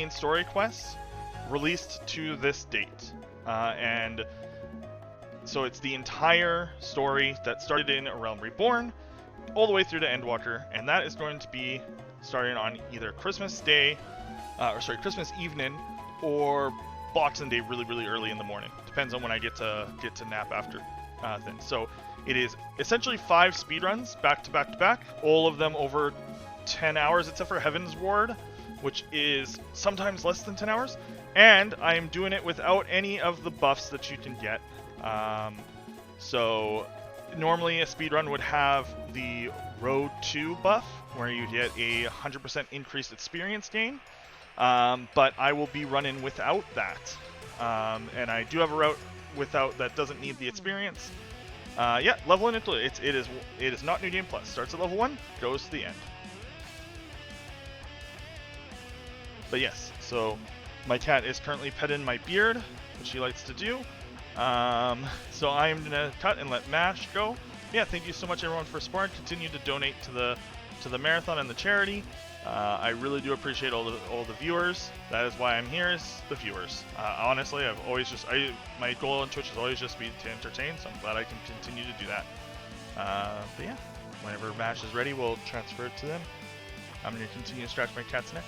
main story quests released to this date. And so it's the entire story that started in A Realm Reborn all the way through to Endwalker, and that is going to be starting on either Christmas Day, Christmas evening, or Boxing Day really early in the morning. Depends on when I get to nap after things. So it is essentially 5 speedruns back to back to back, all of them over 10 hours, except for Heaven's Ward, which is sometimes less than 10 hours. And I am doing it without any of the buffs that you can get. So normally a speedrun would have the Road 2 buff, where you get a 100% increased experience gain. But I will be running without that. And I do have a route without that doesn't need the experience. Yeah, leveling into it. It is not New Game Plus. Starts at level 1, goes to the end. But yes, so my cat is currently petting my beard, which she likes to do. So I'm gonna cut and let MASH go. Yeah, thank you so much everyone for supporting. Continue to donate to the marathon and the charity. I really do appreciate all the viewers. That is why I'm here, is the viewers. Honestly, I've always my goal on Twitch has always just been to entertain, so I'm glad I can continue to do that. But yeah, whenever MASH is ready, we'll transfer it to them. I'm gonna continue to scratch my cat's neck.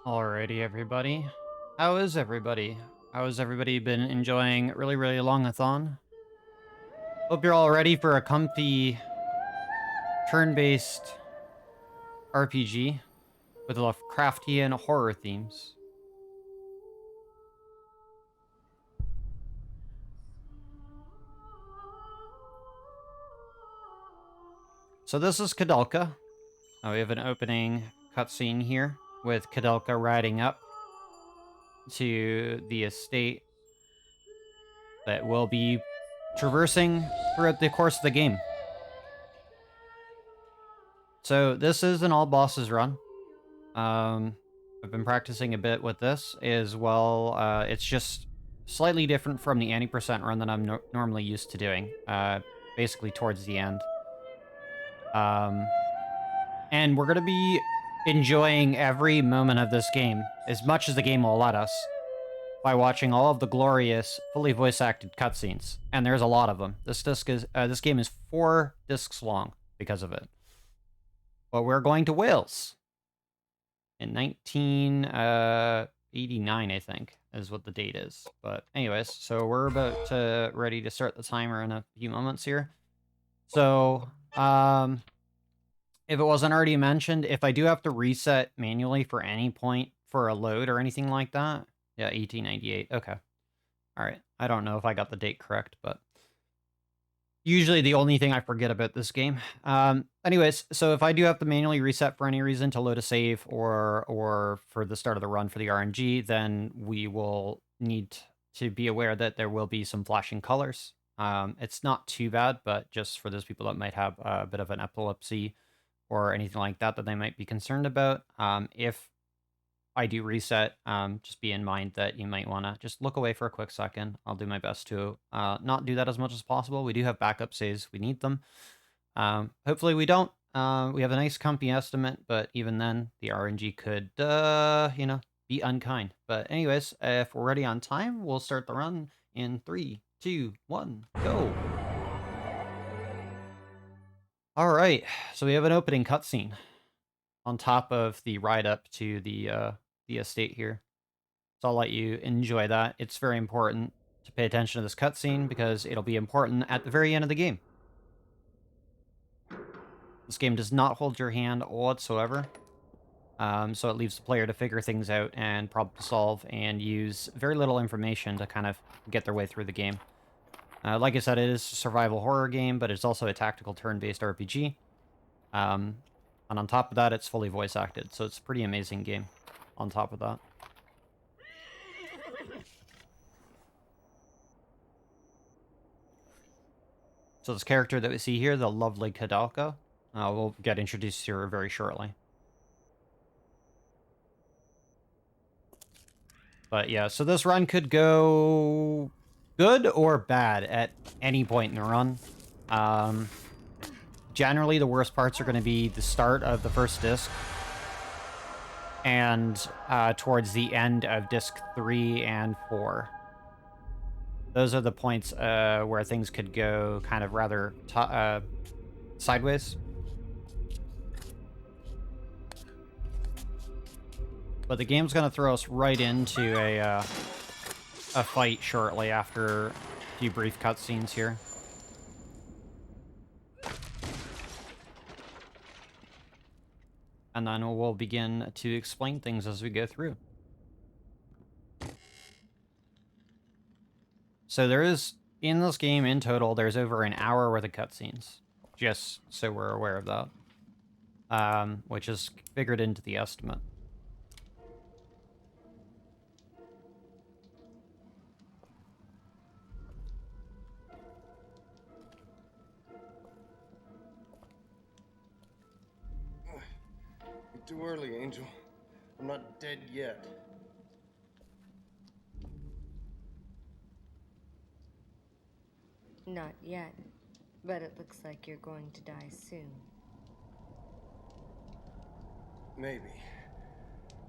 Alrighty, everybody. How is everybody? How has everybody been enjoying really long-a-thon? Hope you're all ready for a comfy turn-based RPG with Lovecraftian horror themes. So this is Koudelka. We have an opening cutscene here with Koudelka riding up to the estate that will be traversing throughout the course of the game. So this is an all bosses run. I've been practicing a bit with this as well. It's just slightly different from the 90% run that I'm normally used to doing, basically towards the end. And we're going to be enjoying every moment of this game as much as the game will let us by watching all of the glorious, fully voice-acted cutscenes, and there's a lot of them. This game is 4 discs long because of it. But we're going to Wales in 1989, I think, is what the date is. But anyways, so we're about ready to start the timer in a few moments here. So, if it wasn't already mentioned, if I do have to reset manually for any point for a load or anything like that, yeah, 1898, okay. All right, I don't know if I got the date correct, but usually the only thing I forget about this game. Anyways, so if I do have to manually reset for any reason to load a save or for the start of the run for the RNG, then we will need to be aware that there will be some flashing colors. It's not too bad, but just for those people that might have a bit of an epilepsy or anything like that they might be concerned about, if I do reset, just be in mind that you might want to just look away for a quick second. I'll do my best to not do that as much as possible. We do have backup saves. We need them. Hopefully we don't. We have a nice comfy estimate, but even then, the RNG could, be unkind. But anyways, if we're ready on time, we'll start the run in 3, 2, 1, go. All right, so we have an opening cutscene on top of the ride up to the estate here. So I'll let you enjoy that. It's very important to pay attention to this cutscene because it'll be important at the very end of the game. This game does not hold your hand whatsoever. So it leaves the player to figure things out and problem solve and use very little information to kind of get their way through the game. Like I said, it is a survival horror game, but it's also a tactical turn-based RPG. And on top of that, it's fully voice-acted, so it's a pretty amazing game on top of that. So this character that we see here, the lovely Koudelka, we'll get introduced to her very shortly. But yeah, so this run could go good or bad at any point in the run. Generally, the worst parts are going to be the start of the first disc and towards the end of disc 3 and 4. Those are the points where things could go kind of rather sideways. But the game's going to throw us right into a fight shortly after a few brief cutscenes here. And then we'll begin to explain things as we go through. So there is, in this game in total, there's over an hour worth of cutscenes. Just so we're aware of that. Which is figured into the estimate. Too early, Angel. I'm not dead yet. Not yet, but it looks like you're going to die soon. Maybe.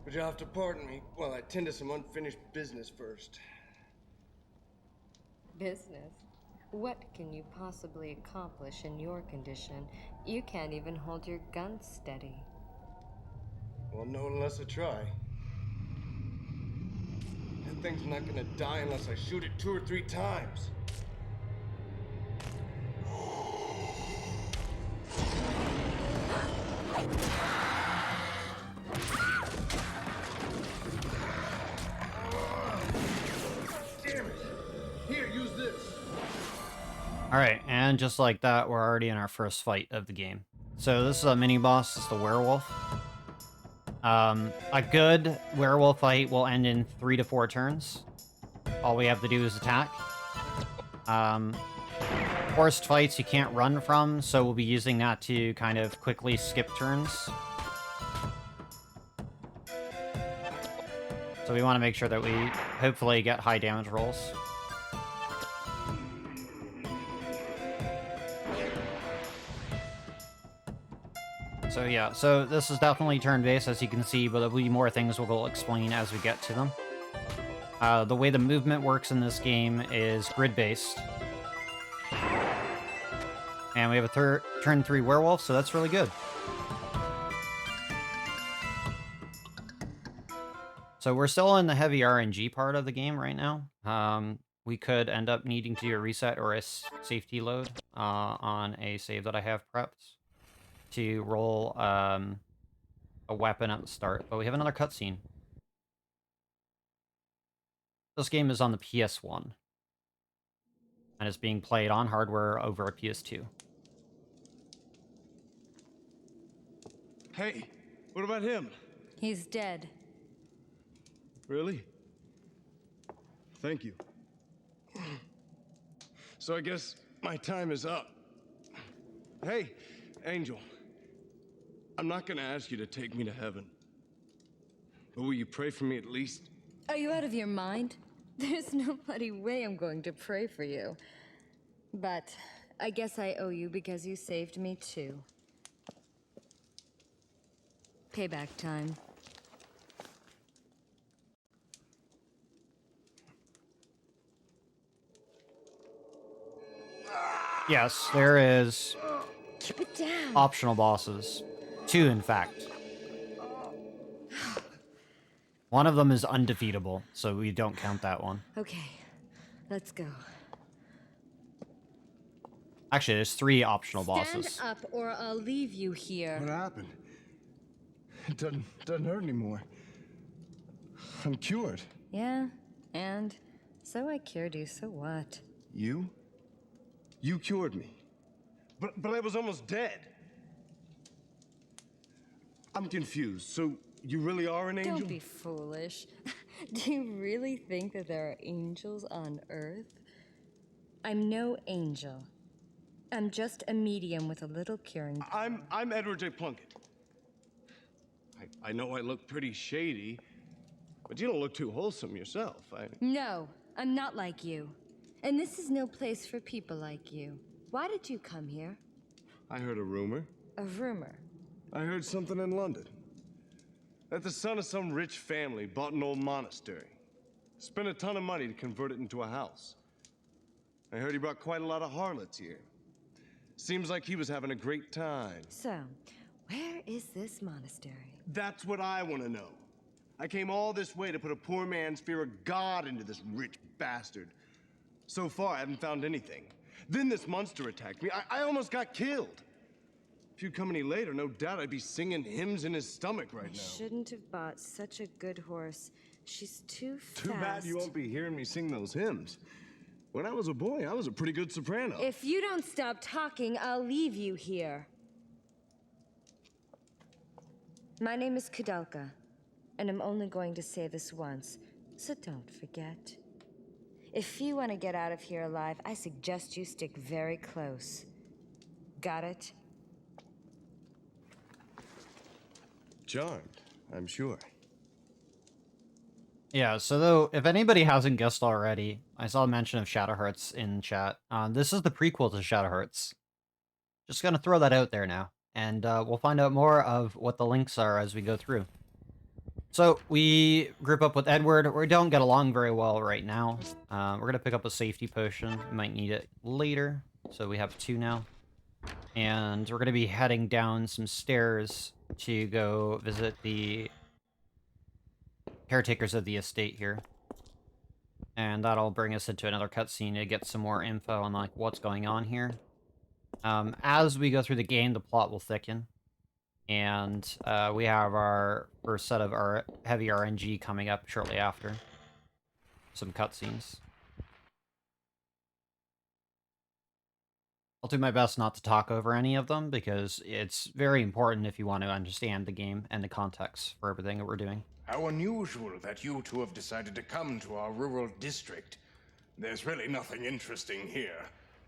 But you'll have to pardon me while I tend to some unfinished business first. Business? What can you possibly accomplish in your condition? You can't even hold your gun steady. Well, no, unless I try. That thing's not gonna die unless I shoot it 2 or 3 times. Damn it! Here, use this. Alright, and just like that, we're already in our first fight of the game. So this is a mini-boss, it's the Werewolf. A good werewolf fight will end in 3 to 4 turns. All we have to do is attack. Forced fights you can't run from, so we'll be using that to kind of quickly skip turns. So we want to make sure that we hopefully get high damage rolls. So yeah, so this is definitely turn-based, as you can see, but there'll be more things we'll explain as we get to them. The way the movement works in this game is grid-based. And we have a turn 3 werewolf, so that's really good. So we're still in the heavy RNG part of the game right now. We could end up needing to do a reset or a safety load on a save that I have prepped to roll a weapon at the start. But we have another cutscene. This game is on the PS1. And it's being played on hardware over a PS2. Hey, what about him? He's dead. Really? Thank you. So I guess my time is up. Hey, Angel. I'm not gonna ask you to take me to heaven. But will you pray for me at least? Are you out of your mind? There's no bloody way I'm going to pray for you. But I guess I owe you because you saved me too. Payback time. Yes, there is Keep it down. optional bosses. 2, in fact. One of them is undefeatable, so we don't count that one. Okay, let's go. Actually, there's 3 optional bosses. Stand up or I'll leave you here. What happened? It doesn't hurt anymore. I'm cured. Yeah, and so I cured you, so what? You? You cured me. But I was almost dead. I'm confused. So you really are an angel? Don't be foolish. Do you really think that there are angels on Earth? I'm no angel. I'm just a medium with a little curing. I'm Edward J. Plunkett. I know I look pretty shady, but you don't look too wholesome yourself. No, I'm not like you. And this is no place for people like you. Why did you come here? I heard a rumor. A rumor. I heard something in London. That the son of some rich family bought an old monastery. Spent a ton of money to convert it into a house. I heard he brought quite a lot of harlots here. Seems like he was having a great time. So, where is this monastery? That's what I want to know. I came all this way to put a poor man's fear of God into this rich bastard. So far, I haven't found anything. Then this monster attacked me. I almost got killed. If you'd come any later, no doubt I'd be singing hymns in his stomach right now. Shouldn't have bought such a good horse. She's too fast. Too bad you won't be hearing me sing those hymns. When I was a boy, I was a pretty good soprano. If you don't stop talking, I'll leave you here. My name is Koudelka, and I'm only going to say this once, so don't forget. If you want to get out of here alive, I suggest you stick very close. Got it? Charmed, I'm sure. Yeah, so though, if anybody hasn't guessed already, I saw a mention of Shadowhearts in chat. This is the prequel to Shadowhearts. Just gonna throw that out there now, and we'll find out more of what the links are as we go through. So, we group up with Edward. We don't get along very well right now. We're gonna pick up a safety potion. We might need it later, so we have 2 now. And we're gonna be heading down some stairs to go visit the caretakers of the estate here. And that'll bring us into another cutscene to get some more info on like what's going on here. As we go through the game, the plot will thicken. And we have our first set of our heavy RNG coming up shortly after. Some cutscenes. I'll do my best not to talk over any of them, because it's very important if you want to understand the game and the context for everything that we're doing. How unusual that you two have decided to come to our rural district. There's really nothing interesting here.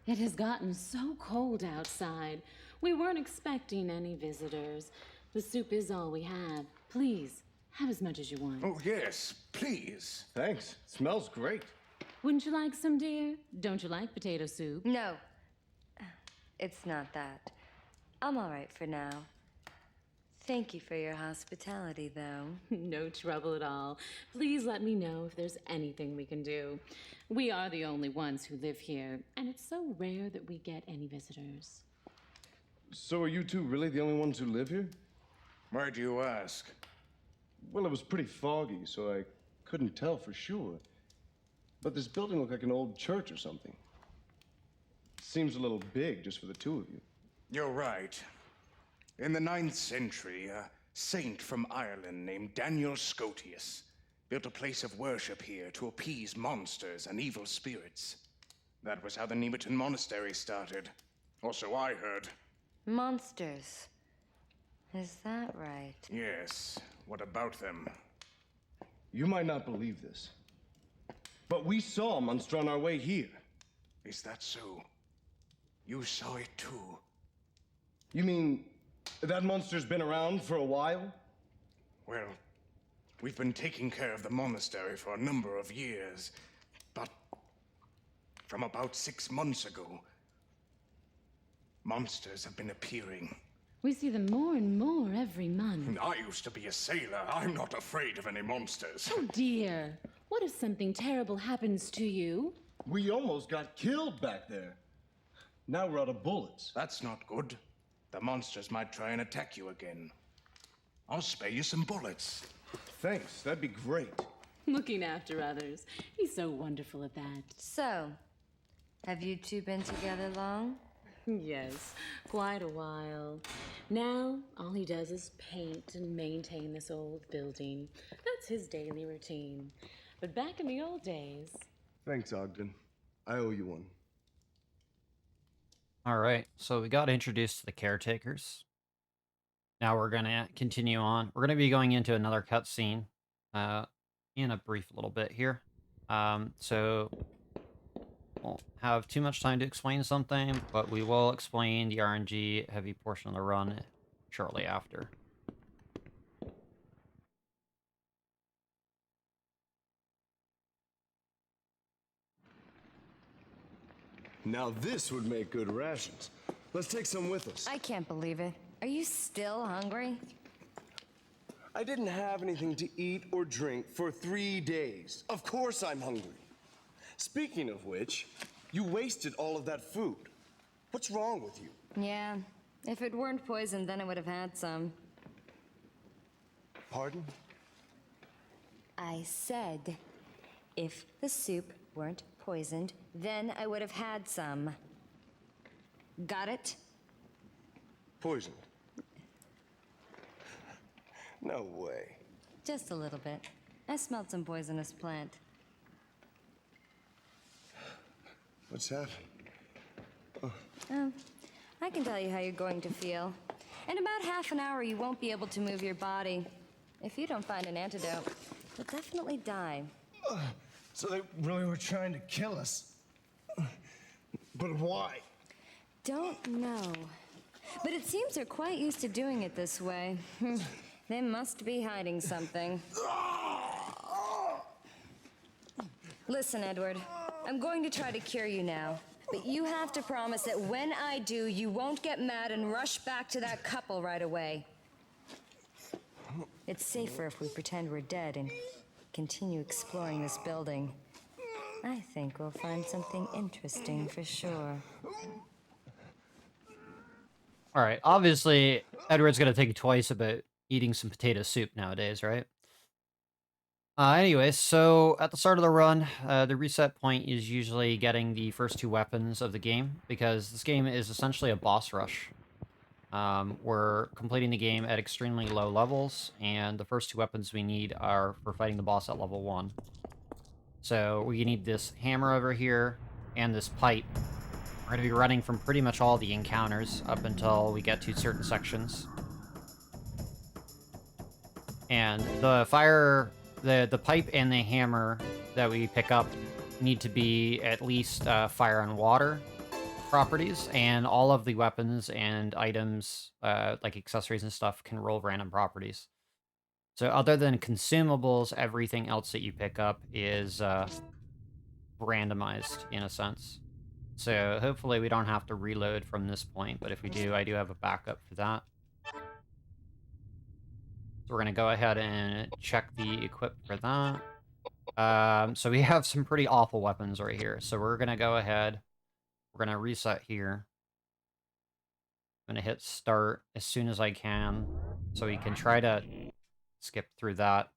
It has gotten so cold outside. We weren't expecting any visitors. The soup is all we have. Please, have as much as you want. Oh, yes, please. Thanks. Smells great. Wouldn't you like some, dear? Don't you like potato soup? No. It's not that. I'm all right for now. Thank you for your hospitality, though. No trouble at all. Please let me know if there's anything we can do. We are the only ones who live here, and it's so rare that we get any visitors. So are you two really the only ones who live here? Why do you ask? Well, it was pretty foggy, so I couldn't tell for sure. But this building looked like an old church or something. Seems a little big just for the two of you. You're right. In the 9th century, a saint from Ireland named Daniel Scotius built a place of worship here to appease monsters and evil spirits. That was how the Nemeton Monastery started. Or so I heard. Monsters. Is that right? Yes. What about them? You might not believe this, but we saw a monster on our way here. Is that so? You saw it too? You mean that monster's been around for a while? Well, we've been taking care of the monastery for a number of years, but from about 6 months ago, monsters have been appearing. We see them more and more every month. I used to be a sailor. I'm not afraid of any monsters. Oh dear. What if something terrible happens to you? We almost got killed back there. Now we're out of bullets. That's not good. The monsters might try and attack you again. I'll spare you some bullets. Thanks, that'd be great. Looking after others. He's so wonderful at that. So, have you two been together long? Yes, quite a while. Now, all he does is paint and maintain this old building. That's his daily routine. But back in the old days... Thanks, Ogden. I owe you one. Alright, so we got introduced to the caretakers. Now we're going to continue on. We're going to be going into another cutscene in a brief little bit here. So... won't have too much time to explain something, but we will explain the RNG heavy portion of the run shortly after. Now this would make good rations. Let's take some with us. I can't believe it. Are you still hungry? I didn't have anything to eat or drink for 3 days. Of course I'm hungry. Speaking of which, you wasted all of that food. What's wrong with you? Yeah. If it weren't poisoned, then I would have had some. Pardon? I said, if the soup weren't poisoned, then I would have had some. Got it? Poisoned? No way. Just a little bit. I smelled some poisonous plant. What's happened? Oh, I can tell you how you're going to feel. In about half an hour, you won't be able to move your body. If you don't find an antidote, you'll definitely die. So they really were trying to kill us. But why? Don't know. But it seems they're quite used to doing it this way. They must be hiding something. Listen, Edward. I'm going to try to cure you now. But you have to promise that when I do, you won't get mad and rush back to that couple right away. It's safer if we pretend we're dead and continue exploring this building. I think we'll find something interesting for sure. Alright, obviously, Edward's going to think twice about eating some potato soup nowadays, right? Anyway, so at the start of the run, the reset point is usually getting the first 2 weapons of the game, because this game is essentially a boss rush. We're completing the game at extremely low levels, and the first 2 weapons we need are for fighting the boss at level 1. So we need this hammer over here, and this pipe. We're going to be running from pretty much all the encounters up until we get to certain sections. And the fire... The pipe and the hammer that we pick up need to be at least fire and water properties, and all of the weapons and items, like accessories and stuff, can roll random properties. So other than consumables, everything else that you pick up is randomized, in a sense. So hopefully we don't have to reload from this point, but if we do, I do have a backup for that. So we're going to go ahead and check the equip for that. So we have some pretty awful weapons right here. So we're going to go ahead. We're going to reset here. I'm going to hit start as soon as I can so we can try to skip through that.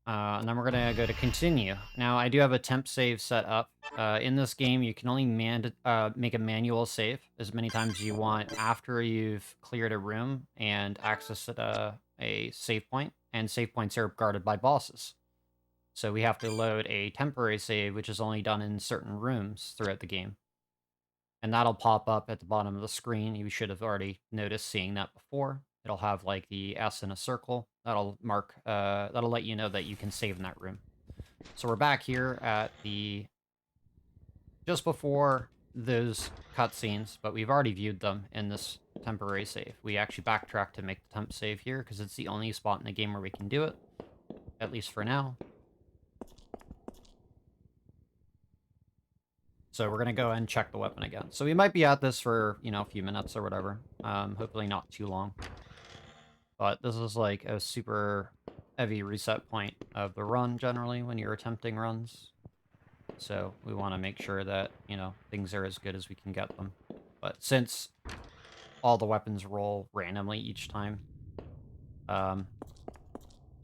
And then we're going to go to continue. Now, I do have a temp save set up. In this game, you can only make a manual save as many times as you want after you've cleared a room and accessed a save point. And save points are guarded by bosses. So we have to load a temporary save, which is only done in certain rooms throughout the game. And that'll pop up at the bottom of the screen. You should have already noticed seeing that before. It'll have like the S in a circle. That'll mark, that'll let you know that you can save in that room. So we're back here at just before those cutscenes, but we've already viewed them in this temporary save. We actually backtrack to make the temp save here because it's the only spot in the game where we can do it, at least for now. So we're going to go and check the weapon again. So we might be at this for, a few minutes or whatever. Hopefully not too long. But this is like a super heavy reset point of the run, generally, when you're attempting runs. So we want to make sure that, things are as good as we can get them. But since all the weapons roll randomly each time, there's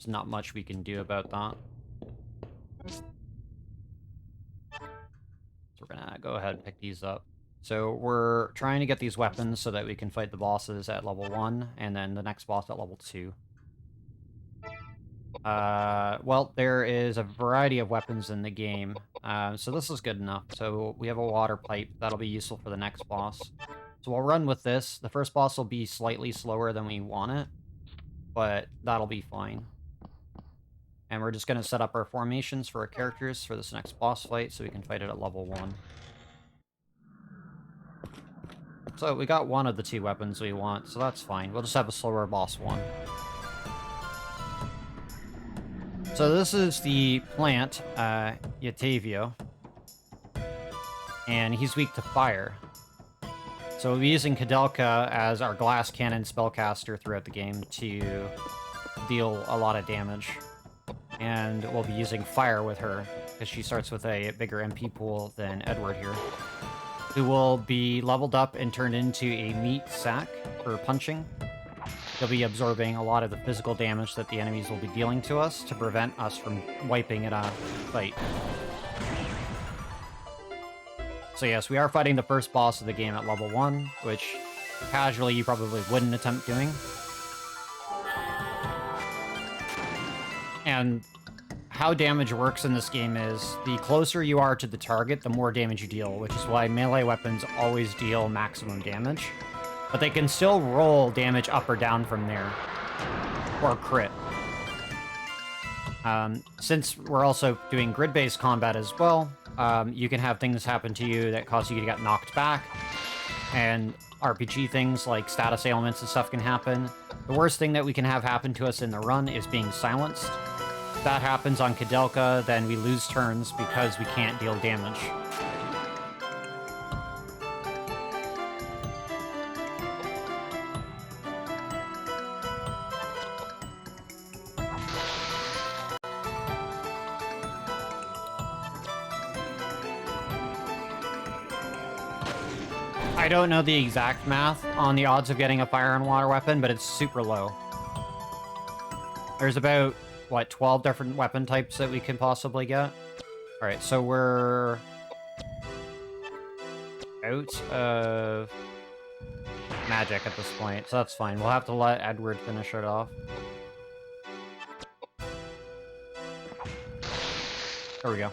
not much we can do about that. So we're gonna go ahead and pick these up. So we're trying to get these weapons so that we can fight the bosses at level 1, and then the next boss at level 2. Well, there is a variety of weapons in the game, so this is good enough. So we have a water pipe. That'll be useful for the next boss. So we'll run with this. The first boss will be slightly slower than we want it, but that'll be fine. And we're just going to set up our formations for our characters for this next boss fight so we can fight it at level 1. So we got one of the 2 weapons we want, so that's fine. We'll just have a slower boss 1. So this is the plant, Yatavio. And he's weak to fire. So we'll be using Koudelka as our glass cannon spellcaster throughout the game to deal a lot of damage. And we'll be using fire with her, because she starts with a bigger MP pool than Edward here. Who will be leveled up and turned into a meat sack for punching. He'll be absorbing a lot of the physical damage that the enemies will be dealing to us to prevent us from wiping it on fight. So yes, we are fighting the first boss of the game at level 1, which casually you probably wouldn't attempt doing. And how damage works in this game is, the closer you are to the target, the more damage you deal, which is why melee weapons always deal maximum damage. But they can still roll damage up or down from there, or crit. Since we're also doing grid-based combat as well, you can have things happen to you that cause you to get knocked back, and RPG things like status ailments and stuff can happen. The worst thing that we can have happen to us in the run is being silenced. If that happens on Koudelka, then we lose turns because we can't deal damage. I don't know the exact math on the odds of getting a fire and water weapon, but it's super low. There's about, 12 different weapon types that we can possibly get? Alright, so we're out of magic at this point, so that's fine. We'll have to let Edward finish it off. There we go.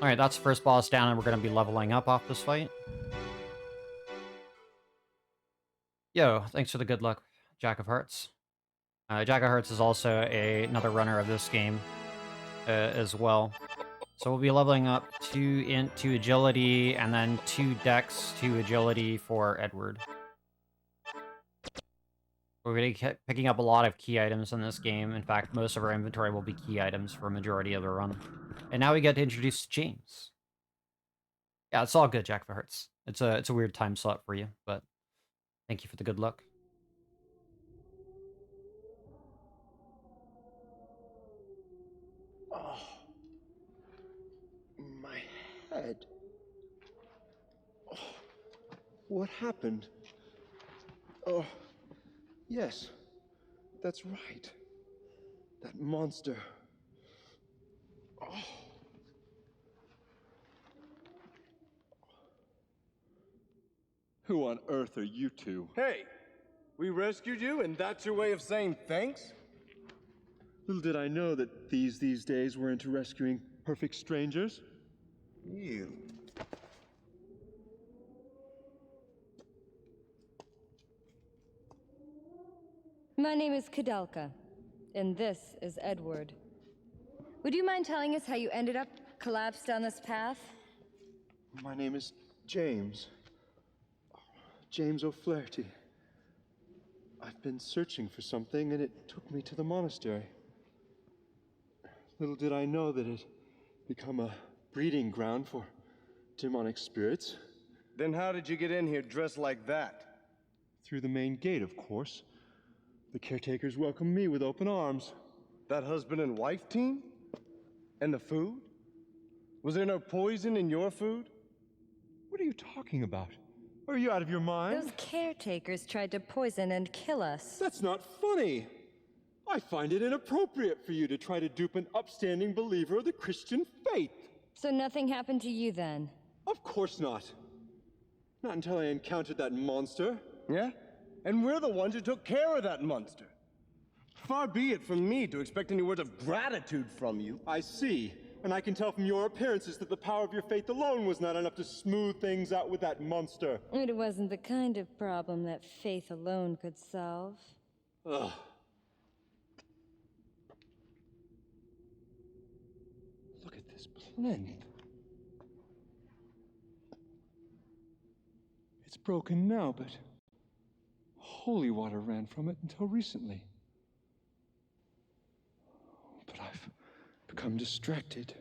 Alright, that's the first boss down, and we're going to be leveling up off this fight. Yo, thanks for the good luck, Jack of Hearts. Jack of Hearts is also another runner of this game as well. So we'll be leveling up 2 int, 2 agility, and then 2 dex, 2 agility for Edward. We're going to be picking up a lot of key items in this game. In fact, most of our inventory will be key items for a majority of the run. And now we get to introduce James. Yeah, it's all good, Jack of Hearts. It's a weird time slot for you, but Thank you for the good luck. Oh, my head. Oh, what happened? Oh, yes, that's right. That monster. Oh. Who on earth are you two? Hey, we rescued you, and that's your way of saying thanks? Little did I know that these days were into rescuing perfect strangers. You. My name is Koudelka, and this is Edward. Would you mind telling us how you ended up collapsed down this path? My name is James. James O'Flaherty. I've been searching for something, and it took me to the monastery. Little did I know that it'd become a breeding ground for demonic spirits. Then how did you get in here dressed like that? Through the main gate, of course. The caretakers welcomed me with open arms. That husband and wife team? And the food? Was there no poison in your food? What are you talking about? Are you out of your mind? Those caretakers tried to poison and kill us. That's not funny. I find it inappropriate for you to try to dupe an upstanding believer of the Christian faith. So nothing happened to you then? Of course not. Not until I encountered that monster. Yeah? And we're the ones who took care of that monster. Far be it from me to expect any words of gratitude from you. I see. And I can tell from your appearances that the power of your faith alone was not enough to smooth things out with that monster. It wasn't the kind of problem that faith alone could solve. Ugh. Look at this plinth. It's broken now, but holy water ran from it until recently. But I've become distracted.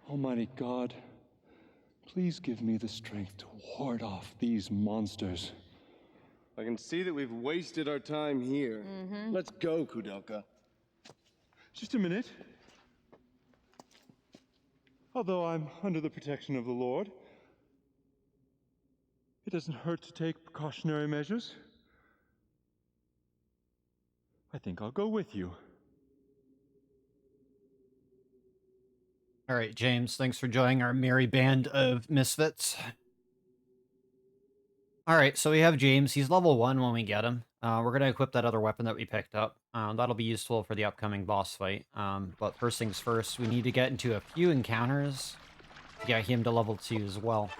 Almighty God, please give me the strength to ward off these monsters. I can see that we've wasted our time here. Let's go, Koudelka. Just a minute. Although I'm under the protection of the Lord, it doesn't hurt to take precautionary measures. I think I'll go with you. All right, James, thanks for joining our merry band of misfits. All right, so we have James. He's level 1 when we get him. We're going to equip that other weapon that we picked up. That'll be useful for the upcoming boss fight. But first things first, we need to get into a few encounters to get him to level 2 as well.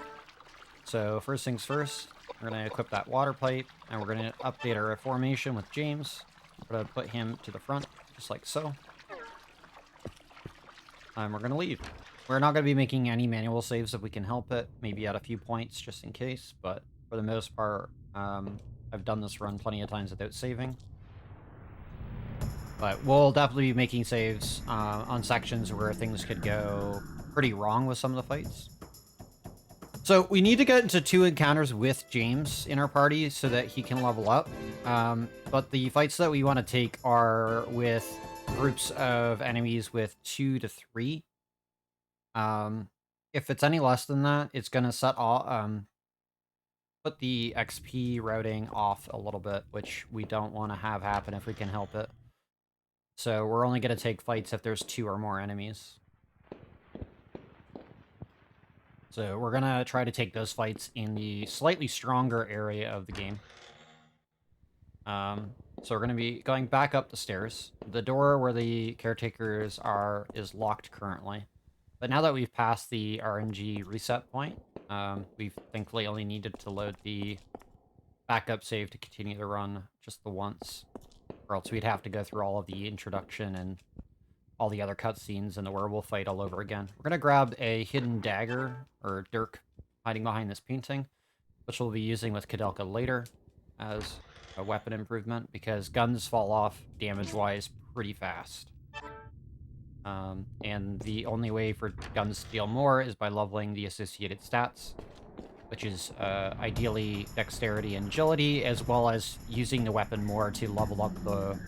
So first things first, we're going to equip that water pipe, and we're going to update our formation with James. We're going to put him to the front, just like so. And we're going to leave. We're not going to be making any manual saves if we can help it. Maybe at a few points, just in case. But for the most part, I've done this run plenty of times without saving. But we'll definitely be making saves on sections where things could go pretty wrong with some of the fights. So we need to get into 2 encounters with James in our party so that he can level up. But the fights that we want to take are with groups of enemies with 2 to 3. If it's any less than that, it's going to set off, put the XP routing off a little bit, which we don't want to have happen if we can help it. So we're only going to take fights if there's 2 or more enemies. So we're going to try to take those fights in the slightly stronger area of the game. So we're going to be going back up the stairs. The door where the caretakers are is locked currently. But now that we've passed the RNG reset point, we've thankfully only needed to load the backup save to continue the run just the once. Or else we'd have to go through all of the introduction and all the other cutscenes and the werewolf fight all over again. We're going to grab a hidden dagger, or dirk, hiding behind this painting, which we'll be using with Koudelka later as a weapon improvement, because guns fall off damage-wise pretty fast. And the only way for guns to deal more is by leveling the associated stats. which is ideally dexterity and agility, as well as using the weapon more to level up the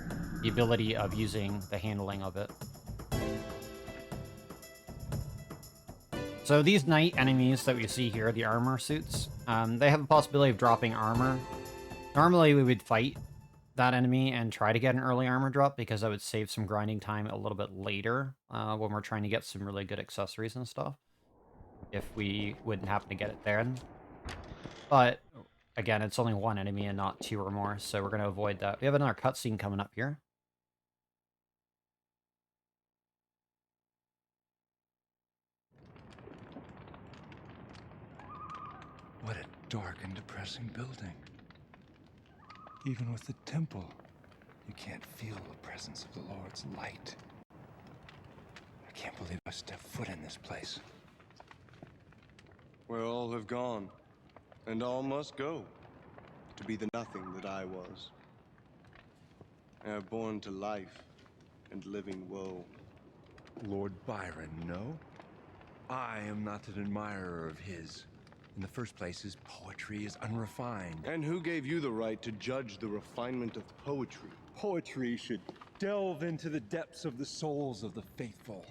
ability of using the handling of it. So these knight enemies that we see here, the armor suits, they have the possibility of dropping armor. Normally we would fight that enemy and try to get an early armor drop because that would save some grinding time a little bit later when we're trying to get some really good accessories and stuff, if we wouldn't happen to get it then. But again, it's only one enemy and not two or more, so we're going to avoid that. We have another cutscene coming up here. What a dark and depressing building. Even with the temple, you can't feel the presence of the Lord's light. I can't believe I stepped foot in this place. Where all have gone, and all must go, to be the nothing that I was. I am born to life and living woe. Lord Byron, no? I am not an admirer of his. In the first place, his poetry is unrefined. And who gave you the right to judge the refinement of poetry? Poetry should delve into the depths of the souls of the faithful.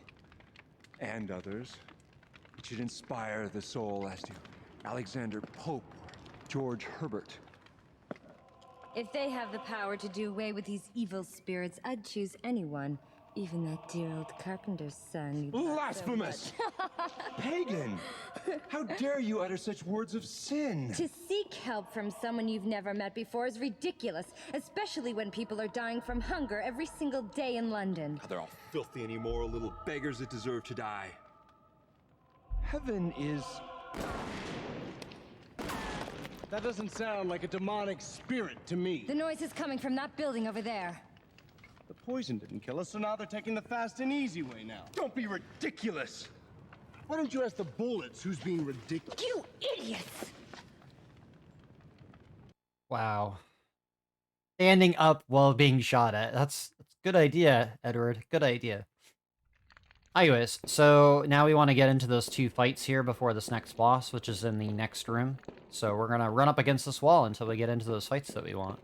And others. It should inspire the soul as to Alexander Pope or George Herbert. If they have the power to do away with these evil spirits, I'd choose anyone. Even that dear old carpenter's son. you love so Blasphemous! much. Pagan! How dare you utter such words of sin? To seek help from someone you've never met before is ridiculous, especially when people are dying from hunger every single day in London. They're all filthy and immoral little beggars that deserve to die. Heaven is... That doesn't sound like a demonic spirit to me. The noise is coming from that building over there. The poison didn't kill us, so now they're taking the fast and easy way now. Don't be ridiculous! Why don't you ask the bullets who's being ridiculous? You idiots! Wow. Standing up while being shot at. That's a good idea, Edward. Good idea. Anyways, so now we want to get into those two fights here before this next boss, which is in the next room. So we're going to run up against this wall until we get into those fights that we want.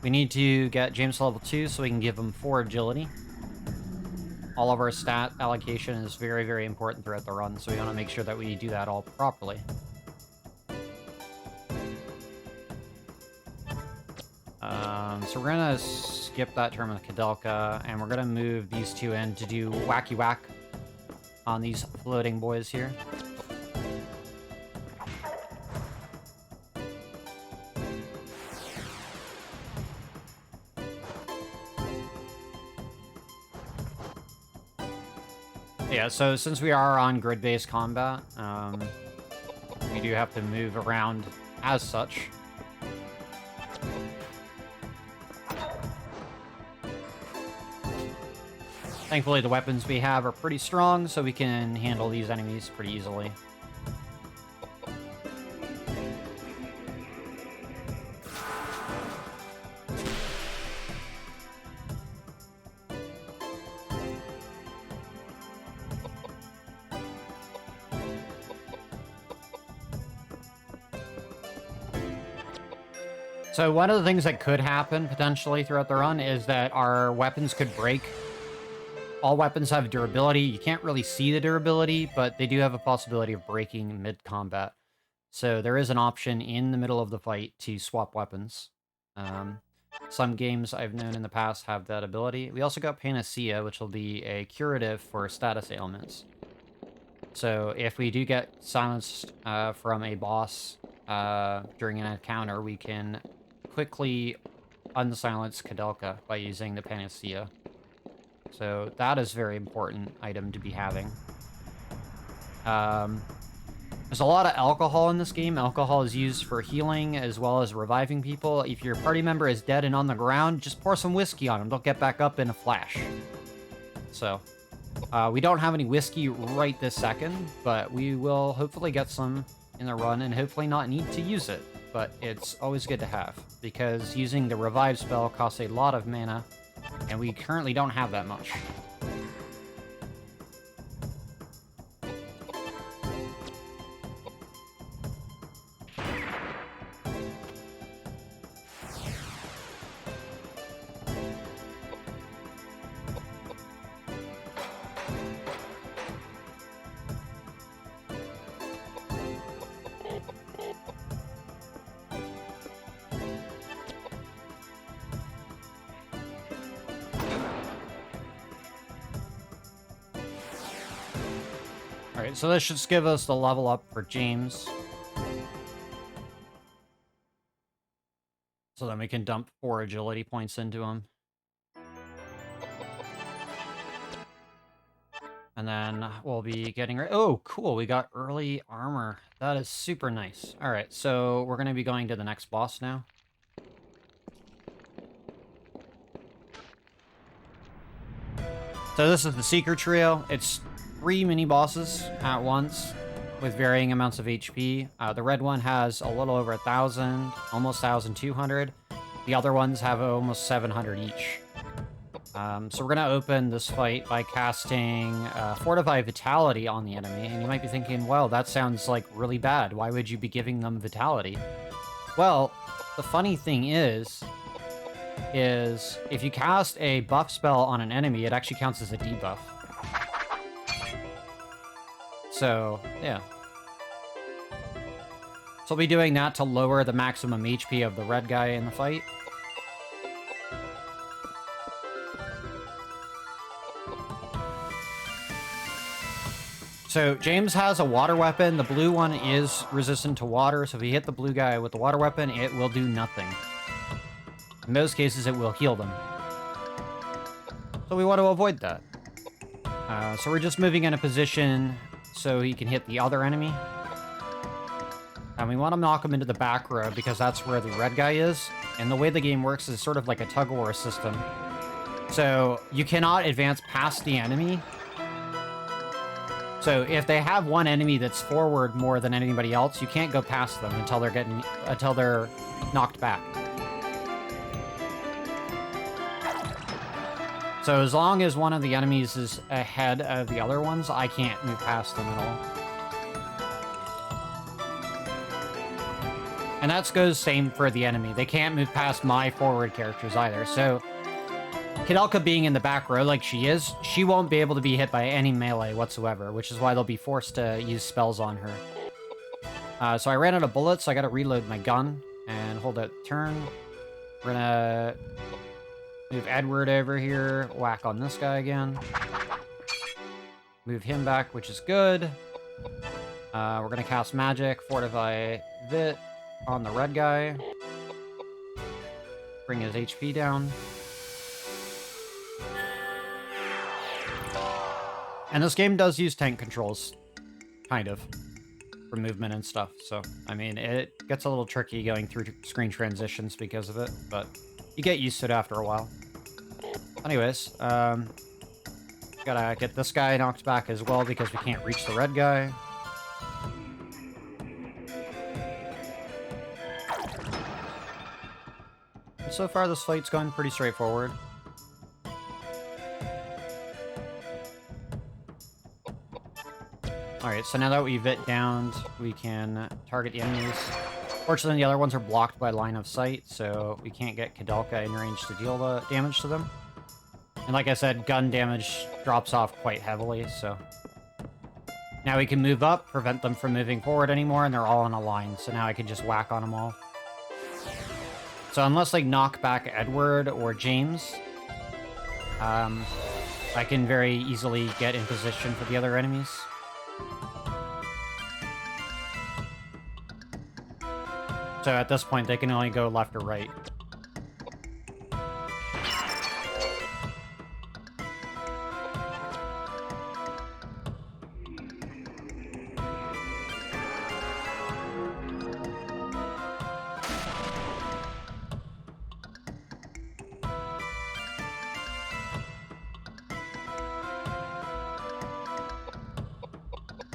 We need to get James level 2 so we can give him 4 agility. All of our stat allocation is very, very important throughout the run, so we want to make sure that we do that all properly. So we're going to skip that turn with Koudelka, and we're going to move these two in to do wacky whack on these floating boys here. Yeah, so since we are on grid-based combat, we do have to move around as such. Thankfully, the weapons we have are pretty strong, so we can handle these enemies pretty easily. So one of the things that could happen potentially throughout the run is that our weapons could break. All weapons have durability. You can't really see the durability, but they do have a possibility of breaking mid-combat. So there is an option in the middle of the fight to swap weapons. Some games I've known in the past have that ability. We also got Panacea, which will be a curative for status ailments. So if we do get silenced from a boss during an encounter, we can quickly unsilence Koudelka by using the Panacea. So that is a very important item to be having. There's a lot of alcohol in this game. Alcohol is used for healing as well as reviving people. If your party member is dead and on the ground, just pour some whiskey on them. They'll get back up in a flash. So, we don't have any whiskey right this second, but we will hopefully get some in the run and hopefully not need to use it. But it's always good to have, because using the revive spell costs a lot of mana, and we currently don't have that much. Alright, so this should give us the level up for James. So then we can dump 4 agility points into him. And then we'll be getting... Oh, cool, we got early armor. That is super nice. Alright, so we're going to be going to the next boss now. So this is the Seeker Trio. It's 3 mini-bosses at once with varying amounts of HP. The red one has a little over 1,000, almost 1,200. The other ones have almost 700 each. So we're going to open this fight by casting Fortify Vitality on the enemy. And you might be thinking, well, that sounds like really bad. Why would you be giving them Vitality? Well, the funny thing is if you cast a buff spell on an enemy, it actually counts as a debuff. So, yeah. So I'll be doing that to lower the maximum HP of the red guy in the fight. So James has a water weapon. The blue one is resistant to water, so if you hit the blue guy with the water weapon, it will do nothing. In most cases, it will heal them. So we want to avoid that. So we're just moving in a position so he can hit the other enemy. And we want to knock him into the back row because that's where the red guy is. And the way the game works is sort of like a tug-of-war system. So you cannot advance past the enemy. So if they have one enemy that's forward more than anybody else, you can't go past them until they're knocked back. So as long as one of the enemies is ahead of the other ones, I can't move past them at all. And that goes same for the enemy. They can't move past my forward characters either. So Koudelka being in the back row like she is, she won't be able to be hit by any melee whatsoever, which is why they'll be forced to use spells on her. So I ran out of bullets, so I gotta reload my gun and hold out turn. We're gonna move Edward over here, whack on this guy again. Move him back, which is good. We're gonna cast magic, fortify Vit on the red guy. Bring his HP down. And this game does use tank controls, kind of, for movement and stuff. So, I mean, it gets a little tricky going through screen transitions because of it, but you get used to it after a while. Anyways, gotta get this guy knocked back as well because we can't reach the red guy. And so far, this fight's going pretty straightforward. Alright, so now that we've Vit downed, we can target the enemies. Fortunately, the other ones are blocked by line of sight, so we can't get Koudelka in range to deal the damage to them. And like I said, gun damage drops off quite heavily, so... Now we can move up, prevent them from moving forward anymore, and they're all in a line, so now I can just whack on them all. So unless they knock back Edward or James, I can very easily get in position for the other enemies. So at this point, they can only go left or right.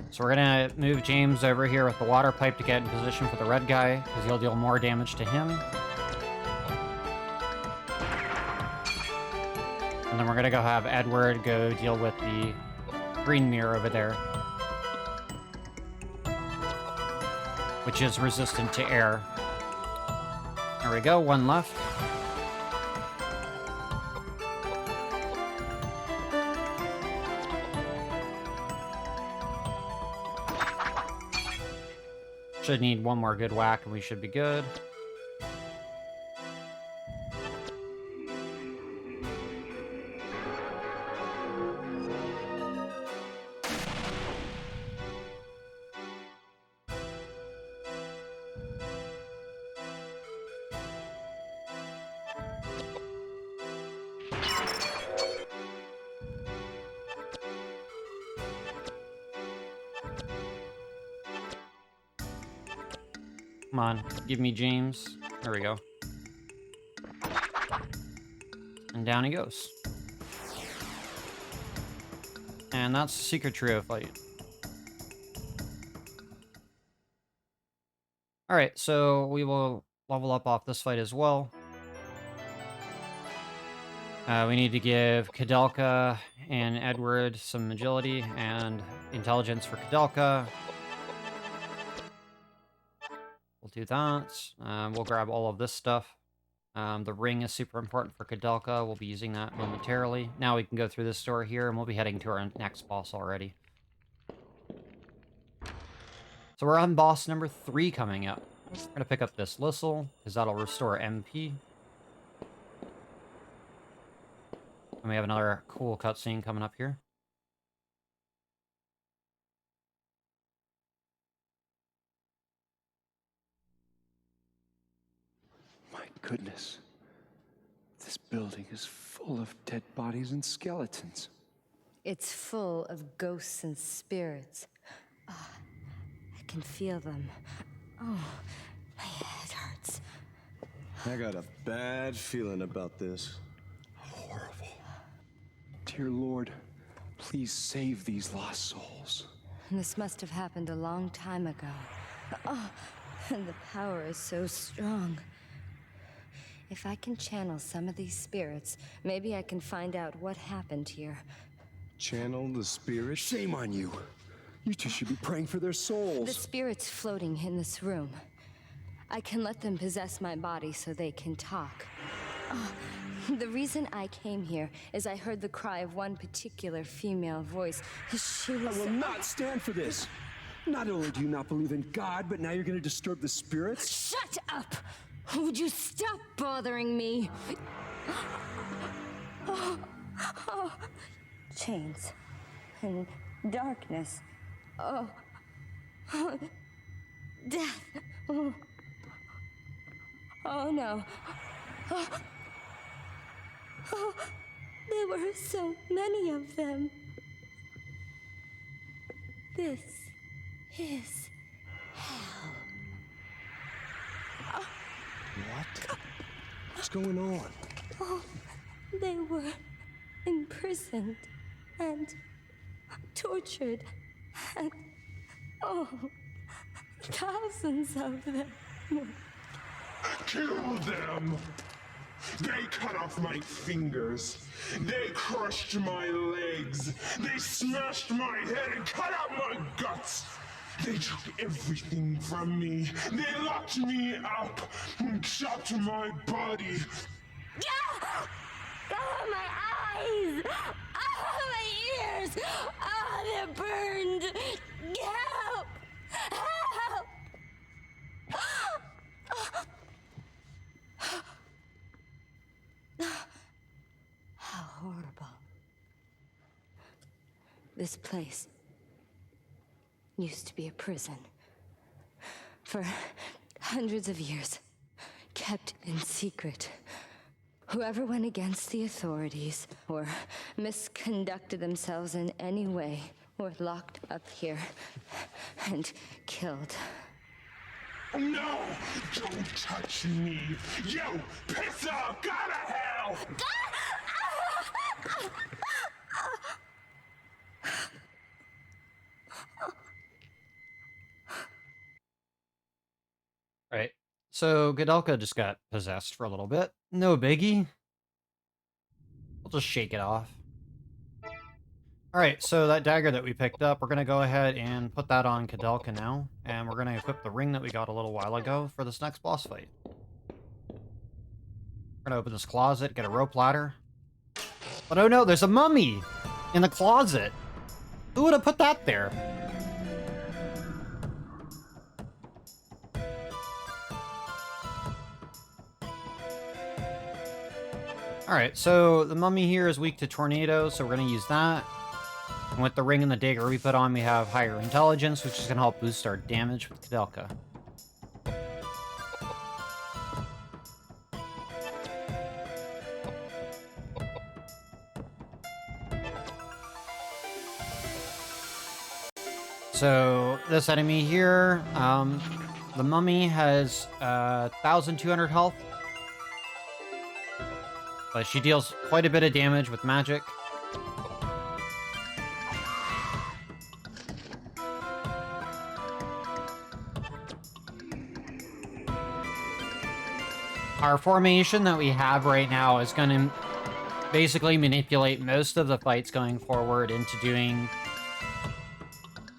So we're gonna move James over here with the water pipe to get in position for the red guy, because he'll deal more damage to him. And then we're gonna go have Edward go deal with the green mirror over there, which is resistant to air. There we go, one left. Should need one more good whack and we should be good. Come on, give me James. There we go. And down he goes. And that's the secret trio fight. Alright, so we will level up off this fight as well. We need to give Koudelka and Edward some agility and intelligence for Koudelka. We'll do that. We'll grab all of this stuff. The ring is super important for Koudelka. We'll be using that momentarily. Now we can go through this door here, and we'll be heading to our next boss already. So we're on boss number 3 coming up. We're going to pick up this Lissel, because that'll restore MP. And we have another cool cutscene coming up here. My goodness. This building is full of dead bodies and skeletons. It's full of ghosts and spirits. Oh, I can feel them. Oh, my head hurts. I got a bad feeling about this. Horrible. Dear Lord, please save these lost souls. This must have happened a long time ago. Oh, and the power is so strong. If I can channel some of these spirits, maybe I can find out what happened here. Channel the spirit? Shame on you. You two should be praying for their souls. The spirits floating in this room. I can let them possess my body so they can talk. Oh, the reason I came here is I heard the cry of one particular female voice. She was... I will not stand for this. Not only do you not believe in God, but now you're going to disturb the spirits? Shut up! Would you stop bothering me? Oh. Chains and darkness. Oh. Death. Oh no. Oh, there were so many of them. This is hell. What? What's going on? Oh, they were imprisoned and tortured and, oh, thousands of them. Kill them! They cut off my fingers. They crushed my legs. They smashed my head and cut out my guts. They took everything from me. They locked me up and chopped my body. Oh, my eyes! Oh, my ears! Oh, they're burned! Help! Help! How horrible. This place used to be a prison. For hundreds of years, kept in secret. Whoever went against the authorities or misconducted themselves in any way were locked up here and killed. No! Don't touch me! You piss off! Go to hell! Right. So Koudelka just got possessed for a little bit. No biggie. We'll just shake it off. Alright, so that dagger that we picked up, we're going to go ahead and put that on Koudelka now. And we're going to equip the ring that we got a little while ago for this next boss fight. We're going to open this closet, get a rope ladder. But oh no, there's a mummy in the closet. Who would have put that there? Alright, so the mummy here is weak to tornadoes, so we're going to use that. And with the ring and the dagger we put on, we have higher intelligence, which is going to help boost our damage with Koudelka. So, this enemy here, The mummy has 1,200 health. But she deals quite a bit of damage with magic. Our formation that we have right now is going to basically manipulate most of the fights going forward into doing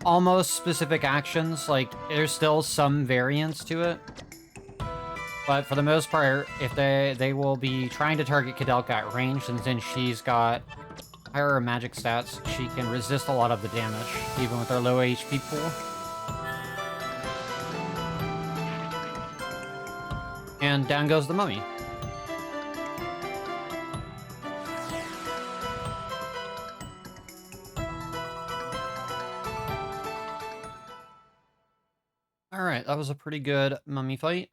almost specific actions. Like, there's still some variance to it. But for the most part, if they will be trying to target Koudelka at range, and since she's got higher magic stats, she can resist a lot of the damage, even with her low HP pool. And down goes the mummy. Alright, that was a pretty good mummy fight.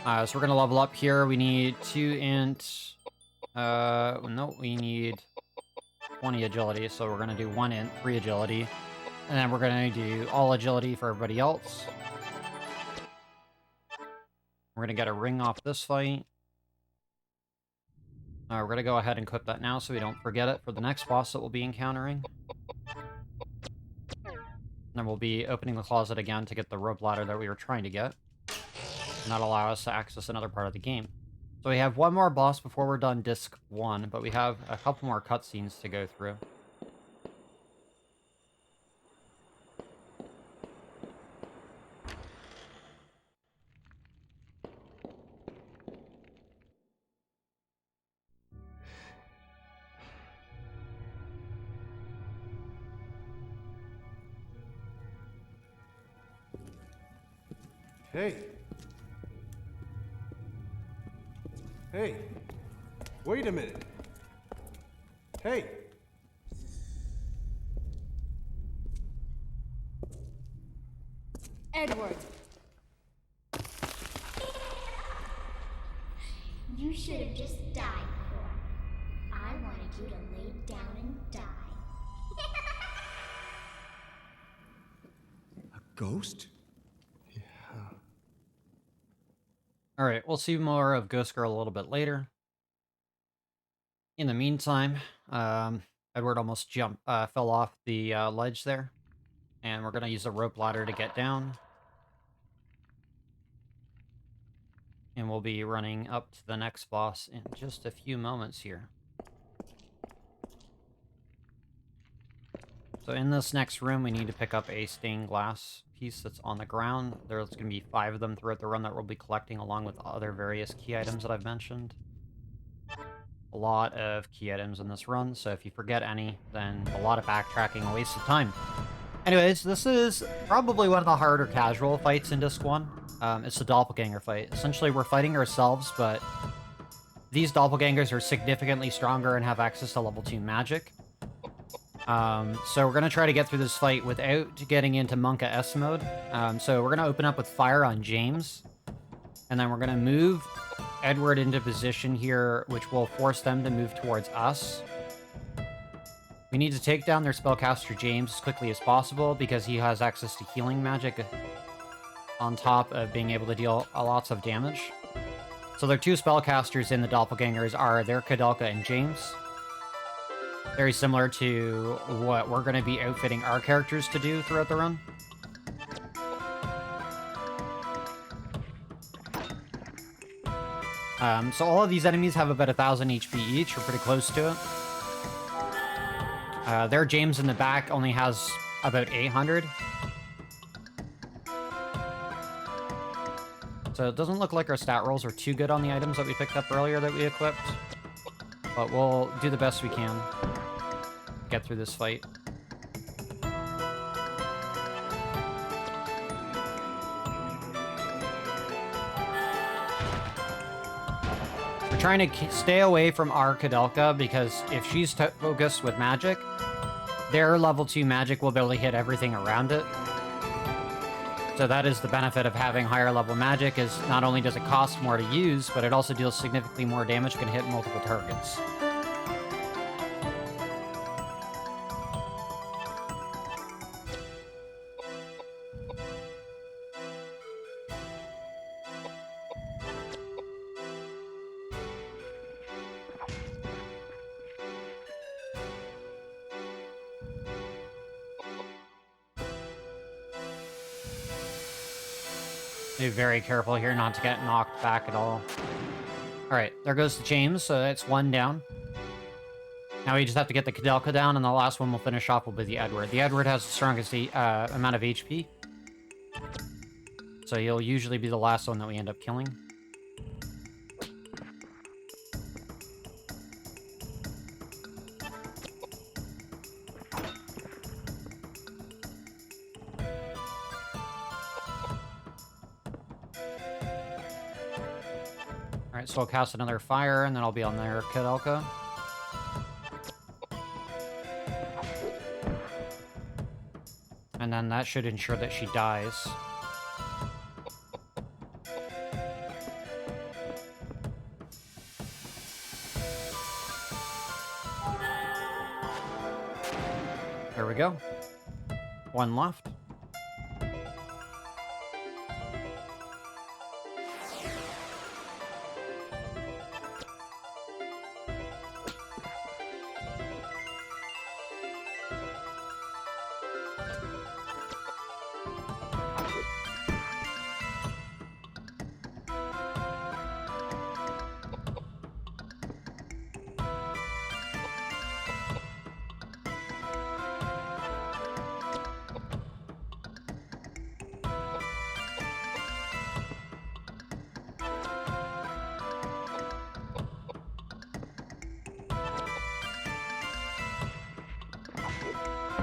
So we're gonna level up here. We need 2 int. No, we need 20 agility, so we're gonna do 1 int, 3 agility. And then we're gonna do all agility for everybody else. We're gonna get a ring off this fight. We're gonna go ahead and equip that now so we don't forget it for the next boss that we'll be encountering. And then we'll be opening the closet again to get the rope ladder that we were trying to get. And that'll allow us to access another part of the game. So we have one more boss before we're done disc 1, but we have a couple more cutscenes to go through. Hey. Hey. Wait a minute. Hey. Edward. You should have just died before. I wanted you to lay down and die. A ghost? Alright, we'll see more of Ghost Girl a little bit later. In the meantime, Edward almost fell off the ledge there. And we're going to use a rope ladder to get down. And we'll be running up to the next boss in just a few moments here. So in this next room, we need to pick up a stained glass piece that's on the ground. There's going to be 5 of them throughout the run that we'll be collecting along with other various key items that I've mentioned. A lot of key items in this run, so if you forget any, then a lot of backtracking and a waste of time. Anyways, this is probably one of the harder casual fights in Disc 1. It's the doppelganger fight. Essentially, we're fighting ourselves, but these doppelgangers are significantly stronger and have access to level 2 magic. So we're going to try to get through this fight without getting into Monka S mode. So we're going to open up with fire on James. And then we're going to move Edward into position here, which will force them to move towards us. We need to take down their spellcaster James as quickly as possible because he has access to healing magic on top of being able to deal lots of damage. So their 2 spellcasters in the doppelgangers are their Koudelka and James. Very similar to what we're going to be outfitting our characters to do throughout the run. So all of these enemies have about 1,000 HP each, or pretty close to it. Their James in the back only has about 800. So it doesn't look like our stat rolls are too good on the items that we picked up earlier that we equipped. But we'll do the best we can to get through this fight. We're trying to stay away from our Koudelka because if she's focused with magic, their level 2 magic will be able to hit everything around it. So that is the benefit of having higher level magic, is not only does it cost more to use, but it also deals significantly more damage, can hit multiple targets. Be very careful here not to get knocked back at all. Alright, there goes the James, so that's one down. Now we just have to get the Koudelka down, and the last one we'll finish off will be the Edward. The Edward has the strongest amount of HP. So he'll usually be the last one that we end up killing. Alright, so I'll cast another fire, and then I'll be on their Koudelka. And then that should ensure that she dies. There we go. One left.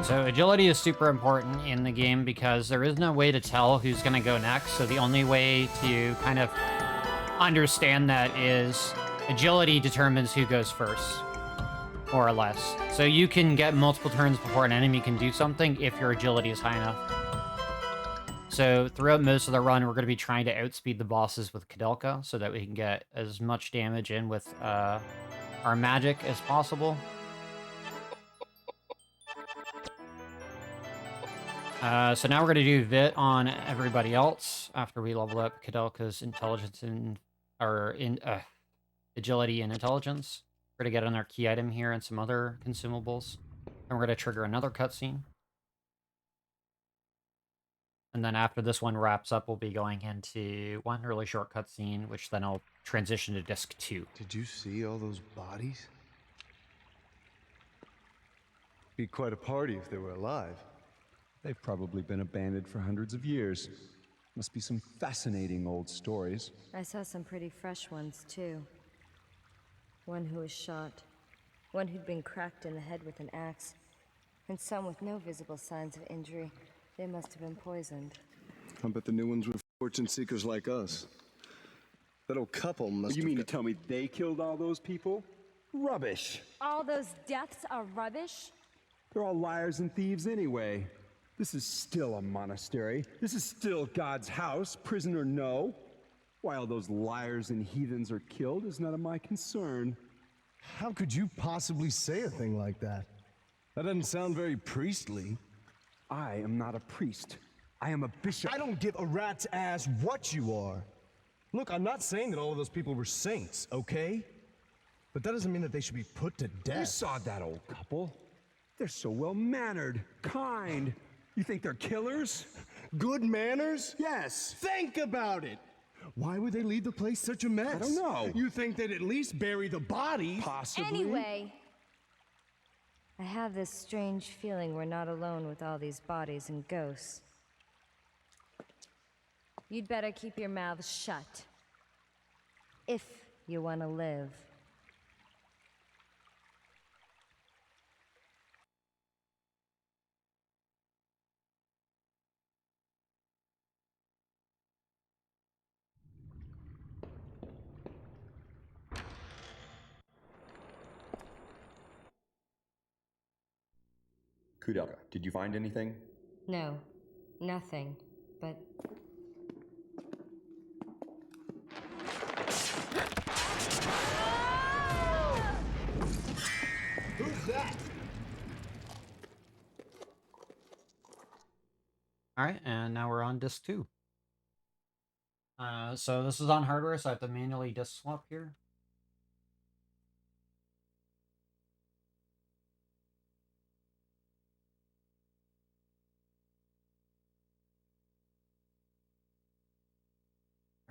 So agility is super important in the game because there is no way to tell who's going to go next. So the only way to kind of understand that is agility determines who goes first, more or less. So you can get multiple turns before an enemy can do something if your agility is high enough. So throughout most of the run, we're going to be trying to outspeed the bosses with Koudelka so that we can get as much damage in with our magic as possible. So now we're going to do Vit on everybody else after we level up Koudelka's intelligence and agility and intelligence. We're going to get another key item here and some other consumables. And we're going to trigger another cutscene. And then after this one wraps up, we'll be going into one really short cutscene, which then I'll transition to disc 2. Did you see all those bodies? Be quite a party if they were alive. They've probably been abandoned for hundreds of years. Must be some fascinating old stories. I saw some pretty fresh ones, too. One who was shot, one who'd been cracked in the head with an axe, and some with no visible signs of injury. They must have been poisoned. I bet the new ones were fortune seekers like us. That old couple must You mean to tell me they killed all those people? Rubbish! All those deaths are rubbish? They're all liars and thieves anyway. This is still a monastery. This is still God's house, prison or no. Why all those liars and heathens are killed is none of my concern. How could you possibly say a thing like that? That doesn't sound very priestly. I am not a priest. I am a bishop. I don't give a rat's ass what you are. Look, I'm not saying that all of those people were saints, okay? But that doesn't mean that they should be put to death. You saw that old couple. They're so well-mannered, kind. You think they're killers? Good manners? Yes. Think about it. Why would they leave the place such a mess? I don't know. You think they'd at least bury the bodies? Possibly. Anyway, I have this strange feeling we're not alone with all these bodies and ghosts. You'd better keep your mouths shut. If you want to live. Koudelka, did you find anything? No, nothing, but... Who's that? Alright, and now we're on disc 2. So this is on hardware, so I have to manually disc swap here.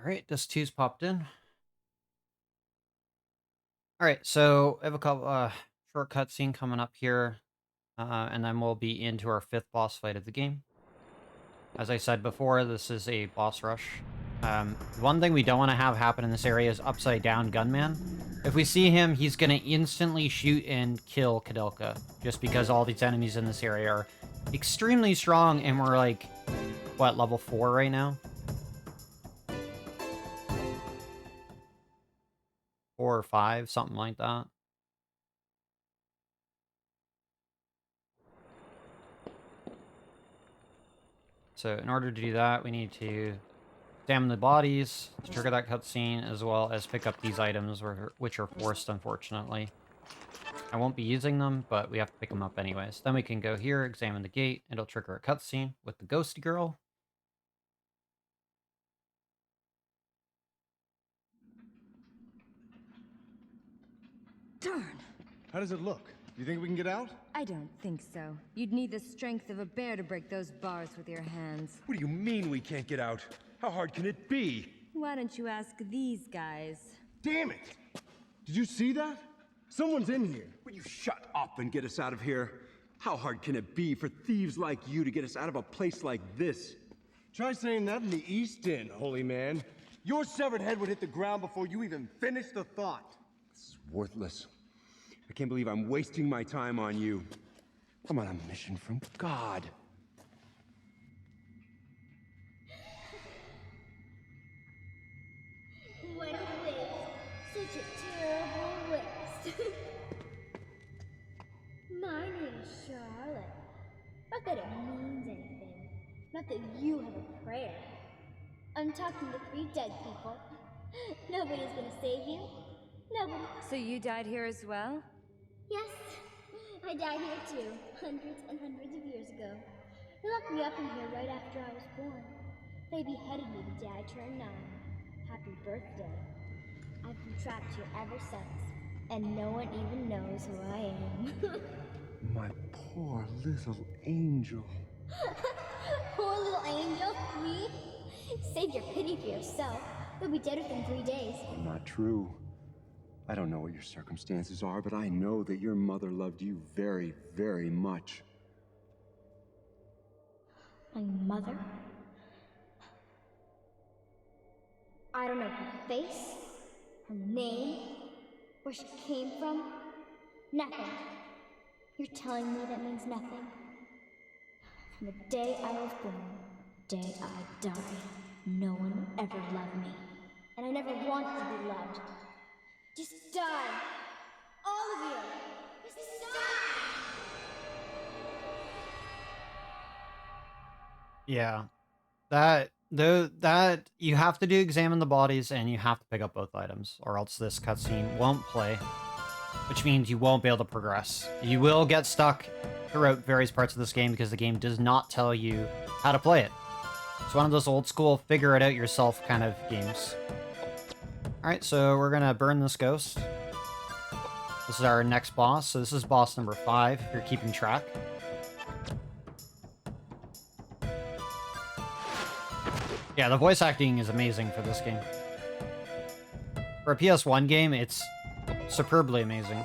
Alright, this 2's popped in. Alright, so I have a couple short cutscene coming up here, and then we'll be into our 5th boss fight of the game. As I said before, this is a boss rush. One thing we don't want to have happen in this area is upside down gunman. If we see him, he's going to instantly shoot and kill Koudelka, just because all these enemies in this area are extremely strong, and we're like, what, level 4 right now? 4 or 5, something like that. So in order to do that, we need to examine the bodies to trigger that cutscene, as well as pick up these items, which are forced, unfortunately. I won't be using them, but we have to pick them up anyways. Then we can go here, examine the gate. It'll trigger a cutscene with the ghosty girl. Darn! How does it look? You think we can get out? I don't think so. You'd need the strength of a bear to break those bars with your hands. What do you mean we can't get out? How hard can it be? Why don't you ask these guys? Damn it! Did you see that? Someone's in here. Will you shut up and get us out of here? How hard can it be for thieves like you to get us out of a place like this? Try saying that in the East End, holy man. Your severed head would hit the ground before you even finish the thought. This is worthless. I can't believe I'm wasting my time on you. I'm on a mission from God. What a waste. Such a terrible waste. My name is Charlotte. Not that it means anything. Not that you have a prayer. I'm talking to 3 dead people. Nobody's gonna save you. Nobody. So you died here as well? Yes, I died here too, hundreds and hundreds of years ago. They locked me up in here right after I was born. They beheaded me the day I turned 9. Happy birthday. I've been trapped here ever since, and no one even knows who I am. My poor little angel. Poor little angel, me? Save your pity for yourself. You'll be dead within 3 days. Not true. I don't know what your circumstances are, but I know that your mother loved you very, very much. My mother? I don't know her face, her name, where she came from. Nothing. You're telling me that means nothing? From the day I was born, the day I died, no one ever loved me. And I never wanted to be loved. Just die! All of you! Just die! Yeah. That you have to examine the bodies, and you have to pick up both items, or else this cutscene won't play. Which means you won't be able to progress. You will get stuck throughout various parts of this game because the game does not tell you how to play it. It's one of those old school figure it out yourself kind of games. Alright, so we're gonna burn this ghost. This is our next boss, so this is boss number 5, if you're keeping track. Yeah, the voice acting is amazing for this game. For a PS1 game, it's superbly amazing.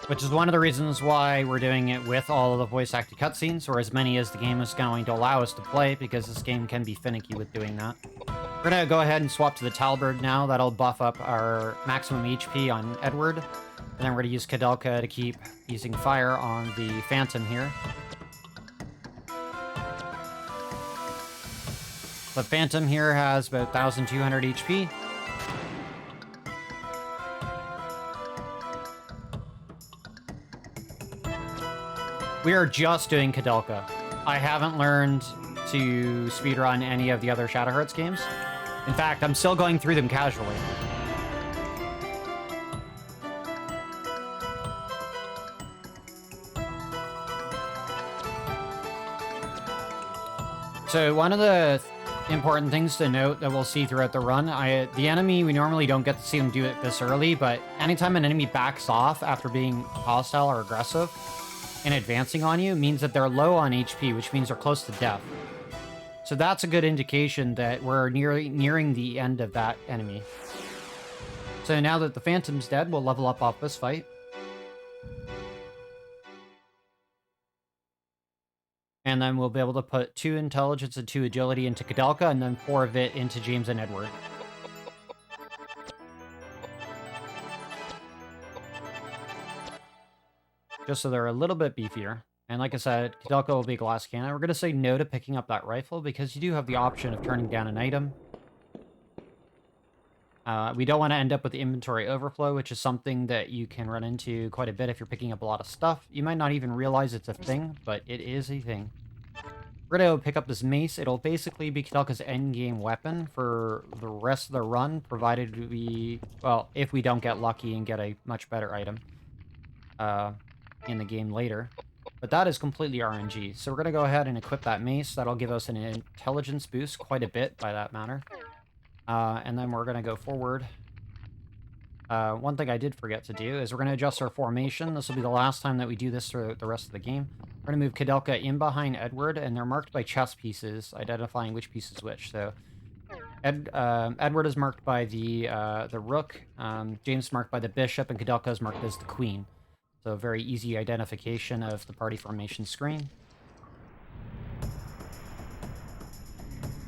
Which is one of the reasons why we're doing it with all of the voice acted cutscenes, or as many as the game is going to allow us to play, because this game can be finicky with doing that. We're gonna go ahead and swap to the Talberd now. That'll buff up our maximum HP on Edward. And then we're gonna use Koudelka to keep using fire on the Phantom here. The Phantom here has about 1,200 HP. We are just doing Koudelka. I haven't learned to speedrun any of the other Shadow Hearts games. In fact, I'm still going through them casually. So one of the important things to note that we'll see throughout the run. The enemy, we normally don't get to see them do it this early, but anytime an enemy backs off after being hostile or aggressive and advancing on you means that they're low on HP, which means they're close to death. So that's a good indication that we're nearing the end of that enemy. So now that the Phantom's dead, we'll level up off this fight. And then we'll be able to put 2 intelligence and 2 agility into Koudelka, and then 4 of it into James and Edward. Just so they're a little bit beefier. And like I said, Koudelka will be glass cannon. We're going to say no to picking up that rifle, because you do have the option of turning down an item. We don't want to end up with inventory overflow, which is something that you can run into quite a bit if you're picking up a lot of stuff. You might not even realize it's a thing, but it is a thing. We're going to pick up this mace. It'll basically be Koudelka's endgame weapon for the rest of the run, provided we... Well, if we don't get lucky and get a much better item in the game later. But that is completely RNG. So we're going to go ahead and equip that mace. That'll give us an intelligence boost, quite a bit by that matter. And then we're going to go forward. One thing I did forget to do is we're going to adjust our formation. This will be the last time that we do this throughout the rest of the game. We're going to move Koudelka in behind Edward, and they're marked by chess pieces, identifying which piece is which. So Edward is marked by the rook, James is marked by the bishop, and Koudelka is marked as the queen. So very easy identification of the party formation screen.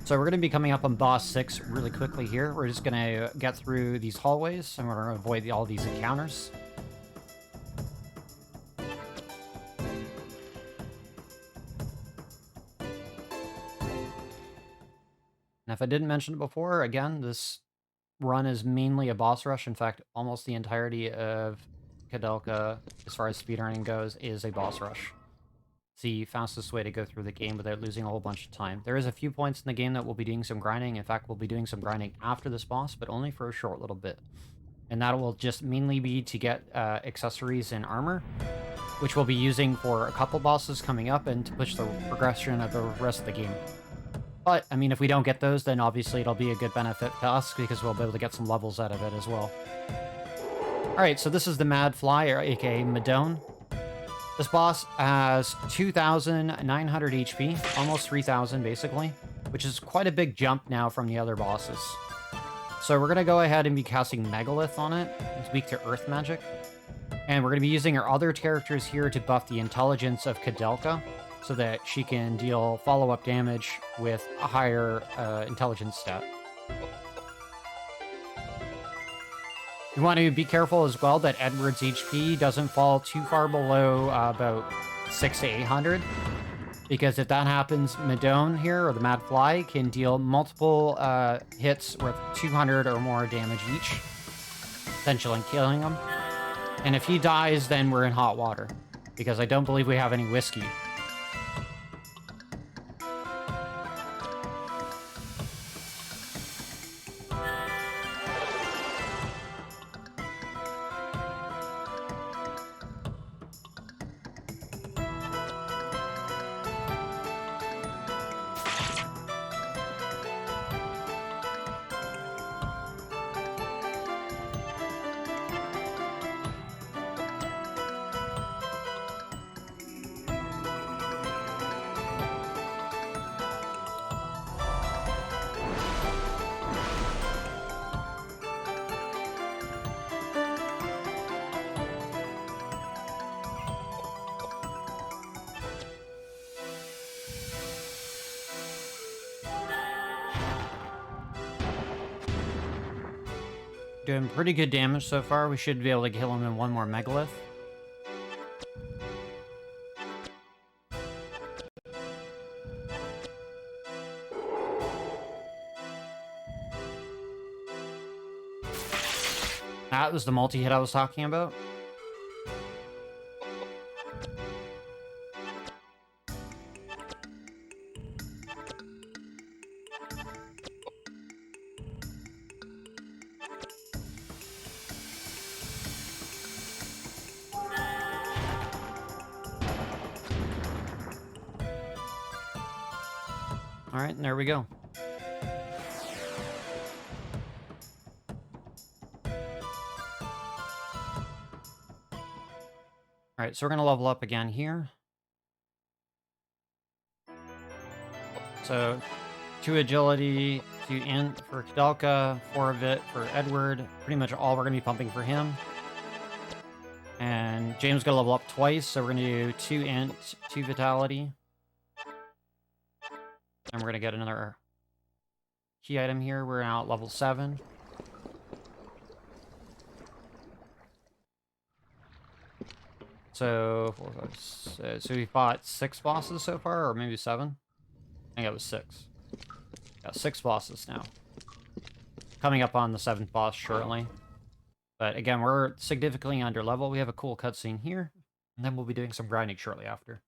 So we're going to be coming up on boss 6 really quickly here. We're just going to get through these hallways, and we're going to avoid all these encounters. And if I didn't mention it before, again, this run is mainly a boss rush. In fact, almost the entirety of Koudelka, as far as speedrunning goes, is a boss rush. It's the fastest way to go through the game without losing a whole bunch of time. There is a few points in the game that we'll be doing some grinding. In fact, we'll be doing some grinding after this boss, but only for a short little bit. And that will just mainly be to get accessories and armor, which we'll be using for a couple bosses coming up and to push the progression of the rest of the game. But, I mean, if we don't get those, then obviously it'll be a good benefit to us because we'll be able to get some levels out of it as well. Alright, so this is the Mad Fly, or aka Madone. This boss has 2,900 HP, almost 3,000 basically, which is quite a big jump now from the other bosses. So we're going to go ahead and be casting Megalith on it. It's weak to earth magic. And we're going to be using our other characters here to buff the intelligence of Koudelka, so that she can deal follow-up damage with a higher intelligence stat. You want to be careful as well that Edward's HP doesn't fall too far below about 600 to 800, because if that happens, Madone here, or the Mad Fly, can deal multiple hits worth 200 or more damage each, essentially killing him. And if he dies, then we're in hot water, because I don't believe we have any whiskey. Doing pretty good damage so far. We should be able to kill him in one more Megalith. That was the multi-hit I was talking about. Alright, and there we go. Alright, so we're going to level up again here. So, 2 agility, 2 int for Koudelka, 4 of it for Edward. Pretty much all we're going to be pumping for him. And James got to level up twice, so we're going to do 2 int, 2 vitality. And we're going to get another key item here. We're now at level 7. So, 4, 5, 6, so we fought 6 bosses so far, or maybe 7? I think it was 6. Got 6 bosses now. Coming up on the 7th boss shortly. But again, we're significantly under level. We have a cool cutscene here, and then we'll be doing some grinding shortly after.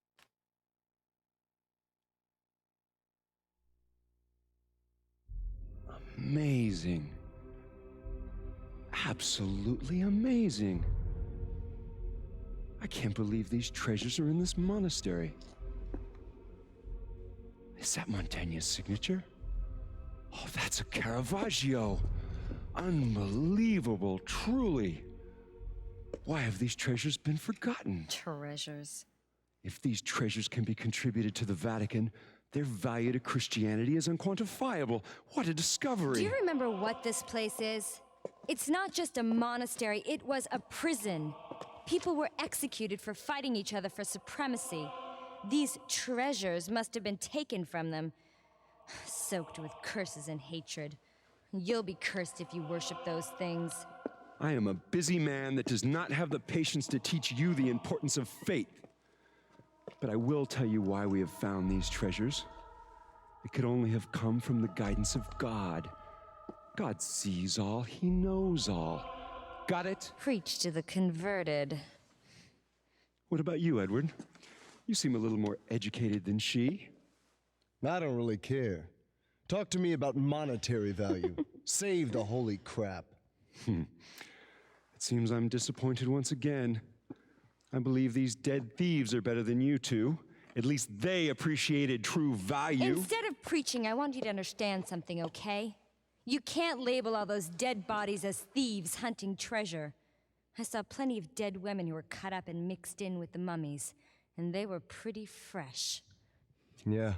Amazing. Absolutely amazing. I can't believe these treasures are in this monastery. Is that Montaigne's signature? Oh, that's a Caravaggio. Unbelievable, truly. Why have these treasures been forgotten? Treasures. If these treasures can be contributed to the Vatican, their value to Christianity is unquantifiable. What a discovery. Do you remember what this place is? It's not just a monastery, it was a prison. People were executed for fighting each other for supremacy. These treasures must have been taken from them, soaked with curses and hatred. You'll be cursed if you worship those things. I am a busy man that does not have the patience to teach you the importance of faith. But I will tell you why we have found these treasures. It could only have come from the guidance of God. God sees all, He knows all. Got it? Preach to the converted. What about you, Edward? You seem a little more educated than she. I don't really care. Talk to me about monetary value. Save the holy crap. It seems I'm disappointed once again. I believe these dead thieves are better than you two. At least they appreciated true value. Instead of preaching, I want you to understand something, okay? You can't label all those dead bodies as thieves hunting treasure. I saw plenty of dead women who were cut up and mixed in with the mummies, and they were pretty fresh. Yeah.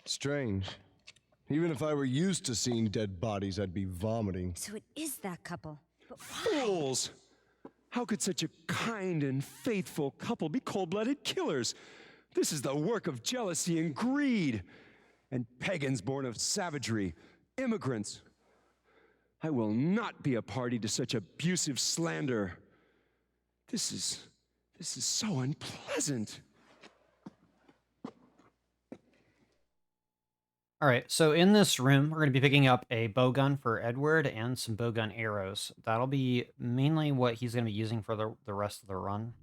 Strange. Even if I were used to seeing dead bodies, I'd be vomiting. So it is that couple. But Fools! How could such a kind and faithful couple be cold-blooded killers? This is the work of jealousy and greed. And pagans born of savagery, immigrants. I will not be a party to such abusive slander. This is so unpleasant. All right, so in this room, we're going to be picking up a bowgun for Edward and some bowgun arrows. That'll be mainly what he's going to be using for the rest of the run.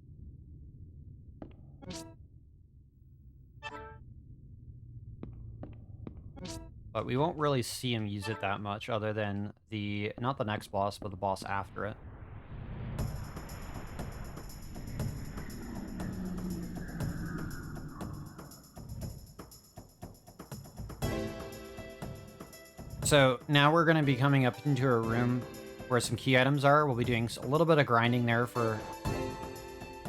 But we won't really see him use it that much other than not the next boss, but the boss after it. So now we're going to be coming up into a room where some key items are. We'll be doing a little bit of grinding there for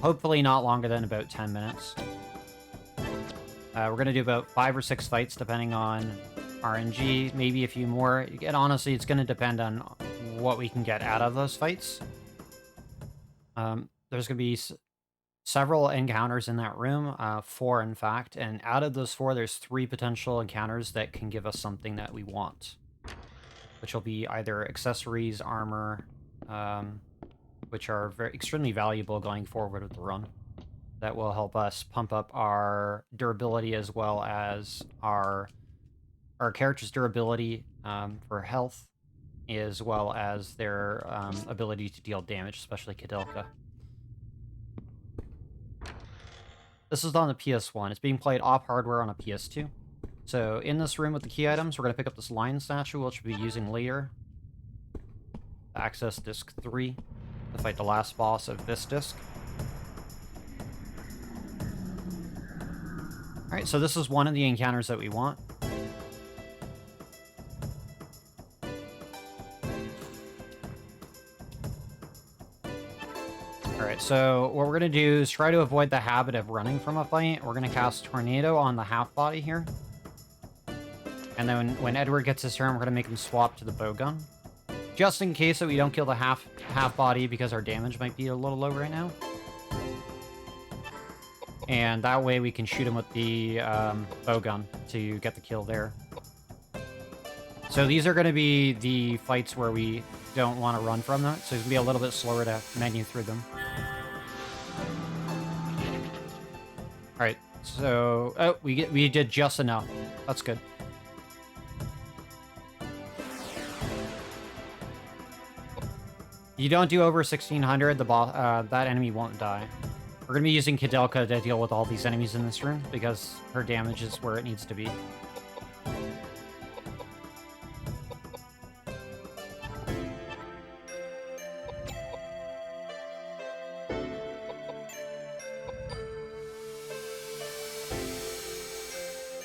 hopefully not longer than about 10 minutes. We're going to do about 5 or 6 fights depending on RNG, maybe a few more. And honestly, it's going to depend on what we can get out of those fights. There's going to be several encounters in that room, 4 in fact, and out of those 4, there's 3 potential encounters that can give us something that we want, which will be either accessories, armor, which are extremely valuable going forward with the run. That will help us pump up our durability as well as our character's durability for health, as well as their ability to deal damage, especially Koudelka. This is on the PS1. It's being played off hardware on a PS2. So in this room with the key items, we're going to pick up this lion statue, which we'll be using later. To access disc 3 to fight the last boss of this disc. Alright, so this is one of the encounters that we want. Alright, Alright, so what we're going to do is try to avoid the habit of running from a fight. We're going to cast Tornado on the half-body here. And then when Edward gets his turn, we're going to make him swap to the bowgun. Just in case that we don't kill the half-body because our damage might be a little low right now. And that way we can shoot him with the bowgun to get the kill there. So these are going to be the fights where we don't want to run from them, so it's going to be a little bit slower to menu through them. Alright, so... Oh, we did just enough. That's good. You don't do over 1600, the boss, that enemy won't die. We're going to be using Koudelka to deal with all these enemies in this room, because her damage is where it needs to be.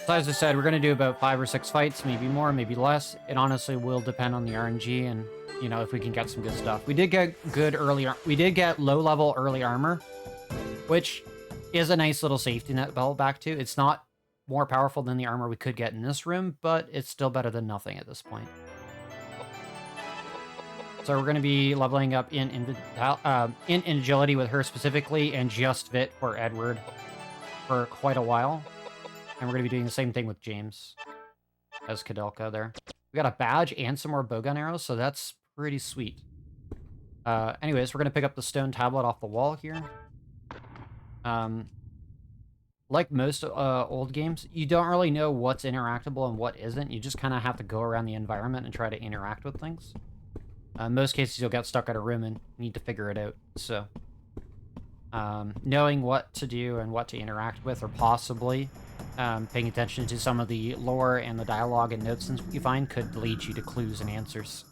So as I said, we're going to do about 5 or 6 fights, maybe more, maybe less. It honestly will depend on the RNG and, you know, if we can get some good stuff. We did get low-level early armor, which is a nice little safety net belt back to. It's not more powerful than the armor we could get in this room, but it's still better than nothing at this point. So we're going to be leveling up in agility with her specifically, and just Vit for Edward for quite a while. And we're going to be doing the same thing with James as Koudelka there. We got a badge and some more bowgun arrows, so that's pretty sweet. Anyways, we're going to pick up the stone tablet off the wall here. Like most old games, you don't really know what's interactable and what isn't. You just kind of have to go around the environment and try to interact with things. In most cases, you'll get stuck at a room and need to figure it out. So, knowing what to do and what to interact with, or possibly paying attention to some of the lore and the dialogue and notes you find, could lead you to clues and answers.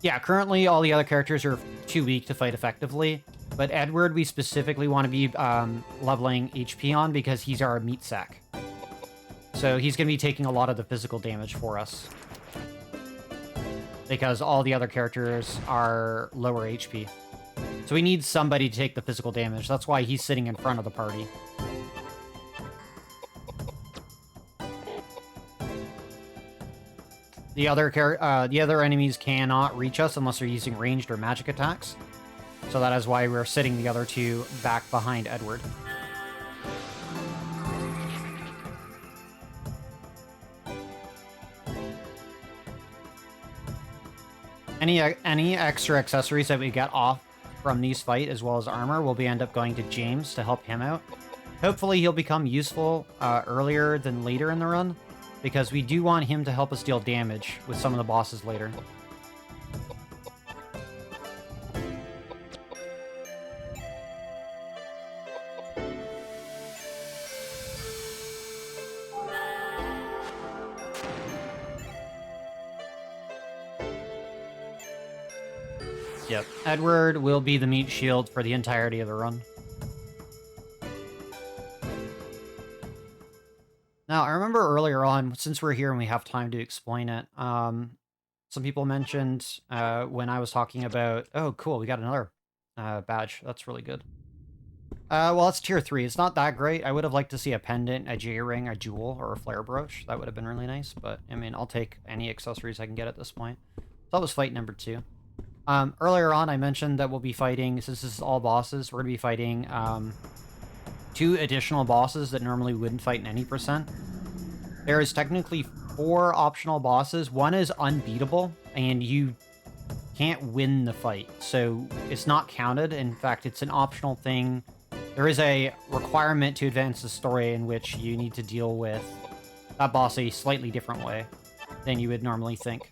Yeah, currently all the other characters are too weak to fight effectively, but Edward we specifically want to be leveling HP on because he's our meat sack. So he's going to be taking a lot of the physical damage for us, because all the other characters are lower HP. So we need somebody to take the physical damage. That's why he's sitting in front of the party. The other enemies cannot reach us unless they're using ranged or magic attacks. So that is why we're sitting the other two back behind Edward. Any extra accessories that we get off from these fights, as well as armor, will end up going to James to help him out. Hopefully he'll become useful earlier than later in the run, because we do want him to help us deal damage with some of the bosses later. Yep, Edward will be the meat shield for the entirety of the run. Now, I remember earlier on, since we're here and we have time to explain it, some people mentioned when I was talking about, oh, cool, we got another badge. That's really good. Well, it's tier 3. It's not that great. I would have liked to see a pendant, a J-ring, a jewel, or a flare brooch. That would have been really nice, but, I mean, I'll take any accessories I can get at this point. So that was fight number 2. Earlier on, I mentioned that we'll be fighting, since this is all bosses, we're going to be fighting 2 additional bosses that normally wouldn't fight in any percent. There is technically 4 optional bosses. One is unbeatable, and you can't win the fight, so it's not counted. In fact, it's an optional thing. There is a requirement to advance the story in which you need to deal with that boss a slightly different way than you would normally think.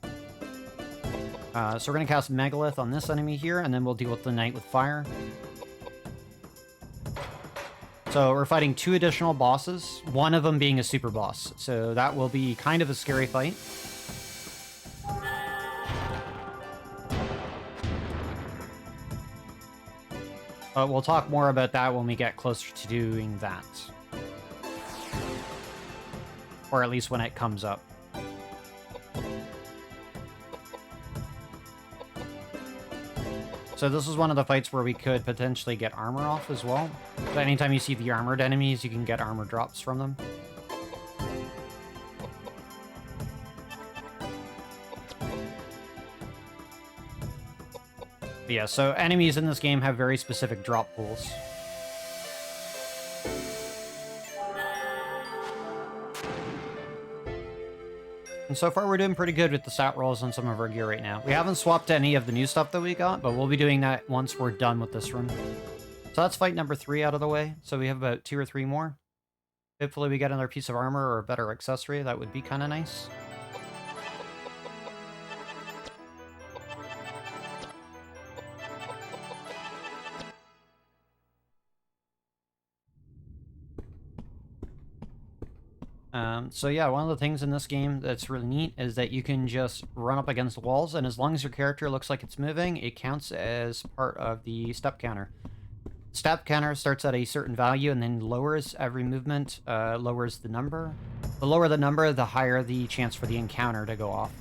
So we're going to cast Megalith on this enemy here, and then we'll deal with the Knight with Fire. So we're fighting 2 additional bosses, one of them being a super boss. So that will be kind of a scary fight. But we'll talk more about that when we get closer to doing that. Or at least when it comes up. So this is one of the fights where we could potentially get armor off as well. So anytime you see the armored enemies, you can get armor drops from them. But yeah, so enemies in this game have very specific drop pools. And so far, we're doing pretty good with the stat rolls on some of our gear right now. We haven't swapped any of the new stuff that we got, but we'll be doing that once we're done with this room. So that's fight number 3 out of the way. So we have about 2 or 3 more. Hopefully we get another piece of armor or a better accessory. That would be kind of nice. So yeah, one of the things in this game that's really neat is that you can just run up against walls, and as long as your character looks like it's moving, it counts as part of the step counter. Step counter starts at a certain value and then lowers every movement, lowers the number. The lower the number, the higher the chance for the encounter to go off.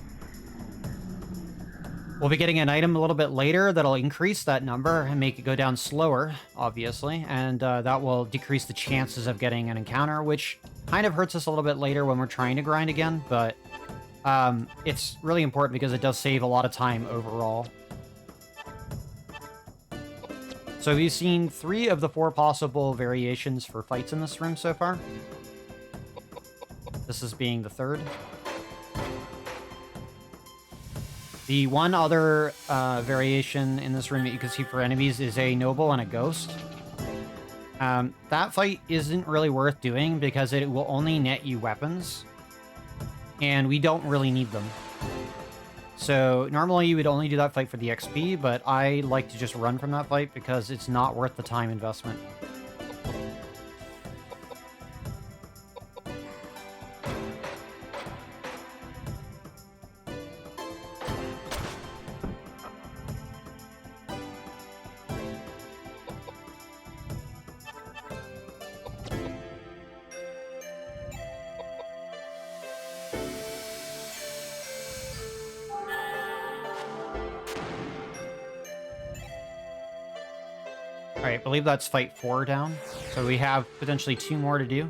We'll be getting an item a little bit later that'll increase that number and make it go down slower, obviously, and that will decrease the chances of getting an encounter, which kind of hurts us a little bit later when we're trying to grind again, but it's really important because it does save a lot of time overall. So we've seen 3 of the 4 possible variations for fights in this room so far. This is being the 3rd. The one other variation in this room that you can see for enemies is a noble and a ghost. That fight isn't really worth doing because it will only net you weapons, and we don't really need them. So normally you would only do that fight for the XP, but I like to just run from that fight because it's not worth the time investment. Alright, I believe that's fight 4 down. So we have potentially 2 more to do.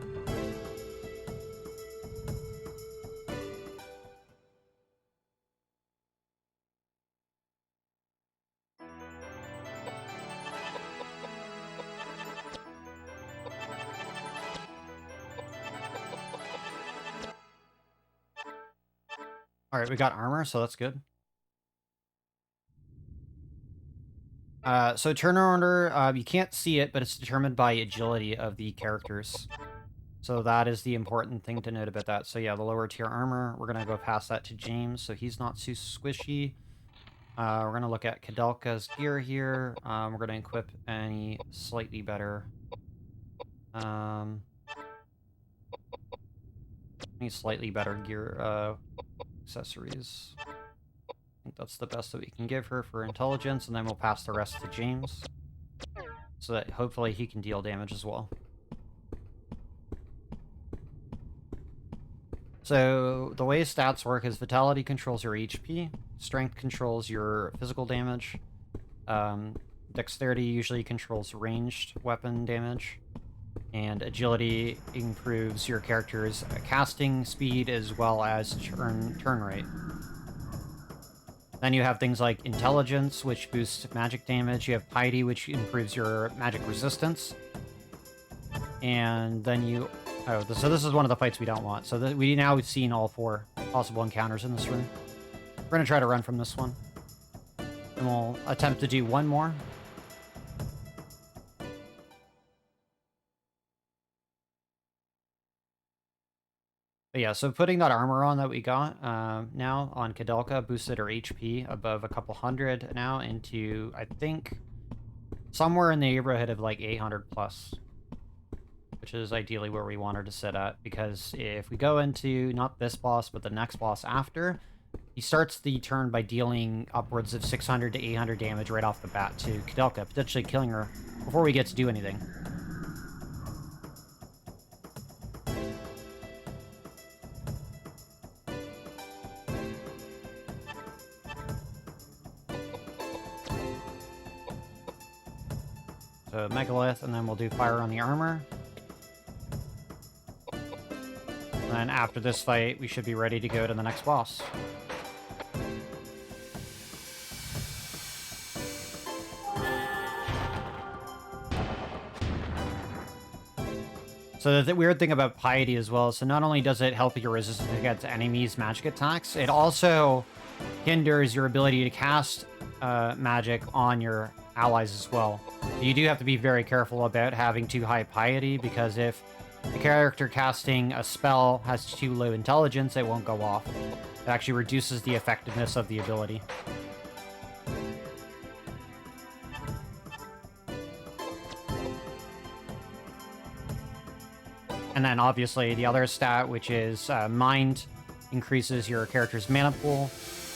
Alright, we got armor, so that's good. So turn order, you can't see it, but it's determined by agility of the characters. So that is the important thing to note about that. So yeah, the lower tier armor, we're going to go past that to James, so he's not too squishy. We're going to look at Koudelka's gear here. We're going to equip any slightly better... any slightly better gear, accessories. I think that's the best that we can give her for intelligence, and then we'll pass the rest to James, so that hopefully he can deal damage as well. So the way stats work is Vitality controls your HP, Strength controls your physical damage, Dexterity usually controls ranged weapon damage, and Agility improves your character's casting speed as well as turn rate. Then you have things like Intelligence, which boosts magic damage. You have Piety, which improves your magic resistance. And then you... Oh, so this is one of the fights we don't want. So we now have seen all 4 possible encounters in this room. We're going to try to run from this one. And we'll attempt to do 1 more. But yeah, so putting that armor on that we got now on Koudelka boosted her HP above a couple hundred now into, I think, somewhere in the neighborhood of like 800 plus, which is ideally where we want her to sit at, because if we go into not this boss but the next boss after, he starts the turn by dealing upwards of 600 to 800 damage right off the bat to Koudelka, potentially killing her before we get to do anything. megalith, and then we'll do fire on the armor. And then after this fight, we should be ready to go to the next boss. So the weird thing about Piety as well, so not only does it help your resistance against enemies' magic attacks, it also hinders your ability to cast magic on your allies as well. So you do have to be very careful about having too high Piety, because if the character casting a spell has too low intelligence, it won't go off. It actually reduces the effectiveness of the ability. And then obviously the other stat, which is Mind, increases your character's mana pool.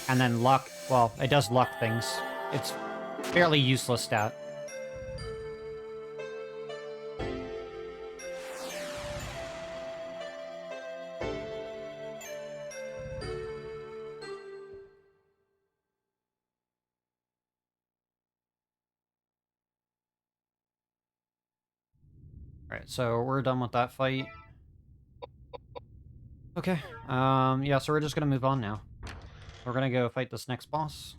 And then Luck, well, it does luck things. It's fairly useless stat. Alright, so we're done with that fight. Okay, yeah, so we're just gonna move on now. We're gonna go fight this next boss.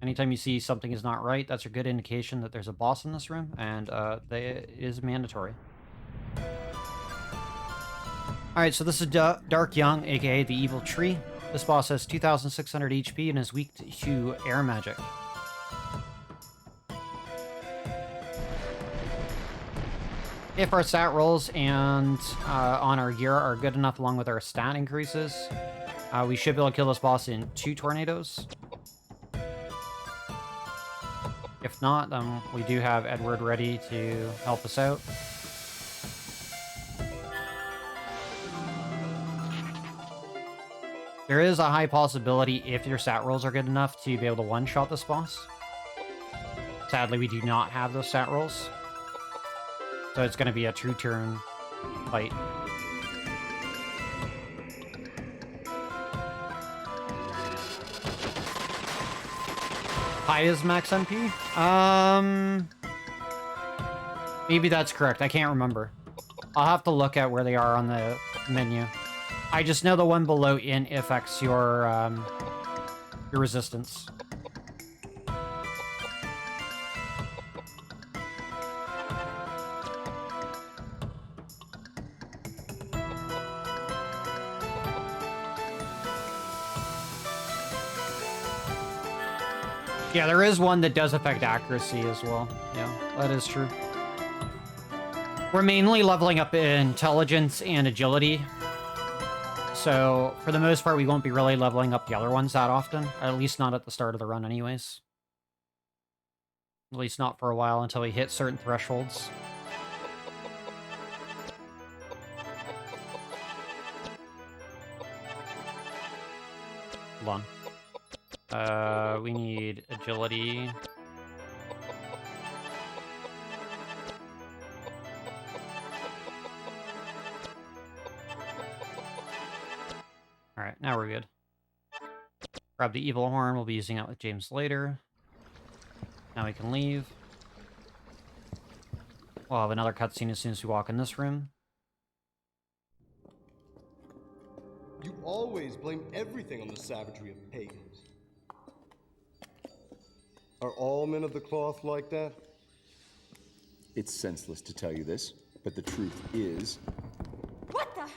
Anytime you see something is not right, that's a good indication that there's a boss in this room, and it is mandatory. Alright, so this is Dark Young, aka the Evil Tree. This boss has 2,600 HP and is weak to air magic. If our stat rolls and on our gear are good enough along with our stat increases, we should be able to kill this boss in 2 tornadoes. If not, then we do have Edward ready to help us out. There is a high possibility, if your stat rolls are good enough, to be able to one-shot this boss. Sadly, we do not have those stat rolls. So it's going to be a true turn fight. High is max MP? Maybe that's correct. I can't remember. I'll have to look at where they are on the menu. I just know the one below in affects your resistance. Yeah, there is one that does affect accuracy as well. Yeah, that is true. We're mainly leveling up intelligence and agility. So, for the most part, we won't be really leveling up the other ones that often. At least not at the start of the run anyways. At least not for a while until we hit certain thresholds. Hold on. We need agility. Alright, now we're good. Grab the evil horn, we'll be using that with James later. Now we can leave. We'll have another cutscene as soon as we walk in this room. You always blame everything on the savagery of pagans. Are all men of the cloth like that? It's senseless to tell you this, but the truth is... What the?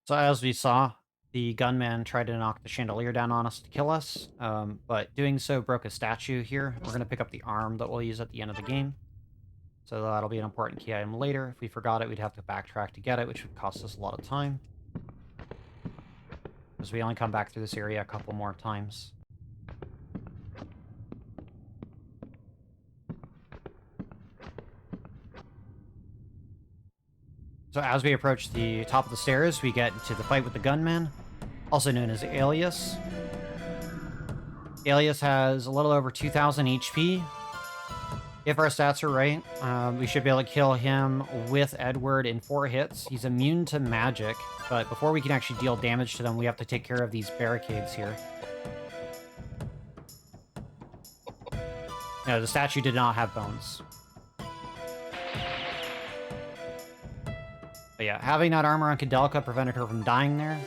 So as we saw, the gunman tried to knock the chandelier down on us to kill us, but doing so broke a statue here. We're going to pick up the arm that we'll use at the end of the game. So that'll be an important key item later. If we forgot it, we'd have to backtrack to get it, which would cost us a lot of time. Because we only come back through this area a couple more times. So as we approach the top of the stairs, we get into the fight with the gunman, also known as Alias. Alias has a little over 2,000 HP. If our stats are right, we should be able to kill him with Edward in 4 hits. He's immune to magic, but before we can actually deal damage to them, we have to take care of these barricades here. No, the statue did not have bones. But yeah, having that armor on Koudelka prevented her from dying there.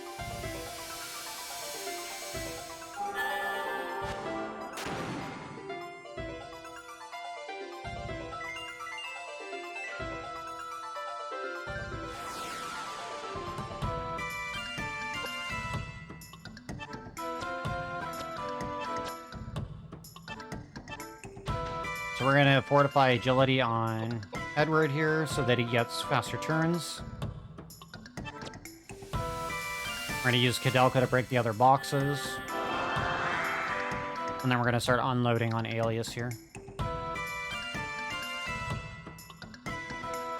So we're going to fortify agility on Edward here so that he gets faster turns. We're going to use Koudelka to break the other boxes. And then we're going to start unloading on Alias here.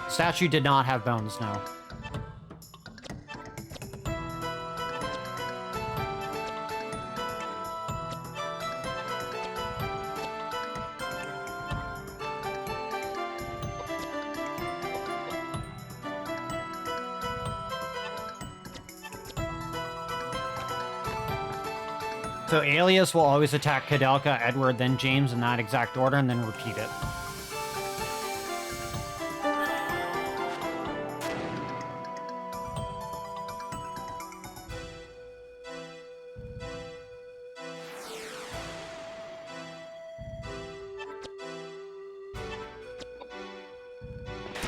Statue did not have bones, no. So Alias will always attack Koudelka, Edward, then James in that exact order, and then repeat it.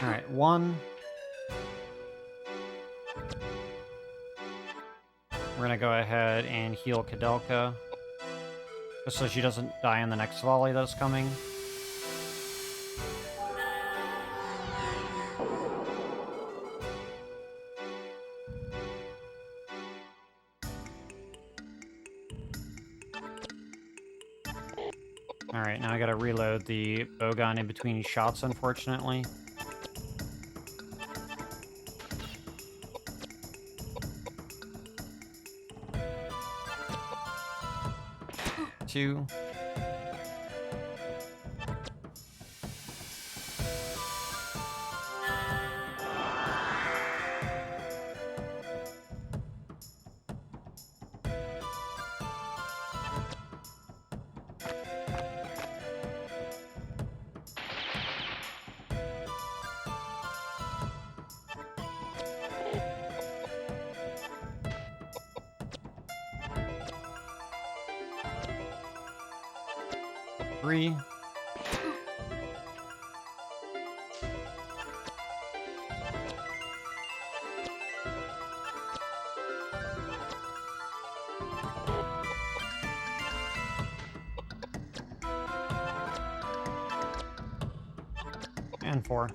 Alright, 1. We're gonna go ahead and heal Koudelka, just so she doesn't die in the next volley that's coming. Alright, now I gotta reload the bowgun in between shots, unfortunately. Two. Three. And 4.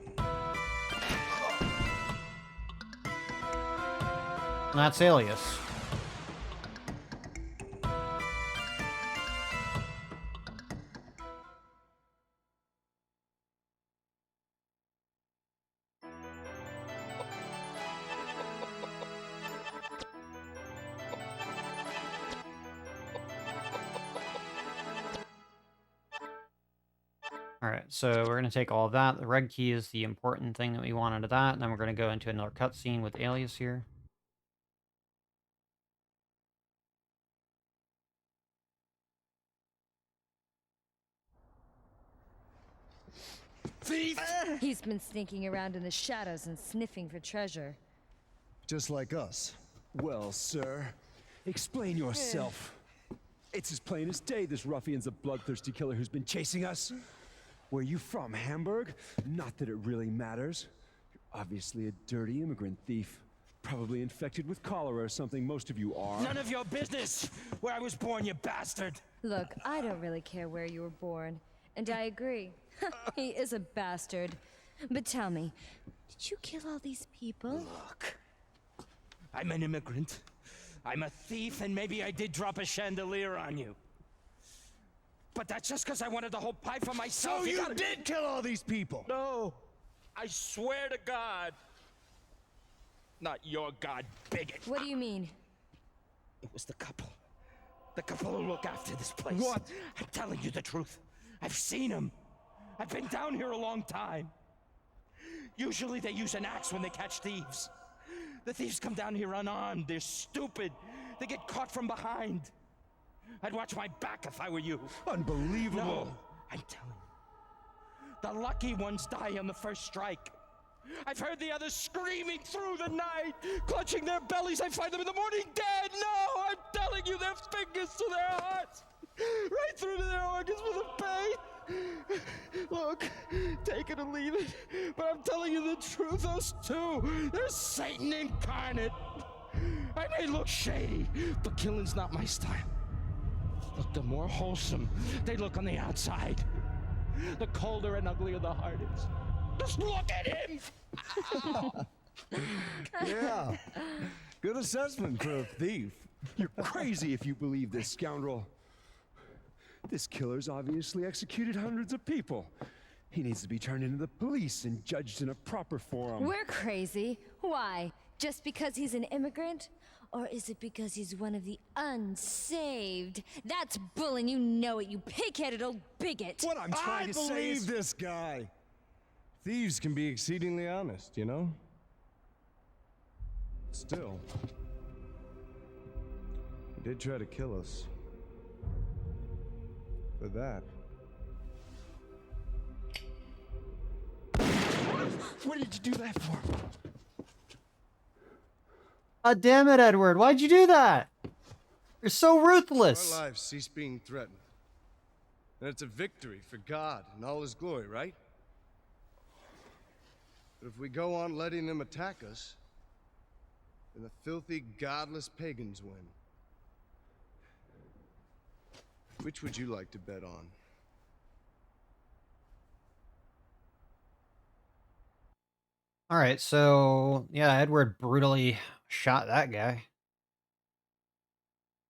And that's Alias. Alright, so we're going to take all of that. The red key is the important thing that we want out of that, and then we're going to go into another cutscene with Alias here. Thief! He's been sneaking around in the shadows and sniffing for treasure. Just like us. Well, sir, explain yourself. It's as plain as day this ruffian's a bloodthirsty killer who's been chasing us. Where you from, Hamburg? Not that it really matters. You're obviously a dirty immigrant thief. Probably infected with cholera or something, most of you are. None of your business where I was born, you bastard! Look, I don't really care where you were born. And I agree. He is a bastard. But tell me, did you kill all these people? Look, I'm an immigrant. I'm a thief, and maybe I did drop a chandelier on you. But that's just because I wanted the whole pie for myself. So you did kill all these people? No, I swear to God. Not your God, bigot. What do you mean? It was the couple. The couple who look after this place. What? I'm telling you the truth. I've seen them. I've been down here a long time. Usually they use an axe when they catch thieves. The thieves come down here unarmed. They're stupid. They get caught from behind. I'd watch my back if I were you. Unbelievable. No, I'm telling you. The lucky ones die on the first strike. I've heard the others screaming through the night, clutching their bellies. I find them in the morning dead. No, I'm telling you, their fingers to their hearts, right through to their organs with the pain. Look, take it or leave it, but I'm telling you the truth, those two, they're Satan incarnate. I may look shady, but killing's not my style. Look, the more wholesome they look on the outside, the colder and uglier the heart is. Just look at him! Yeah. Good assessment for a thief. You're crazy if you believe this scoundrel. This killer's obviously executed hundreds of people. He needs to be turned into the police and judged in a proper forum. We're crazy. Why? Just because he's an immigrant? Or is it because he's one of the unsaved? That's bull and you know it, you pig-headed old bigot. What I'm trying to say is... this guy. Thieves can be exceedingly honest, you know? Still, he did try to kill us. For that. What did you do that for? God damn it, Edward. Why'd you do that? You're so ruthless. Our lives cease being threatened. And it's a victory for God and all his glory, right? But if we go on letting them attack us, then the filthy, godless pagans win. Which would you like to bet on? All right, so yeah, Edward brutally shot that guy.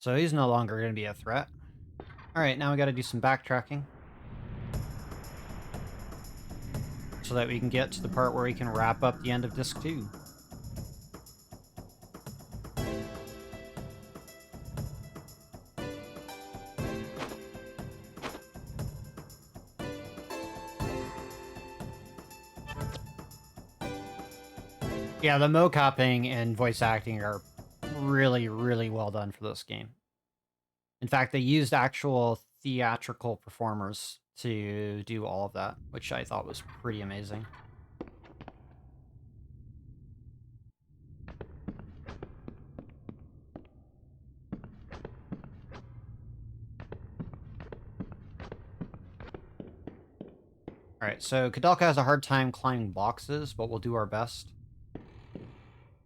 So he's no longer going to be a threat. All right, now we got to do some backtracking so that we can get to the part where we can wrap up the end of Disc 2. Yeah, the mocapping and voice acting are really, really well done for this game. In fact, they used actual theatrical performers to do all of that, which I thought was pretty amazing. Alright, so Koudelka has a hard time climbing boxes, but we'll do our best.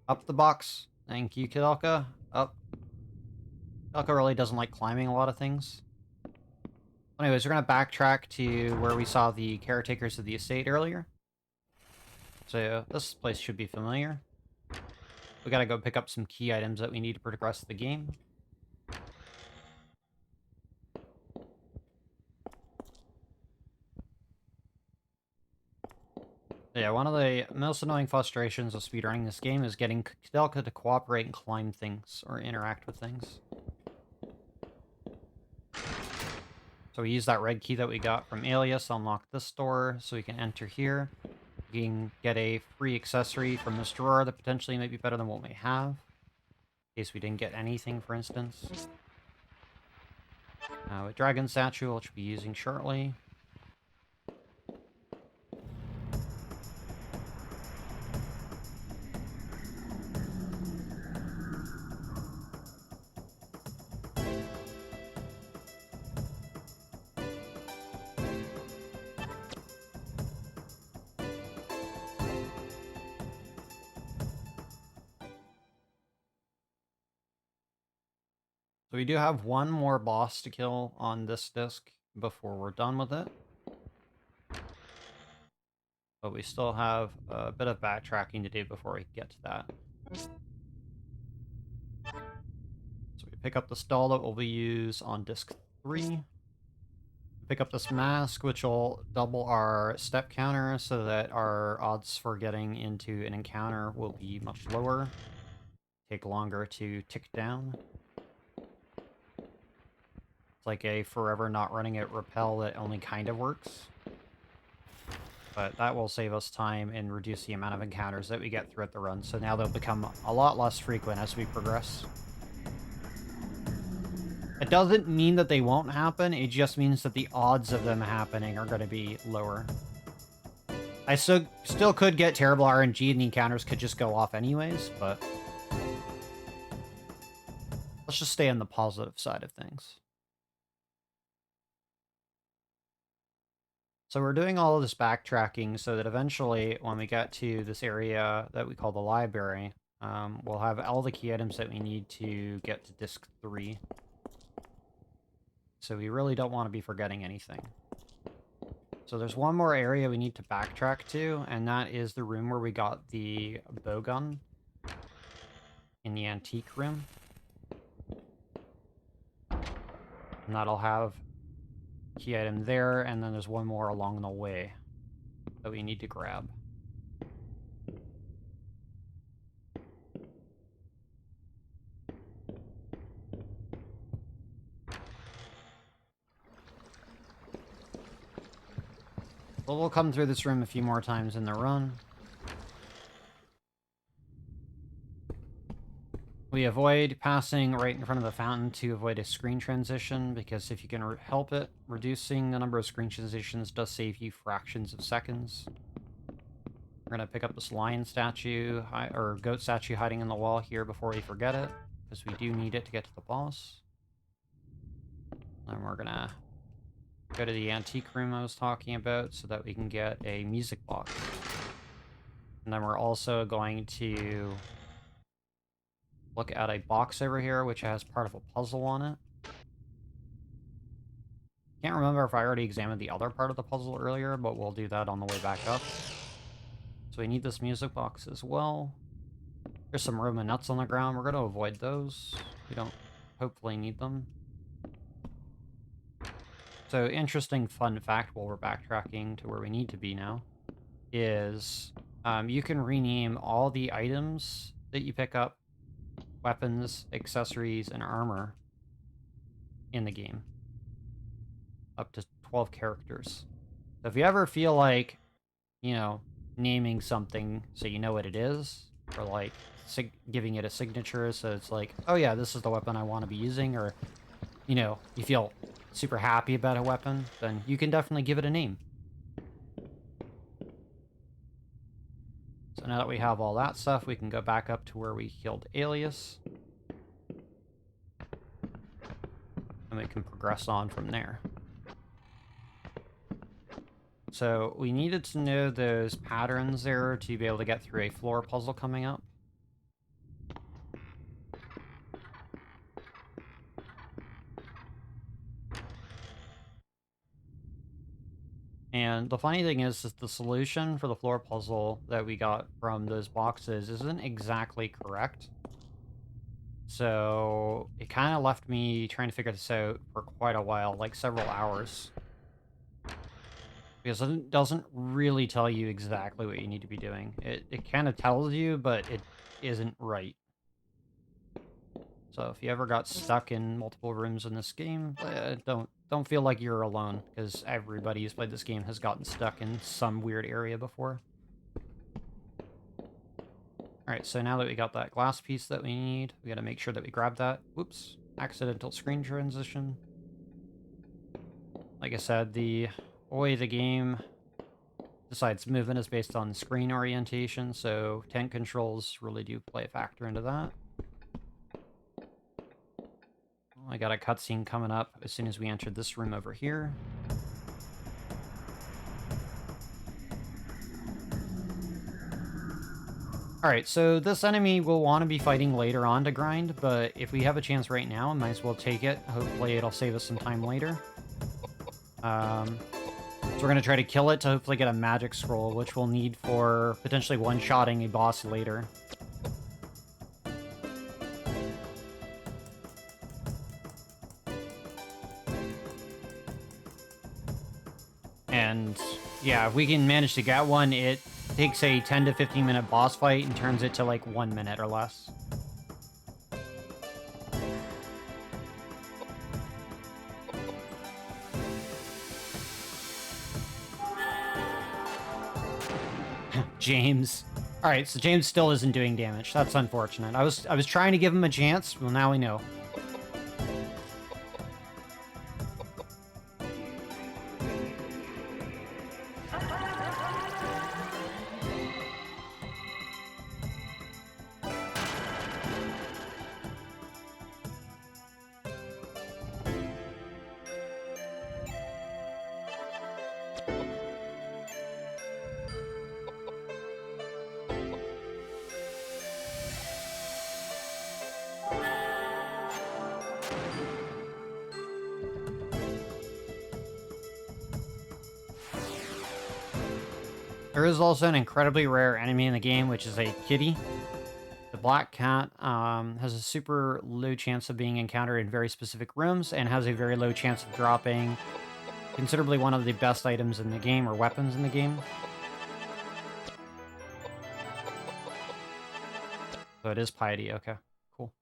Up the box. Thank you, Koudelka. Up. Koudelka really doesn't like climbing a lot of things. Anyways, we're going to backtrack to where we saw the caretakers of the estate earlier. So this place should be familiar. We got to go pick up some key items that we need to progress the game. Yeah, one of the most annoying frustrations of speedrunning this game is getting Koudelka to cooperate and climb things, or interact with things. So we use that red key that we got from Alias to unlock this door, so we can enter here. We can get a free accessory from this drawer that potentially might be better than what we have. In case we didn't get anything, for instance. A dragon statue, which we'll be using shortly. So we do have one more boss to kill on this disc before we're done with it. But we still have a bit of backtracking to do before we get to that. So we pick up the stall that we'll use on disc 3. Pick up this mask, which will double our step counter so that our odds for getting into an encounter will be much lower. Take longer to tick down. Like a forever not running at repel that only kind of works. but that will save us time and reduce the amount of encounters that we get throughout the run. So now they'll become a lot less frequent as we progress. It doesn't mean that they won't happen, it just means that the odds of them happening are going to be lower. I still could get terrible RNG and the encounters could just go off anyways, but let's just stay on the positive side of things. So we're doing all of this backtracking so that eventually when we get to this area that we call the library, we'll have all the key items that we need to get to disc 3. So we really don't want to be forgetting anything. So there's one more area we need to backtrack to, and that is the room where we got the bowgun in the antique room. And that'll have key item there, and then there's one more along the way that we need to grab. Well, we'll come through this room a few more times in the run. We avoid passing right in front of the fountain to avoid a screen transition, because if you can help it, reducing the number of screen transitions does save you fractions of seconds. We're going to pick up this lion statue, or goat statue hiding in the wall here before we forget it, because we do need it to get to the boss. Then we're going to go to the antique room I was talking about so that we can get a music box. And then we're also going to look at a box over here which has part of a puzzle on it. Can't remember if I already examined the other part of the puzzle earlier, but we'll do that on the way back up. So we need this music box as well. There's some Roman nuts on the ground. We're going to avoid those. We don't hopefully need them. So, interesting fun fact while we're backtracking to where we need to be now is you can rename all the items that you pick up, weapons, accessories, and armor in the game. Up to 12 characters. So if you ever feel like, you know, naming something so you know what it is, or like giving it a signature so it's like, oh yeah, this is the weapon I want to be using, or, you know, you feel super happy about a weapon, then you can definitely give it a name. So now that we have all that stuff, we can go back up to where we killed Alias. And we can progress on from there. So we needed to know those patterns there to be able to get through a floor puzzle coming up. And the funny thing is that the solution for the floor puzzle that we got from those boxes isn't exactly correct. So it kind of left me trying to figure this out for quite a while, like several hours. Because it doesn't really tell you exactly what you need to be doing. It kind of tells you, but it isn't right. So if you ever got stuck in multiple rooms in this game, don't feel like you're alone, because everybody who's played this game has gotten stuck in some weird area before. Alright, so now that we got that glass piece that we need, we gotta make sure that we grab that. Whoops, accidental screen transition. Like I said, the way the game decides movement is based on screen orientation, so tank controls really do play a factor into that. I got a cutscene coming up as soon as we entered this room over here. Alright, so this enemy we'll want to be fighting later on to grind, but if we have a chance right now, I might as well take it. Hopefully it'll save us some time later. So we're going to try to kill it to hopefully get a magic scroll, which we'll need for potentially one-shotting a boss later. And yeah, if we can manage to get one, it takes a 10 to 15 minute boss fight and turns it to like 1 minute or less. James. All right, so James still isn't doing damage. That's unfortunate. I was trying to give him a chance. Well, now we know. There is also an incredibly rare enemy in the game, which is a kitty. The black cat has a super low chance of being encountered in very specific rooms and has a very low chance of dropping considerably one of the best items in the game, or weapons in the game. So it is piety, okay, cool.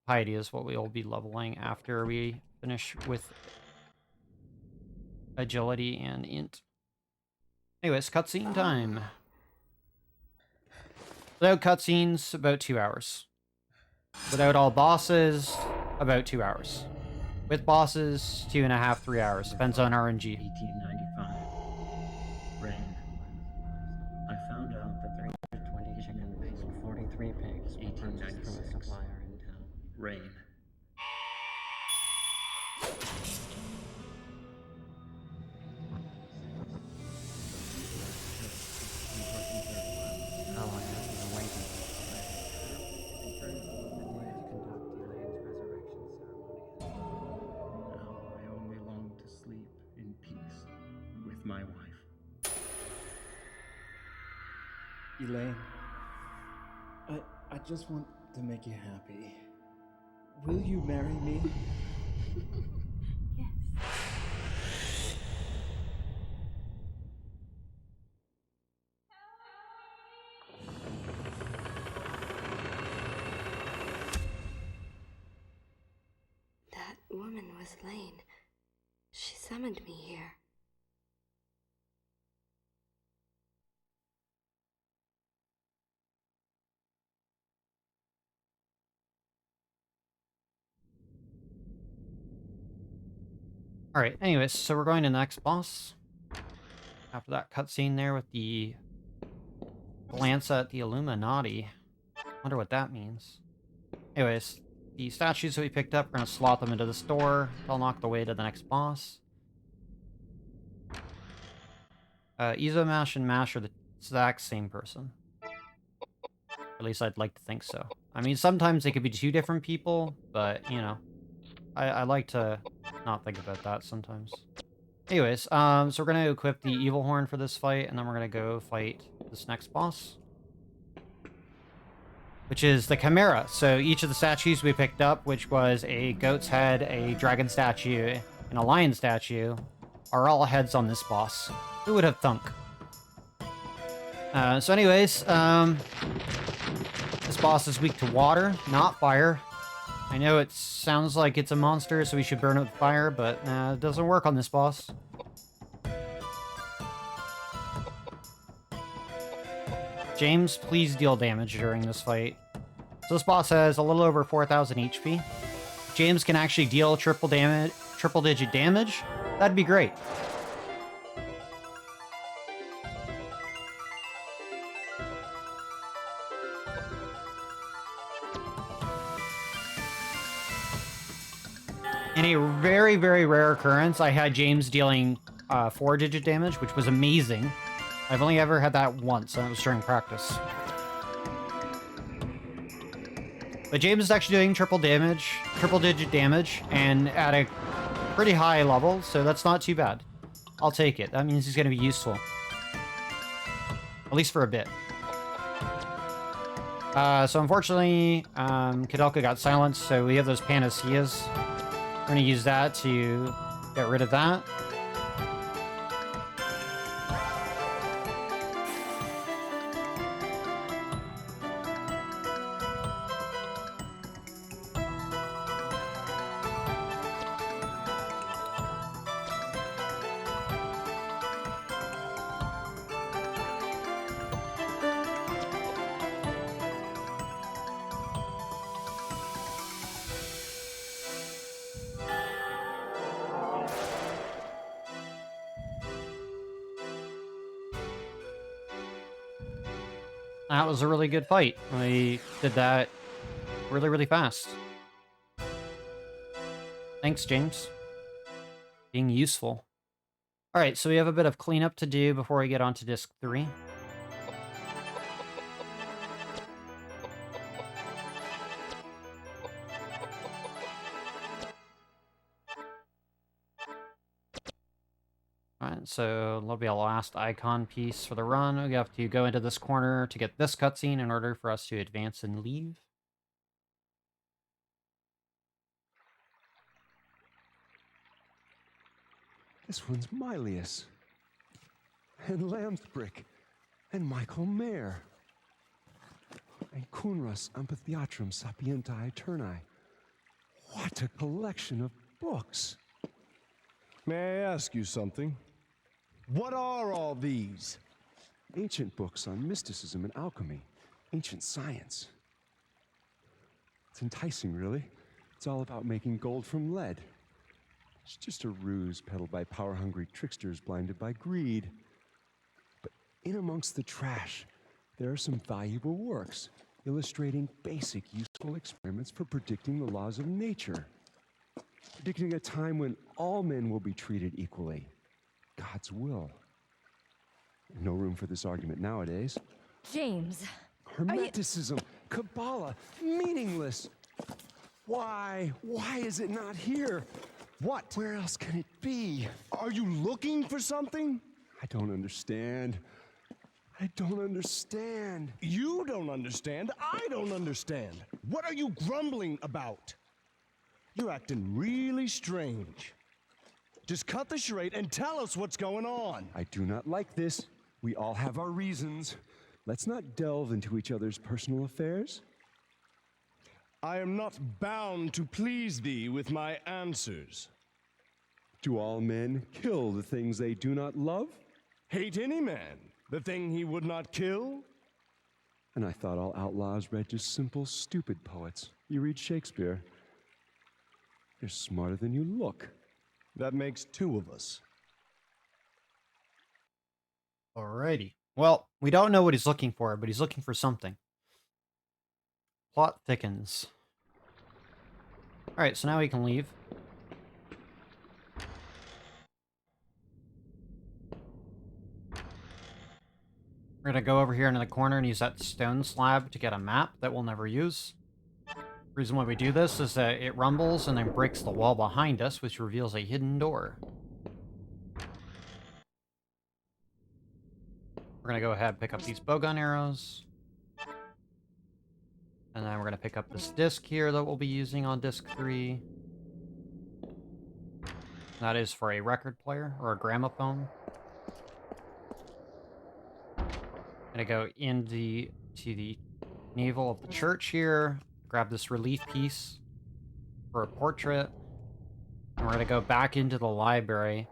Piety is what we will be leveling after we finish with agility and int. Anyways, cutscene time. Without cutscenes, about 2 hours. Without all bosses, about 2 hours. With bosses, 2.5, 3 hours. Depends on RNG. 1895. Rain. I found out that 320 chickens and 43 pigs were purchased from a supplier in town. Rain. How I have been waiting for now I only long to sleep in peace with my wife. Elaine, I just want to make you happy. Will you marry me? That woman was Lane. She summoned me here. Alright, anyways, so we're going to the next boss. After that cutscene there with the glance at the Illuminati. Wonder what that means. Anyways, the statues that we picked up, we're going to slot them into this door to unlock the way to the next boss. ez0MASH and MASH are the exact same person. At least I'd like to think so. I mean, sometimes they could be two different people, but, you know, I like to not think about that sometimes. Anyways, so we're going to equip the Evil Horn for this fight, and then we're going to go fight this next boss, which is the Chimera. So each of the statues we picked up, which was a goat's head, a dragon statue, and a lion statue, are all heads on this boss. Who would have thunk? So anyways, this boss is weak to water, not fire. I know it sounds like it's a monster, so we should burn it with fire, but it doesn't work on this boss. James, please deal damage during this fight. So this boss has a little over 4,000 HP. James can actually deal triple-digit damage. That'd be great. In a very, very rare occurrence, I had James dealing 4-digit damage, which was amazing. I've only ever had that once, and it was during practice. But James is actually doing triple-digit damage, and at a pretty high level, so that's not too bad. I'll take it. That means he's going to be useful. At least for a bit. So unfortunately, Koudelka got silenced, so we have those panaceas. We're going to use that to get rid of that. That was a really good fight. We did that really, really fast. Thanks, James. Being useful. Alright, so we have a bit of cleanup to do before we get on to disc 3. Alright, so that'll be our last icon piece for the run. We have to go into this corner to get this cutscene in order for us to advance and leave. This one's Mylius. And Lambsbrick. And Michael Mayer. And Kunras Amphitheatrum Sapientiae Eterni. What a collection of books. May I ask you something? What are all these? Ancient books on mysticism and alchemy. Ancient science. It's enticing, really. It's all about making gold from lead. It's just a ruse peddled by power-hungry tricksters blinded by greed. But in amongst the trash, there are some valuable works illustrating basic, useful experiments for predicting the laws of nature. Predicting a time when all men will be treated equally. God's will. No room for this argument nowadays. James. Hermeticism, Kabbalah, meaningless. Why? Why is it not here? What? Where else can it be? Are you looking for something? I don't understand. I don't understand. You don't understand. I don't understand. What are you grumbling about? You're acting really strange. Just cut the charade and tell us what's going on. I do not like this. We all have our reasons. Let's not delve into each other's personal affairs. I am not bound to please thee with my answers. Do all men kill the things they do not love? Hate any man the thing he would not kill? And I thought all outlaws read just simple, stupid poets. You read Shakespeare. You're smarter than you look. That makes two of us. Alrighty. Well, we don't know what he's looking for, but he's looking for something. Plot thickens. Alright, so now we can leave. We're gonna go over here into the corner and use that stone slab to get a map that we'll never use. The reason why we do this is that it rumbles and then breaks the wall behind us, which reveals a hidden door. We're gonna go ahead and pick up these bowgun arrows. And then we're gonna pick up this disc here that we'll be using on disc 3. That is for a record player or a gramophone. Gonna go to the navel of the church here. Grab this relief piece for a portrait. And we're gonna go back into the library.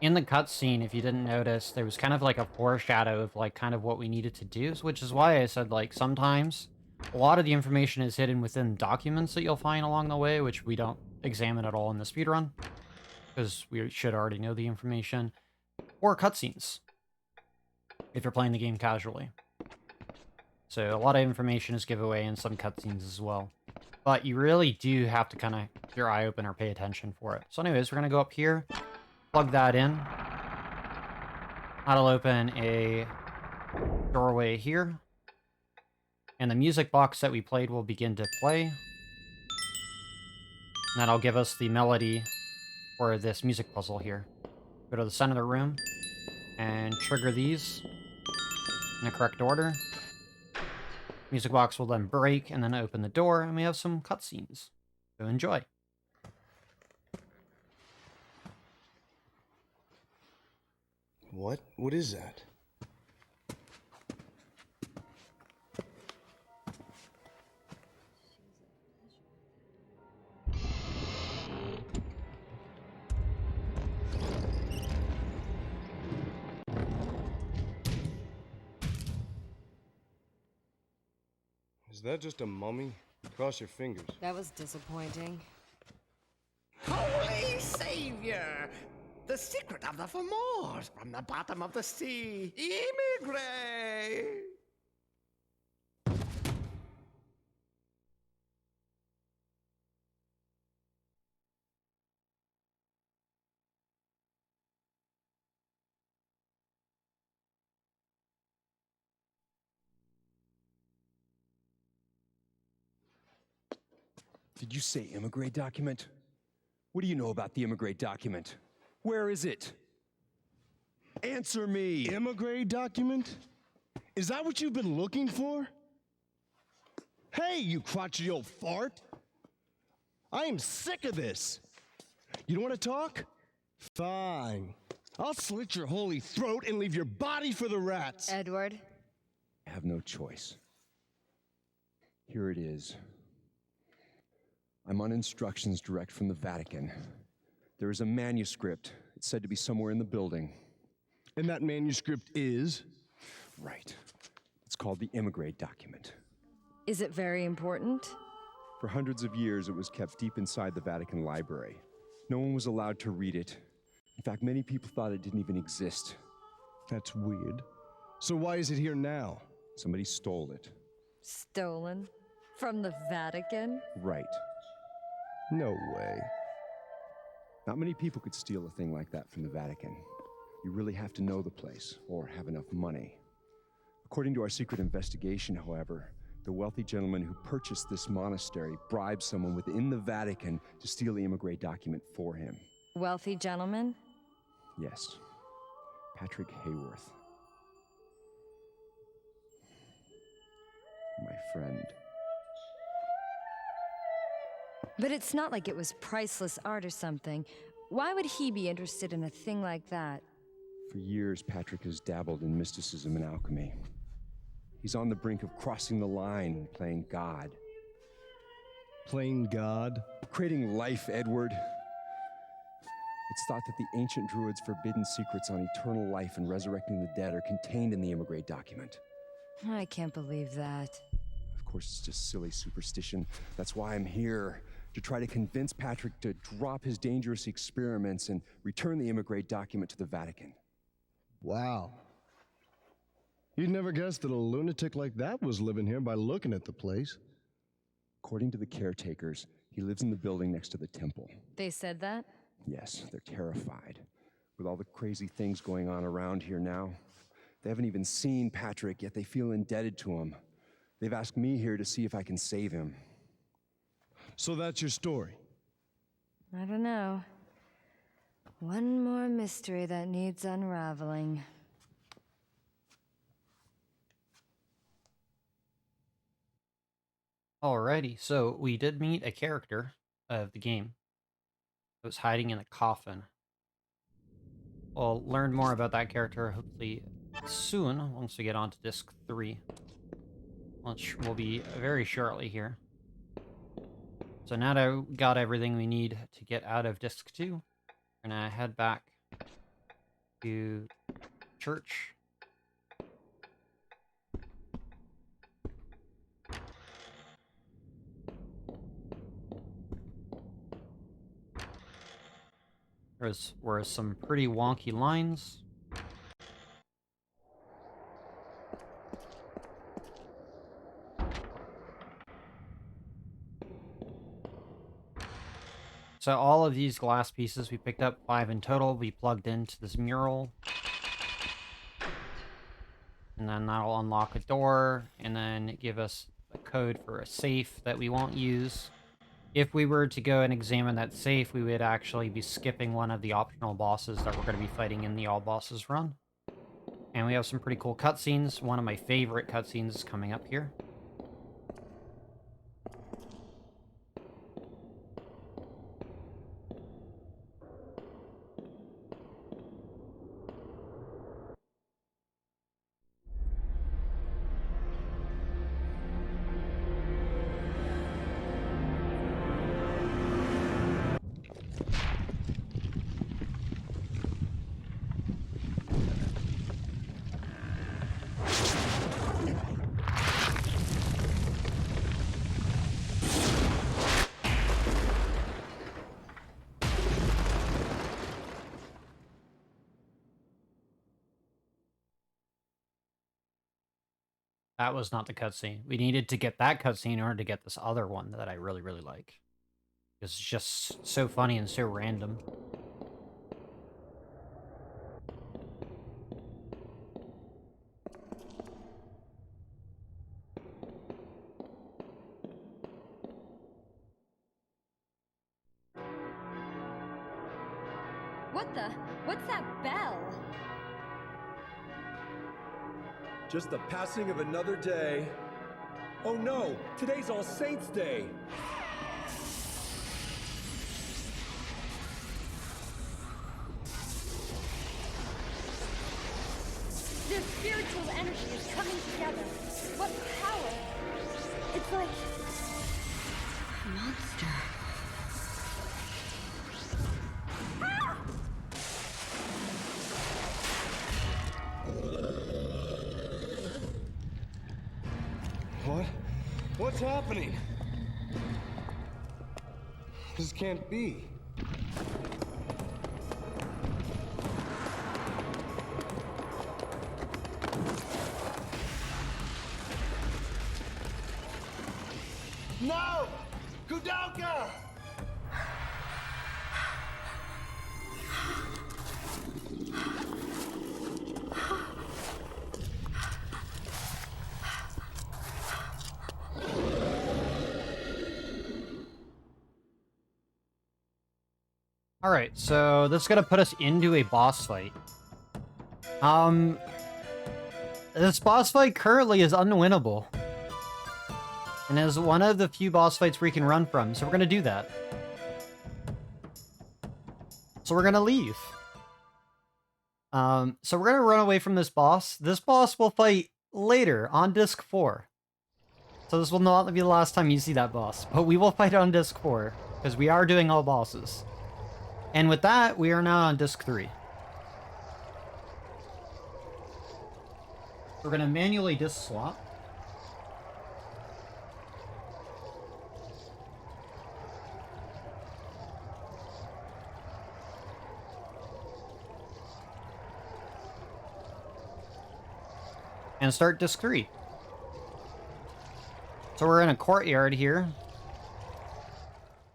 In the cutscene, if you didn't notice, there was kind of like a foreshadow of like kind of what we needed to do, which is why I said like sometimes a lot of the information is hidden within documents that you'll find along the way, which we don't examine at all in the speedrun, because we should already know the information, or cutscenes, if you're playing the game casually. So a lot of information is giveaway in some cutscenes as well. But you really do have to kind of keep your eye open or pay attention for it. So anyways, we're going to go up here, plug that in. That'll open a doorway here. And the music box that we played will begin to play. And that'll give us the melody for this music puzzle here. Go to the center of the room and trigger these in the correct order. Music box will then break and then open the door, and we have some cutscenes. So enjoy. What? What is that? Is that just a mummy? Cross your fingers. That was disappointing. Holy Savior! The secret of the Fomors from the bottom of the sea. Immigrate! Did you say Immigrate Document? What do you know about the Immigrate Document? Where is it? Answer me! Immigrate Document? Is that what you've been looking for? Hey, you crotchety old fart! I am sick of this! You don't want to talk? Fine. I'll slit your holy throat and leave your body for the rats! Edward? I have no choice. Here it is. I'm on instructions direct from the Vatican. There is a manuscript. It's said to be somewhere in the building. And that manuscript is? Right. It's called the Immigrate Document. Is it very important? For hundreds of years, it was kept deep inside the Vatican library. No one was allowed to read it. In fact, many people thought it didn't even exist. That's weird. So why is it here now? Somebody stole it. Stolen? From the Vatican? Right. No way. Not many people could steal a thing like that from the Vatican. You really have to know the place, or have enough money. According to our secret investigation, however, the wealthy gentleman who purchased this monastery bribed someone within the Vatican to steal the Immigrate Document for him. Wealthy gentleman? Yes. Patrick Hayworth. My friend. But it's not like it was priceless art or something. Why would he be interested in a thing like that? For years, Patrick has dabbled in mysticism and alchemy. He's on the brink of crossing the line and playing God. Playing God? Creating life, Edward. It's thought that the ancient druids' forbidden secrets on eternal life and resurrecting the dead are contained in the Immigrate Document. I can't believe that. Of course, it's just silly superstition. That's why I'm here, to try to convince Patrick to drop his dangerous experiments and return the Immigrate Document to the Vatican. Wow. You'd never guess that a lunatic like that was living here by looking at the place. According to the caretakers, he lives in the building next to the temple. They said that? Yes, they're terrified. With all the crazy things going on around here now. They haven't even seen Patrick, yet they feel indebted to him. They've asked me here to see if I can save him. So that's your story? I don't know. One more mystery that needs unraveling. Alrighty, so we did meet a character of the game that was hiding in a coffin. We'll learn more about that character hopefully soon, once we get on to Disc 3. Which will be very shortly here. So now that I got everything we need to get out of Disc 2, we're gonna head back to church. Were some pretty wonky lines. So all of these glass pieces, we picked up 5 in total, we plugged into this mural. And then that'll unlock a door, and then give us a code for a safe that we won't use. If we were to go and examine that safe, we would actually be skipping one of the optional bosses that we're going to be fighting in the All Bosses run. And we have some pretty cool cutscenes. One of my favorite cutscenes is coming up here. That was not the cutscene. We needed to get that cutscene in order to get this other one that I really, really like. It's just so funny and so random. What the? What's that bell? Just the passing of another day. Oh no, today's All Saints' Day. Their spiritual energy is coming together. What power? It's like a monster. What? What's happening? This can't be. No! Koudelka! Alright, so this is gonna put us into a boss fight. This boss fight currently is unwinnable. And is one of the few boss fights we can run from, so we're gonna do that. So we're gonna leave. So we're gonna run away from this boss. This boss will fight later on Disc 4. So this will not be the last time you see that boss, but we will fight on Disc 4, because we are doing all bosses. And with that, we are now on Disc 3. We're gonna manually disc swap. And start Disc 3. So we're in a courtyard here.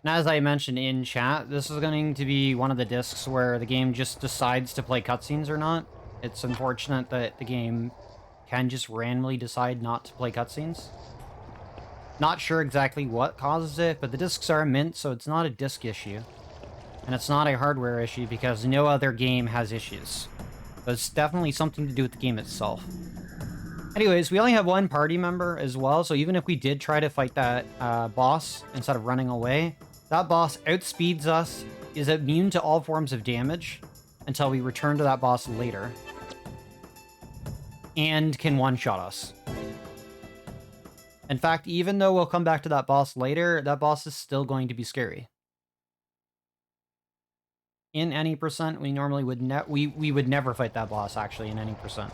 And as I mentioned in chat, this is going to be one of the discs where the game just decides to play cutscenes or not. It's unfortunate that the game can just randomly decide not to play cutscenes. Not sure exactly what causes it, but the discs are mint, so it's not a disc issue. And it's not a hardware issue because no other game has issues. But it's definitely something to do with the game itself. Anyways, we only have one party member as well, so even if we did try to fight that boss instead of running away, that boss outspeeds us, is immune to all forms of damage until we return to that boss later, and can one-shot us. In fact, even though we'll come back to that boss later, that boss is still going to be scary. In any percent, we normally would we would never fight that boss, actually, in any percent.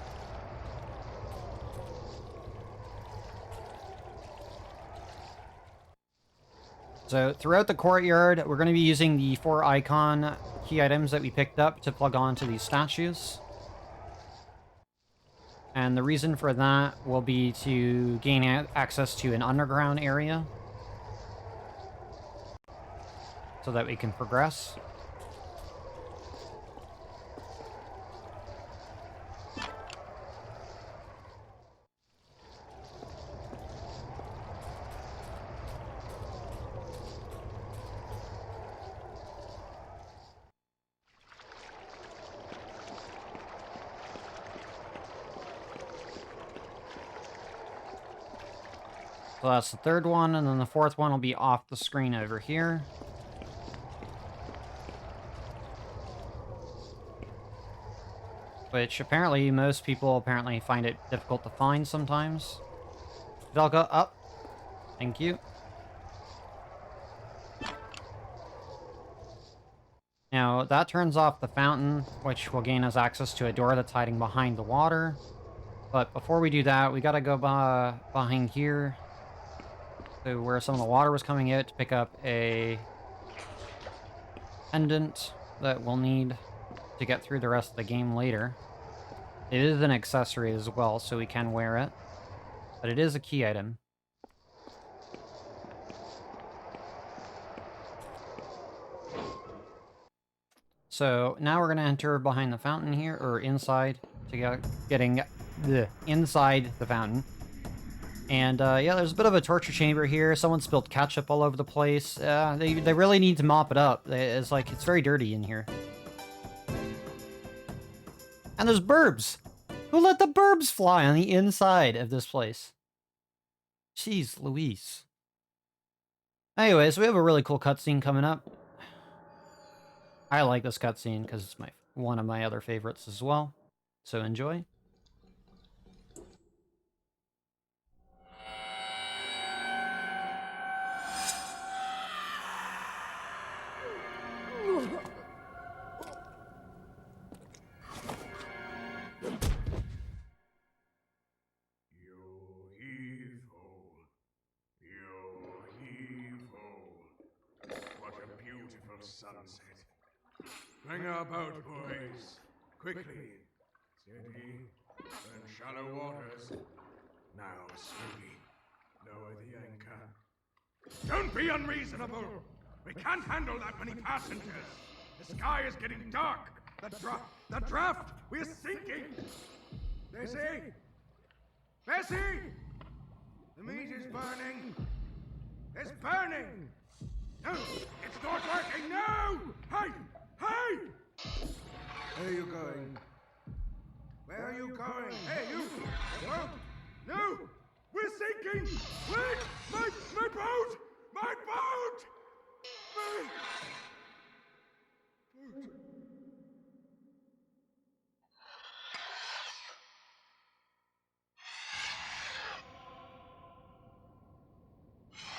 So throughout the courtyard, we're going to be using the 4 icon key items that we picked up to plug onto these statues. And the reason for that will be to gain access to an underground area so that we can progress. So that's the third one, and then the fourth one will be off the screen over here. Which apparently most people find it difficult to find sometimes. Koudelka, up. Thank you. Now, that turns off the fountain, which will gain us access to a door that's hiding behind the water. But before we do that, we gotta go behind here. So where some of the water was coming out to pick up a pendant that we'll need to get through the rest of the game later. It is an accessory as well, so we can wear it. But it is a key item. So now we're going to enter behind the fountain here, or inside, to getting inside the fountain. And yeah, there's a bit of a torture chamber here. Someone spilled ketchup all over the place. They really need to mop it up. It's like, it's very dirty in here. And there's burbs! Who let the burbs fly on the inside of this place? Jeez Louise. Anyways, we have a really cool cutscene coming up. I like this cutscene because it's one of my other favorites as well. So enjoy. Sunset. Bring our boat, boys. Quickly. Steady. And shallow waters. Now slowly. Lower the anchor. Don't be unreasonable. We can't handle that many passengers. The sky is getting dark. The draft. We're sinking. Bessie. Bessie. The meat is burning. It's burning. No! It's not working! No! Hey! Hey! Where are you going? Where are you going? Hey, you! Oh, no! We're sinking! Wait! My boat! My boat! My boat!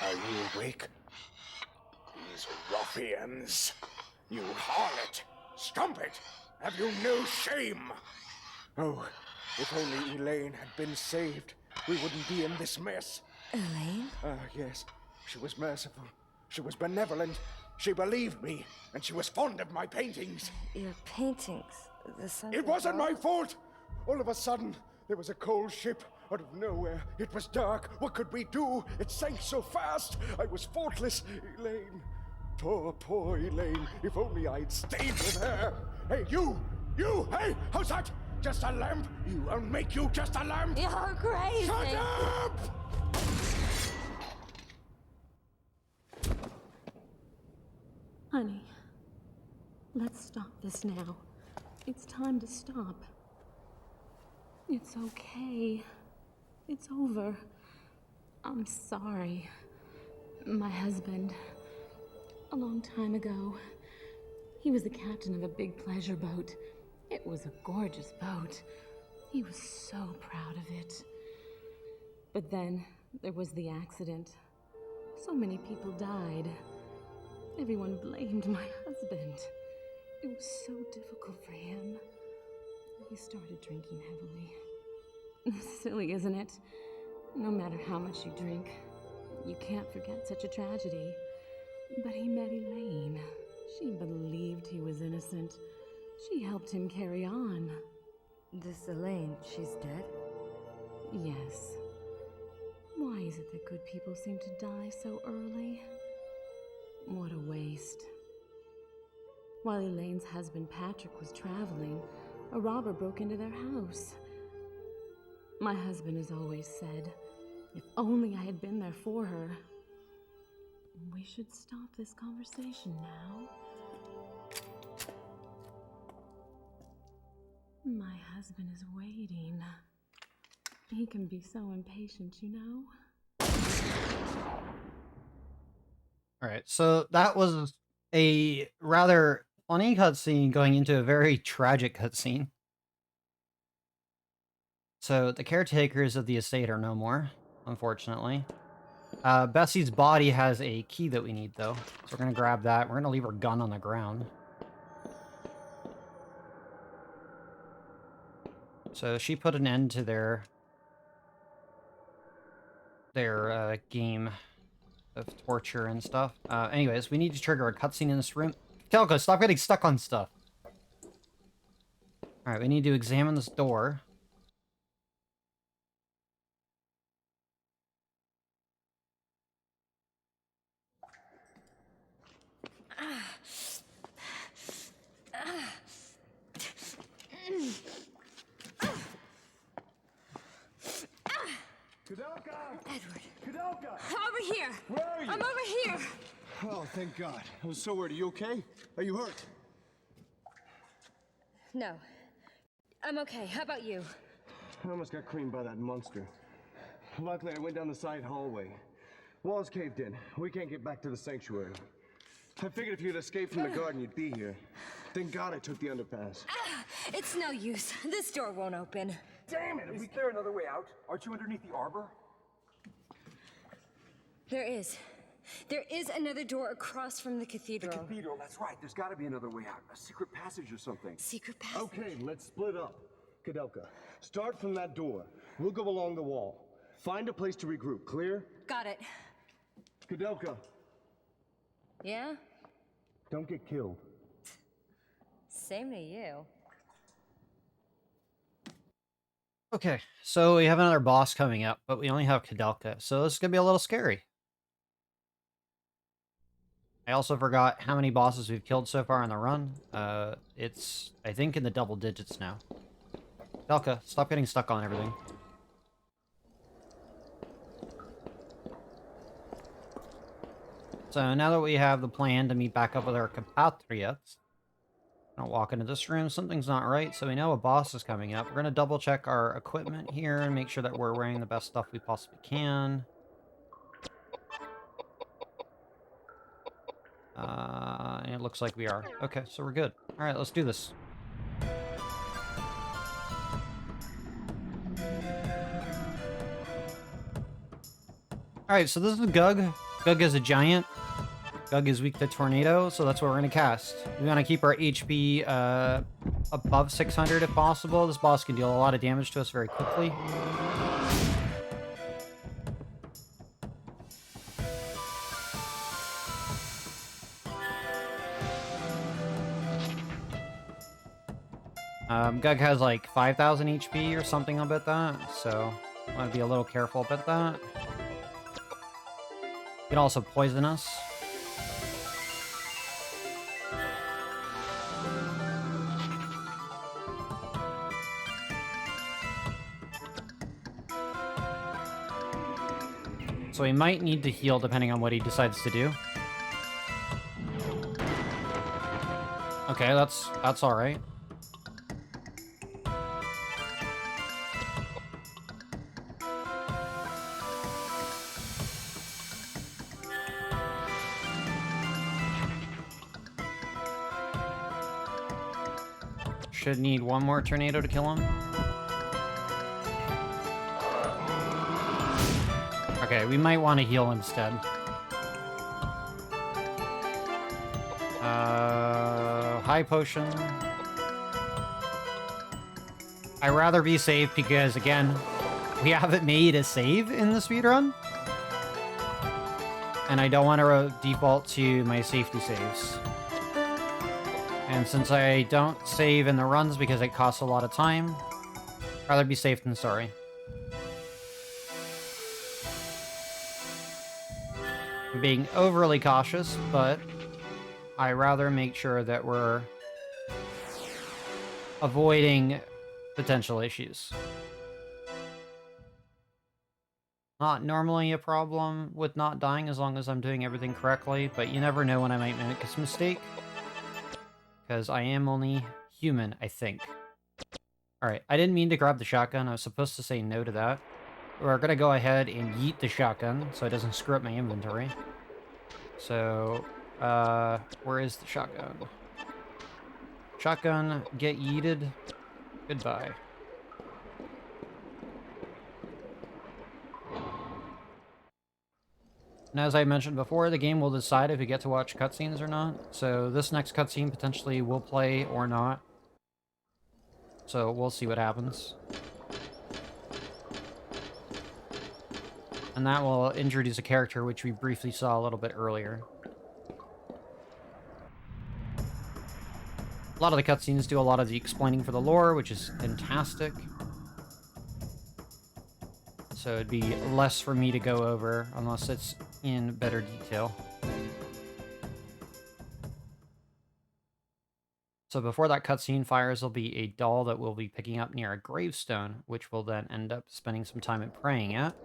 Are you awake? These ruffians! You harlot! Strumpet! Have you no shame? Oh, if only Elaine had been saved, we wouldn't be in this mess. Elaine? Yes. She was merciful. She was benevolent. She believed me, and she was fond of my paintings. Your paintings? The sunset It wasn't ball? my fault! All of a sudden, there was a cold ship out of nowhere. It was dark. What could we do? It sank so fast. I was faultless. Elaine. Poor Elaine. If only I'd stayed with her. Hey, you! Hey, how's that? Just a lamp? I'll make you just a lamp. You're crazy. Shut up! Honey, let's stop this now. It's time to stop. It's okay. It's over. I'm sorry. My husband, a long time ago, he was the captain of a big pleasure boat. It was a gorgeous boat. He was so proud of it. But then there was the accident. So many people died. Everyone blamed my husband. It was so difficult for him. He started drinking heavily. Silly, isn't it? No matter how much you drink, you can't forget such a tragedy. But he met Elaine. She believed he was innocent. She helped him carry on. This Elaine, she's dead? Yes. Why is it that good people seem to die so early? What a waste. While Elaine's husband Patrick was traveling, a robber broke into their house. My husband has always said, if only I had been there for her. We should stop this conversation now. My husband is waiting. He can be so impatient, you know? Alright, so that was a rather funny cutscene going into a very tragic cutscene. So the caretakers of the estate are no more, unfortunately. Bessie's body has a key that we need, though. So we're going to grab that. We're going to leave her gun on the ground. So she put an end to their game of torture and stuff. Anyways, we need to trigger a cutscene in this room. Koudelka, stop getting stuck on stuff. Alright, we need to examine this door. Koudelka! Edward. Koudelka! Over here! Where are you? I'm over here! Oh, thank God. I was so worried. Are you okay? Are you hurt? No. I'm okay. How about you? I almost got creamed by that monster. Luckily, I went down the side hallway. Walls caved in. We can't get back to the sanctuary. I figured if you'd escaped from the garden, you'd be here. Thank God I took the underpass. It's no use. This door won't open. Damn it! Is there another way out? Aren't you underneath the arbor? There is. There is another door across from the cathedral. The cathedral, that's right. There's got to be another way out. A secret passage or something. Secret passage? Okay, let's split up. Koudelka, start from that door. We'll go along the wall. Find a place to regroup. Clear? Got it. Koudelka, Yeah? don't get killed. Same to you. Okay, so we have another boss coming up, but we only have Koudelka, so this is going to be a little scary. I also forgot how many bosses we've killed so far on the run. It's, I think, in the double digits now. Koudelka, stop getting stuck on everything. So now that we have the plan to meet back up with our compatriots, gonna walk into this room. Something's not right, so we know a boss is coming up. We're gonna double check our equipment here and make sure that we're wearing the best stuff we possibly can. And it looks like we are. Okay, so we're good. All right, let's do this. All right, so this is Gug. Gug is a giant. Gug is weak to tornado, so that's what we're going to cast. We want to keep our HP above 600 if possible. This boss can deal a lot of damage to us very quickly. Gug has like 5,000 HP or something about that, so I want to be a little careful about that. He can also poison us. So he might need to heal depending on what he decides to do. Okay, that's all right. Should need one more tornado to kill him. Okay, we might want to heal instead. High potion. I'd rather be safe because, again, we haven't made a save in the speedrun. And I don't want to default to my safety saves. And since I don't save in the runs because it costs a lot of time, I'd rather be safe than sorry. I'm being overly cautious, but I rather make sure that we're avoiding potential issues. Not normally a problem with not dying as long as I'm doing everything correctly, but you never know when I might make a mistake. Because I am only human, I think. Alright, I didn't mean to grab the shotgun. I was supposed to say no to that. We're gonna go ahead and yeet the shotgun so it doesn't screw up my inventory. So, where is the shotgun? Shotgun, get yeeted. Goodbye. And as I mentioned before, the game will decide if you get to watch cutscenes or not. So this next cutscene potentially will play or not. So we'll see what happens. And that will introduce a character which we briefly saw a little bit earlier. A lot of the cutscenes do a lot of the explaining for the lore, which is fantastic. So it'd be less for me to go over unless it's in better detail. So before that cutscene fires, there'll be a doll that we'll be picking up near a gravestone, which we'll then end up spending some time at praying at,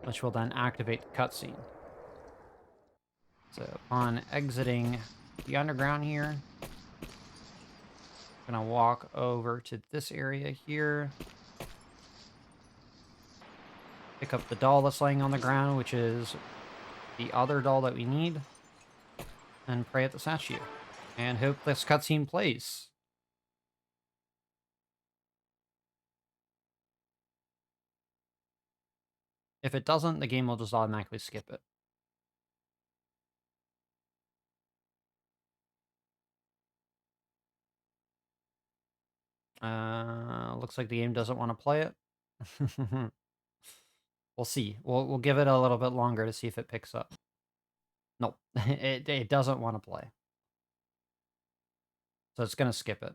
which will then activate the cutscene. So upon exiting the underground here, Gonna walk over to this area here. Pick up the doll that's laying on the ground, which is the other doll that we need. And pray at the statue. And hope this cutscene plays. If it doesn't, the game will just automatically skip it. Looks like the game doesn't want to play it. We'll see. We'll give it a little bit longer to see if it picks up. Nope, it doesn't want to play. So it's gonna skip it.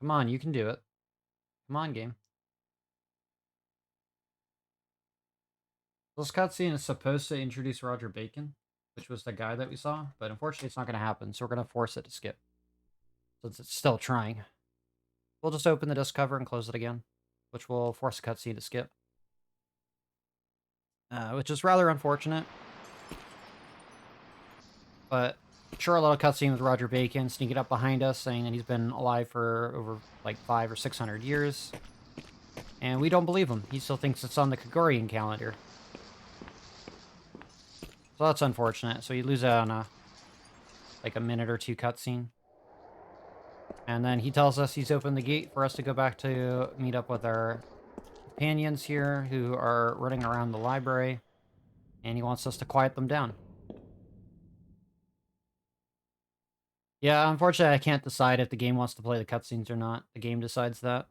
Come on, you can do it. Come on, game. This cutscene is supposed to introduce Roger Bacon, which was the guy that we saw, but unfortunately it's not going to happen, so we're going to force it to skip. Since it's still trying. We'll just open the disc cover and close it again, which will force the cutscene to skip. Which is rather unfortunate. But sure, a little cutscene with Roger Bacon sneaking up behind us, saying that he's been alive for over like 500 or 600 years. And we don't believe him. He still thinks it's on the Gregorian calendar. So that's unfortunate. So you lose out on like a minute or two cutscene. And then he tells us he's opened the gate for us to go back to meet up with our companions here who are running around the library. And he wants us to quiet them down. Yeah, unfortunately I can't decide if the game wants to play the cutscenes or not. The game decides that.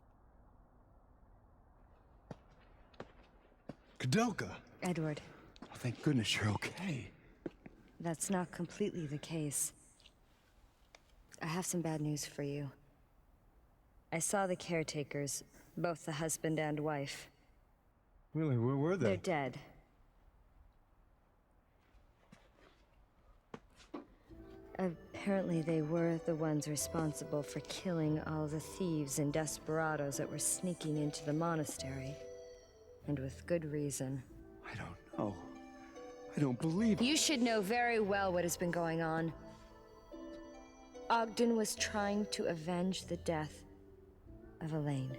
Koudelka! Edward. Oh, thank goodness you're okay. That's not completely the case. I have some bad news for you. I saw the caretakers, both the husband and wife. Really, where were they? They're dead. Apparently they were the ones responsible for killing all the thieves and desperados that were sneaking into the monastery. And with good reason. I don't know. I don't believe it. You should know very well what has been going on. Ogden was trying to avenge the death of Elaine.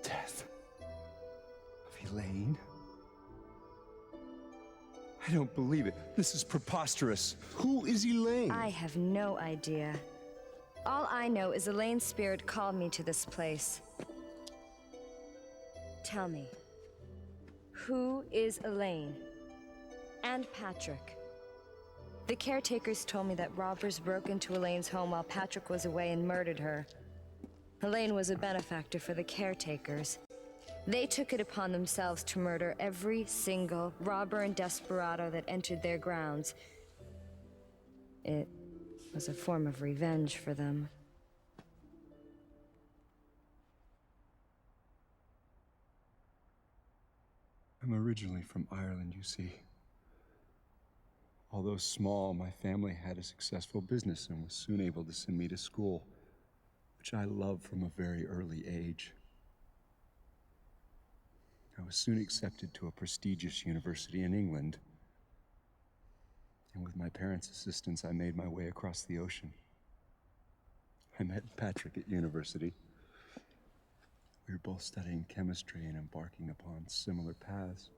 Death? Of Elaine? I don't believe it. This is preposterous. Who is Elaine? I have no idea. All I know is Elaine's spirit called me to this place. Tell me, who is Elaine? And Patrick? The caretakers told me that robbers broke into Elaine's home while Patrick was away and murdered her. Elaine was a benefactor for the caretakers. They took it upon themselves to murder every single robber and desperado that entered their grounds. It was a form of revenge for them. I'm originally from Ireland, you see. Although small, my family had a successful business and was soon able to send me to school, which I loved from a very early age. I was soon accepted to a prestigious university in England, and with my parents' assistance, I made my way across the ocean. I met Patrick at university. We were both studying chemistry and embarking upon similar paths.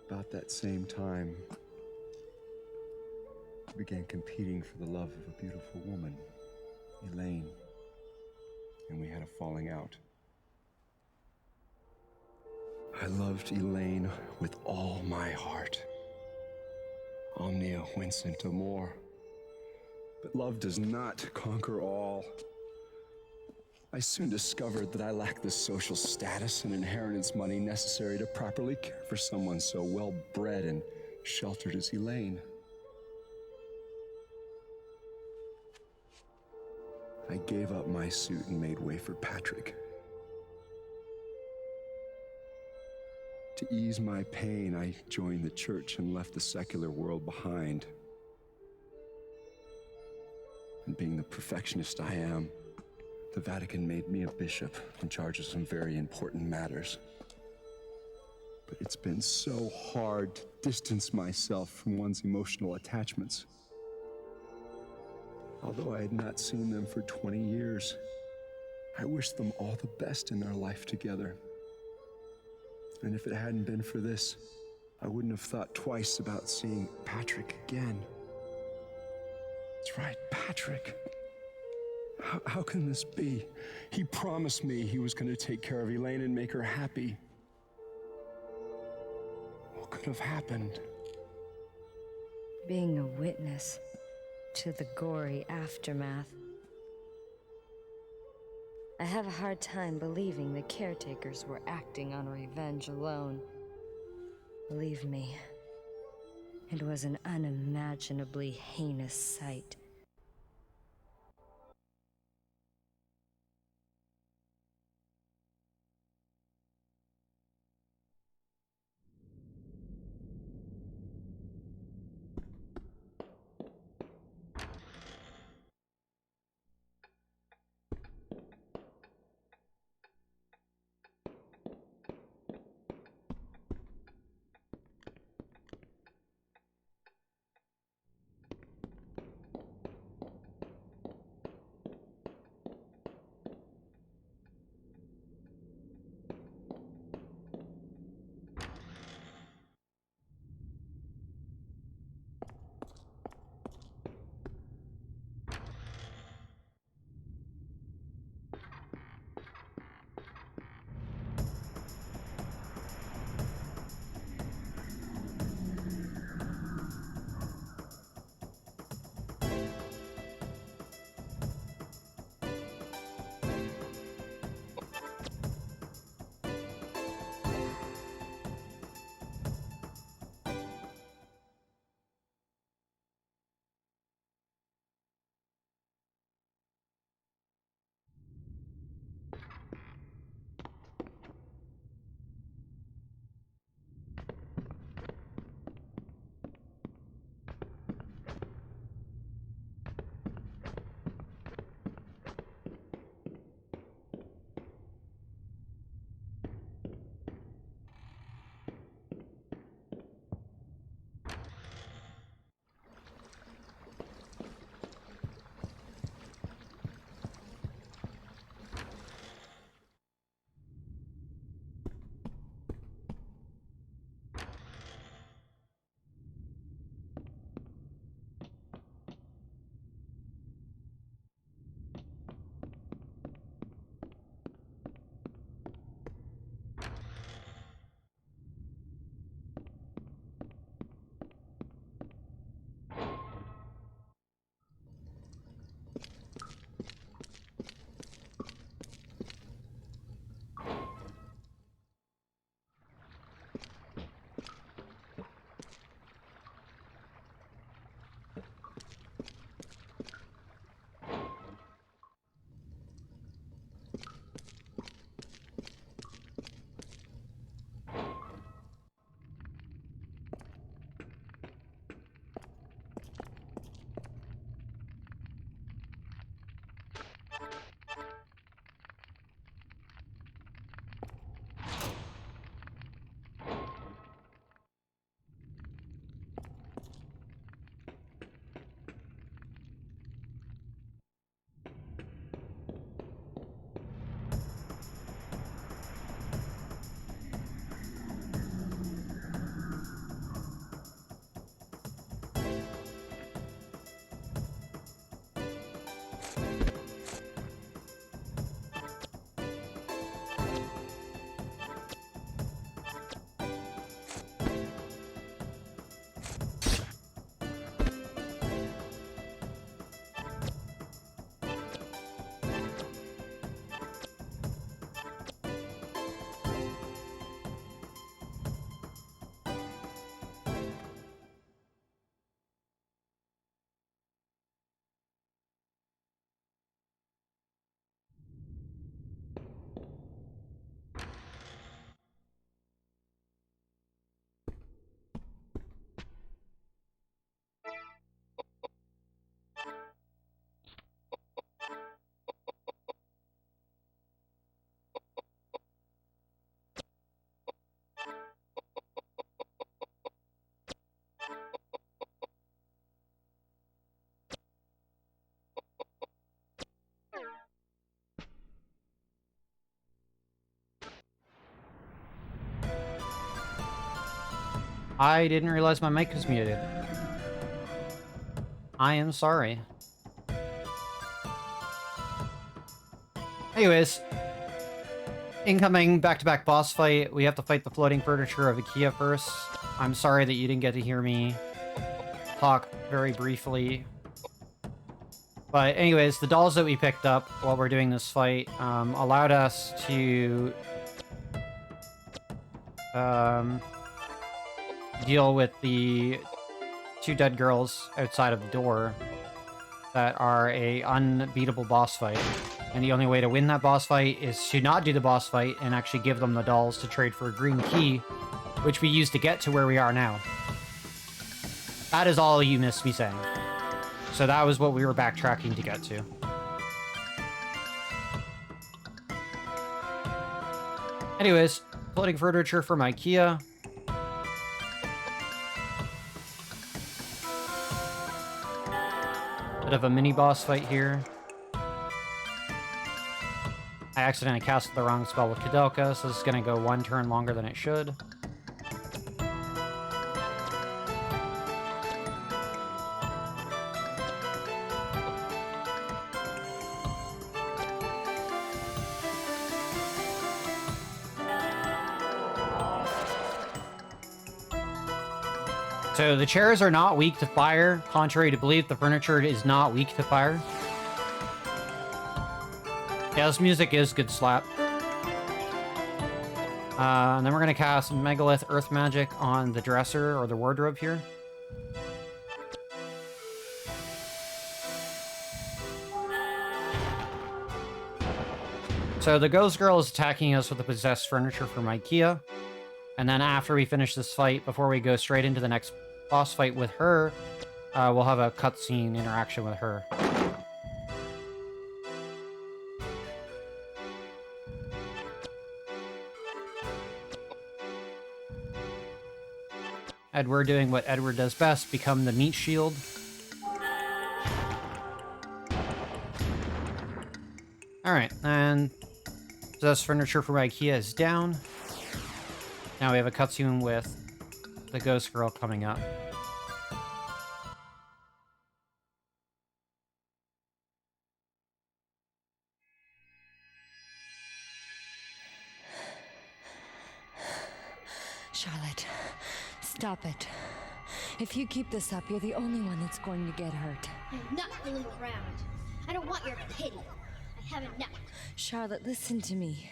About that same time, I began competing for the love of a beautiful woman, Elaine, and we had a falling out. I loved Elaine with all my heart. Omnia vincit amor. But love does not conquer all. I soon discovered that I lacked the social status and inheritance money necessary to properly care for someone so well-bred and sheltered as Elaine. I gave up my suit and made way for Patrick. To ease my pain, I joined the church and left the secular world behind. And being the perfectionist I am, the Vatican made me a bishop in charge of some very important matters. But it's been so hard to distance myself from one's emotional attachments. Although I had not seen them for 20 years, I wished them all the best in their life together. And if it hadn't been for this, I wouldn't have thought twice about seeing Patrick again. That's right, Patrick. How can this be? He promised me he was going to take care of Elaine and make her happy. What could have happened? Being a witness to the gory aftermath. I have a hard time believing the caretakers were acting on revenge alone. Believe me, it was an unimaginably heinous sight. I didn't realize my mic was muted. I am sorry. Anyways, incoming back-to-back boss fight. We have to fight the floating furniture of IKEA first. I'm sorry that you didn't get to hear me talk very briefly. But anyways, the dolls that we picked up while we're doing this fight allowed us to deal with the 2 dead girls outside of the door that are a unbeatable boss fight. And the only way to win that boss fight is to not do the boss fight and actually give them the dolls to trade for a green key, which we use to get to where we are now. That is all you missed me saying. So that was what we were backtracking to get to. Anyways, floating furniture from IKEA. Bit of a mini boss fight here. I accidentally casted the wrong spell with Koudelka, so this is gonna go 1 turn longer than it should. So the chairs are not weak to fire. Contrary to belief, the furniture is not weak to fire. Yeah, this music is good slap. And then we're going to cast Megalith Earth Magic on the dresser or the wardrobe here. So the ghost girl is attacking us with the possessed furniture from IKEA. And then after we finish this fight, before we go straight into the next boss fight with her, we'll have a cutscene interaction with her. Edward doing what Edward does best, become the meat shield. Alright, and possessed furniture from IKEA is down. Now we have a cutscene with the ghost girl coming up. Charlotte, stop it. If you keep this up, you're the only one that's going to get hurt. I'm not fooling around. I don't want your pity. I have enough. Charlotte, listen to me.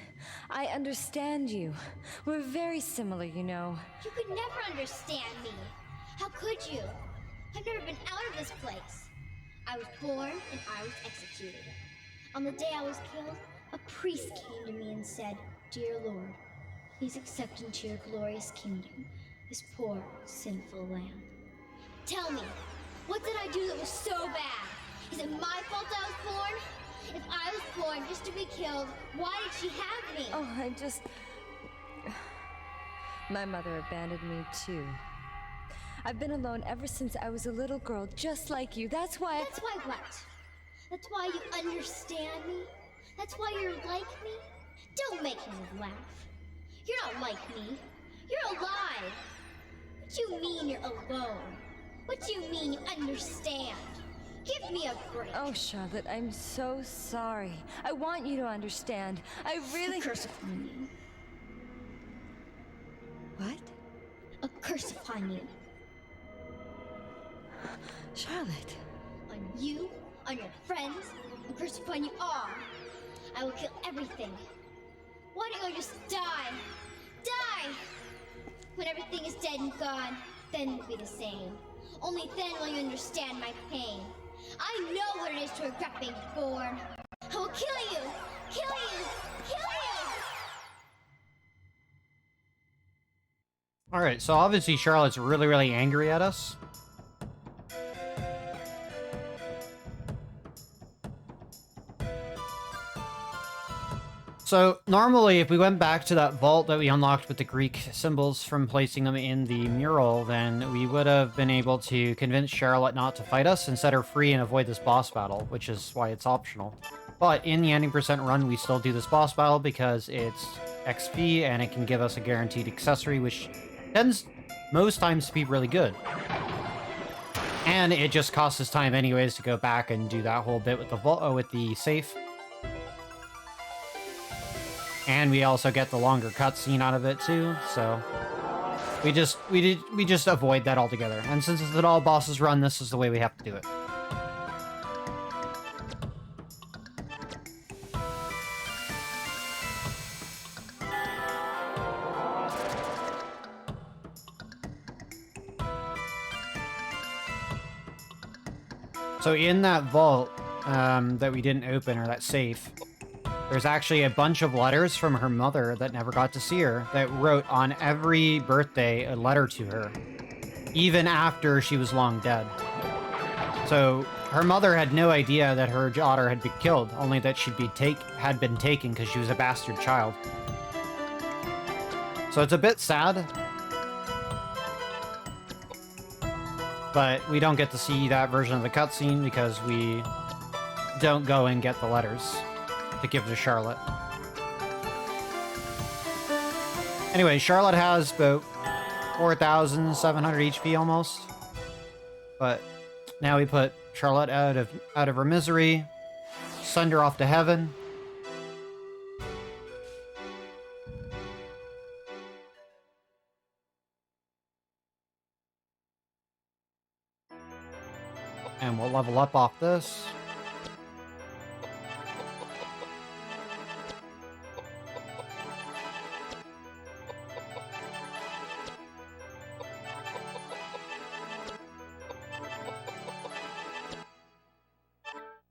I understand you. We're very similar, you know. You could never understand me. How could you? I've never been out of this place. I was born and I was executed. On the day I was killed, a priest came to me and said, "Dear Lord, please accept into your glorious kingdom this poor, sinful lamb." Tell me, what did I do that was so bad? Is it my fault I was born? If I was born just to be killed, why did she have me? Oh, My mother abandoned me, too. I've been alone ever since I was a little girl, just like you. That's why That's why what? That's why you understand me? That's why you're like me? Don't make me laugh. You're not like me. You're alive. What do you mean you're alone? What do you mean you understand? Give me a break. Oh, Charlotte, I'm so sorry. I want you to understand. I really... A curse upon you. What? A curse upon you. Charlotte. On you, on your friends, a curse upon you all. I will kill everything. Why don't you just die? Die! When everything is dead and gone, then we'll be the same. Only then will you understand my pain. I know what it is to regret being born. I will kill you! Kill you! Kill you! Alright, so obviously Charlotte's really angry at us. So, normally, if we went back to that vault that we unlocked with the Greek symbols from placing them in the mural, then we would have been able to convince Charlotte not to fight us and set her free and avoid this boss battle, which is why it's optional. But in the ending percent run, we still do this boss battle because it's XP and it can give us a guaranteed accessory, which tends most times be really good. And it just costs us time anyways to go back and do that whole bit with the with the safe. And we also get the longer cutscene out of it too, so we just avoid that altogether. And since it's an all bosses run, this is the way we have to do it. So in that vault that we didn't open, or that safe, there's actually a bunch of letters from her mother that never got to see her, that wrote on every birthday a letter to her, even after she was long dead. So her mother had no idea that her daughter had been killed, only that had been taken because she was a bastard child. So it's a bit sad, but we don't get to see that version of the cutscene because we don't go and get the letters to give to Charlotte. Anyway, Charlotte has about 4,700 HP almost. But now we put Charlotte out of her misery, send her off to heaven. And we'll level up off this.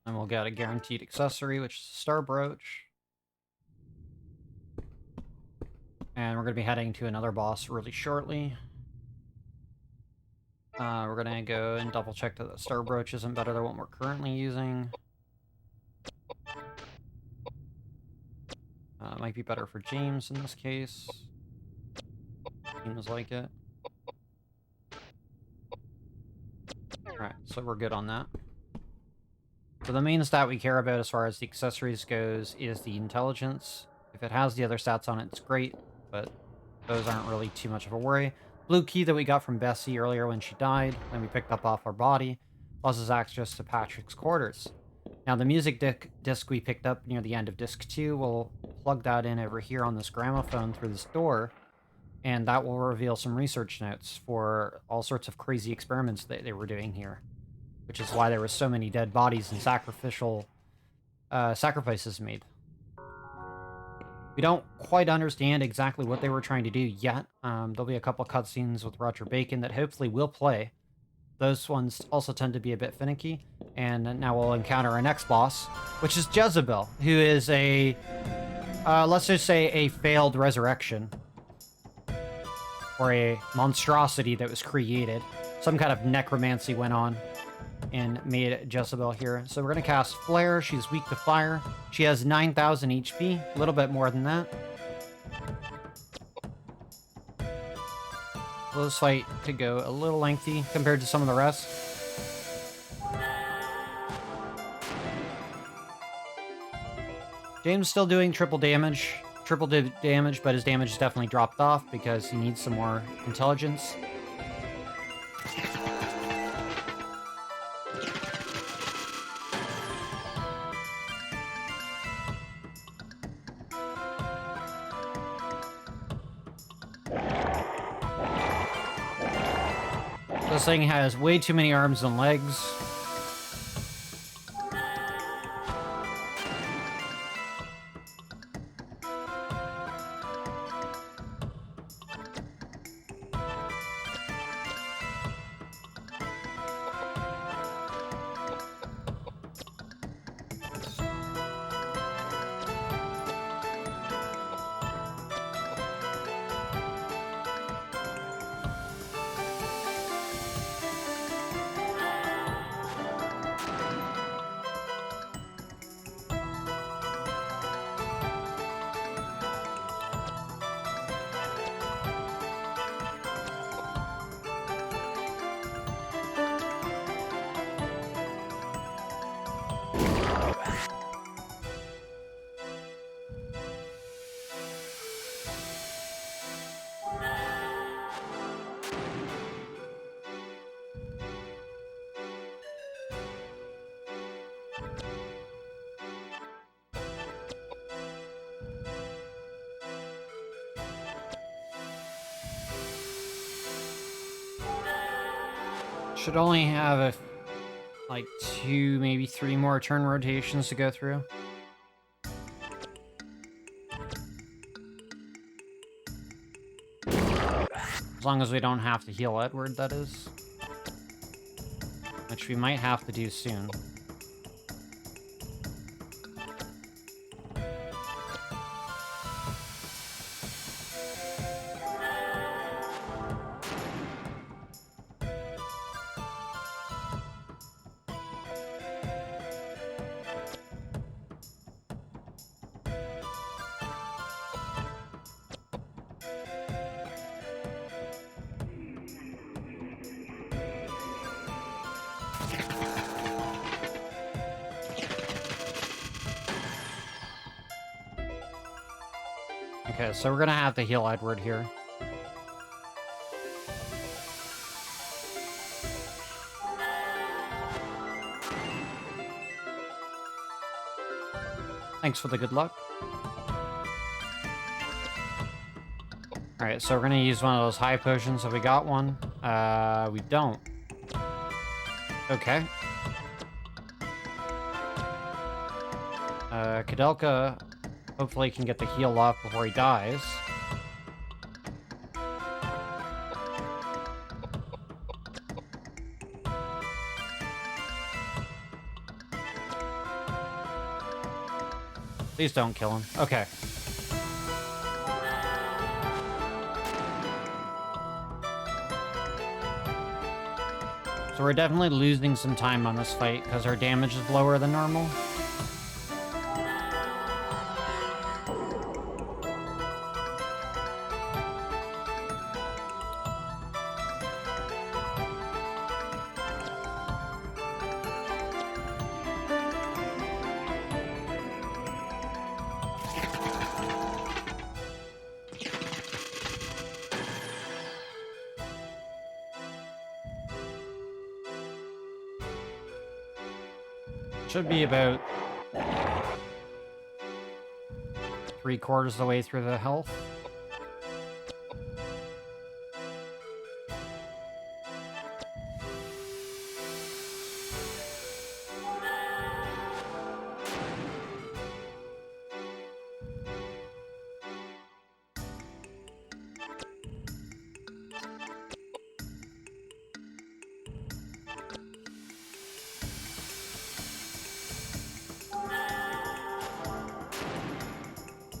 And we'll get a guaranteed accessory, which is a star brooch. And we're going to be heading to another boss really shortly. We're going to go and double check that the star brooch isn't better than what we're currently using. Might be better for James in this case. Seems like it. Alright, so we're good on that. So the main stat we care about as far as the accessories goes is the intelligence. If it has the other stats on it, it's great, but those aren't really too much of a worry. Blue key that we got from Bessie earlier when she died, and we picked up off our body, plus us access to Patrick's quarters. Now the music disc we picked up near the end of disc 2, we'll plug that in over here on this gramophone through this door, and that will reveal some research notes for all sorts of crazy experiments that they were doing here. Which is why there were so many dead bodies and sacrifices made. We don't quite understand exactly what they were trying to do yet. There'll be a couple cutscenes with Roger Bacon that hopefully will play. Those ones also tend to be a bit finicky. And now we'll encounter our next boss, which is Jezebel, who is a, let's just say, a failed resurrection. Or a monstrosity that was created. Some kind of necromancy went on and made Jezebel here. So we're going to cast Flare. She's weak to fire. She has 9,000 HP, a little bit more than that. Well, this fight could go a little lengthy compared to some of the rest. James still doing triple damage, but his damage has definitely dropped off because he needs some more intelligence. This thing has way too many arms and legs. Should only have like 2, maybe 3 more turn rotations to go through. As long as we don't have to heal Edward, that is. Which we might have to do soon. Okay, so we're gonna have to heal Edward here. Thanks for the good luck. Alright, so we're gonna use one of those high potions. Have we got one? We don't. Okay. Koudelka hopefully can get the heal off before he dies. Please don't kill him. Okay. So we're definitely losing some time on this fight because our damage is lower than normal. Should be about 3/4 of the way through the health.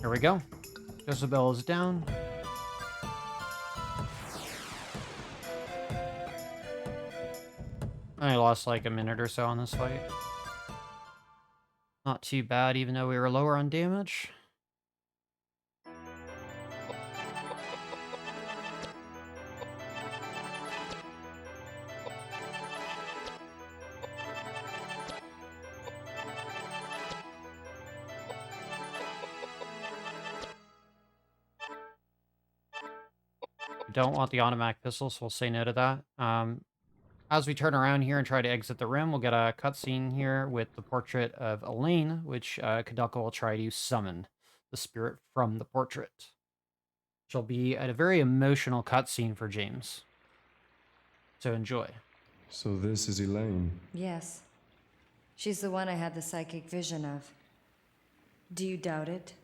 Here we go. Jezebel is down. I lost like a minute or so on this fight. Not too bad, even though we were lower on damage. We don't want the automatic pistols, so we'll say no to that. As we turn around here and try to exit the room, we'll get a cutscene here with the portrait of Elaine, which Koudelka will try to summon the spirit from the portrait. Which will be a very emotional cutscene for James. So enjoy. So this is Elaine. Yes. She's the one I had the psychic vision of. Do you doubt it?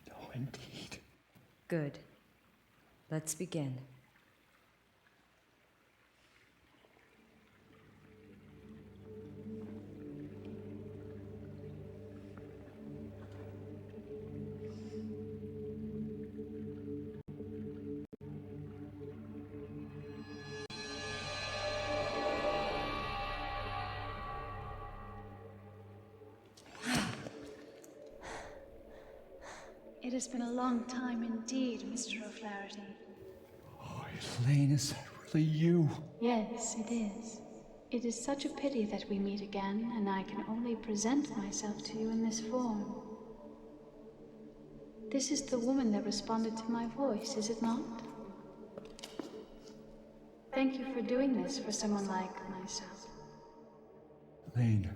No, indeed. Good. Let's begin. It has been a long time indeed, Mr. O'Flaherty. Oh, Elaine, is that really you? Yes, it is. It is such a pity that we meet again, and I can only present myself to you in this form. This is the woman that responded to my voice, is it not? Thank you for doing this for someone like myself. Elaine,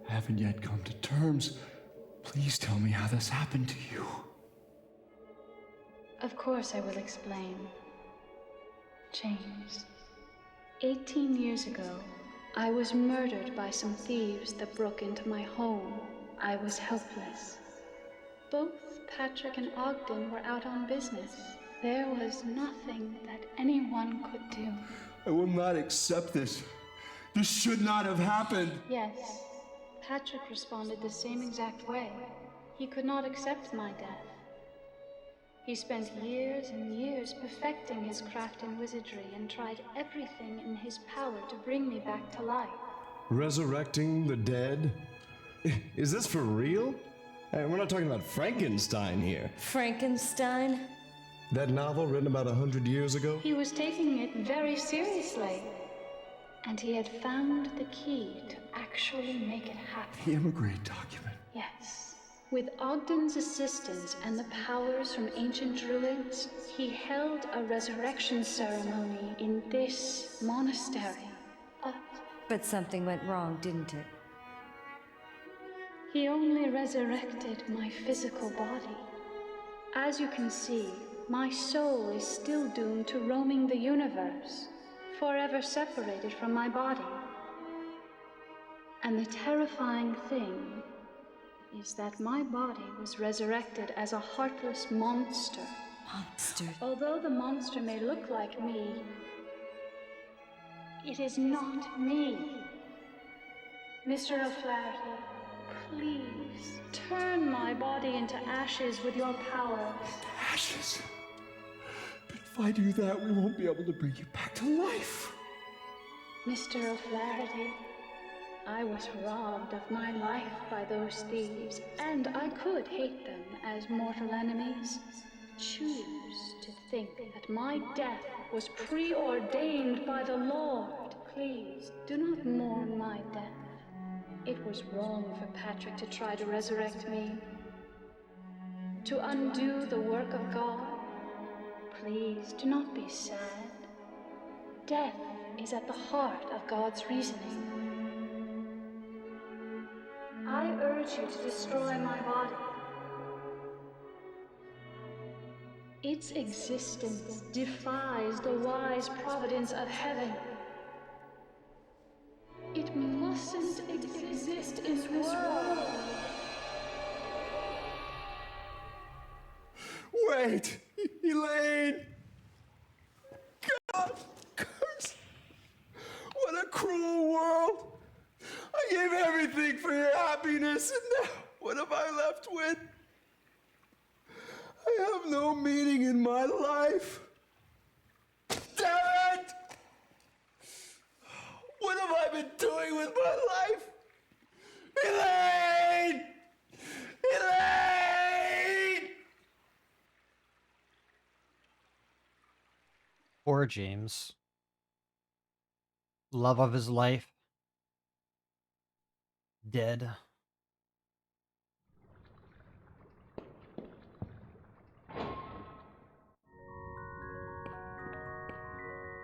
I haven't yet come to terms. Please tell me how this happened to you. Of course I will explain. James. 18 years ago, I was murdered by some thieves that broke into my home. I was helpless. Both Patrick and Ogden were out on business. There was nothing that anyone could do. I will not accept this. This should not have happened. Yes, Patrick responded the same exact way. He could not accept my death. He spent years and years perfecting his craft in wizardry and tried everything in his power to bring me back to life. Resurrecting the dead? Is this for real? Hey, we're not talking about Frankenstein here. Frankenstein? That novel written about 100 years ago? He was taking it very seriously. And he had found the key to actually make it happen. The Immigrate Document. Yes. With Ogden's assistance and the powers from ancient druids, he held a resurrection ceremony in this monastery. But something went wrong, didn't it? He only resurrected my physical body. As you can see, my soul is still doomed to roaming the universe, forever separated from my body. And the terrifying thing is that my body was resurrected as a heartless monster. Monster? Although the monster may look like me, it is not me. Mr. O'Flaherty, please turn my body into ashes with your power. Ashes? But if I do that, we won't be able to bring you back to life. Mr. O'Flaherty, I was robbed of my life by those thieves, and I could hate them as mortal enemies. Choose to think that my death was preordained by the Lord. Please, do not mourn my death. It was wrong for Patrick to try to resurrect me, to undo the work of God. Please, do not be sad. Death is at the heart of God's reasoning. I urge you to destroy my body. Its existence defies the wise providence of heaven. It mustn't exist in this world. Wait! Elaine! God! Curse! What a cruel world! I gave everything for your happiness, and now what am I left with? I have no meaning in my life. Damn it! What have I been doing with my life? Elaine! Elaine! Poor James. Love of his life. Dead.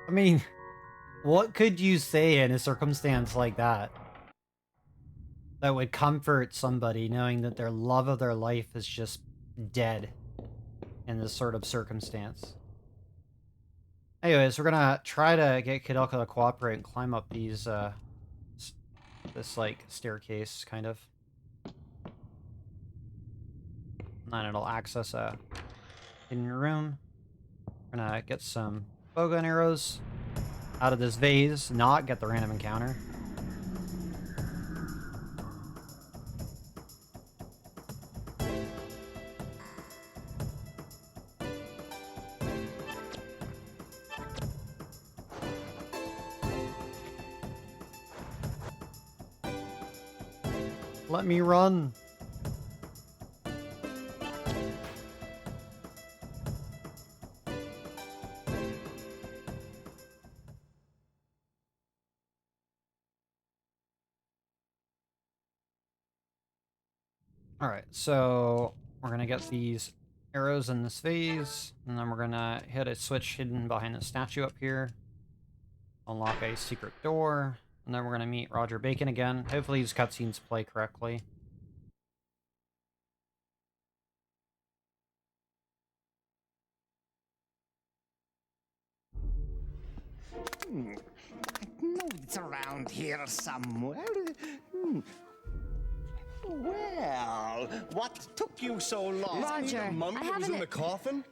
I mean, what could you say in a circumstance like that that would comfort somebody knowing that their love of their life is just dead in this sort of circumstance? Anyways, we're gonna try to get Koudelka to cooperate and climb up these, this, like, staircase, kind of. And then it'll access a hidden room. We're gonna get some bowgun arrows out of this vase, not get the random encounter. Let me run. Alright, so we're gonna get these arrows in this vase, and then we're gonna hit a switch hidden behind the statue up here. Unlock a secret door, and then we're gonna meet Roger Bacon again. Hopefully these cutscenes play correctly. It's around here somewhere. Well, what took you so long? Roger, The mummy I that was haven't- in the coffin?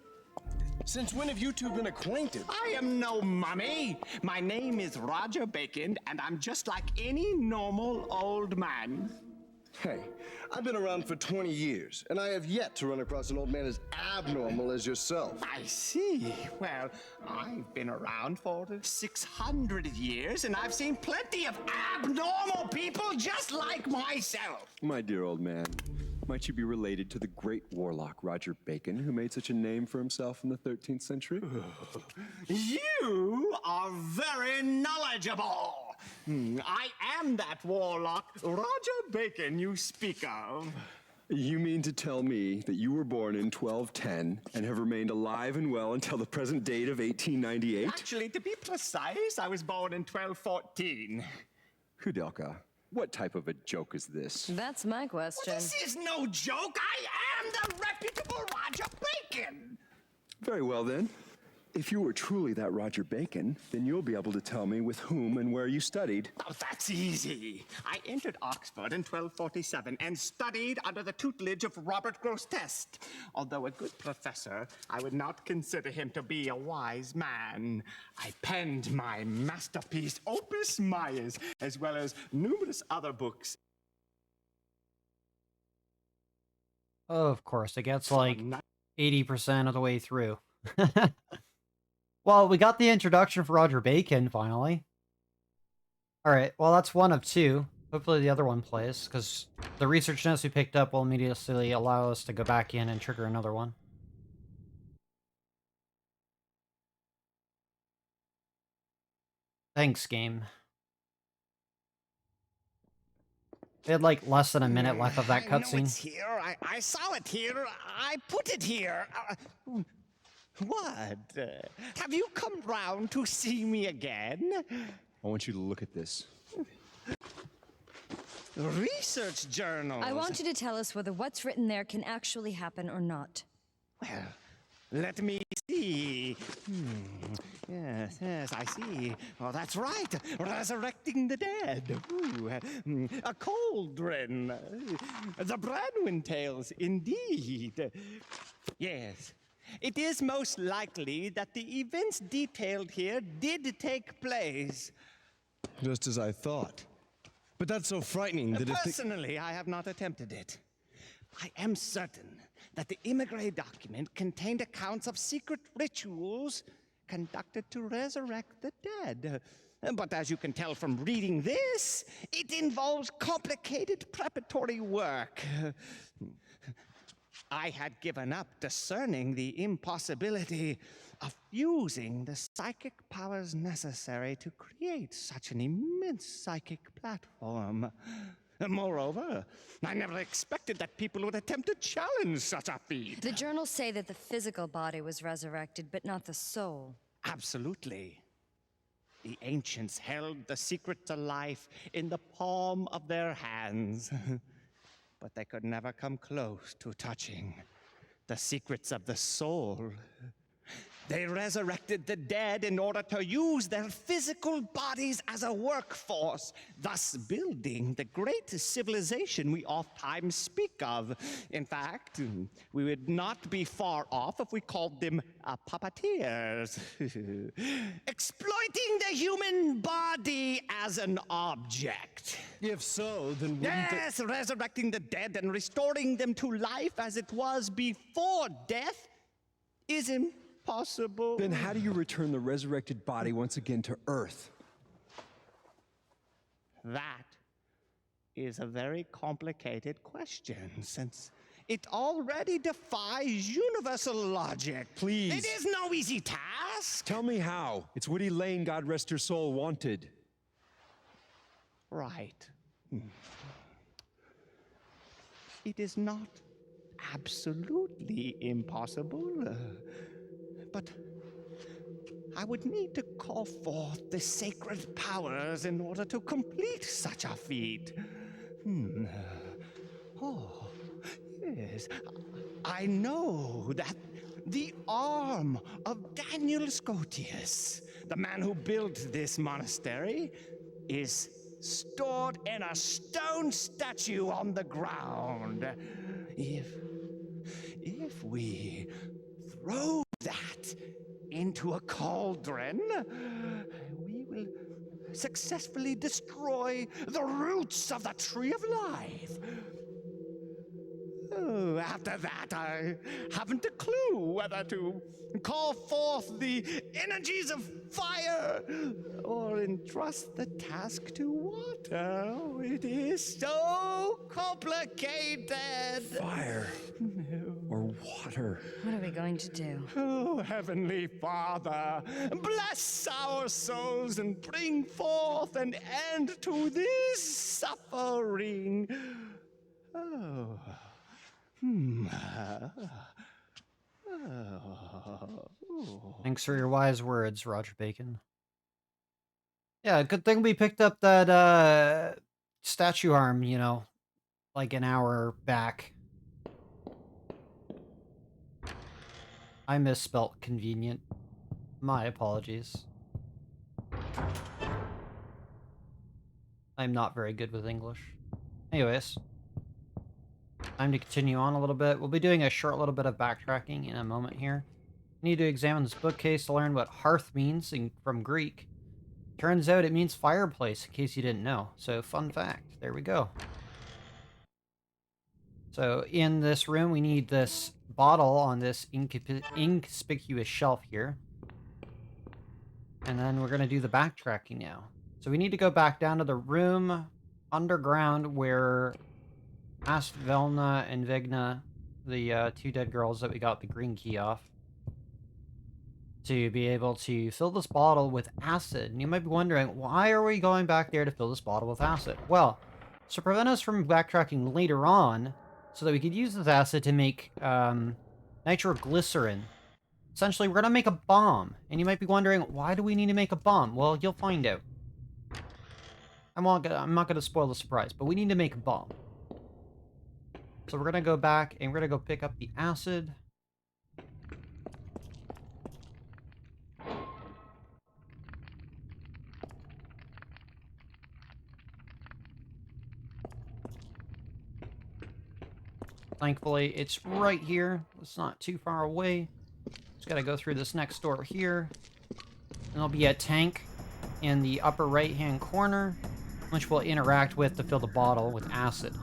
Since when have you two been acquainted? I am no mummy. My name is Roger Bacon, and I'm just like any normal old man. Hey, I've been around for 20 years, and I have yet to run across an old man as abnormal as yourself. I see. Well, I've been around for 600 years, and I've seen plenty of abnormal people just like myself. My dear old man, might you be related to the great warlock Roger Bacon, who made such a name for himself in the 13th century? You are very knowledgeable. I am that warlock, Roger Bacon, you speak of. You mean to tell me that you were born in 1210 and have remained alive and well until the present date of 1898? Actually, to be precise, I was born in 1214. Koudelka, what type of a joke is this? That's my question. This is no joke. I am the reputable Roger Bacon. Very well then. If you were truly that Roger Bacon, then you'll be able to tell me with whom and where you studied. Oh, that's easy. I entered Oxford in 1247 and studied under the tutelage of Robert Grosseteste. Although a good professor, I would not consider him to be a wise man. I penned my masterpiece, Opus Maius, as well as numerous other books. Oh, of course, it gets like 80% of the way through. Well, we got the introduction for Roger Bacon, finally. Alright, well, that's one of two. Hopefully the other one plays, because the research notes we picked up will immediately allow us to go back in and trigger another one. Thanks, game. We had like less than a minute left of that I know cutscene. it's here. I saw it here. I put it here. What? Have you come round to see me again? I want you to look at this. Research journals. I want you to tell us whether what's written there can actually happen or not. Well, let me see. Yes, I see. Oh, that's right. Resurrecting the dead. Ooh, a cauldron. The Branwyn tales, indeed. Yes. It is most likely that the events detailed here did take place. Just as I thought. But that's so frightening that Personally, I have not attempted it. I am certain that the Immigrate Document contained accounts of secret rituals conducted to resurrect the dead. But as you can tell from reading this, it involves complicated preparatory work. I had given up discerning the impossibility of using the psychic powers necessary to create such an immense psychic platform. Moreover, I never expected that people would attempt to challenge such a feat. The journals say that the physical body was resurrected, but not the soul. Absolutely. The ancients held the secret to life in the palm of their hands. But they could never come close to touching the secrets of the soul. They resurrected the dead in order to use their physical bodies as a workforce, thus building the great civilization we oftentimes speak of. In fact, we would not be far off if we called them puppeteers. Exploiting the human body as an object. If so, then wouldn't Yes, resurrecting the dead and restoring them to life as it was before death is impossible. Then how do you return the resurrected body once again to Earth? That is a very complicated question, since it already defies universal logic. Please. It is no easy task. Tell me how. It's what Elaine, God rest her soul, wanted. Right. It is not absolutely impossible, but I would need to call forth the sacred powers in order to complete such a feat. Oh, yes. I know that the arm of Daniel Scotius, the man who built this monastery, is stored in a stone statue on the ground. If we throw that into a cauldron, we will successfully destroy the roots of the Tree of Life. Oh, after that, I haven't a clue whether to call forth the energies of fire or entrust the task to water. Oh, it is so complicated. Fire or water. What are we going to do? Oh, Heavenly Father, bless our souls and bring forth an end to this suffering. Oh. Thanks for your wise words, Roger Bacon. Yeah, good thing we picked up that statue arm, you know, like an hour back. I misspelt convenient. My apologies. I'm not very good with English. Anyways, time to continue on a little bit. We'll be doing a short little bit of backtracking in a moment here. We need to examine this bookcase to learn what hearth means from Greek. Turns out it means fireplace, in case you didn't know. So, fun fact. There we go. So, in this room, we need this bottle on this inconspicuous shelf here. And then we're going to do the backtracking now. So, we need to go back down to the room underground where Velna and Vigna, the two dead girls that we got the green key off, to be able to fill this bottle with acid. And you might be wondering, why are we going back there to fill this bottle with acid? Well, to prevent us from backtracking later on, so that we could use this acid to make nitroglycerin. Essentially, we're going to make a bomb. And you might be wondering, why do we need to make a bomb? Well, you'll find out. I'm not going to spoil the surprise, but we need to make a bomb. So we're going to go back and we're going to go pick up the acid. Thankfully, it's right here. It's not too far away. Just gotta go through this next door here. And there'll be a tank in the upper right-hand corner, which we'll interact with to fill the bottle with acid.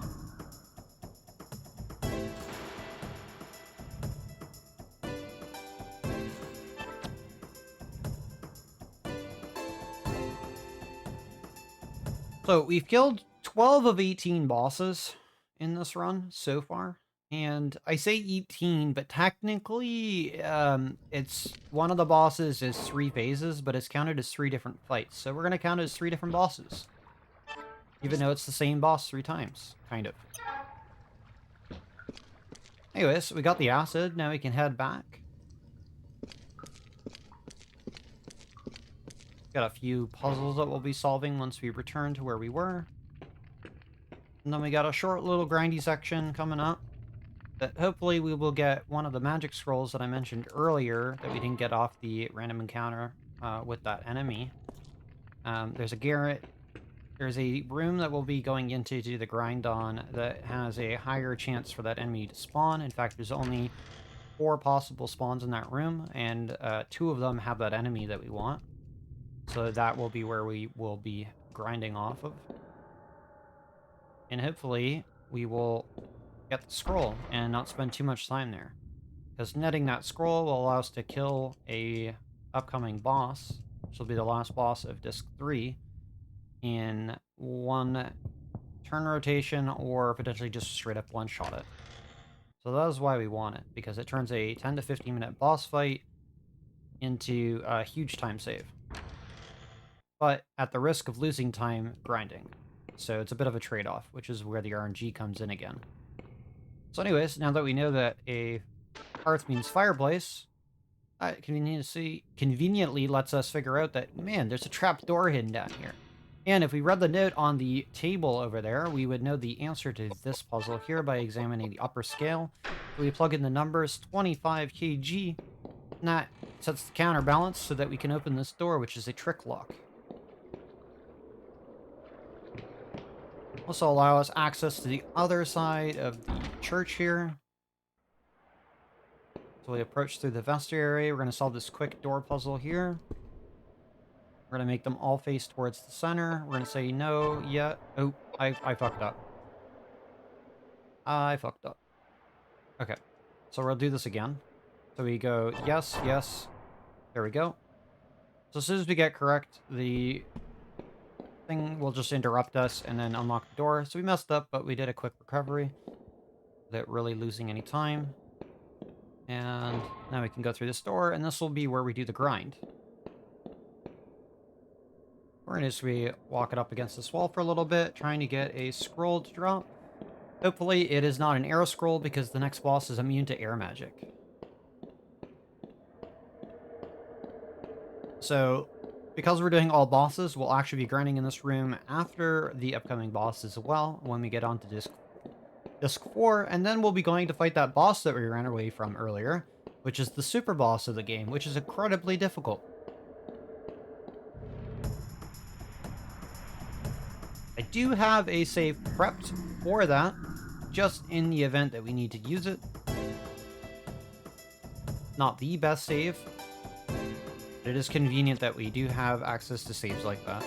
So we've killed 12 of 18 bosses in this run so far. And I say 18, but technically it's one of the bosses is 3 phases, but it's counted as 3 different fights. So we're going to count it as 3 different bosses. Even though it's the same boss 3 times, kind of. Anyways, we got the acid. Now we can head back. Got a few puzzles that we'll be solving once we return to where we were. And then we got a short little grindy section coming up. That hopefully we will get one of the magic scrolls that I mentioned earlier that we didn't get off the random encounter with that enemy. There's a garret. There's a room that we'll be going into to do the grind on that has a higher chance for that enemy to spawn. In fact, there's only 4 possible spawns in that room, and 2 of them have that enemy that we want. So that will be where we will be grinding off of. And hopefully we will get the scroll and not spend too much time there. Because netting that scroll will allow us to kill a upcoming boss, which will be the last boss of Disc 3, in 1 turn rotation or potentially just straight up one-shot it. So that is why we want it, because it turns a 10 to 15 minute boss fight into a huge time save. But at the risk of losing time grinding. So it's a bit of a trade-off, which is where the RNG comes in again. So anyways, now that we know that a hearth means fireplace, it conveniently lets us figure out that, man, there's a trap door hidden down here. And if we read the note on the table over there, we would know the answer to this puzzle here by examining the upper scale. We plug in the numbers 25 kg, and that sets the counterbalance so that we can open this door, which is a trick lock. Also allow us access to the other side of the church here. So we approach through the vestry. We're going to solve this quick door puzzle here. We're going to make them all face towards the center. We're going to say no yet. Oh, I fucked up. I fucked up. Okay. So we'll do this again. So we go yes, yes. There we go. So as soon as we get correct, the thing will just interrupt us and then unlock the door. So we messed up, but we did a quick recovery without really losing any time. And now we can go through this door, and this will be where we do the grind. We're going to walk it up against this wall for a little bit, trying to get a scroll to drop. Hopefully it is not an arrow scroll, because the next boss is immune to air magic. So, because we're doing all bosses, we'll actually be grinding in this room after the upcoming boss as well, when we get onto disc 4, and then we'll be going to fight that boss that we ran away from earlier, which is the super boss of the game, which is incredibly difficult. I do have a save prepped for that, just in the event that we need to use it. Not the best save, but it is convenient that we do have access to saves like that.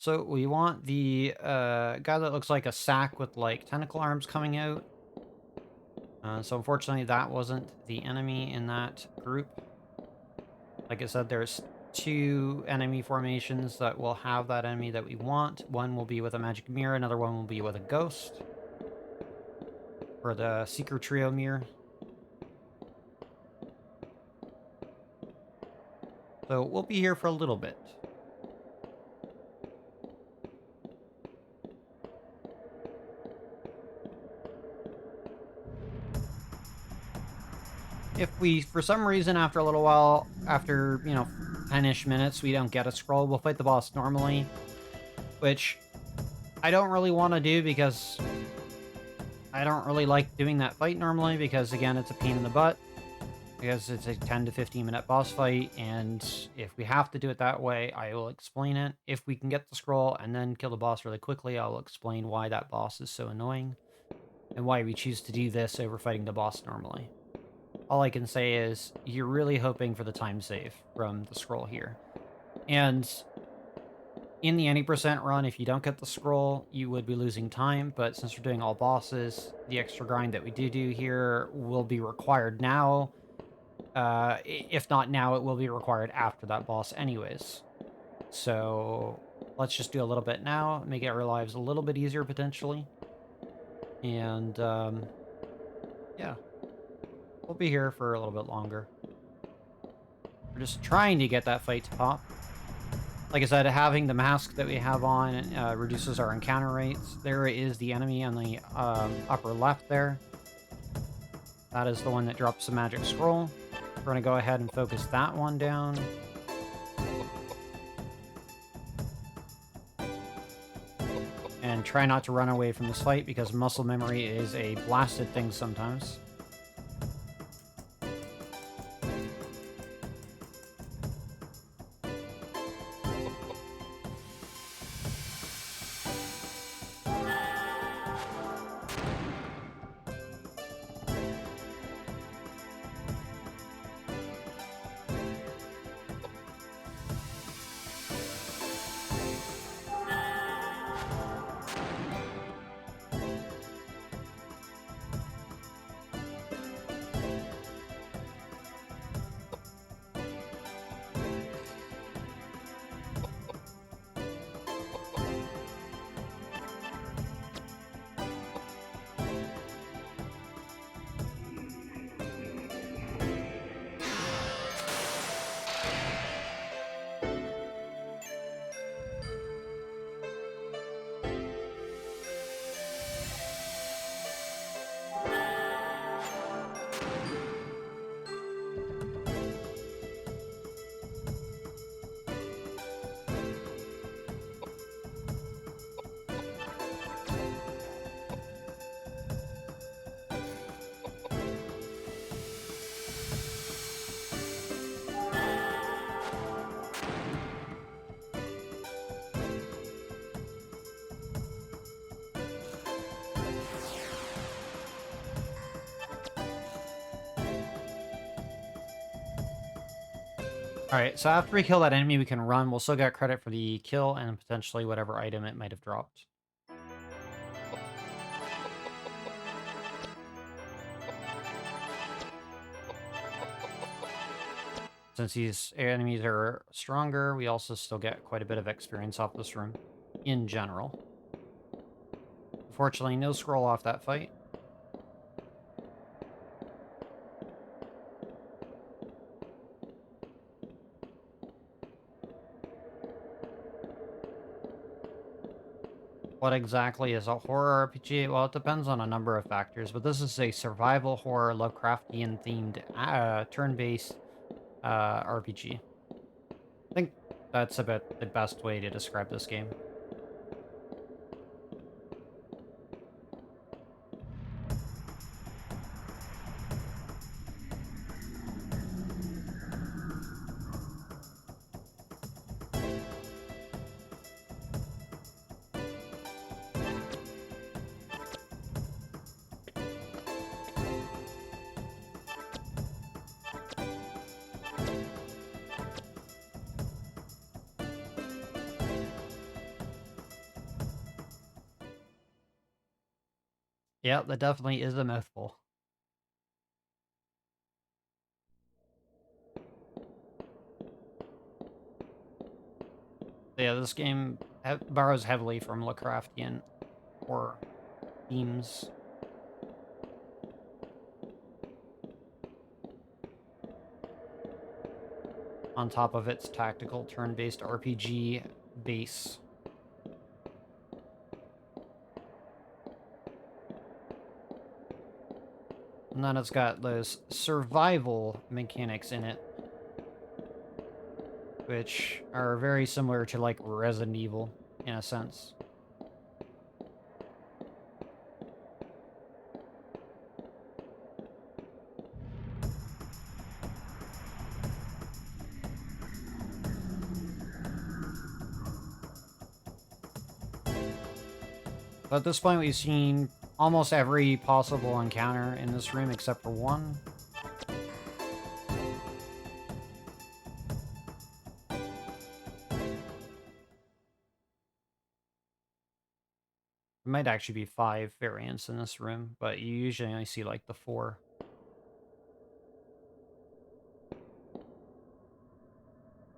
So we want the guy that looks like a sack with like tentacle arms coming out. So unfortunately that wasn't the enemy in that group. Like I said, there's 2 enemy formations that will have that enemy that we want. One will be with a magic mirror, another one will be with a ghost. Or the Seeker Trio mirror. So we'll be here for a little bit. If we, for some reason, after a little while, after, 10-ish minutes, we don't get a scroll, we'll fight the boss normally. Which I don't really want to do, because I don't really like doing that fight normally, because, again, it's a pain in the butt. Because it's a 10 to 15 minute boss fight, and if we have to do it that way, I will explain it. If we can get the scroll and then kill the boss really quickly, I'll explain why that boss is so annoying, and why we choose to do this over fighting the boss normally. All I can say is, you're really hoping for the time save from the scroll here. And in the any % run, if you don't get the scroll, you would be losing time, but since we're doing all bosses, the extra grind that we do here will be required now. If not now, it will be required after that boss anyways. So let's just do a little bit now, make our lives a little bit easier potentially. And yeah. We'll be here for a little bit longer. We're just trying to get that fight to pop. Like I said, having the mask that we have on reduces our encounter rates. There is the enemy on the upper left there. That is the one that drops the magic scroll. We're going to go ahead and focus that one down. And try not to run away from this fight, because muscle memory is a blasted thing sometimes. Alright, so after we kill that enemy, we can run. We'll still get credit for the kill and potentially whatever item it might have dropped. Since these enemies are stronger, we also still get quite a bit of experience off this room, in general. Unfortunately, no scroll off that fight. What exactly is a horror RPG? Well, it depends on a number of factors, but this is a survival horror Lovecraftian themed turn-based RPG. I think that's about the best way to describe this game. Yeah, that definitely is a mouthful. Yeah, this game borrows heavily from Lovecraftian horror themes. On top of its tactical turn-based RPG base. And then it's got those survival mechanics in it, which are very similar to, like, Resident Evil, in a sense. But at this point, we've seen almost every possible encounter in this room except for one. There might actually be 5 variants in this room, but you usually only see like the 4.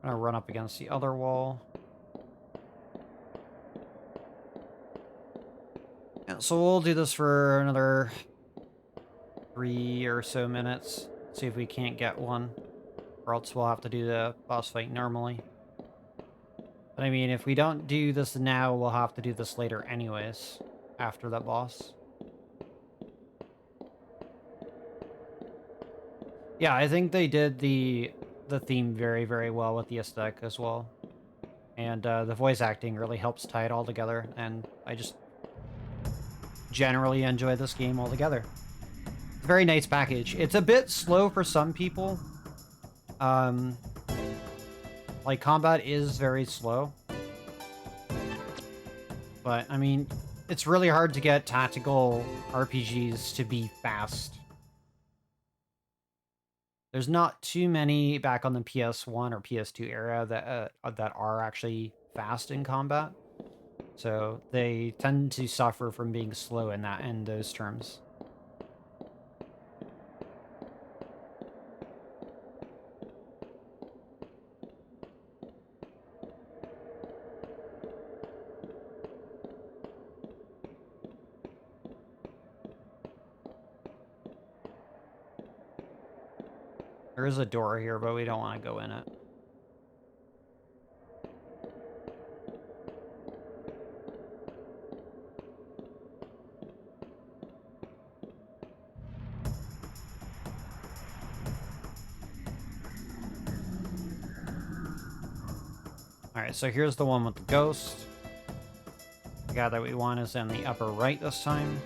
I'm gonna run up against the other wall. Yeah, so we'll do this for another 3 or so minutes. See if we can't get one. Or else we'll have to do the boss fight normally. But I mean, if we don't do this now, we'll have to do this later anyways. After that boss. Yeah, I think they did the theme very, very well with the aesthetic as well. And the voice acting really helps tie it all together. And I just generally enjoy this game altogether. It's a very nice package. It's a bit slow for some people. Like, combat is very slow. But, I mean, it's really hard to get tactical RPGs to be fast. There's not too many back on the PS1 or PS2 era that are actually fast in combat. So they tend to suffer from being slow in those terms. There is a door here, but we don't want to go in it. Alright, so here's the one with the ghost. The guy that we want is in the upper right this time.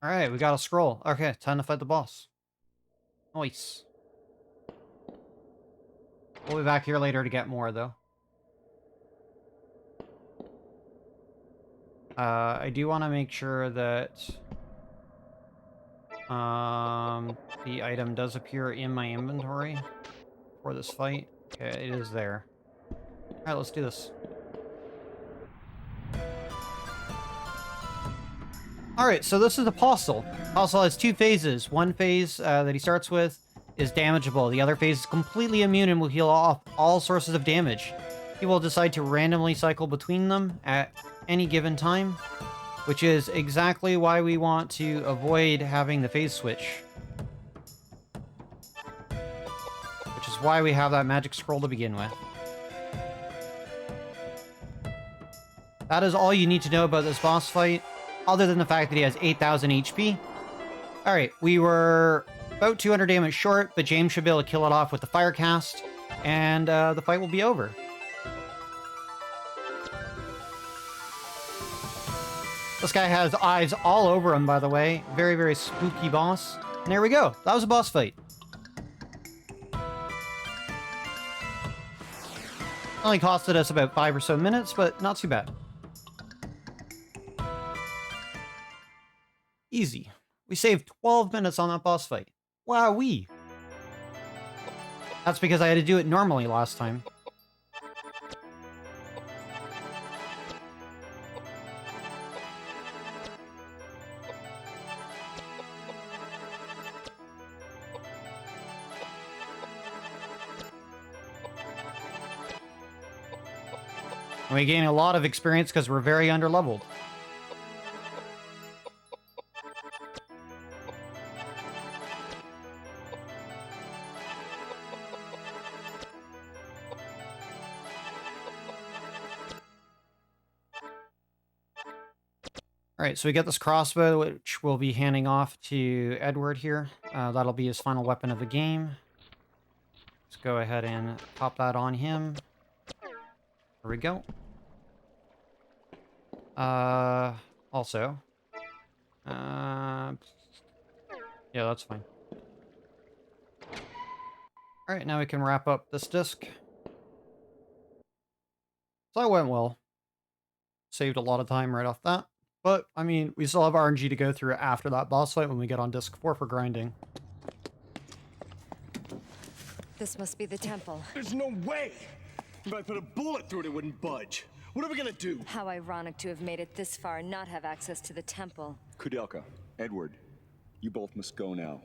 Alright, we got a scroll. Okay, time to fight the boss. Nice. We'll be back here later to get more, though. I do want to make sure that the item does appear in my inventory for this fight. Okay, it is there. Alright, let's do this. Alright, so this is Apostle. Apostle has two phases. One phase that he starts with is damageable. The other phase is completely immune and will heal off all sources of damage. He will decide to randomly cycle between them at any given time, which is exactly why we want to avoid having the phase switch. Which is why we have that magic scroll to begin with. That is all you need to know about this boss fight, other than the fact that he has 8,000 HP. Alright, we were about 200 damage short, but James should be able to kill it off with the fire cast, and the fight will be over. This guy has eyes all over him, by the way. Very, very spooky boss. And there we go. That was a boss fight. Only costed us about 5 or so minutes, but not too bad. Easy. We saved 12 minutes on that boss fight. Wowee. That's because I had to do it normally last time. We gain a lot of experience because we're very underleveled. Alright, so we get this crossbow, which we'll be handing off to Edward here. That'll be his final weapon of the game. Let's go ahead and pop that on him. There we go. Also. Yeah, that's fine. Alright, now we can wrap up this disc. So that went well. Saved a lot of time right off that. But, I mean, we still have RNG to go through after that boss fight when we get on disc 4 for grinding. This must be the temple. There's no way! If I put a bullet through it, it wouldn't budge. What are we gonna do? How ironic to have made it this far and not have access to the temple. Koudelka, Edward, you both must go now.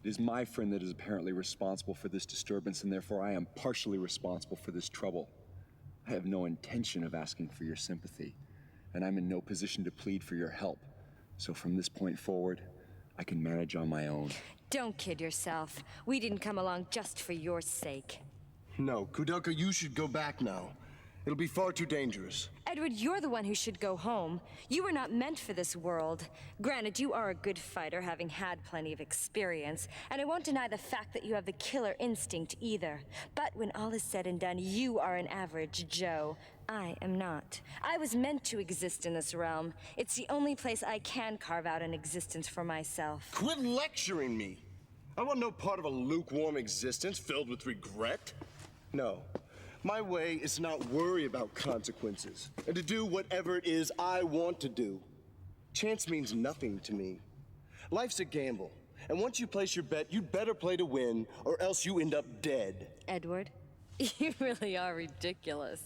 It is my friend that is apparently responsible for this disturbance, and therefore I am partially responsible for this trouble. I have no intention of asking for your sympathy, and I'm in no position to plead for your help. So from this point forward, I can manage on my own. Don't kid yourself. We didn't come along just for your sake. No, Koudelka, you should go back now. It'll be far too dangerous. Edward, you're the one who should go home. You were not meant for this world. Granted, you are a good fighter, having had plenty of experience, and I won't deny the fact that you have the killer instinct either. But when all is said and done, you are an average Joe. I am not. I was meant to exist in this realm. It's the only place I can carve out an existence for myself. Quit lecturing me! I want no part of a lukewarm existence filled with regret. No. My way is to not worry about consequences, and to do whatever it is I want to do. Chance means nothing to me. Life's a gamble, and once you place your bet, you'd better play to win, or else you end up dead. Edward, you really are ridiculous.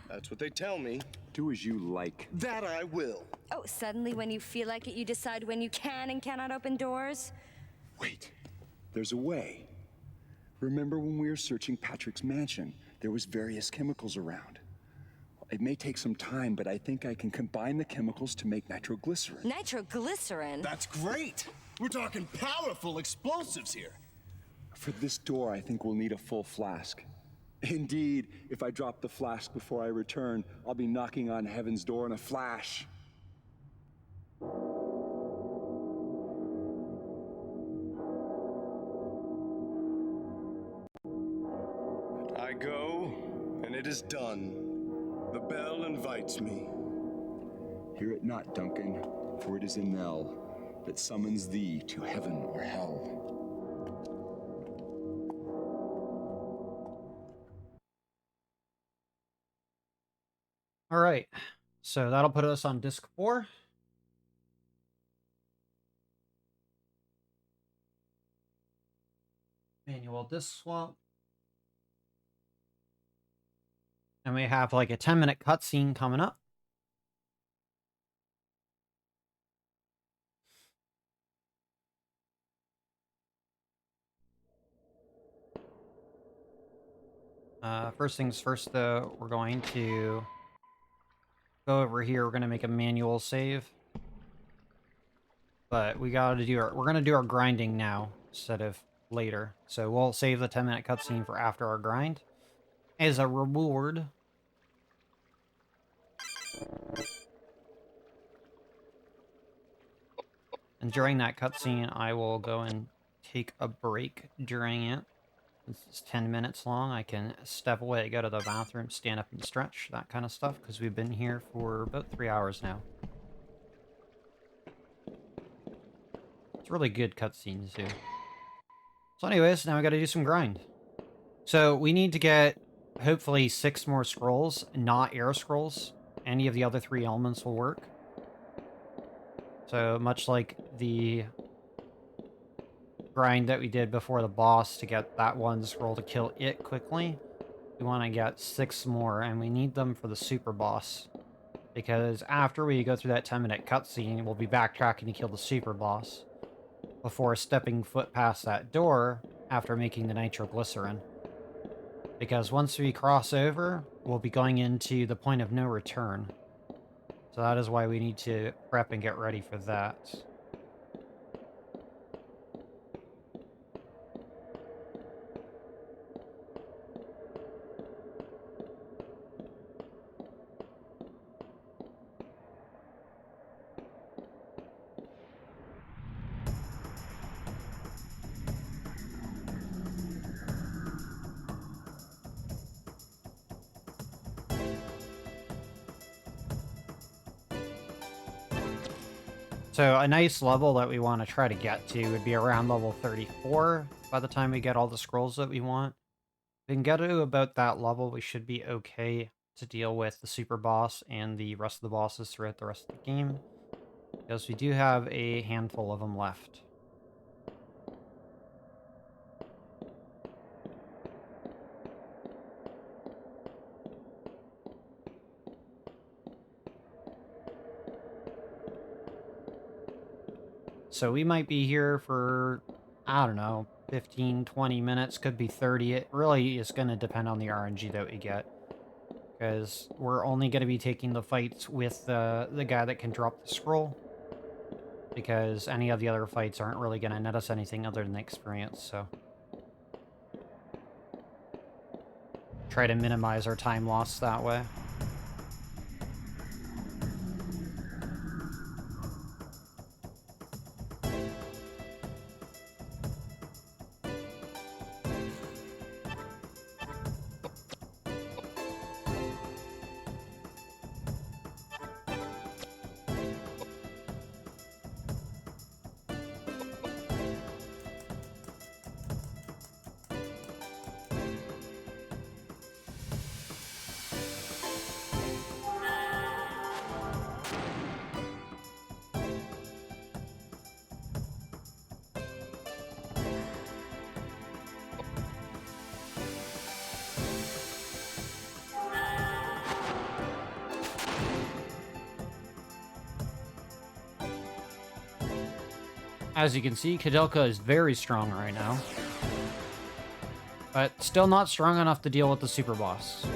That's what they tell me. Do as you like. That I will. Oh, suddenly when you feel like it, you decide when you can and cannot open doors? Wait, there's a way. Remember when we were searching Patrick's mansion? There was various chemicals around. It may take some time, but I think I can combine the chemicals to make nitroglycerin. Nitroglycerin? That's great! We're talking powerful explosives here. For this door, I think we'll need a full flask. Indeed, if I drop the flask before I return, I'll be knocking on heaven's door in a flash. I go, and it is done. The bell invites me. Hear it not, Duncan, for it is a knell. that summons thee to heaven or hell. All right, so that'll put us on disc 4. Manual disc swap. And we have like a 10-minute cutscene coming up. First things first, though, we're going to go over here. We're going to make a manual save. But we got to do we're going to do our grinding now instead of later. So we'll save the 10-minute cutscene for after our grind as a reward. And during that cutscene, I will go and take a break during it. Since it's 10 minutes long, I can step away, go to the bathroom, stand up and stretch, that kind of stuff, because we've been here for about 3 hours now. It's really good cutscenes, too. So anyways, now we gotta do some grind. So we need to get, hopefully, 6 more scrolls, not air scrolls. Any of the other 3 elements will work. So much like the grind that we did before the boss to get that one scroll to kill it quickly, we want to get 6 more, and we need them for the super boss. Because after we go through that 10-minute cutscene, we'll be backtracking to kill the super boss before stepping foot past that door after making the nitroglycerin. Because once we cross over, we'll be going into the point of no return. So that is why we need to prep and get ready for that. So a nice level that we want to try to get to would be around level 34 by the time we get all the scrolls that we want. If we can get to about that level, we should be okay to deal with the super boss and the rest of the bosses throughout the rest of the game, because we do have a handful of them left. So we might be here for, I don't know, 15, 20 minutes, could be 30. It really is going to depend on the RNG that we get. Because we're only going to be taking the fights with the guy that can drop the scroll. Because any of the other fights aren't really going to net us anything other than experience, so. Try to minimize our time loss that way. As you can see, Koudelka is very strong right now. But still not strong enough to deal with the super boss.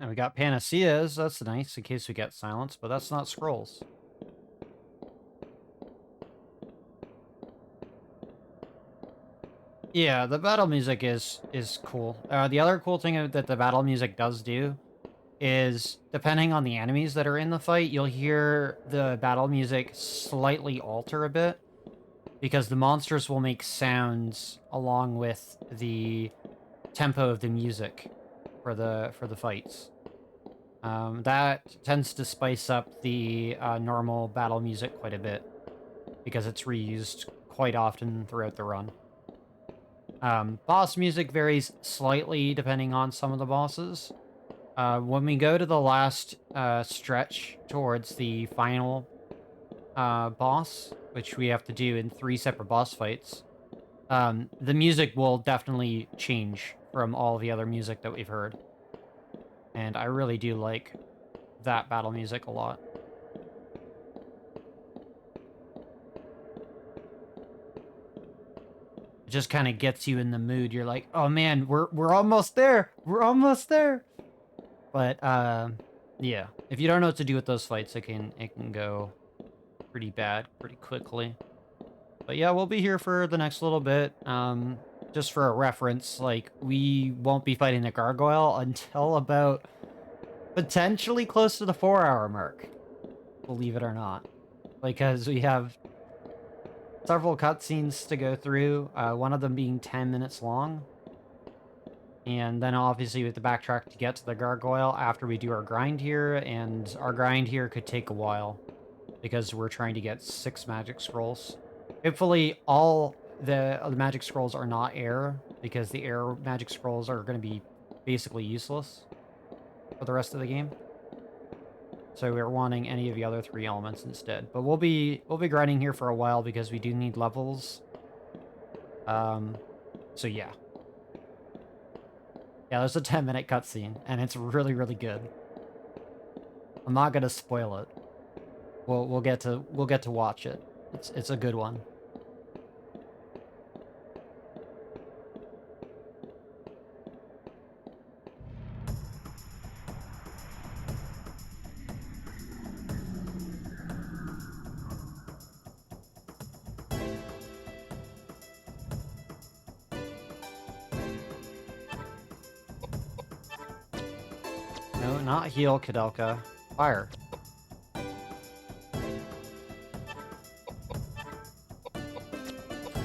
And we got panaceas. That's nice in case we get silence, but that's not scrolls. Yeah, the battle music is cool. The other cool thing that the battle music does do is, depending on the enemies that are in the fight, you'll hear the battle music slightly alter a bit, because the monsters will make sounds along with the tempo of the music for the fights. That tends to spice up the normal battle music quite a bit, because it's reused quite often throughout the run. Boss music varies slightly depending on some of the bosses. When we go to the last stretch towards the final boss, which we have to do in 3 separate boss fights, the music will definitely change from all the other music that we've heard. And I really do like that battle music a lot. It just kind of gets you in the mood. You're like, oh man, we're almost there. We're almost there. But yeah, if you don't know what to do with those fights, it can go pretty bad pretty quickly. But yeah, we'll be here for the next little bit. Just for a reference, like, we won't be fighting the gargoyle until about potentially close to the 4-hour mark, believe it or not, because we have several cutscenes to go through, one of them being 10 minutes long. And then obviously we have to backtrack to get to the gargoyle after we do our grind here, and our grind here could take a while because we're trying to get 6 magic scrolls. Hopefully all the magic scrolls are not air, because the air magic scrolls are going to be basically useless for the rest of the game. So we're wanting any of the other 3 elements instead. But we'll be grinding here for a while because we do need levels. So yeah. Yeah, there's a 10-minute cutscene, and it's really, really good. I'm not gonna spoil it. We'll get to watch it. It's a good one. No, not heal, Koudelka. Fire.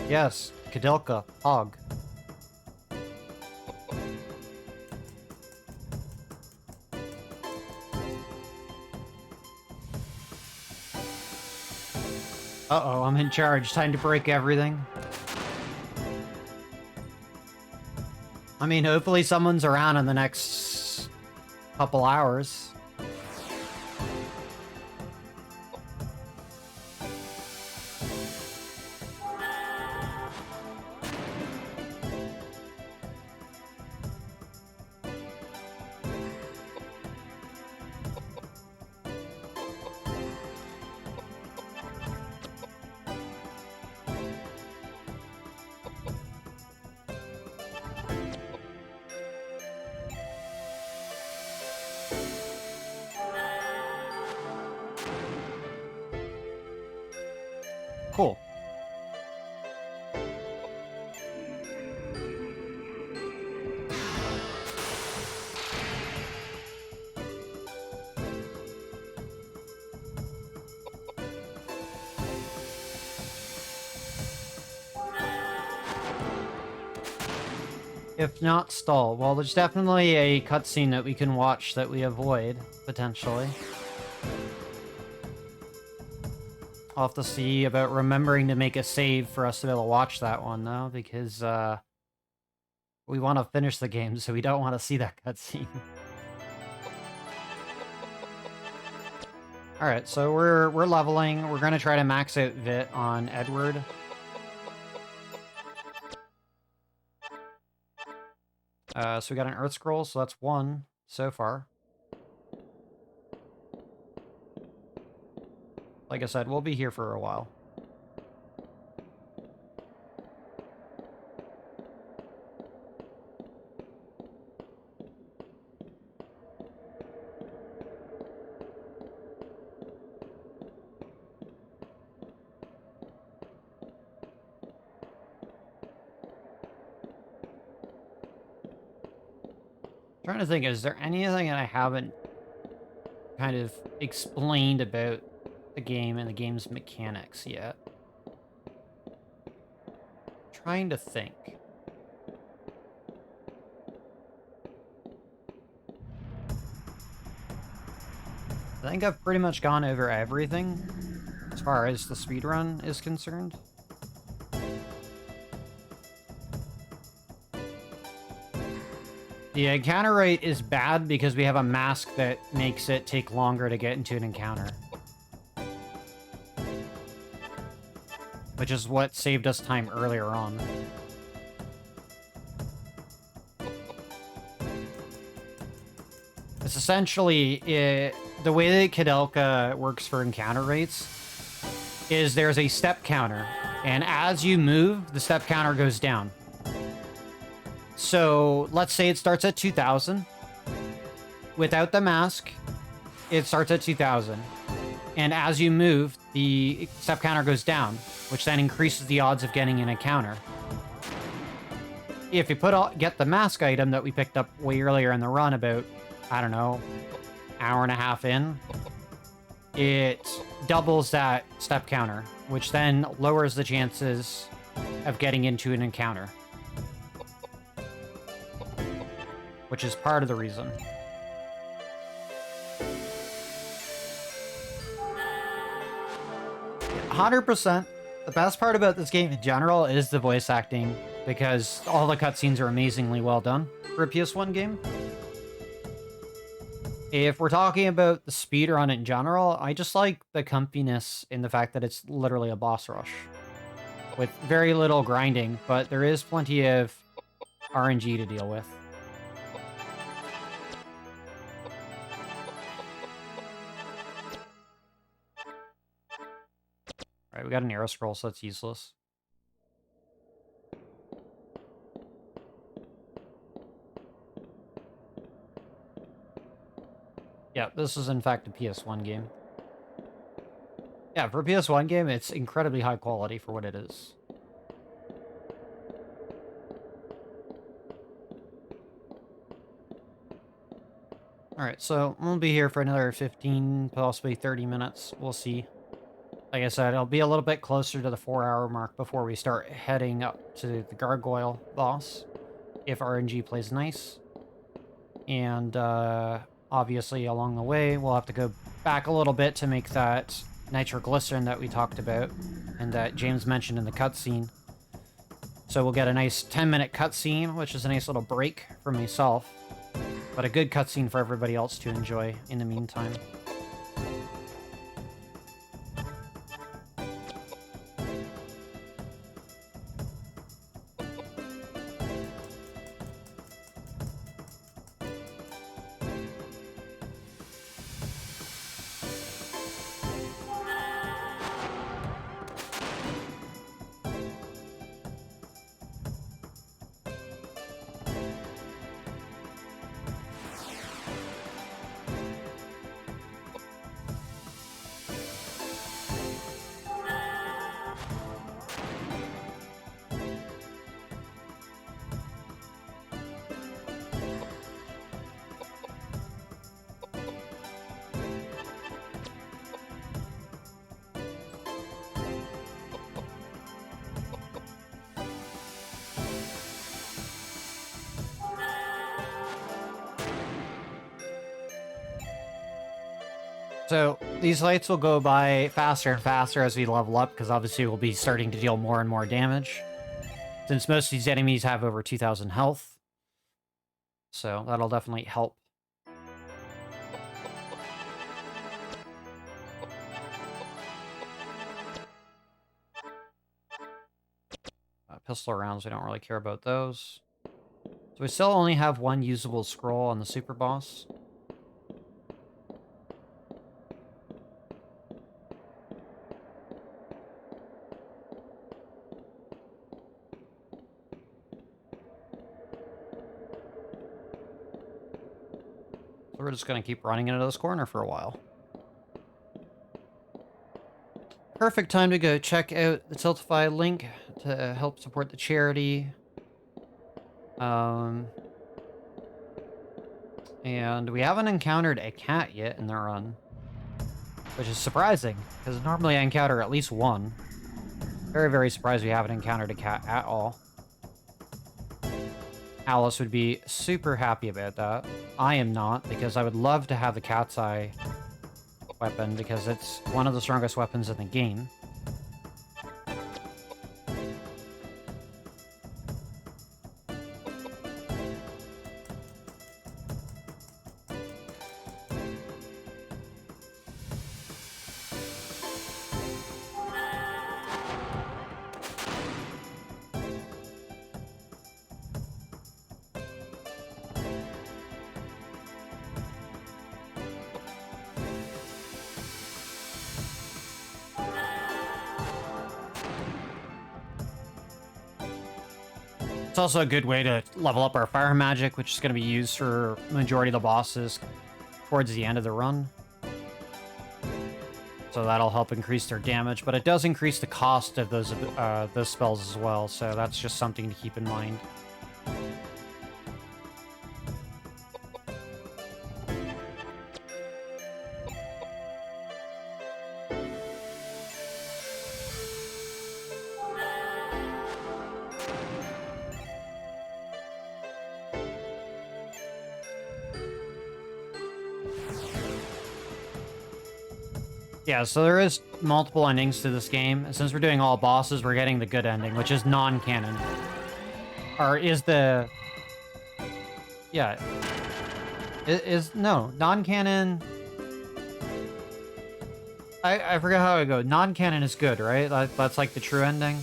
Yes, Koudelka. Hog. Uh-oh, I'm in charge. Time to break everything. I mean, hopefully someone's around in the next couple hours. Cool. If not, stall. Well, there's definitely a cutscene that we can watch that we avoid, potentially. I'll have to see about remembering to make a save for us to be able to watch that one, though, because, we want to finish the game, so we don't want to see that cutscene. Alright, so we're leveling. We're gonna try to max out Vit on Edward. So we got an Earth Scroll, so that's 1 so far. Like I said, we'll be here for a while. trying to think, is there anything that I haven't kind of explained about the game and the game's mechanics yet? Trying to think. I think I've pretty much gone over everything as far as the speedrun is concerned. The encounter rate is bad because we have a mask that makes it take longer to get into an encounter. Which is what saved us time earlier on. It's essentially, the way that Koudelka works for encounter rates is there's a step counter, and as you move, the step counter goes down. So let's say it starts at 2,000. Without the mask, it starts at 2,000. And as you move, the step counter goes down, which then increases the odds of getting an encounter. If you get the mask item that we picked up way earlier in the run, about, I don't know, hour and a half in, it doubles that step counter, which then lowers the chances of getting into an encounter. Which is part of the reason. "100%. The best part about this game in general is the voice acting, because all the cutscenes are amazingly well done for a PS1 game. If we're talking about the speedrun in general, I just like the comfiness in the fact that it's literally a boss rush. With very little grinding, but there is plenty of RNG to deal with. Alright, we got an arrow scroll, so that's useless. Yeah, this is in fact a PS1 game. Yeah, for a PS1 game, it's incredibly high quality for what it is. Alright, so we'll be here for another 15, possibly 30 minutes. We'll see. Like I said, it'll be a little bit closer to the 4-hour mark before we start heading up to the Gargoyle boss, if RNG plays nice. And obviously along the way, we'll have to go back a little bit to make that nitroglycerin that we talked about and that James mentioned in the cutscene. So we'll get a nice 10-minute cutscene, which is a nice little break for myself, but a good cutscene for everybody else to enjoy in the meantime. So these lights will go by faster and faster as we level up, because obviously we'll be starting to deal more and more damage, since most of these enemies have over 2,000 health. So that'll definitely help. Pistol rounds, we don't really care about those. So we still only have one usable scroll on the super boss. So we're just going to keep running into this corner for a while. Perfect time to go check out the Tiltify link to help support the charity. And we haven't encountered a cat yet in the run, which is surprising, because normally I encounter at least one. Very, very surprised we haven't encountered a cat at all. Alice would be super happy about that. I am not, because I would love to have the cat's eye weapon, because it's one of the strongest weapons in the game. It's also a good way to level up our fire magic, which is going to be used for the majority of the bosses towards the end of the run. So that'll help increase their damage, but it does increase the cost of those spells as well, so that's just something to keep in mind. Yeah, so there is multiple endings to this game, and since we're doing all bosses, we're getting the good ending, which is non-canon. Or is the... Yeah. No, non-canon... I forget how it goes. Non-canon is good, right? That's like the true ending.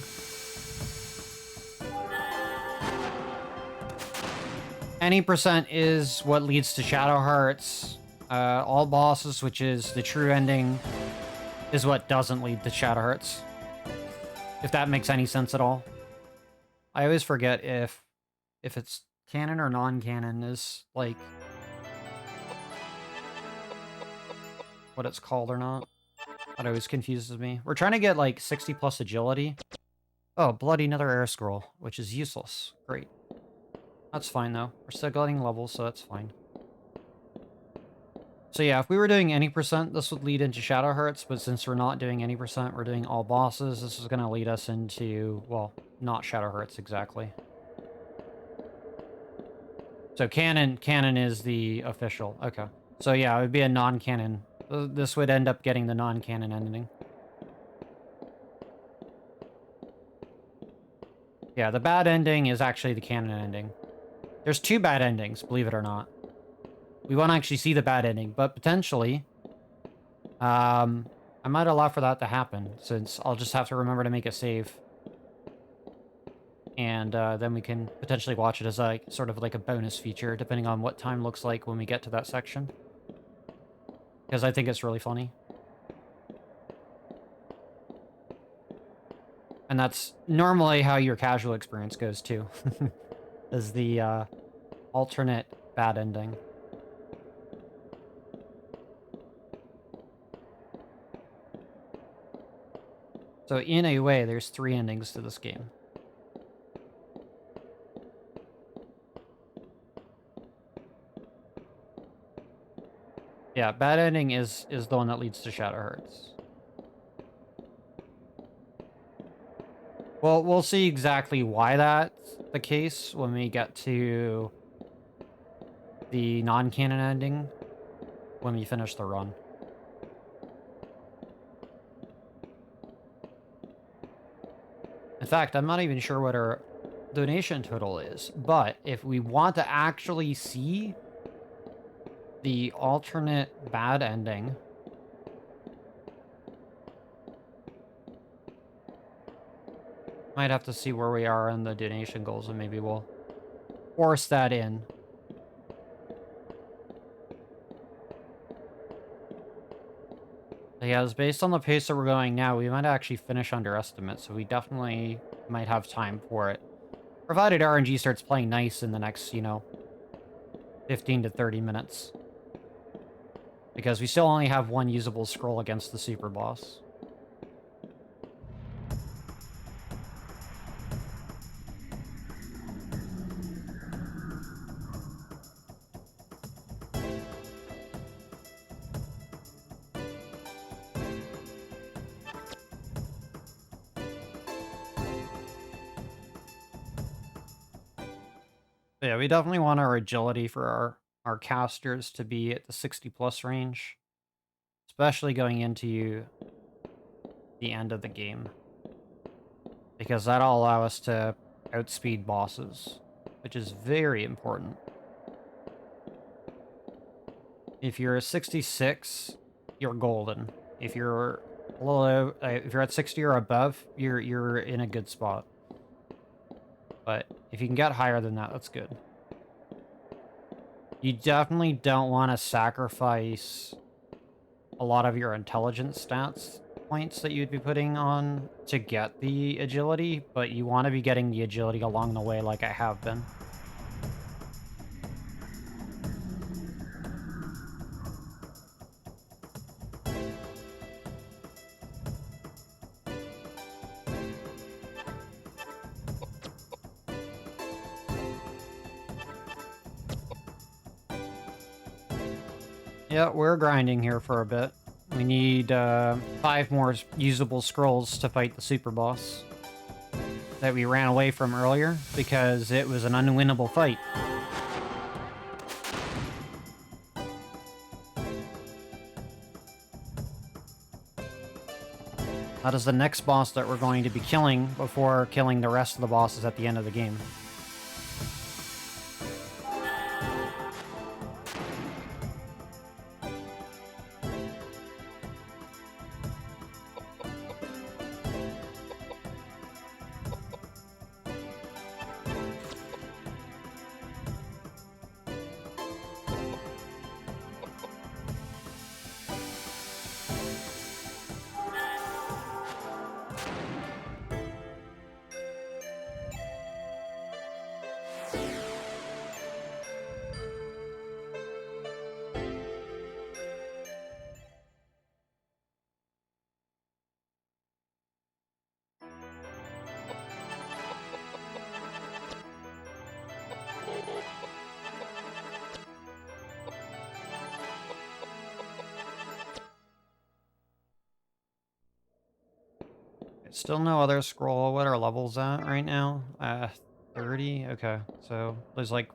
Any percent is what leads to Shadow Hearts. All bosses, which is the true ending, is what doesn't lead to Shadow Hearts. If that makes any sense at all. I always forget if it's canon or non-canon is, like, what it's called or not. That always confuses me. We're trying to get, like, 60 plus agility. Oh, bloody another air scroll, which is useless. Great. That's fine, though. We're still getting levels, so that's fine. So yeah, if we were doing any percent, this would lead into Shadow Hearts, but since we're not doing any percent, we're doing all bosses, this is going to lead us into, well, not Shadow Hearts exactly. So canon is the official. Okay. So yeah, it would be a non-canon. This would end up getting the non-canon ending. Yeah, the bad ending is actually the canon ending. There's two bad endings, believe it or not. We won't actually see the bad ending, but potentially, I might allow for that to happen, since I'll just have to remember to make a save. And then we can potentially watch it as like sort of like a bonus feature, depending on what time looks like when we get to that section. Because I think it's really funny. And that's normally how your casual experience goes too. Is the alternate bad ending. So in a way, there's 3 endings to this game. Yeah, bad ending is the one that leads to Shadow Hearts. Well, we'll see exactly why that's the case when we get to the non-canon ending when we finish the run. In fact, I'm not even sure what our donation total is, but if we want to actually see the alternate bad ending, might have to see where we are in the donation goals, and maybe we'll force that in. Yeah, it's based on the pace that we're going now, we might actually finish under estimate, so we definitely might have time for it. Provided RNG starts playing nice in the next, 15 to 30 minutes. Because we still only have one usable scroll against the super boss. So yeah, we definitely want our agility for our casters to be at the 60+ range, especially going into the end of the game, because that'll allow us to outspeed bosses, which is very important. If you're a 66, you're golden. If you're if you're at 60 or above, you're in a good spot. But if you can get higher than that, that's good. You definitely don't want to sacrifice a lot of your intelligence stats points that you'd be putting on to get the agility, but you want to be getting the agility along the way like I have been. Yeah, we're grinding here for a bit. We need 5 more usable scrolls to fight the super boss that we ran away from earlier because it was an unwinnable fight. That is the next boss that we're going to be killing before killing the rest of the bosses at the end of the game. Still no other scroll. What are levels at right now? 30? Okay, so there's like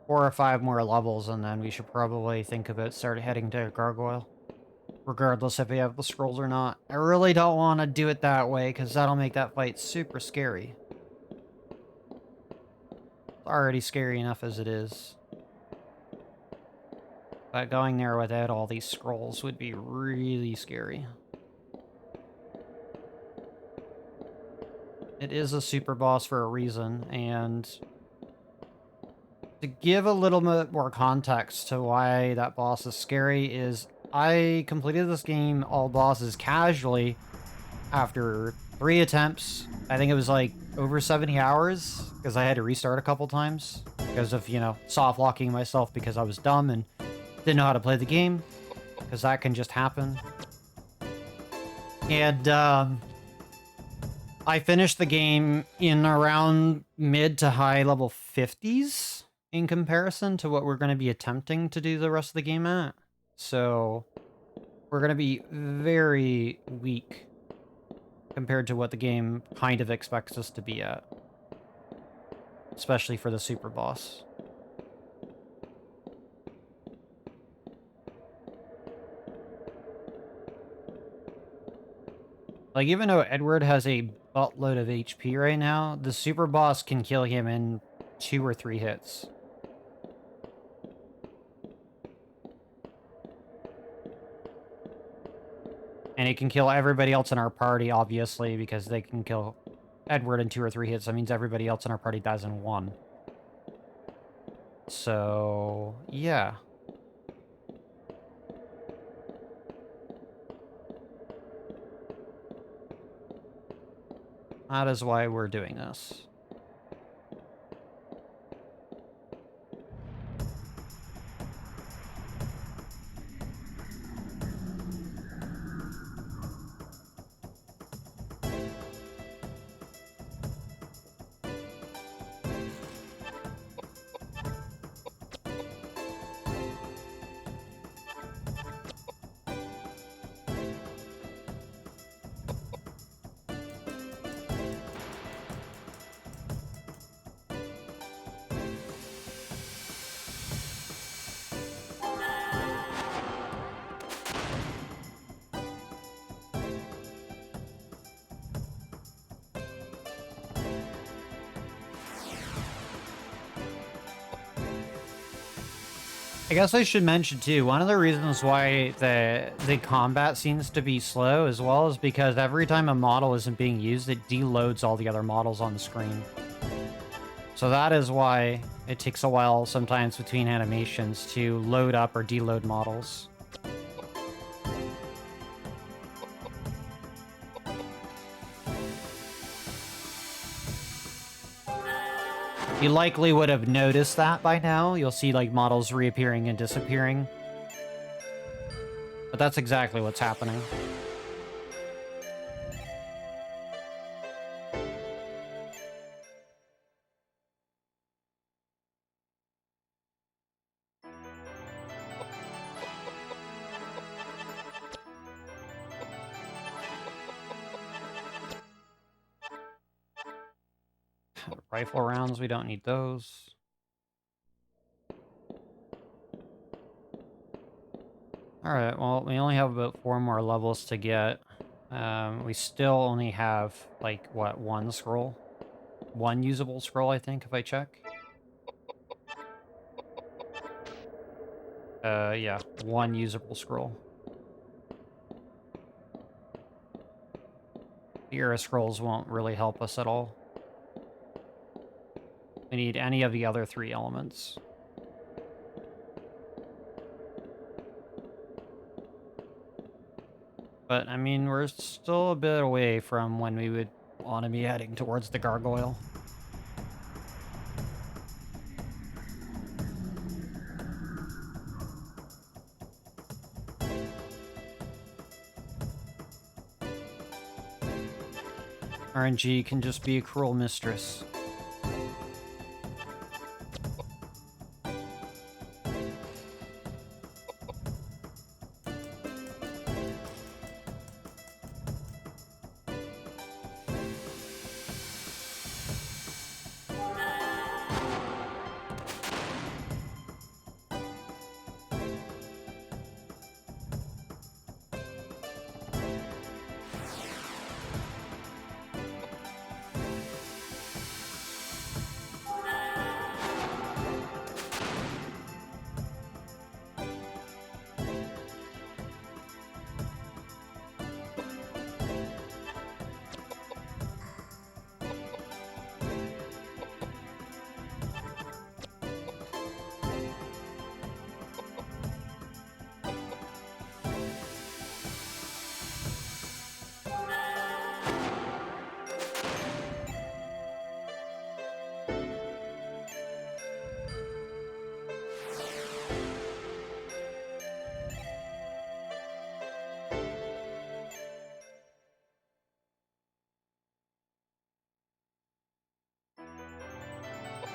4 or 5 more levels, and then we should probably think about heading to Gargoyle. Regardless if we have the scrolls or not. I really don't want to do it that way, because that'll make that fight super scary. It's already scary enough as it is. But going there without all these scrolls would be really scary. It is a super boss for a reason, and to give a little bit more context to why that boss is scary is I completed this game all bosses casually after 3 attempts. I think it was like over 70 hours because I had to restart a couple times because of, you know, soft locking myself because I was dumb and didn't know how to play the game, because that can just happen. And I finished the game in around mid to high level 50s in comparison to what we're going to be attempting to do the rest of the game at. So we're going to be very weak compared to what the game kind of expects us to be at. Especially for the super boss. Like, even though Edward has a buttload of HP right now, the super boss can kill him in 2 or 3 hits. And it can kill everybody else in our party, obviously, because they can kill Edward in 2 or 3 hits. That means everybody else in our party dies in 1. So, yeah. That is why we're doing this. I guess I should mention too, one of the reasons why the combat seems to be slow as well is because every time a model isn't being used, it deloads all the other models on the screen. So that is why it takes a while sometimes between animations to load up or deload models. You likely would have noticed that by now. You'll see like models reappearing and disappearing. But that's exactly what's happening. Rifle rounds, we don't need those. Alright, well, we only have about 4 more levels to get. We still only have, like, what, 1 scroll? 1 usable scroll, I think, if I check. Yeah, 1 usable scroll. The era scrolls won't really help us at all. We need any of the other 3 elements. But, I mean, we're still a bit away from when we would want to be heading towards the gargoyle. RNG can just be a cruel mistress.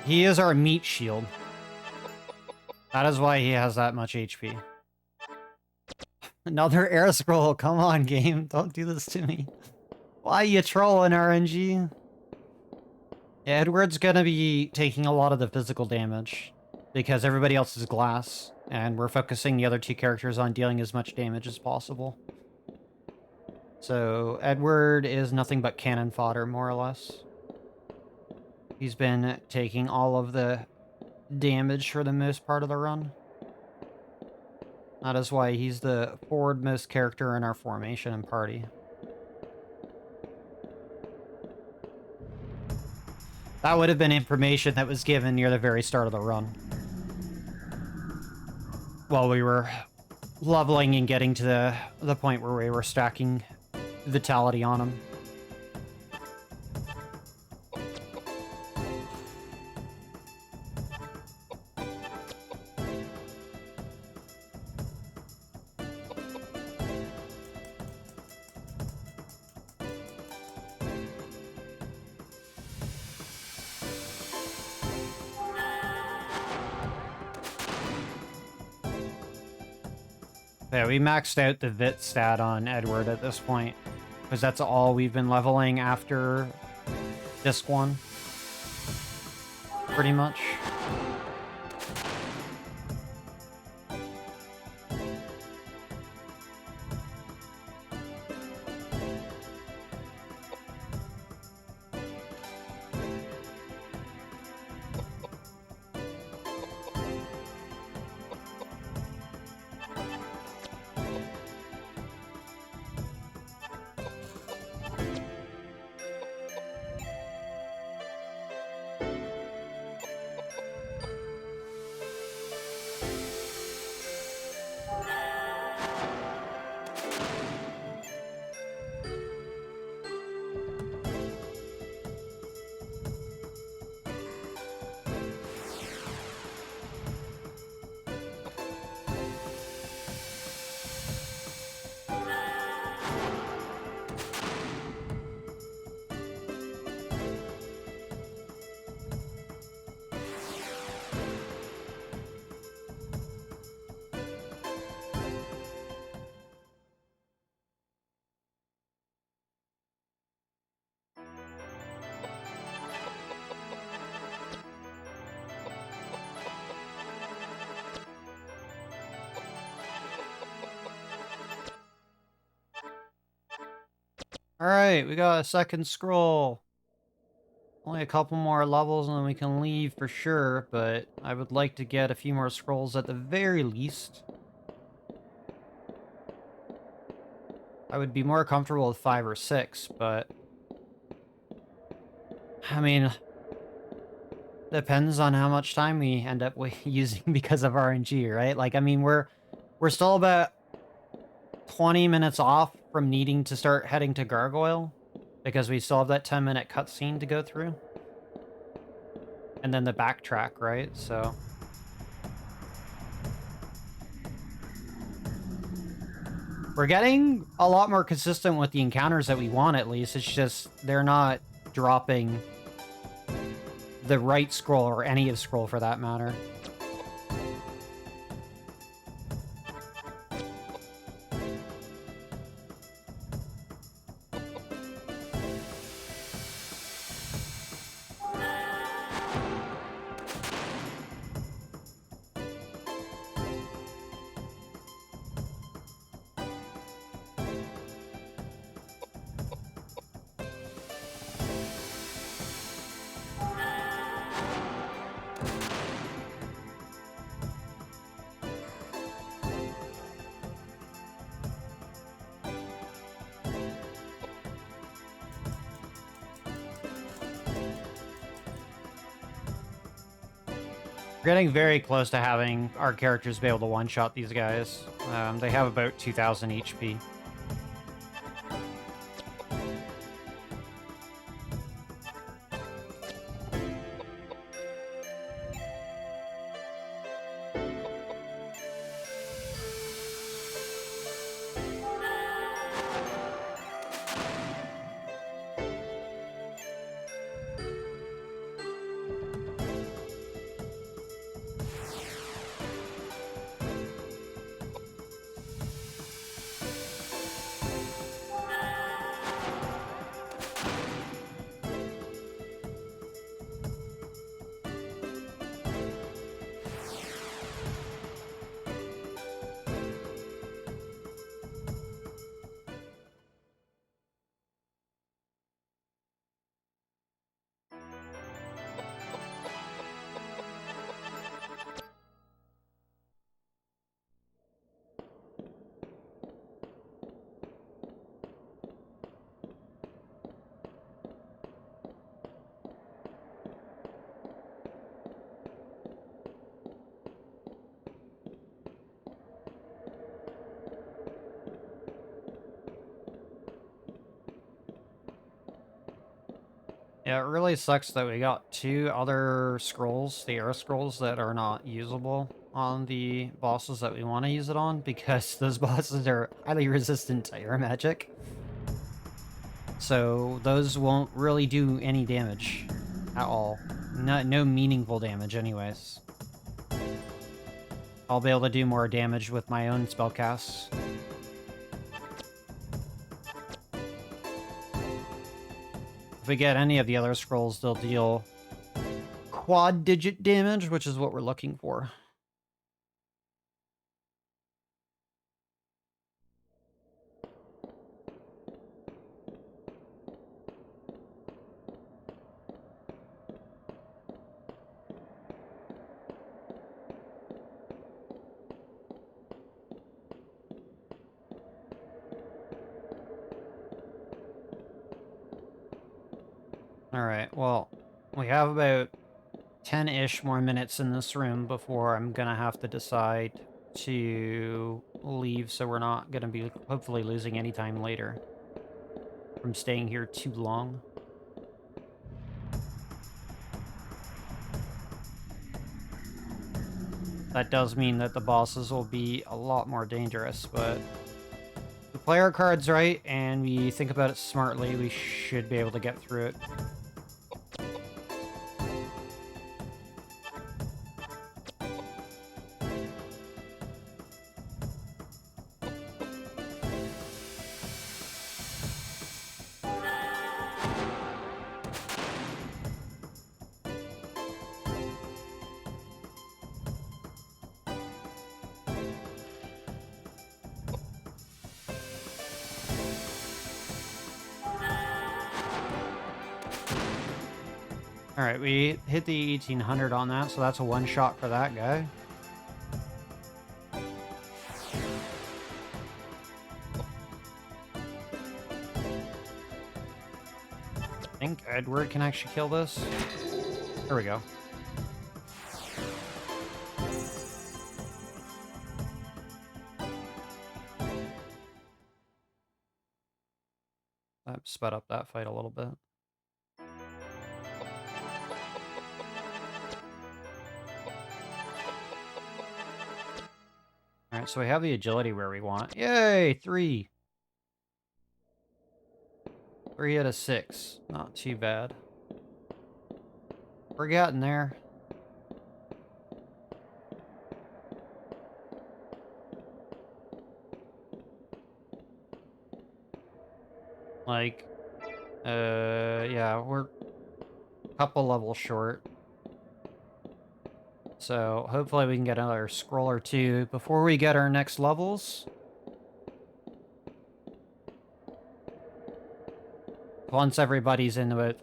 He is our meat shield. That is why he has that much HP. Another air scroll. Come on, game. Don't do this to me. Why you trolling, RNG? Edward's gonna be taking a lot of the physical damage because everybody else is glass, and we're focusing the other 2 characters on dealing as much damage as possible. So Edward is nothing but cannon fodder, more or less. He's been taking all of the damage for the most part of the run. That is why he's the forwardmost character in our formation and party. That would have been information that was given near the very start of the run. While we were leveling and getting to the point where we were stacking vitality on him. Yeah, we maxed out the Vit stat on Edward at this point, because that's all we've been leveling after Disc 1. Pretty much. Alright, we got a second scroll. Only a couple more levels and then we can leave for sure, but I would like to get a few more scrolls at the very least. I would be more comfortable with 5 or 6, but... I mean... depends on how much time we end up using because of RNG, right? Like, I mean, we're still about 20 minutes off from needing to start heading to Gargoyle, because we still have that 10-minute cutscene to go through. And then the backtrack, right? So... we're getting a lot more consistent with the encounters that we want, at least. It's just, they're not dropping the right scroll, or any of scroll for that matter. We're getting very close to having our characters be able to one-shot these guys. They have about 2,000 HP. Yeah, it really sucks that we got 2 other scrolls, the air scrolls, that are not usable on the bosses that we want to use it on, because those bosses are highly resistant to air magic. So those won't really do any damage at all. No meaningful damage anyways. I'll be able to do more damage with my own spellcasts. If we get any of the other scrolls, they'll deal quad-digit damage, which is what we're looking for. Alright, well, we have about 10-ish more minutes in this room before I'm gonna have to decide to leave, so we're not gonna be hopefully losing any time later from staying here too long. That does mean that the bosses will be a lot more dangerous, but if we play our cards right and we think about it smartly, we should be able to get through it. Alright, we hit the 1800 on that, so that's a one-shot for that guy. I think Edward can actually kill this. There we go. That sped up that fight a little bit. Alright, so we have the agility where we want. Yay! 3! 3 out of 6. Not too bad. We're getting there. Like, yeah, we're a couple levels short. So, hopefully we can get another scroll or two before we get our next levels. Once everybody's in about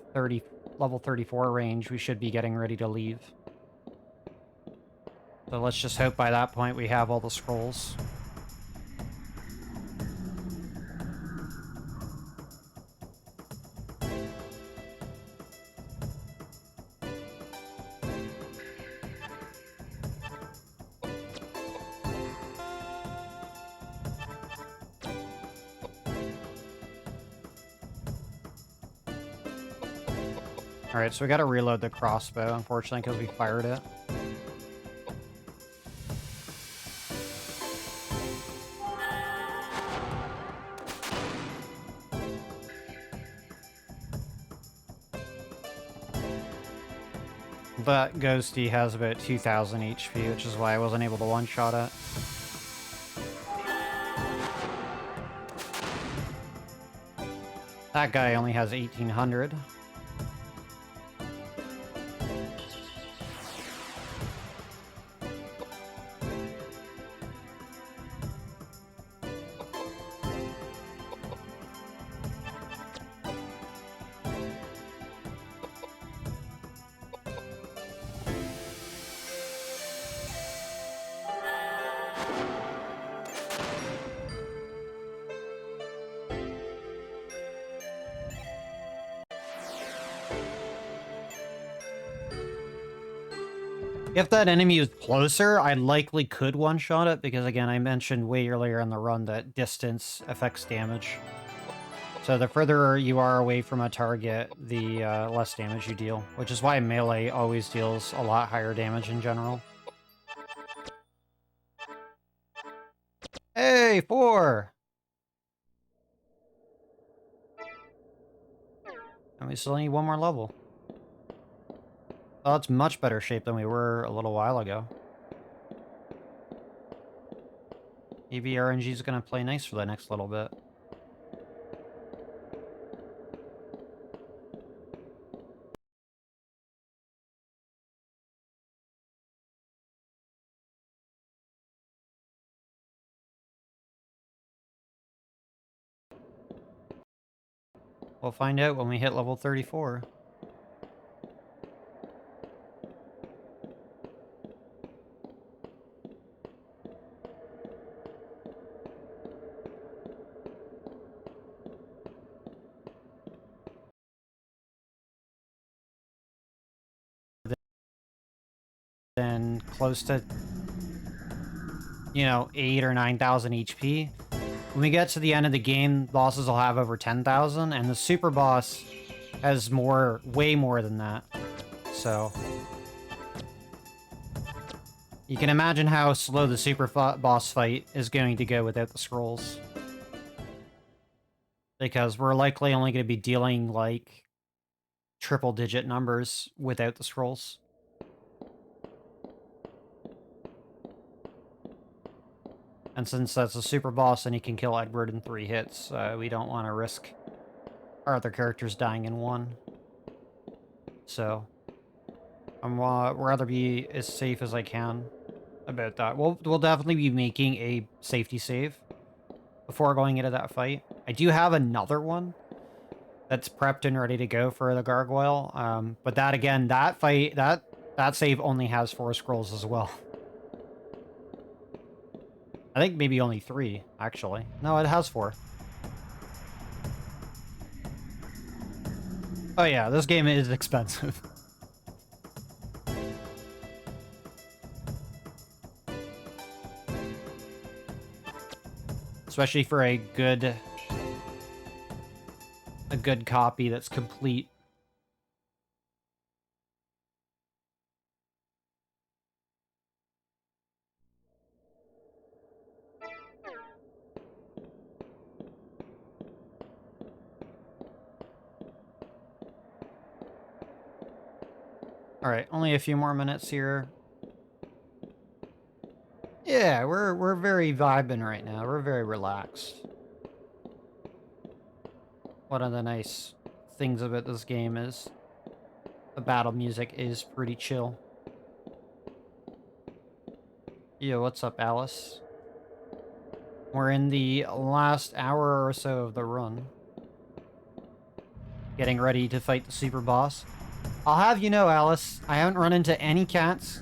level 34 range, we should be getting ready to leave. So let's just hope by that point we have all the scrolls. Alright, so we gotta reload the crossbow, unfortunately, because we fired it. That ghosty has about 2000 HP, which is why I wasn't able to one-shot it. That guy only has 1800. If that enemy was closer, I likely could one-shot it, because again, I mentioned way earlier in the run that distance affects damage. So the further you are away from a target, the less damage you deal, which is why melee always deals a lot higher damage in general. Hey, 4! And we still need one more level. Oh, that's much better shape than we were a little while ago. EV RNG is going to play nice for the next little bit. We'll find out when we hit level 34. Then close to, you know, 8 or 9,000 HP. When we get to the end of the game, bosses will have over 10,000, and the super boss has more, way more than that. So you can imagine how slow the super boss fight is going to go without the scrolls. Because we're likely only going to be dealing, like, triple-digit numbers without the scrolls. And since that's a super boss and he can kill Edward in 3 hits, we don't want to risk our other characters dying in 1. So, I'd rather be as safe as I can about that. We'll definitely be making a safety save before going into that fight. I do have another one, that's prepped and ready to go for the gargoyle. But that again, that fight, that save only has 4 scrolls as well. I think maybe only 3, actually. No, it has 4. Oh yeah, this game is expensive. Especially for a good copy that's complete. Alright, only a few more minutes here. Yeah, we're very vibing right now. We're very relaxed. One of the nice things about this game is the battle music is pretty chill. Yo, what's up, Alice? We're in the last hour or so of the run. Getting ready to fight the super boss. I'll have you know, Alice, I haven't run into any cats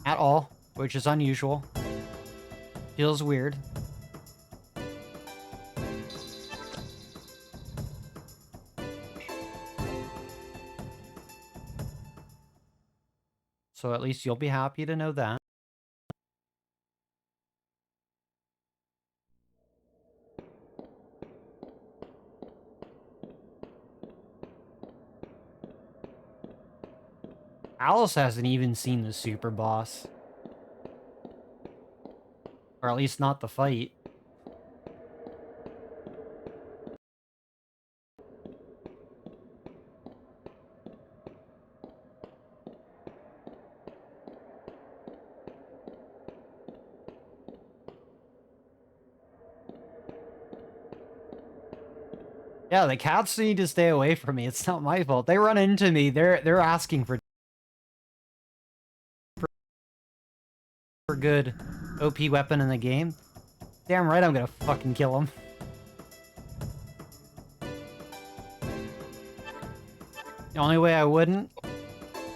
at all, which is unusual. Feels weird. So at least you'll be happy to know that. Alice hasn't even seen the super boss. Or at least not the fight. Yeah, the cats need to stay away from me. It's not my fault. They run into me. They're asking for good OP weapon in the game. Damn right I'm gonna fucking kill them. The only way I wouldn't,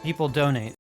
people donate.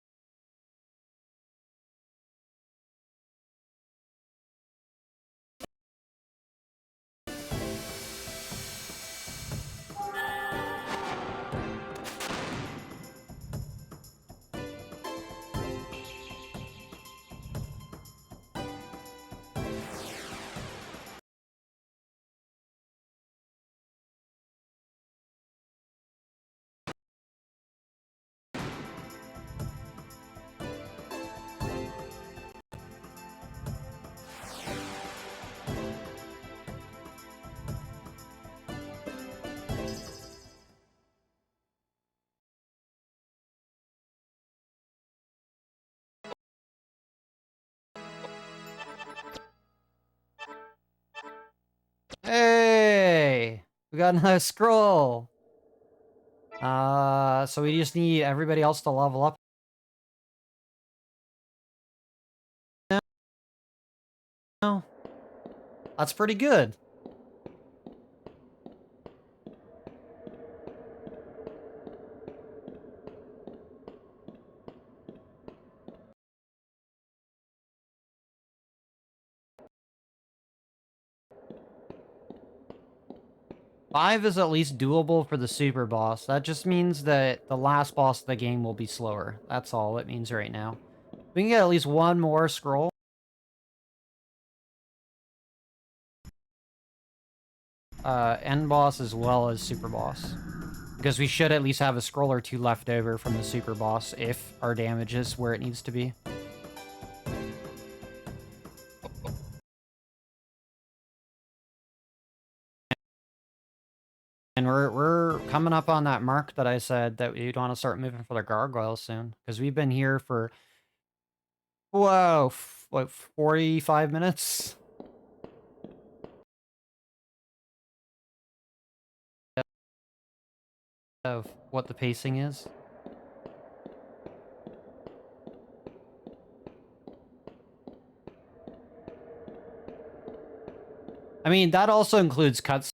'Hey! We got another scroll! So we just need everybody else to level up. No. That's pretty good. Five is at least doable for the super boss. That just means that the last boss of the game will be slower. That's all it means right now. We can get at least one more scroll. End boss as well as super boss. Because we should at least have a scroll or 2 left over from the super boss if our damage is where it needs to be. And we're coming up on that mark that I said that we'd want to start moving for the gargoyles soon. Because we've been here for, whoa, what, 45 minutes? Of what the pacing is. I mean, that also includes cuts.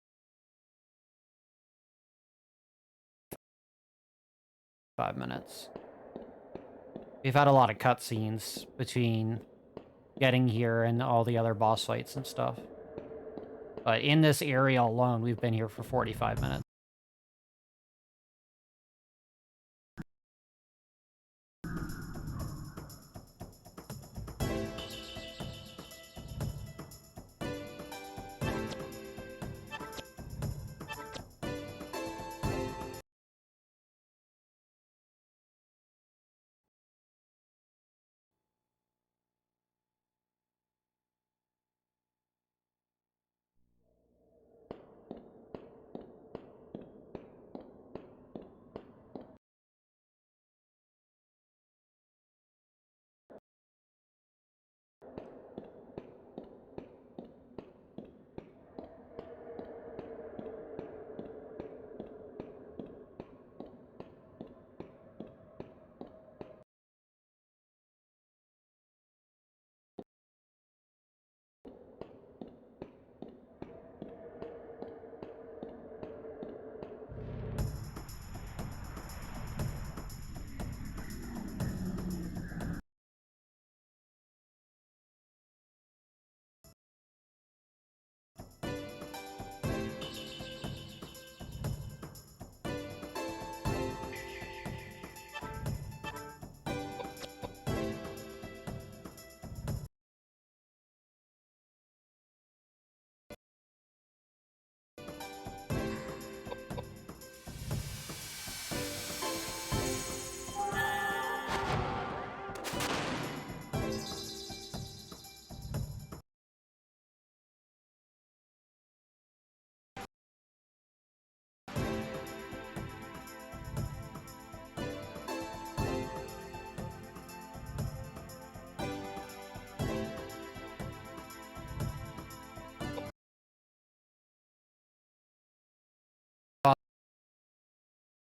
45 minutes. We've had a lot of cutscenes between getting here and all the other boss fights and stuff. But in this area alone, we've been here for 45 minutes.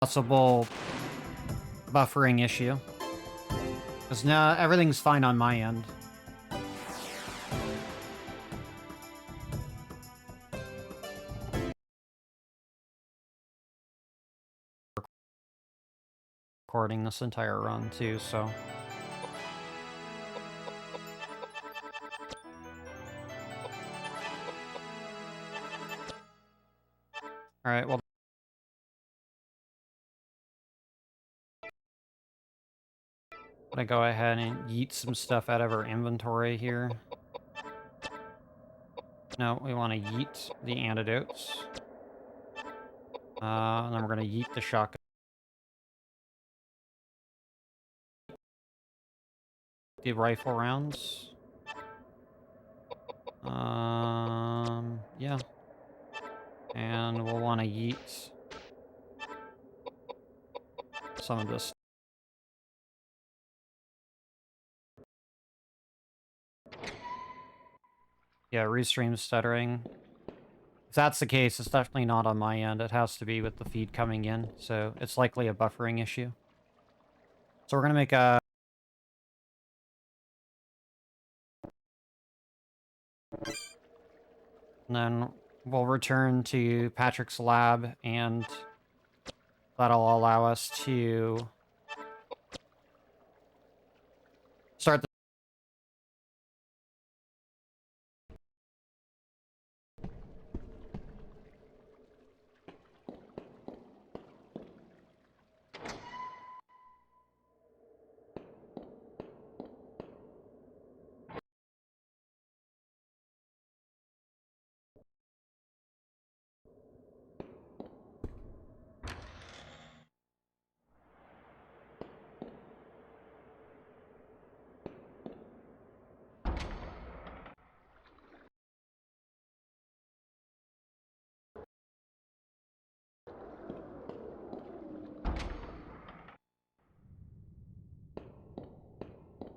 Possible buffering issue. Because now everything's fine on my end. Recording this entire run too, so. Alright, well. I'm gonna go ahead and yeet some stuff out of our inventory here. No, we want to yeet the antidotes. And then we're gonna yeet the shotgun. The rifle rounds. Yeah. And we'll want to yeet some of this. Yeah, restream stuttering. If that's the case, it's definitely not on my end. It has to be with the feed coming in, so it's likely a buffering issue. So we're gonna make a... And then we'll return to Patrick's lab, and that'll allow us to start the...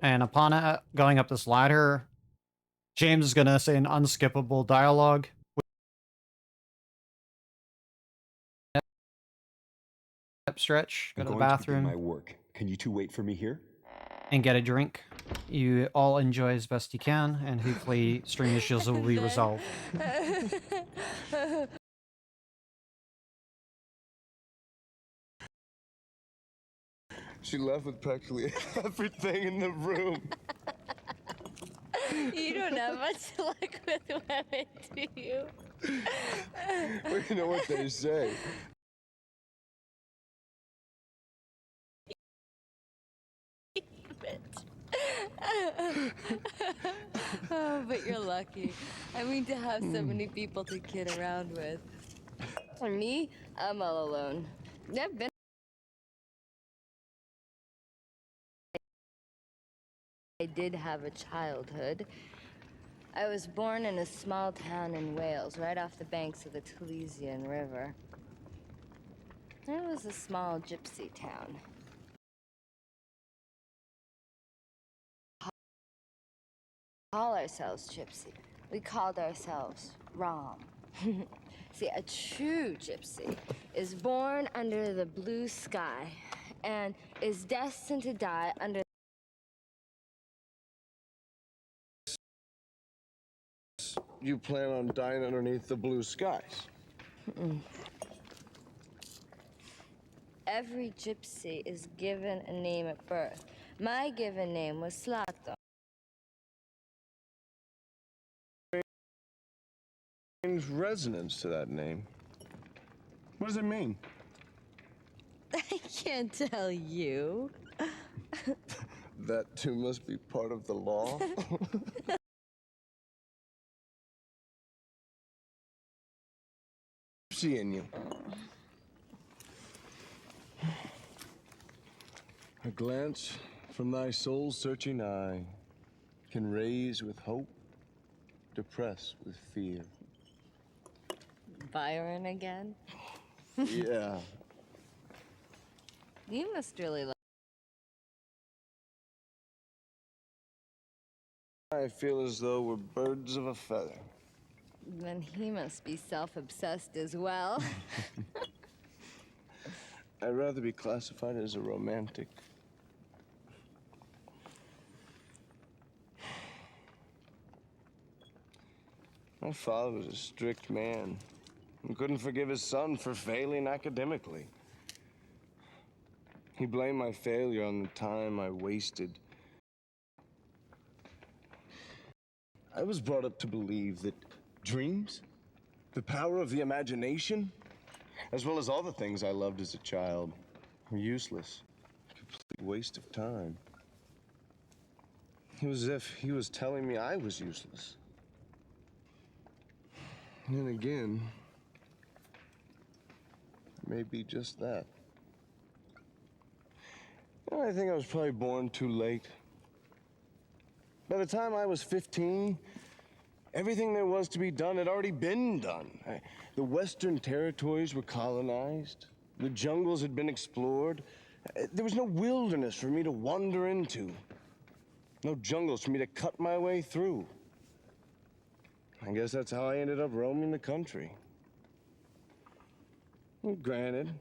And upon going up this ladder, James is gonna say an unskippable dialogue. Stretch, go to the bathroom. My work. Can you two wait for me here? And get a drink. You all enjoy as best you can, and hopefully stream issues will be resolved. She left with practically everything in the room. You don't have much luck with women, do you? Well, you know what they say. Oh, but you're lucky. I mean, to have so many people to kid around with. For me, I'm all alone. I've been. I did have a childhood. I was born in a small town in Wales, right off the banks of the Taliesin River. It was a small gypsy town. Call ourselves gypsy. We called ourselves Rom. See, a true gypsy is born under the blue sky and is destined to die under. You plan on dying underneath the blue skies? Every gypsy is given a name at birth. My given name was Slato. Strange resonance to that name. What does it mean? I can't tell you. That too must be part of the law. Seeing you. A glance from thy soul-searching eye can raise with hope, depress with fear. Byron again? Yeah. You must really like. I feel as though we're birds of a feather. Then he must be self-obsessed as well. I'd rather be classified as a romantic. My father was a strict man and couldn't forgive his son for failing academically. He blamed my failure on the time I wasted. I was brought up to believe that dreams, the power of the imagination, as well as all the things I loved as a child, were useless. A complete waste of time. It was as if he was telling me I was useless. And then again, it may be just that. I think I was probably born too late. By the time I was 15, everything there was to be done had already been done. The Western territories were colonized. The jungles had been explored. There was no wilderness for me to wander into. No jungles for me to cut my way through. I guess that's how I ended up roaming the country. Well, granted,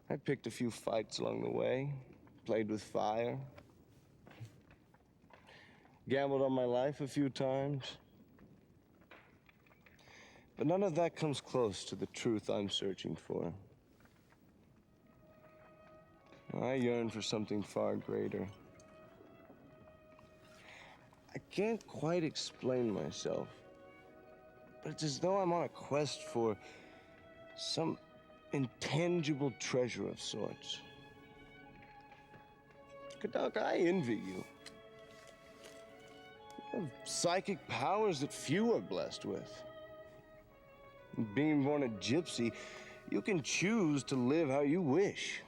I picked a few fights along the way, played with fire, gambled on my life a few times. But none of that comes close to the truth I'm searching for. I yearn for something far greater. I can't quite explain myself, but it's as though I'm on a quest for some intangible treasure of sorts. Koudelka, I envy you. You have psychic powers that few are blessed with. Being born a gypsy, you can choose to live how you wish.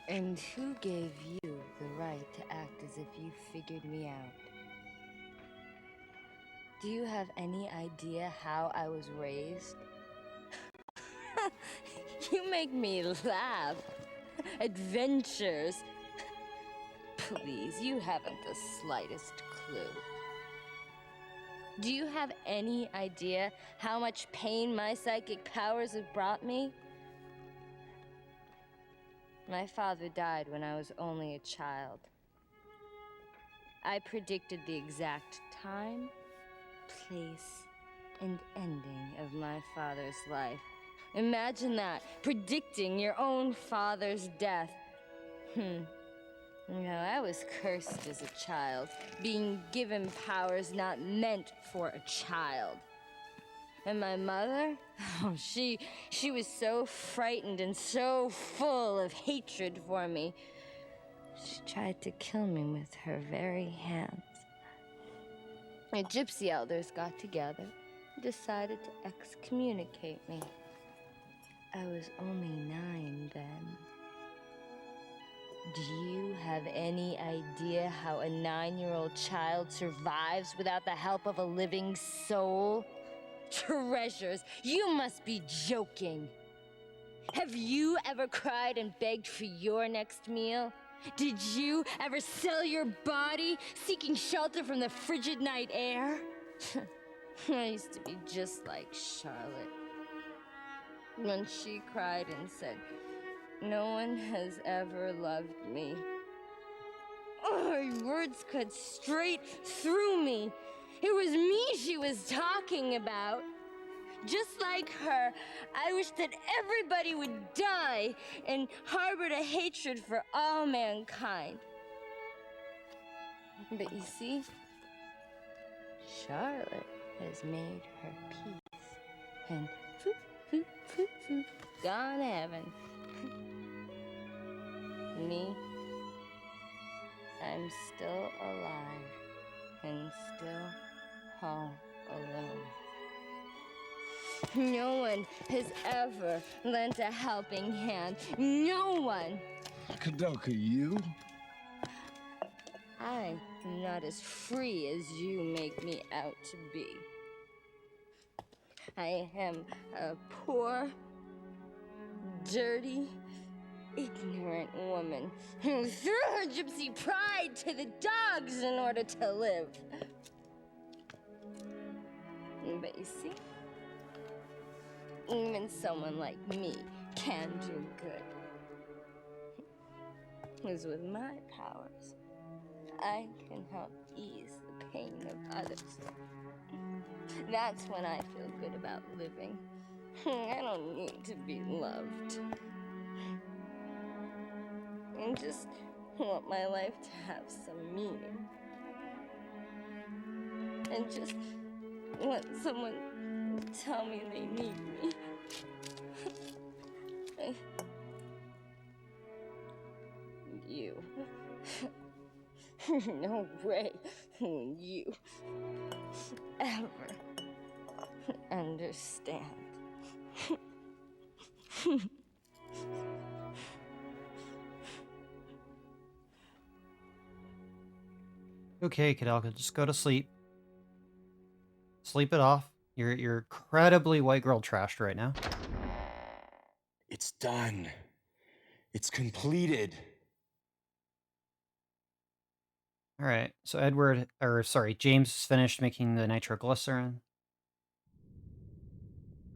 And who gave you the right to act as if you figured me out? Do you have any idea how I was raised? You make me laugh. Adventures. Please, you haven't the slightest clue. Do you have any idea how much pain my psychic powers have brought me? My father died when I was only a child. I predicted the exact time, place, and ending of my father's life Imagine that, predicting your own father's death. You know, I was cursed as a child, being given powers not meant for a child. And my mother, oh, she was so frightened and so full of hatred for me. She tried to kill me with her very hands. The gypsy elders got together and decided to excommunicate me. I was only 9 then. Do you have any idea how a 9-year-old child survives without the help of a living soul? Treasures, you must be joking. Have you ever cried and begged for your next meal? Did you ever sell your body, seeking shelter from the frigid night air? I used to be just like Charlotte. When she cried and said, "No one has ever loved me." Oh, her words cut straight through me. It was me she was talking about. Just like her, I wish that everybody would die and harbored a hatred for all mankind. But you see, Charlotte has made her peace. And gone to heaven. Me, I'm still alive and still all alone. No one has ever lent a helping hand. No one. Koudelka, you? I am not as free as you make me out to be. I am a poor, dirty, ignorant woman who threw her gypsy pride to the dogs in order to live. But you see, even someone like me can do good. Because with my powers, I can help ease the pain of others. That's when I feel good about living. I don't need to be loved. I just want my life to have some meaning. And just want someone to tell me they need me. You. No way will you ever understand. Okay, Koudelka, just go to sleep. Sleep it off. You're incredibly white girl trashed right now. It's done. It's completed. All right, so James is finished making the nitroglycerin.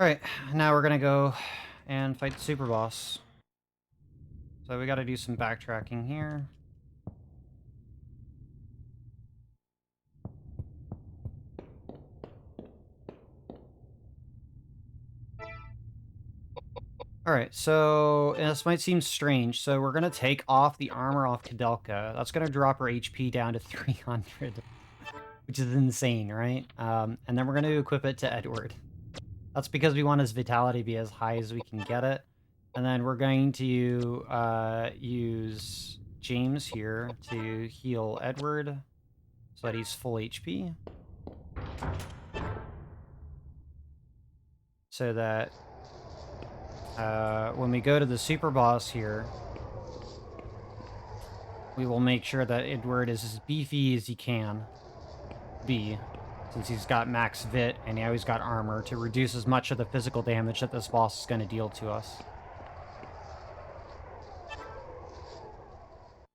All right, now we're gonna go and fight the super boss. So we got to do some backtracking here. Alright, so this might seem strange. So we're going to take off the armor off Koudelka. That's going to drop her HP down to 300, which is insane, right? And then we're going to equip it to Edward. That's because we want his vitality to be as high as we can get it. And then we're going to use James here to heal Edward so that he's full HP. So that when we go to the super boss here, we will make sure that Edward is as beefy as he can be, since he's got max vit and now he's got armor to reduce as much of the physical damage that this boss is going to deal to us.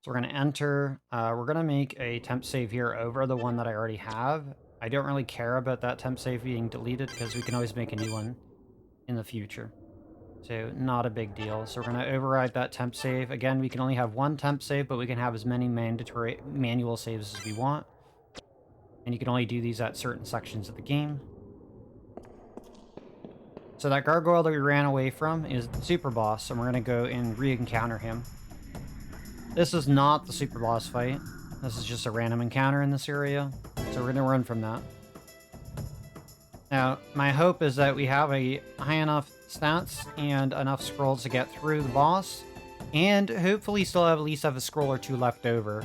So we're going to enter, we're going to make a temp save here over the one that I already have. I don't really care about that temp save being deleted because we can always make a new one in the future. So not a big deal. So we're going to override that temp save. Again, we can only have one temp save, but we can have as many mandatory manual saves as we want. And you can only do these at certain sections of the game. So that gargoyle that we ran away from is the super boss, and we're going to go and re-encounter him. This is not the super boss fight. This is just a random encounter in this area, so we're going to run from that. Now, my hope is that we have a high enough stats and enough scrolls to get through the boss, and hopefully still have at least have a scroll or two left over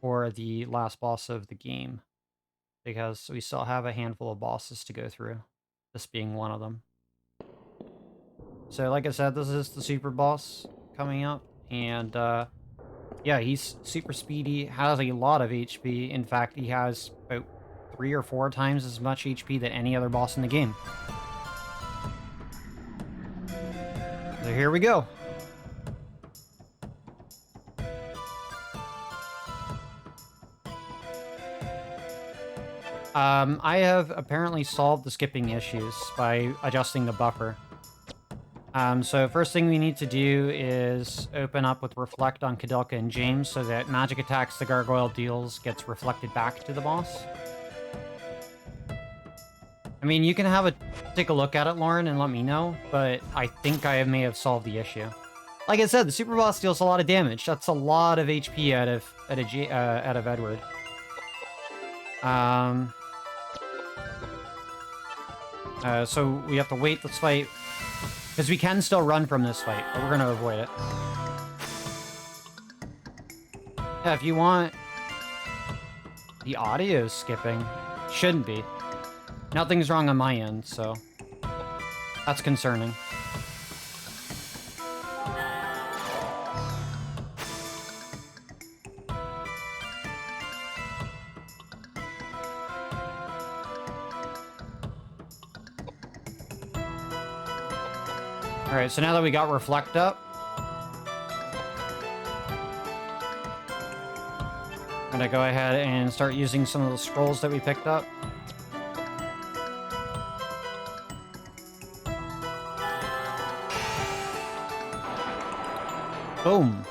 for the last boss of the game, because we still have a handful of bosses to go through, this being one of them. So like I said, this is the super boss coming up, and yeah, he's super speedy, has a lot of HP. In fact, he has about 3 or 4 times as much HP than any other boss in the game. So here we go. I have apparently solved the skipping issues by adjusting the buffer. So first thing we need to do is open up with Reflect on Koudelka and James so that magic attacks the gargoyle deals gets reflected back to the boss. I mean, you can take a look at it, Lauren, and let me know, but I think I may have solved the issue. Like I said, the super boss deals a lot of damage. That's a lot of HP out of Edward. So we have to wait this fight, because we can still run from this fight, but we're going to avoid it. Yeah, if you want the audio skipping, shouldn't be. Nothing's wrong on my end, so that's concerning. Alright, so now that we got Reflect up, I'm gonna go ahead and start using some of the scrolls that we picked up. Boom.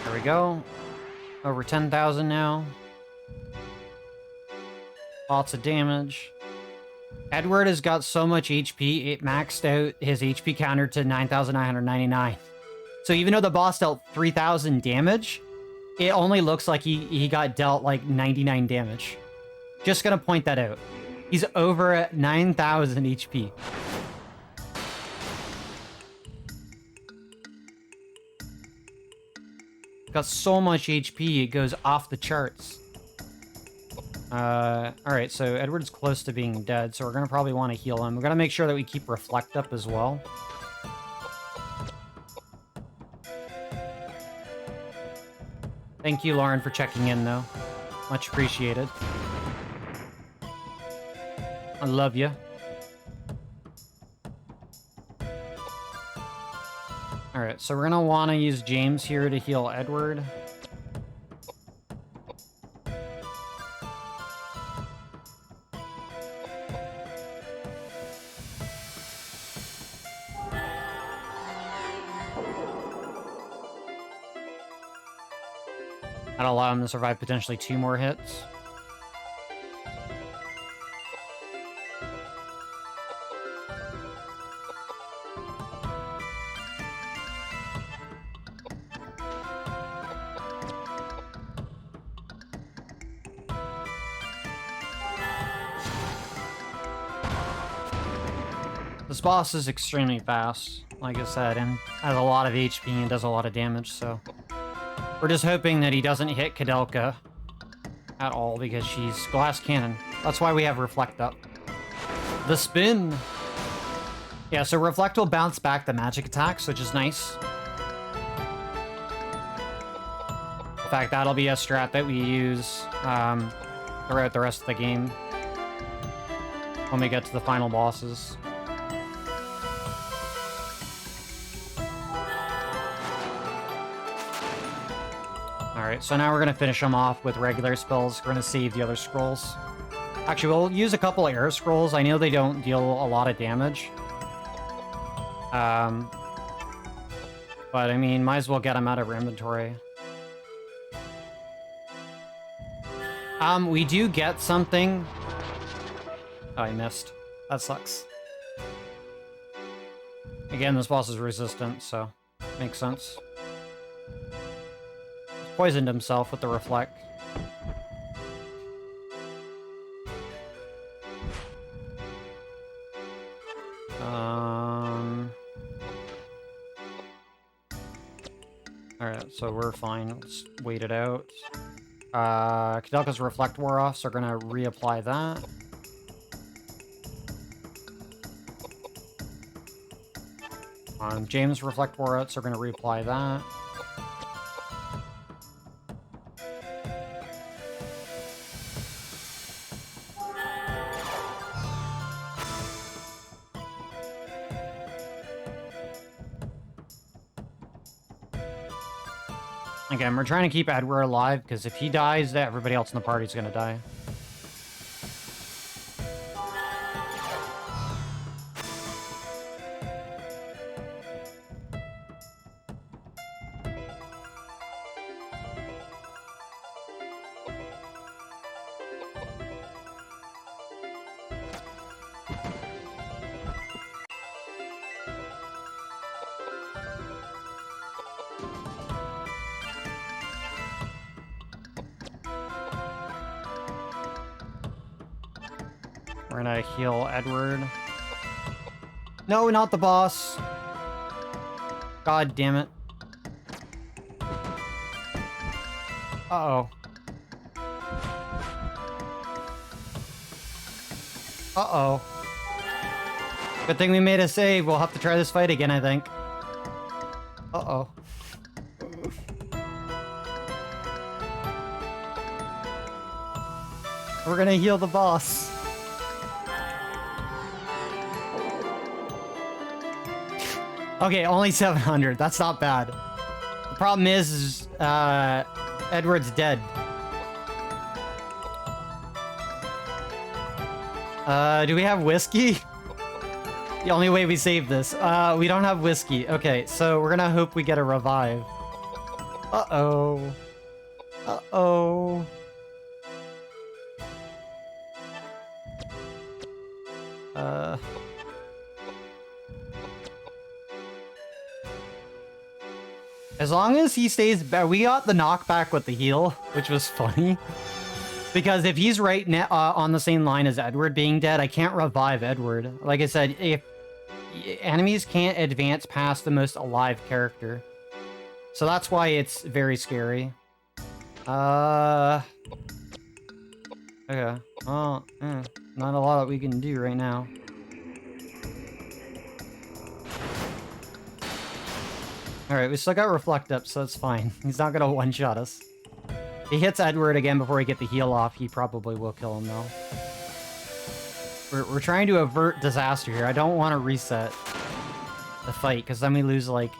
There we go. Over 10,000 now. Lots of damage. Edward has got so much HP, it maxed out his HP counter to 9,999. So even though the boss dealt 3,000 damage, it only looks like he got dealt like 99 damage. Just gonna point that out. He's over at 9,000 HP. Got so much HP, it goes off the charts. Alright, so Edward's close to being dead, so we're gonna probably want to heal him. We're gonna make sure that we keep Reflect up as well. Thank you, Lauren, for checking in, though. Much appreciated. I love you. Alright, so we're gonna want to use James here to heal Edward. That'll allow him to survive potentially 2 more hits. This boss is extremely fast, like I said, and has a lot of HP and does a lot of damage, so... We're just hoping that he doesn't hit Koudelka at all, because she's glass cannon. That's why we have Reflect up. The spin! Yeah, so Reflect will bounce back the magic attacks, which is nice. In fact, that'll be a strat that we use throughout the rest of the game when we get to the final bosses. Alright, so now we're going to finish them off with regular spells. We're going to save the other scrolls. Actually, we'll use a couple of air scrolls. I know they don't deal a lot of damage. But I mean, might as well get them out of our inventory. We do get something. Oh, I missed. That sucks. Again, this boss is resistant, so makes sense. He's poisoned himself with the reflect. Alright, so we're fine. Let's wait it out. Koudelka's reflect wore off, so we're gonna reapply that. James' reflect wore out, so we're gonna reapply that. Again, we're trying to keep Edward alive, because if he dies, everybody else in the party is going to die. We're gonna heal Edward. No, not the boss. God damn it. Uh-oh. Uh-oh. Good thing we made a save. We'll have to try this fight again, I think. Uh-oh. We're gonna heal the boss. Okay, only 700. That's not bad. The problem is Edward's dead. Do we have whiskey? The only way we save this. We don't have whiskey. Okay, so we're gonna hope we get a revive. Uh-oh. Uh-oh. As long as he stays back, we got the knockback with the heal, which was funny. Because if he's right on the same line as Edward being dead, I can't revive Edward. Like I said, if enemies can't advance past the most alive character. So that's why it's very scary. Okay. Well, not a lot that we can do right now. Alright, we still got Reflect up, so it's fine. He's not gonna one-shot us. If he hits Edward again before we get the heal off, he probably will kill him, though. We're trying to avert disaster here. I don't want to reset the fight, because then we lose, like,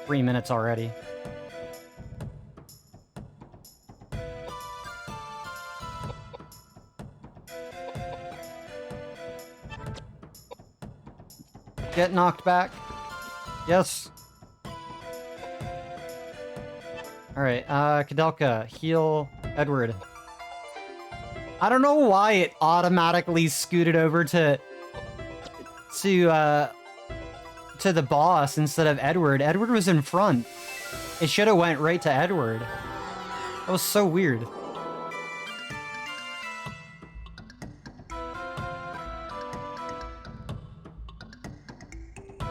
3 minutes already. Get knocked back. Yes. Alright, Koudelka, heal Edward. I don't know why it automatically scooted over to the boss instead of Edward. Edward was in front. It should have went right to Edward. That was so weird.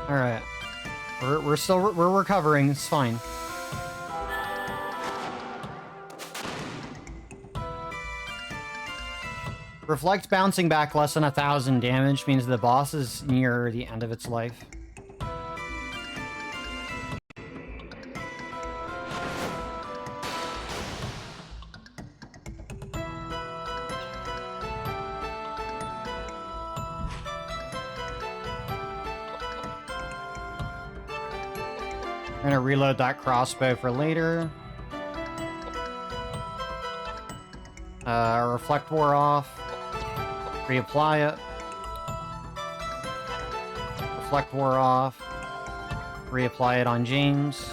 Alright. We're recovering, it's fine. Reflect bouncing back less than 1,000 damage means the boss is near the end of its life. I'm gonna reload that crossbow for later. Reflect wore off. Reapply it. Reflect wore off. Reapply it on James.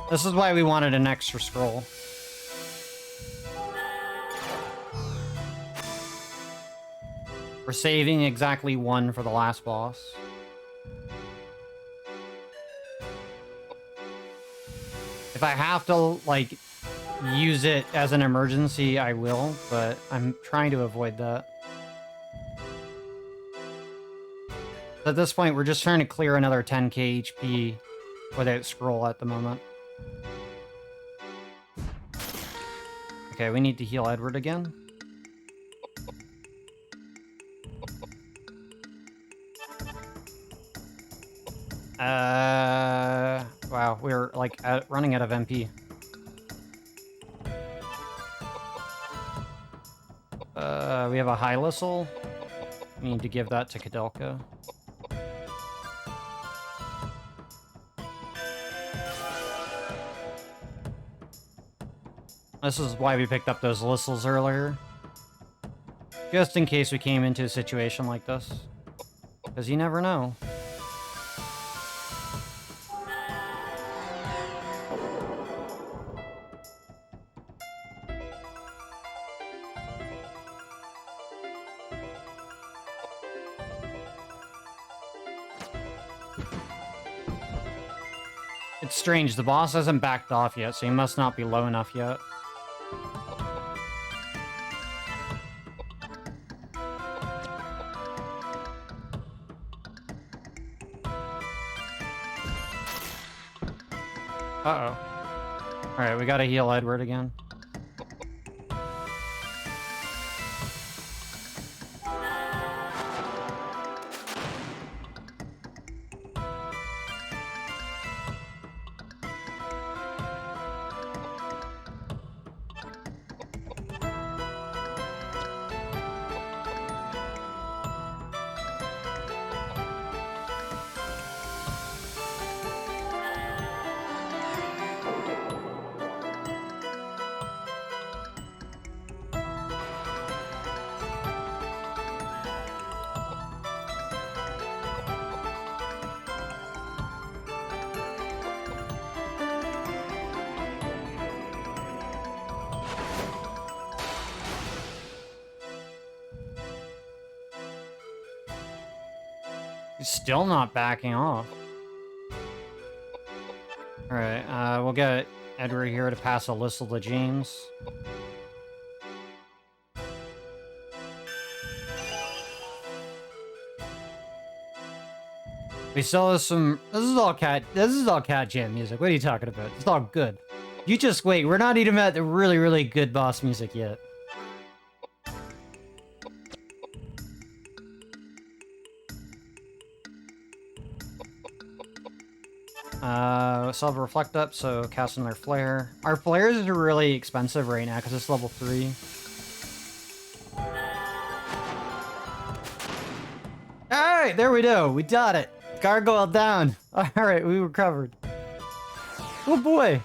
This is why we wanted an extra scroll. We're saving exactly one for the last boss. If I have to, like, use it as an emergency, I will, but I'm trying to avoid that. At this point, we're just trying to clear another 10k HP without scroll at the moment. Okay, we need to heal Edward again. Wow, we're like running out of MP. We have a Hylisal. We need to give that to Koudelka. This is why we picked up those listels earlier. Just in case we came into a situation like this. Because you never know. It's strange, the boss hasn't backed off yet, so he must not be low enough yet. Uh-oh. Alright, we gotta heal Edward again. He's still not backing off. Alright, we'll get Edward here to pass a listle to James. We still have some... This is all cat jam music. What are you talking about? It's all good. You just wait. We're not even at the really, really good boss music yet. We still have a Reflect up, so cast another Flare. Our Flares are really expensive right now because it's level 3. Alright, there we go. We got it. Gargoyle down. Alright, we recovered. Oh boy.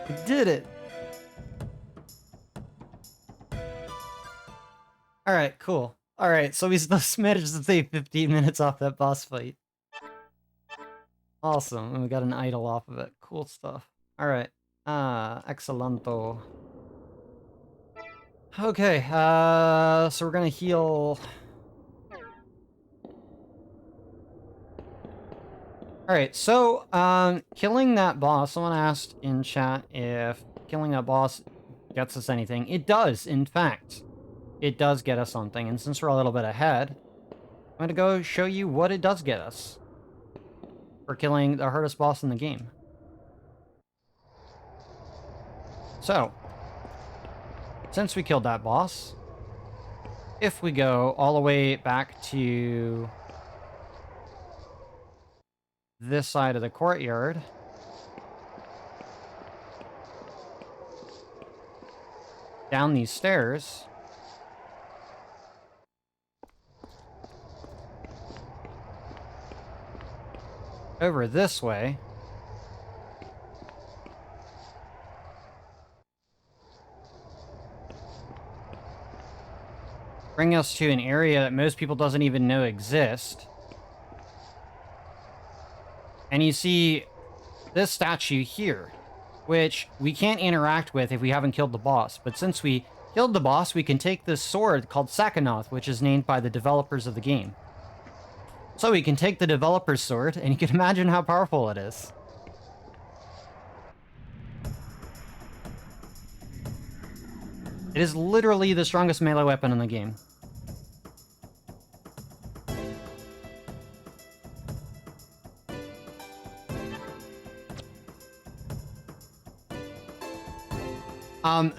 We did it. Alright, cool. Alright, so we still managed to save 15 minutes off that boss fight. Awesome, and we got an idol off of it. Cool stuff. Alright. Excelento. Okay, so we're gonna heal... Alright, so, killing that boss, someone asked in chat if killing that boss gets us anything. It does, in fact. It does get us something, and since we're a little bit ahead, I'm gonna go show you what it does get us. For killing the hardest boss in the game. So, since we killed that boss, if we go all the way back to this side of the courtyard, down these stairs, over this way, bring us to an area that most people doesn't even know exist. And you see this statue here, which we can't interact with if we haven't killed the boss. But since we killed the boss, we can take this sword called Sakanoth, which is named by the developers of the game. So we can take the developer's sword, and you can imagine how powerful it is. It is literally the strongest melee weapon in the game.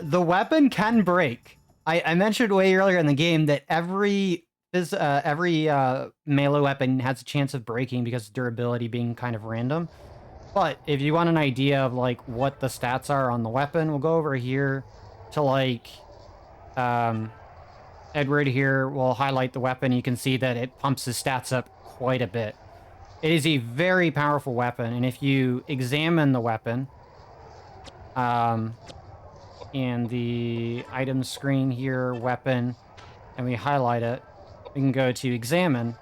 The weapon can break. I mentioned way earlier in the game that every melee weapon has a chance of breaking because of durability being kind of random. But if you want an idea of like what the stats are on the weapon, we'll go over here to like Edward here will highlight the weapon. You can see that it pumps his stats up quite a bit. It is a very powerful weapon, and if you examine the weapon, in the item screen here, weapon, and we highlight it, we can go to examine,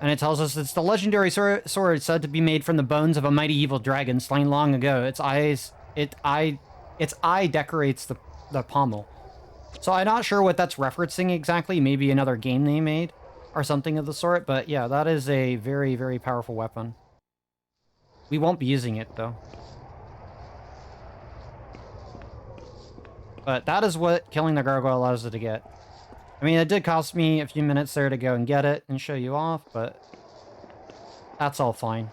and it tells us it's the legendary sword said to be made from the bones of a mighty evil dragon slain long ago. Its eye decorates the pommel. So I'm not sure what that's referencing exactly. Maybe another game they made or something of the sort. But yeah, that is a very, very powerful weapon. We won't be using it, though. But that is what killing the gargoyle allows it to get. I mean, it did cost me a few minutes there to go and get it and show you off, but that's all fine.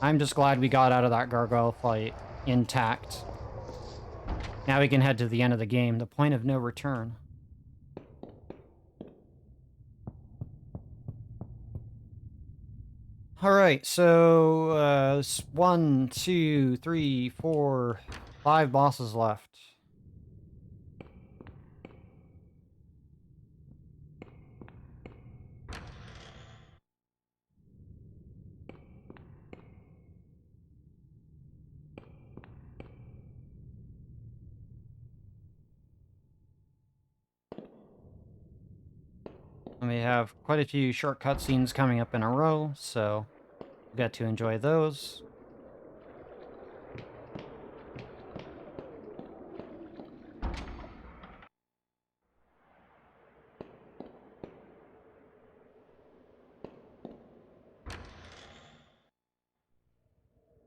I'm just glad we got out of that gargoyle fight intact. Now we can head to the end of the game, the point of no return. Alright, so 1, 2, 3, 4, 5 bosses left. And we have quite a few short cutscenes coming up in a row, so we'll get to enjoy those.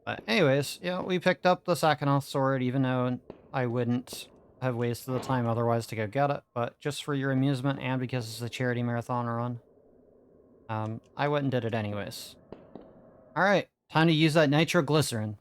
But anyways, yeah, we picked up the Sakanoth sword, even though I wouldn't have wasted the time otherwise to go get it, but just for your amusement and because it's a charity marathon run, I went and did it anyways. Alright, time to use that nitroglycerin.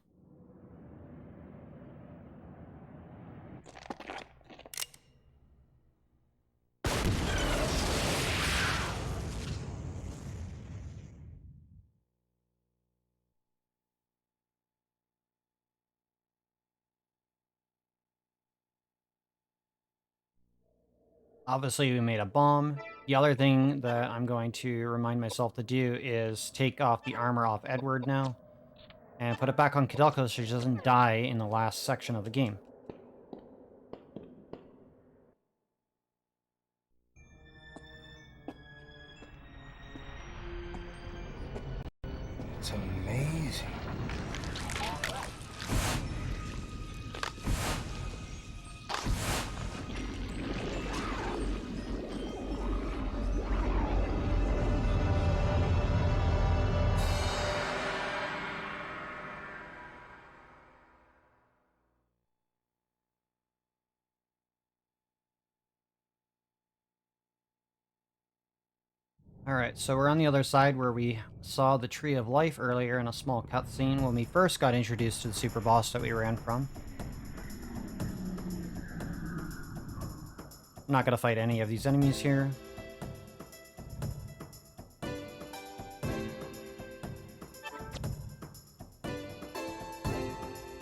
Obviously, we made a bomb. The other thing that I'm going to remind myself to do is take off the armor off Edward now and put it back on Koudelka so she doesn't die in the last section of the game. It's amazing. Alright, so we're on the other side where we saw the Tree of Life earlier in a small cutscene when we first got introduced to the super boss that we ran from. I'm not going to fight any of these enemies here.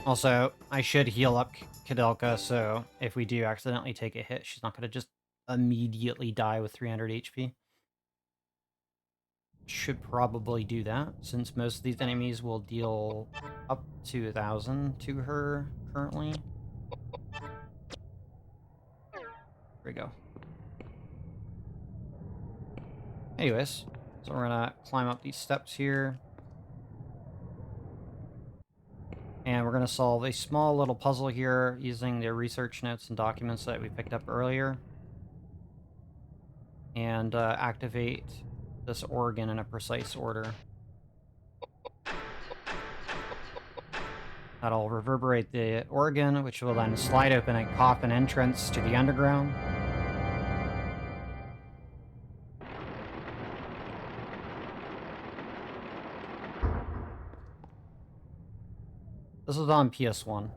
Also, I should heal up Koudelka, so if we do accidentally take a hit, she's not going to just immediately die with 300 HP. Should probably do that, since most of these enemies will deal up to 1,000 to her currently. There we go. Anyways, so we're gonna climb up these steps here. And we're gonna solve a small little puzzle here using the research notes and documents that we picked up earlier. And activate this organ in a precise order. That'll reverberate the organ, which will then slide open a coffin entrance to the underground. This is on PS1.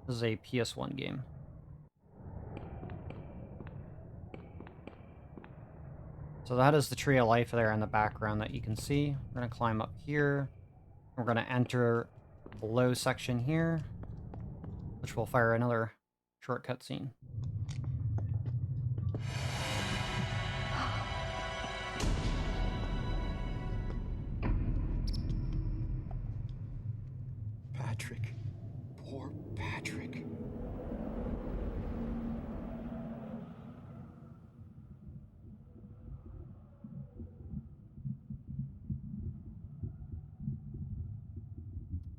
This is a PS1 game. So that is the Tree of Life there in the background that you can see. We're going to climb up here. We're going to enter the below section here, which will fire another short cutscene. Patrick. Poor Patrick.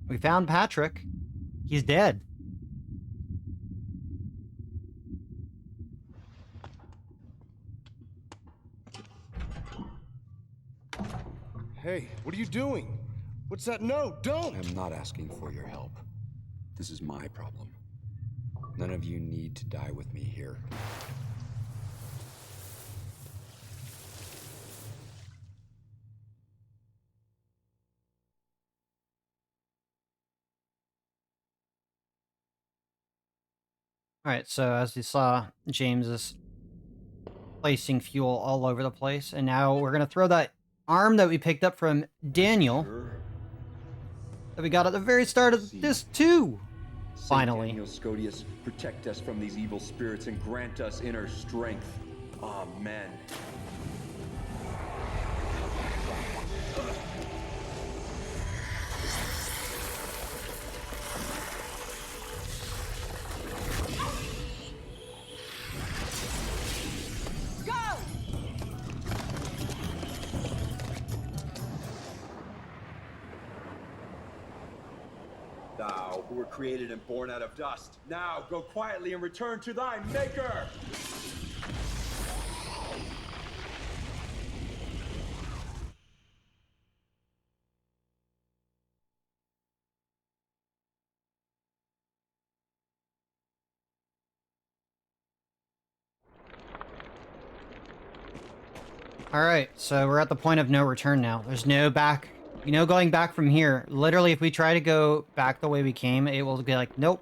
We found Patrick. He's dead. Hey, what are you doing? What's that? No, don't! I'm not asking for your help. This is my problem. None of you need to die with me here. Alright, so as you saw, James is placing fuel all over the place, and now we're gonna throw that arm that we picked up from Daniel that we got at the very start of this too. Finally. Daniel Scotius, protect us from these evil spirits and grant us inner strength. Amen. Thou, who were created and born out of dust, now go quietly and return to thy Maker! Alright, so we're at the point of no return now. There's no back, going back from here. Literally, if we try to go back the way we came, it will be like, nope,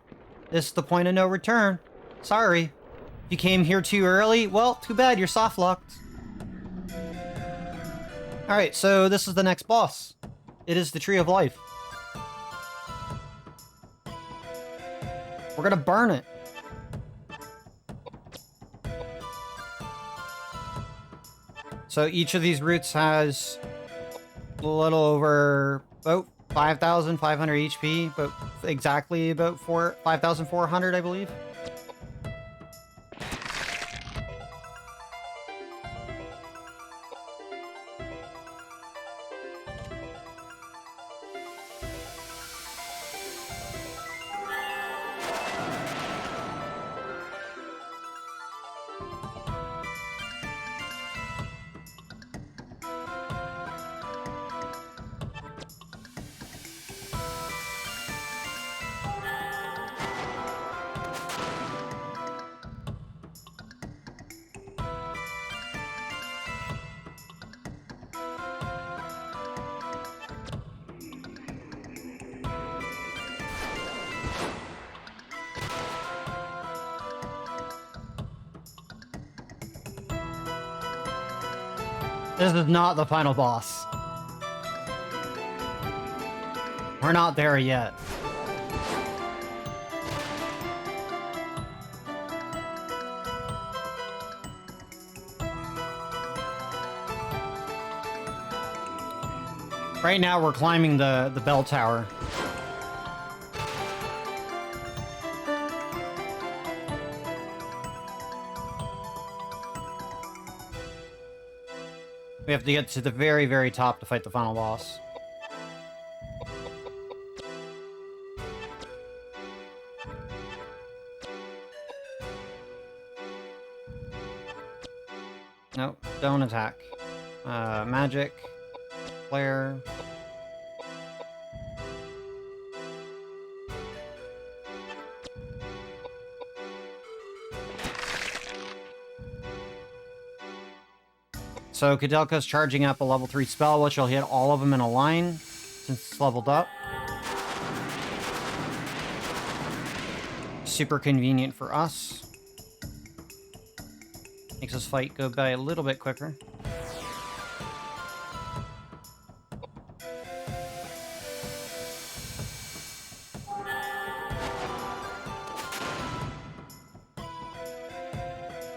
this is the point of no return. Sorry. If you came here too early, well, too bad, you're soft locked. Alright, so this is the next boss. It is the Tree of Life. We're gonna burn it. So each of these routes has a little over about 5,500 HP, but exactly about 5,400, I believe. This is not the final boss. We're not there yet. Right now we're climbing the bell tower. We have to get to the very, very top to fight the final boss. Nope, don't attack. Magic. Flare. So Koudelka's charging up a level 3 spell, which will hit all of them in a line, since it's leveled up. Super convenient for us. Makes this fight go by a little bit quicker.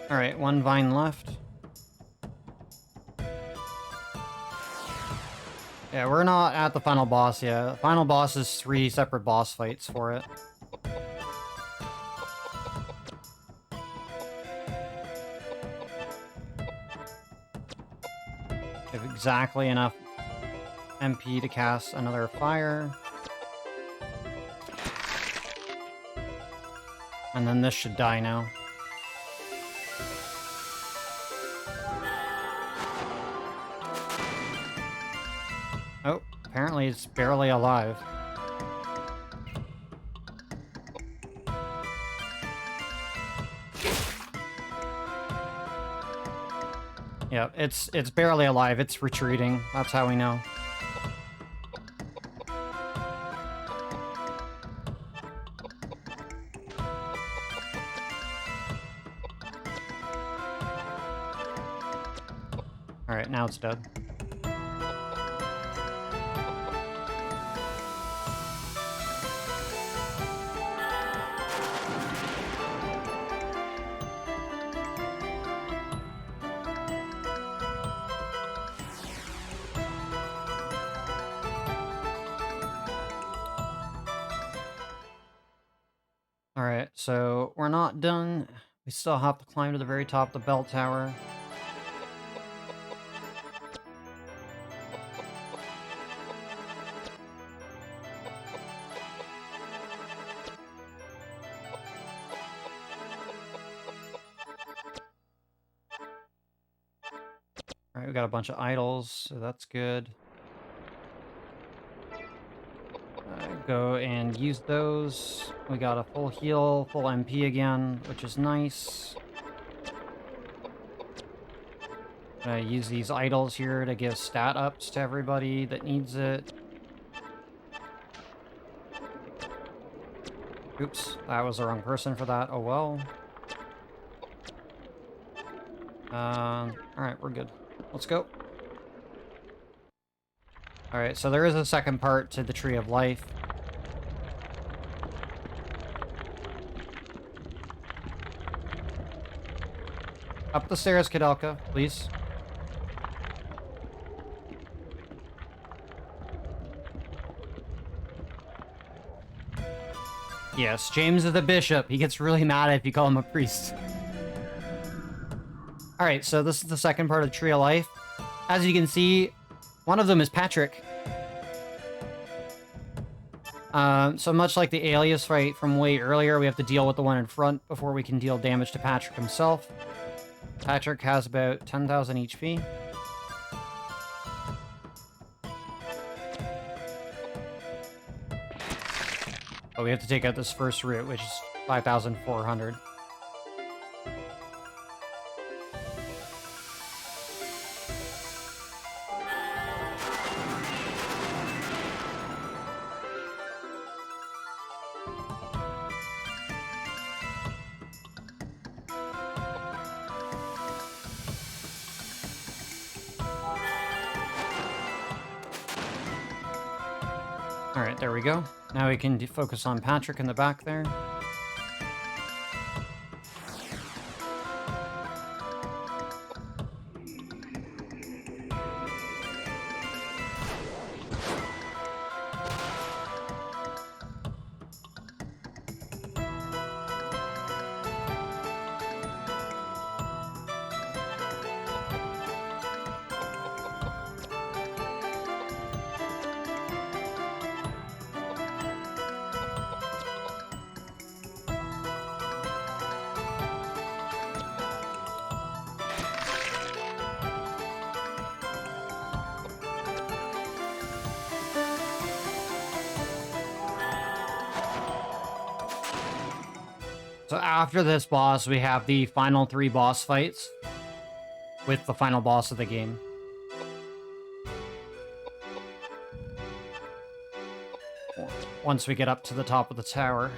Alright, one vine left. Yeah, we're not at the final boss yet. The final boss is 3 separate boss fights for it. We have exactly enough MP to cast another fire. And then this should die now. Oh, apparently it's barely alive. Yeah, it's barely alive. It's retreating. That's how we know. All right, now it's dead. Alright, so we're not done. We still have to climb to the very top of the bell tower. Alright, we got a bunch of idols, so that's good. Go and use those. We got a full heal, full MP again, which is nice. Use these idols here to give stat ups to everybody that needs it. Oops, that was the wrong person for that. Oh well. Alright, we're good. Let's go. Alright, so there is a second part to the Tree of Life. Up the stairs, Koudelka, please. Yes, James is the bishop. He gets really mad if you call him a priest. Alright, so this is the second part of the Tree of Life. As you can see, one of them is Patrick. So much like the Alias fight from way earlier, we have to deal with the one in front before we can deal damage to Patrick himself. Patrick has about 10,000 HP. But we have to take out this first route, which is 5,400. Alright, there we go. Now we can focus on Patrick in the back there. So after this boss, we have the final 3 boss fights with the final boss of the game. Once we get up to the top of the tower.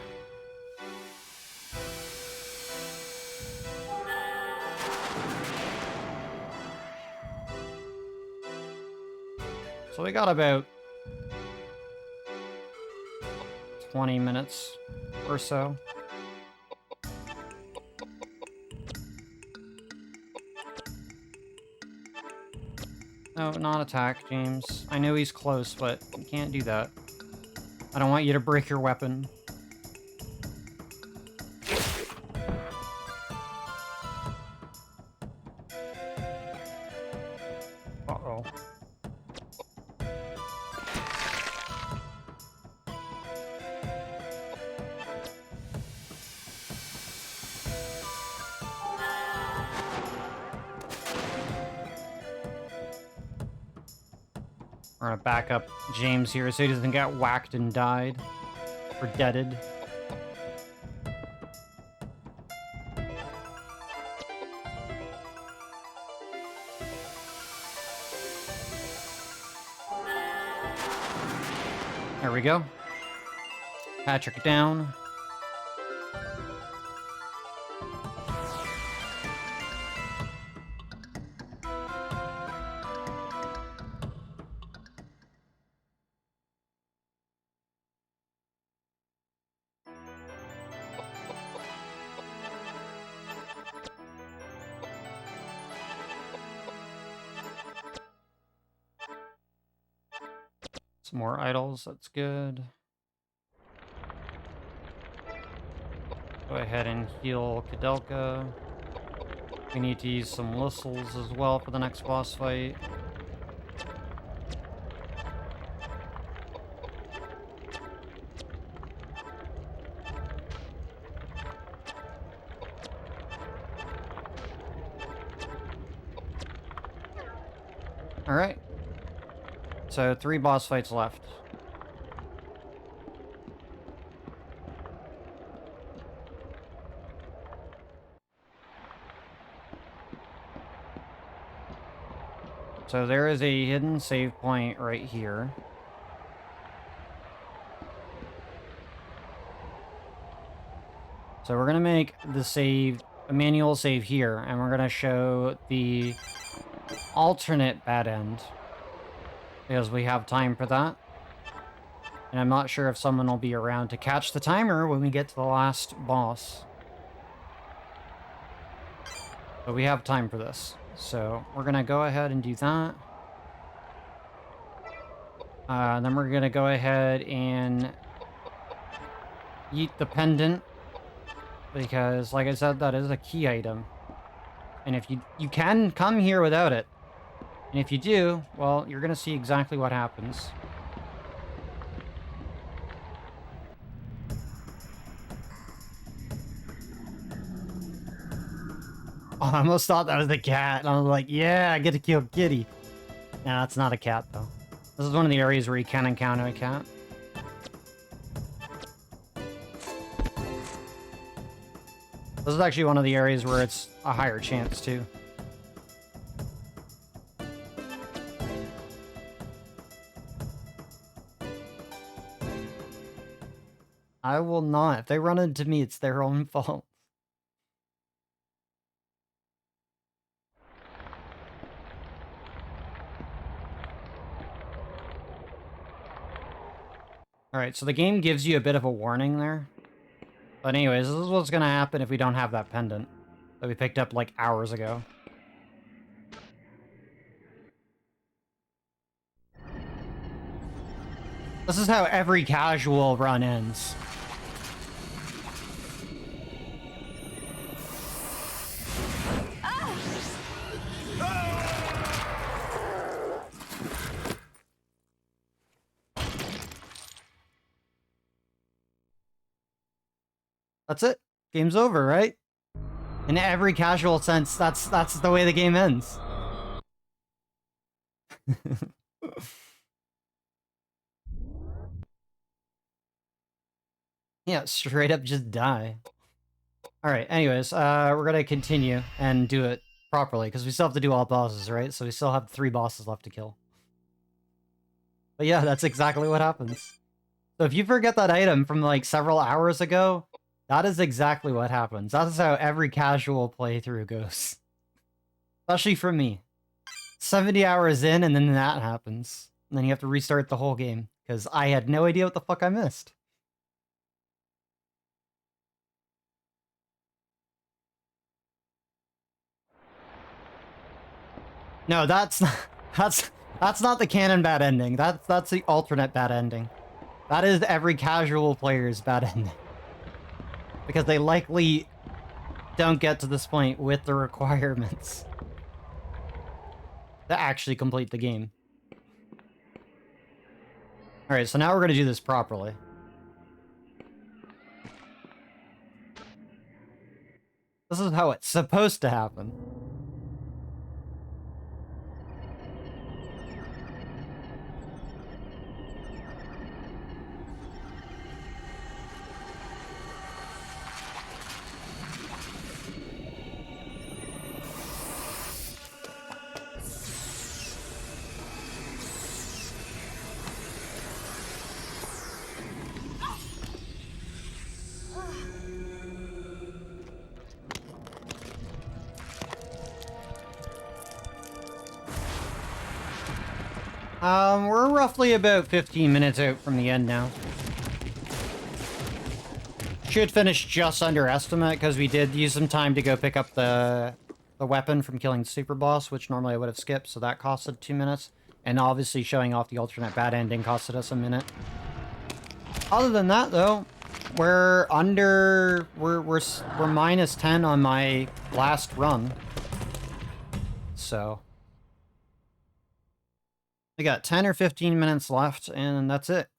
So we got about 20 minutes or so. No, not attack, James. I know he's close, but you can't do that. I don't want you to break your weapon. Uh-oh. We're gonna back up James here so he doesn't get whacked and died. Or deaded. There we go. Patrick down. Some more idols, that's good. Go ahead and heal Koudelka. We need to use some whistles as well for the next boss fight. Alright. So 3 boss fights left. So there is a hidden save point right here. So we're gonna make the save, a manual save here, and we're gonna show the alternate bad end. Because we have time for that. And I'm not sure if someone will be around to catch the timer when we get to the last boss. But we have time for this. So we're gonna go ahead and do that. Then we're gonna go ahead and eat the pendant. Because, like I said, that is a key item. And if you can come here without it. And if you do, well, you're gonna see exactly what happens. Oh, I almost thought that was the cat. And I was like, yeah, I get to kill Kitty. No, it's not a cat, though. This is one of the areas where you can encounter a cat. This is actually one of the areas where it's a higher chance, too. I will not. If they run into me, it's their own fault. Alright, so the game gives you a bit of a warning there. But anyways, this is what's gonna happen if we don't have that pendant that we picked up like hours ago. This is how every casual run ends. That's it. Game's over, right? In every casual sense, that's the way the game ends. Yeah, straight up just die. Alright, anyways, we're gonna continue and do it properly, because we still have to do all bosses, right? So we still have 3 bosses left to kill. But yeah, that's exactly what happens. So if you forget that item from like several hours ago, that is exactly what happens. That's how every casual playthrough goes. Especially for me. 70 hours in and then that happens. And then you have to restart the whole game, because I had no idea what the fuck I missed. No, that's not the canon bad ending. That's the alternate bad ending. That is every casual player's bad ending. Because they likely don't get to this point with the requirements to actually complete the game. Alright, so now we're going to do this properly. This is how it's supposed to happen. We're roughly about 15 minutes out from the end now. Should finish just under estimate, because we did use some time to go pick up the weapon from killing the super boss, which normally I would have skipped, so that costed 2 minutes. And obviously showing off the alternate bad ending costed us a minute. Other than that, though, we're minus 10 on my last run. So I got 10 or 15 minutes left, and that's it.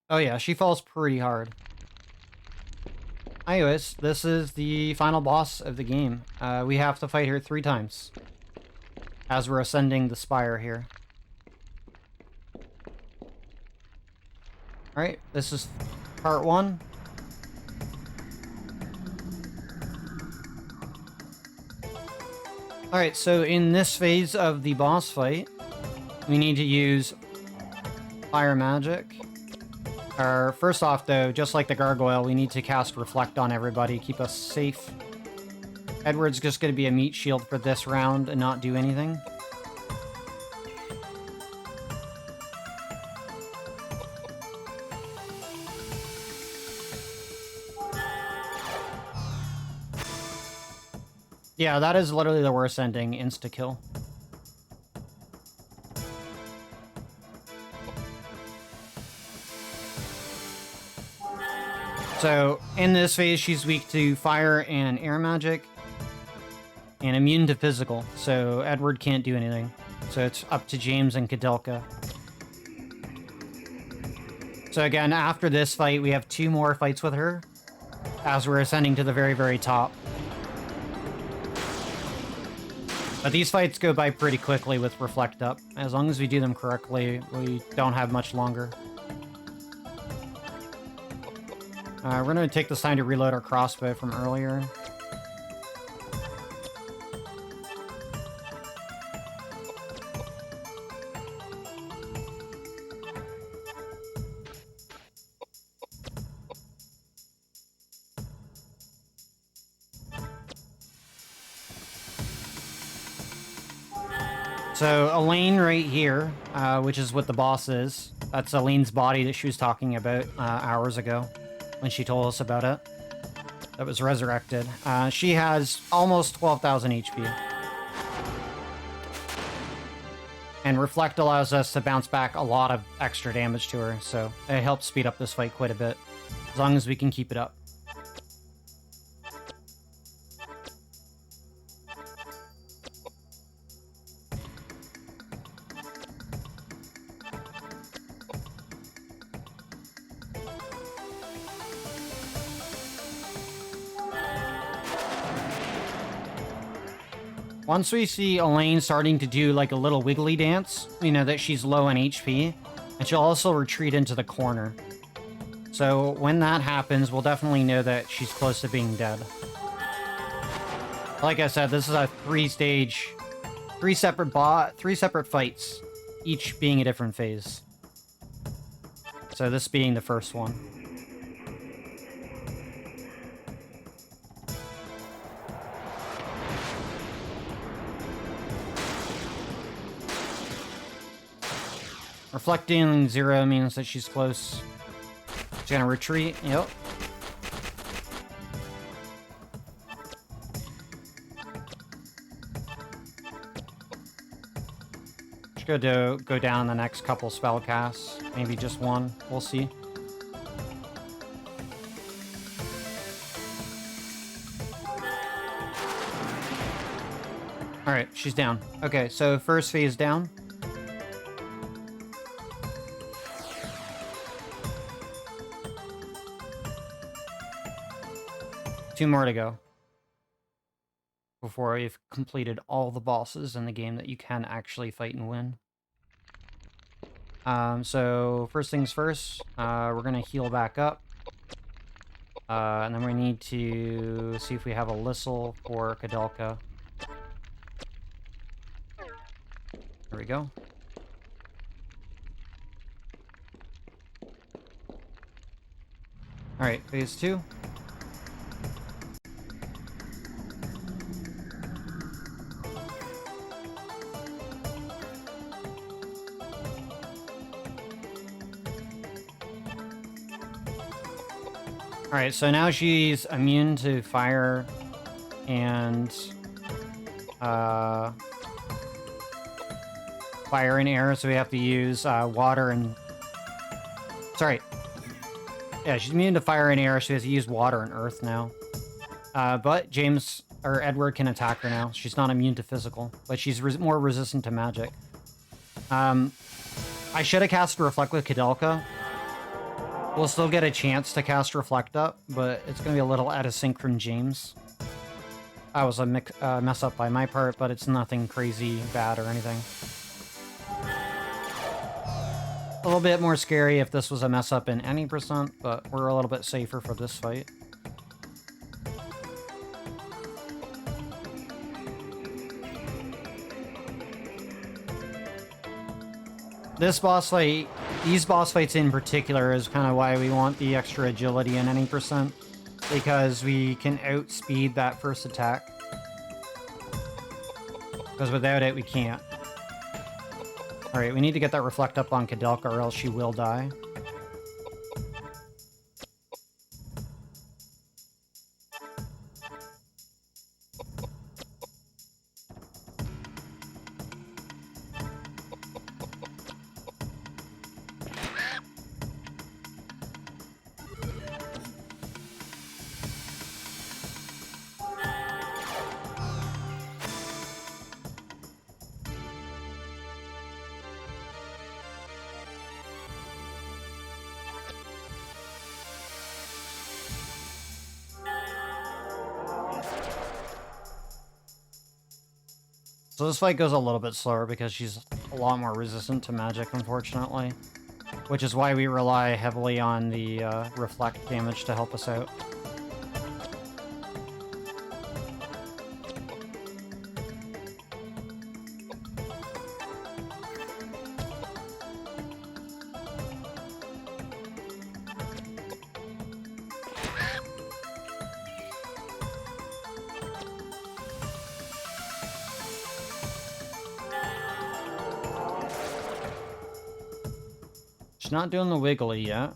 Oh yeah, she falls pretty hard. Anyways, this is the final boss of the game. We have to fight her 3 times as we're ascending the spire here. Alright, this is part 1. Alright, so in this phase of the boss fight, we need to use fire magic. First off, though, just like the gargoyle, we need to cast Reflect on everybody, keep us safe. Edward's just going to be a meat shield for this round and not do anything. Yeah, that is literally the worst ending, insta-kill. So, in this phase, she's weak to fire and air magic, and immune to physical, so Edward can't do anything. So it's up to James and Koudelka. So again, after this fight, we have 2 more fights with her, as we're ascending to the very, very top. But these fights go by pretty quickly with Reflect up. As long as we do them correctly, we don't have much longer. We're going to take this time to reload our crossbow from earlier. So Elaine right here, which is what the boss is. That's Elaine's body that she was talking about hours ago when she told us about it. That was resurrected. She has almost 12,000 HP. And Reflect allows us to bounce back a lot of extra damage to her, so it helps speed up this fight quite a bit, as long as we can keep it up. Once we see Elaine starting to do like a little wiggly dance, we know that she's low on HP, and she'll also retreat into the corner. So when that happens, we'll definitely know that she's close to being dead. Like I said, this is a 3-stage, 3 separate fights, each being a different phase. So this being the first one. Reflecting 0 means that she's close. She's gonna retreat. Yep. Should go down the next couple spell casts. Maybe just one. We'll see. Alright, she's down. Okay, so first phase down. Two more to go before we've completed all the bosses in the game that you can actually fight and win. So first things first, we're gonna heal back up. And then we need to see if we have a Lissel for Koudelka. There we go. Alright, phase 2. Alright, so now she's immune to fire and fire and air, so we have to use water and... Sorry. Yeah, she's immune to fire and air, so we have to use water and earth now. But James, or Edward can attack her now. She's not immune to physical, but she's more resistant to magic. I should have cast Reflect with Koudelka. We'll still get a chance to cast Reflect up, but it's going to be a little out of sync from James. That was a mess up by my part, but it's nothing crazy bad or anything. A little bit more scary if this was a mess up in any percent, but we're a little bit safer for this fight. This boss fight, these boss fights in particular, is kind of why we want the extra agility in any percent, because we can outspeed that first attack. Because without it, we can't. Alright, we need to get that Reflect up on Koudelka or else she will die. So this fight goes a little bit slower because she's a lot more resistant to magic, unfortunately. Which is why we rely heavily on the Reflect damage to help us out. Not doing the wiggly yet.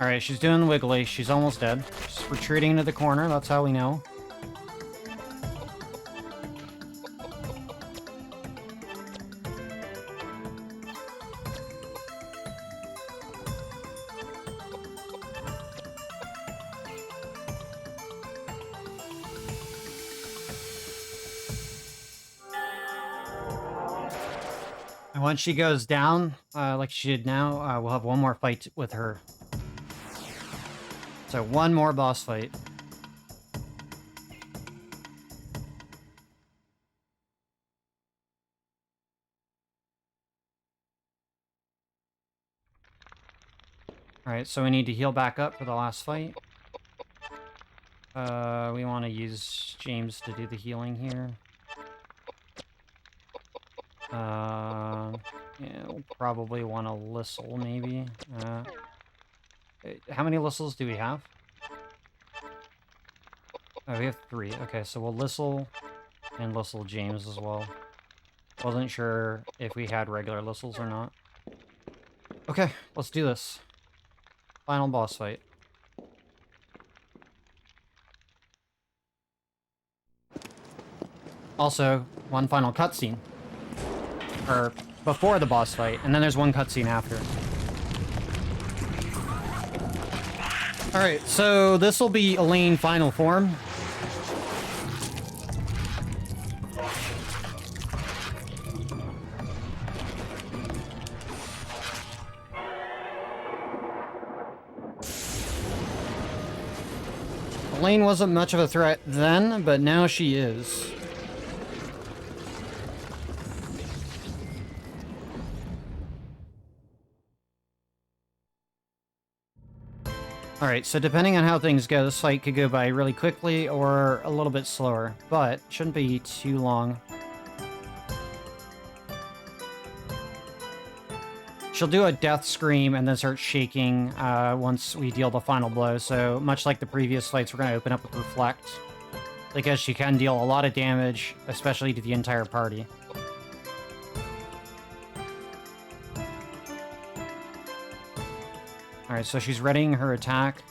Alright, she's doing the wiggly. She's almost dead. She's retreating into the corner, that's how we know. And once she goes down, like she did now, we'll have one more fight with her. So one more boss fight. Alright, so we need to heal back up for the last fight. We want to use James to do the healing here. Yeah, we'll probably want to Lissel, maybe. How many Lissels do we have? Oh, we have 3. Okay, so we'll Lissel and Lissel James as well. Wasn't sure if we had regular Lissels or not. Okay, let's do this. Final boss fight. Also, one final cutscene. Or before the boss fight, and then there's one cutscene after. Alright, so this will be Elaine final form. Elaine wasn't much of a threat then, but now she is. Alright, so depending on how things go, this fight could go by really quickly or a little bit slower, but shouldn't be too long. She'll do a death scream and then start shaking once we deal the final blow, so much like the previous fights, we're going to open up with Reflect, because she can deal a lot of damage, especially to the entire party. Alright, so she's readying her attack.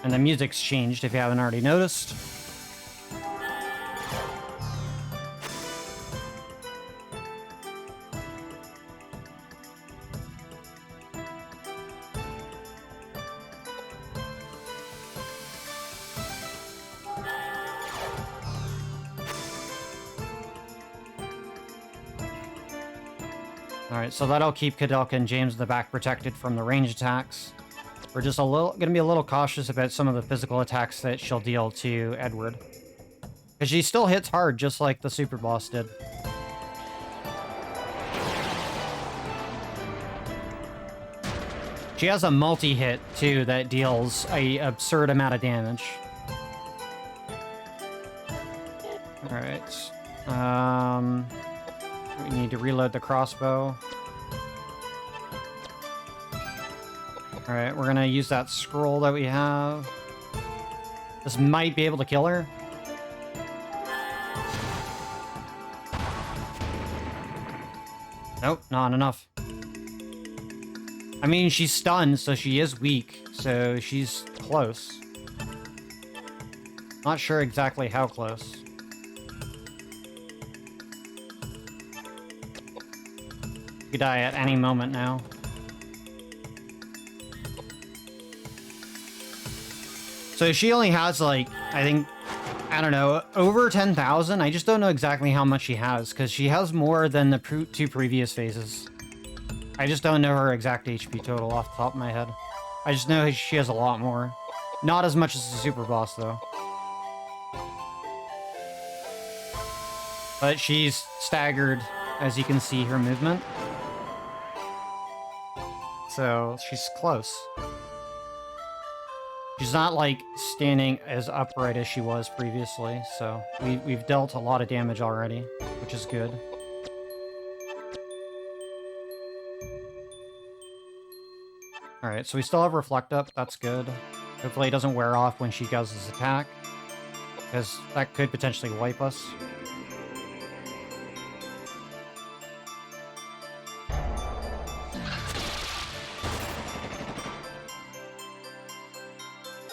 And the music's changed if you haven't already noticed. Alright, so that'll keep Koudelka and James in the back protected from the range attacks. We're just gonna be a little cautious about some of the physical attacks that she'll deal to Edward. Because she still hits hard, just like the super boss did. She has a multi-hit, too, that deals an absurd amount of damage. Alright. We need to reload the crossbow. Alright, we're gonna use that scroll that we have. This might be able to kill her. Nope, not enough. I mean, she's stunned, so she is weak, so she's close. Not sure exactly how close. Could die at any moment now. So she only has, like, I think, I don't know, over 10,000. I just don't know exactly how much she has, because she has more than the 2 previous phases. I just don't know her exact HP total off the top of my head. I just know she has a lot more. Not as much as the super boss, though. But she's staggered, as you can see her movement. So she's close. She's not, like, standing as upright as she was previously, so we've dealt a lot of damage already, which is good. Alright, so we still have Reflect up, that's good. Hopefully it doesn't wear off when she does this attack, because that could potentially wipe us.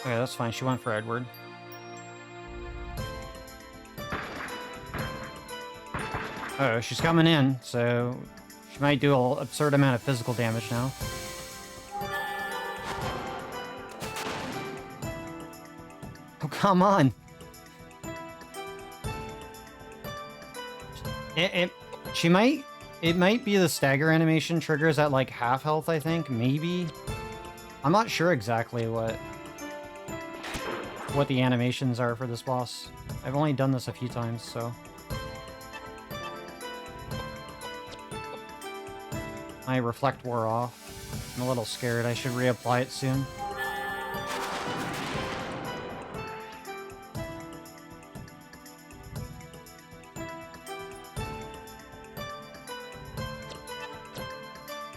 Okay, that's fine. She went for Edward. Oh, she's coming in, so she might do an absurd amount of physical damage now. Oh, come on! It might be the stagger animation triggers at like half health, I think, maybe. I'm not sure exactly what the animations are for this boss. I've only done this a few times, so. My reflect wore off. I'm a little scared. I should reapply it soon.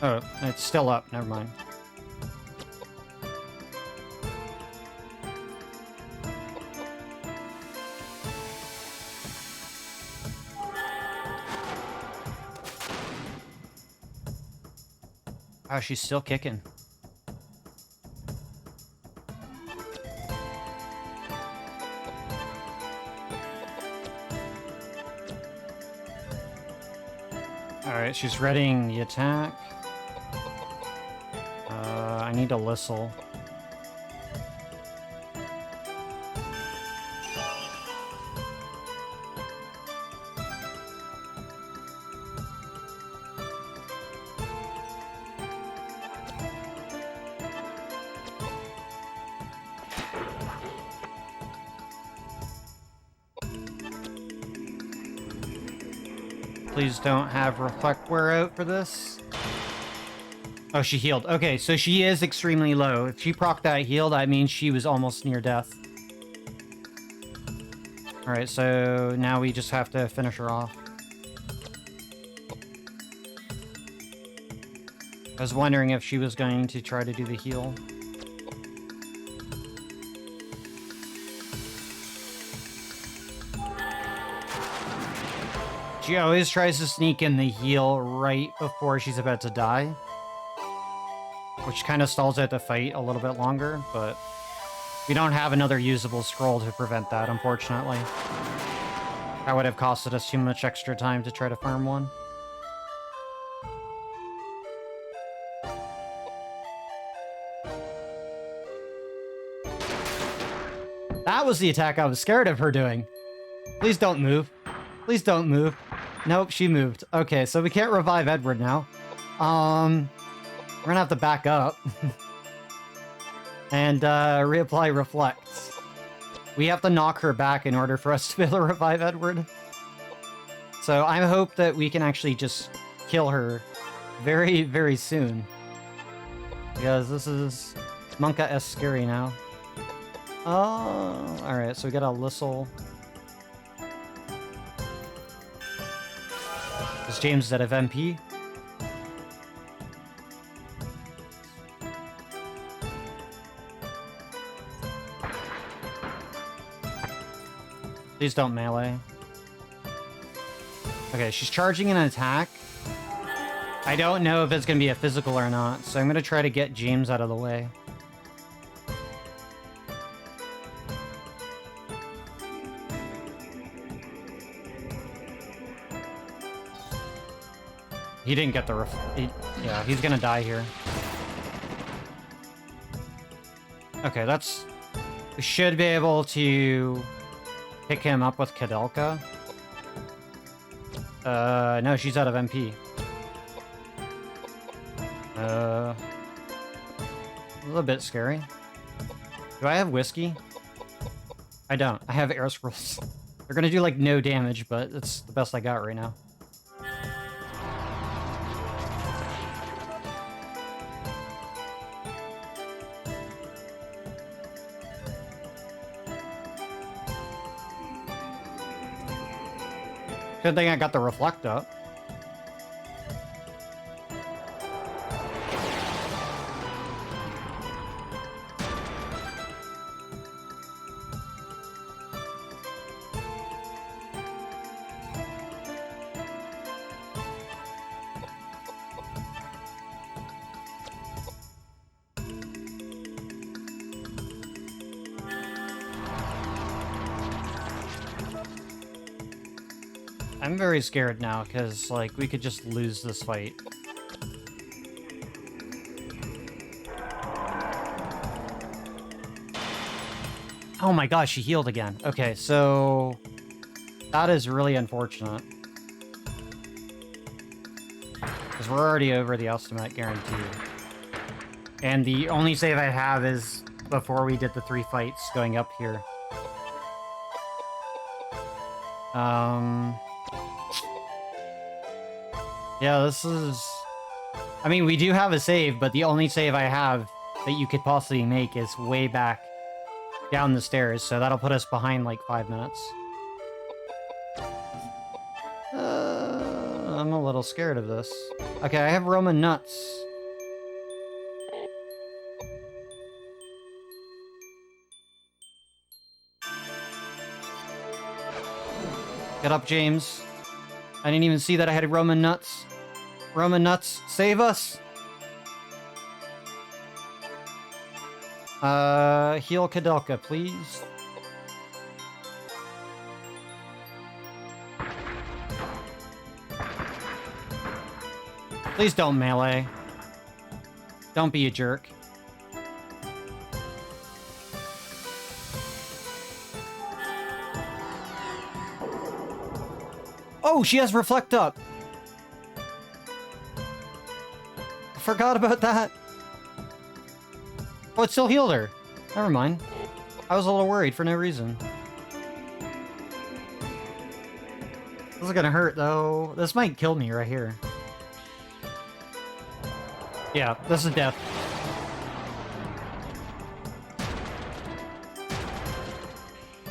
Oh, it's still up. Never mind. Oh, she's still kicking. Alright, she's readying the attack. I need a Lissel. Please don't have reflect wear out for this. Oh, she healed. Okay, so she is extremely low. If she procced that heal, that means she was almost near death. Alright, so now we just have to finish her off. I was wondering if she was going to try to do the heal. She always tries to sneak in the heal right before she's about to die. Which kind of stalls out the fight a little bit longer, but we don't have another usable scroll to prevent that, unfortunately. That would have costed us too much extra time to try to farm one. That was the attack I was scared of her doing. Please don't move. Please don't move. Nope, she moved. Okay, so we can't revive Edward now. We're gonna have to back up. And reapply reflects. We have to knock her back in order for us to be able to revive Edward. So I hope that we can actually just kill her very, very soon. Because this is Monka-esque scary now. Oh, alright, so we got a Lissel. Is James dead of MP? Please don't melee. Okay, she's charging an attack. I don't know if it's going to be a physical or not, so I'm going to try to get James out of the way. He didn't get the yeah, he's gonna die here. Okay, that's... We should be able to pick him up with Koudelka. No, she's out of MP. A little bit scary. Do I have whiskey? I don't. I have air scrolls. They're gonna do like no damage, but it's the best I got right now. Good thing I got the reflect up. I'm very scared now, because, like, we could just lose this fight. Oh my gosh, she healed again. Okay, so... that is really unfortunate. Because we're already over the estimate, guaranteed. And the only save I have is before we did the 3 fights going up here. Yeah, this is... I mean, we do have a save, but the only save I have that you could possibly make is way back down the stairs, so that'll put us behind like 5 minutes. I'm a little scared of this. Okay, I have Roman nuts. Get up, James. I didn't even see that I had Roman nuts. Roman nuts, save us! Heal Koudelka, please. Please don't melee. Don't be a jerk. Oh, she has Reflect Up. I forgot about that. Oh, it still healed her. Never mind. I was a little worried for no reason. This is gonna hurt, though. This might kill me right here. Yeah, this is death.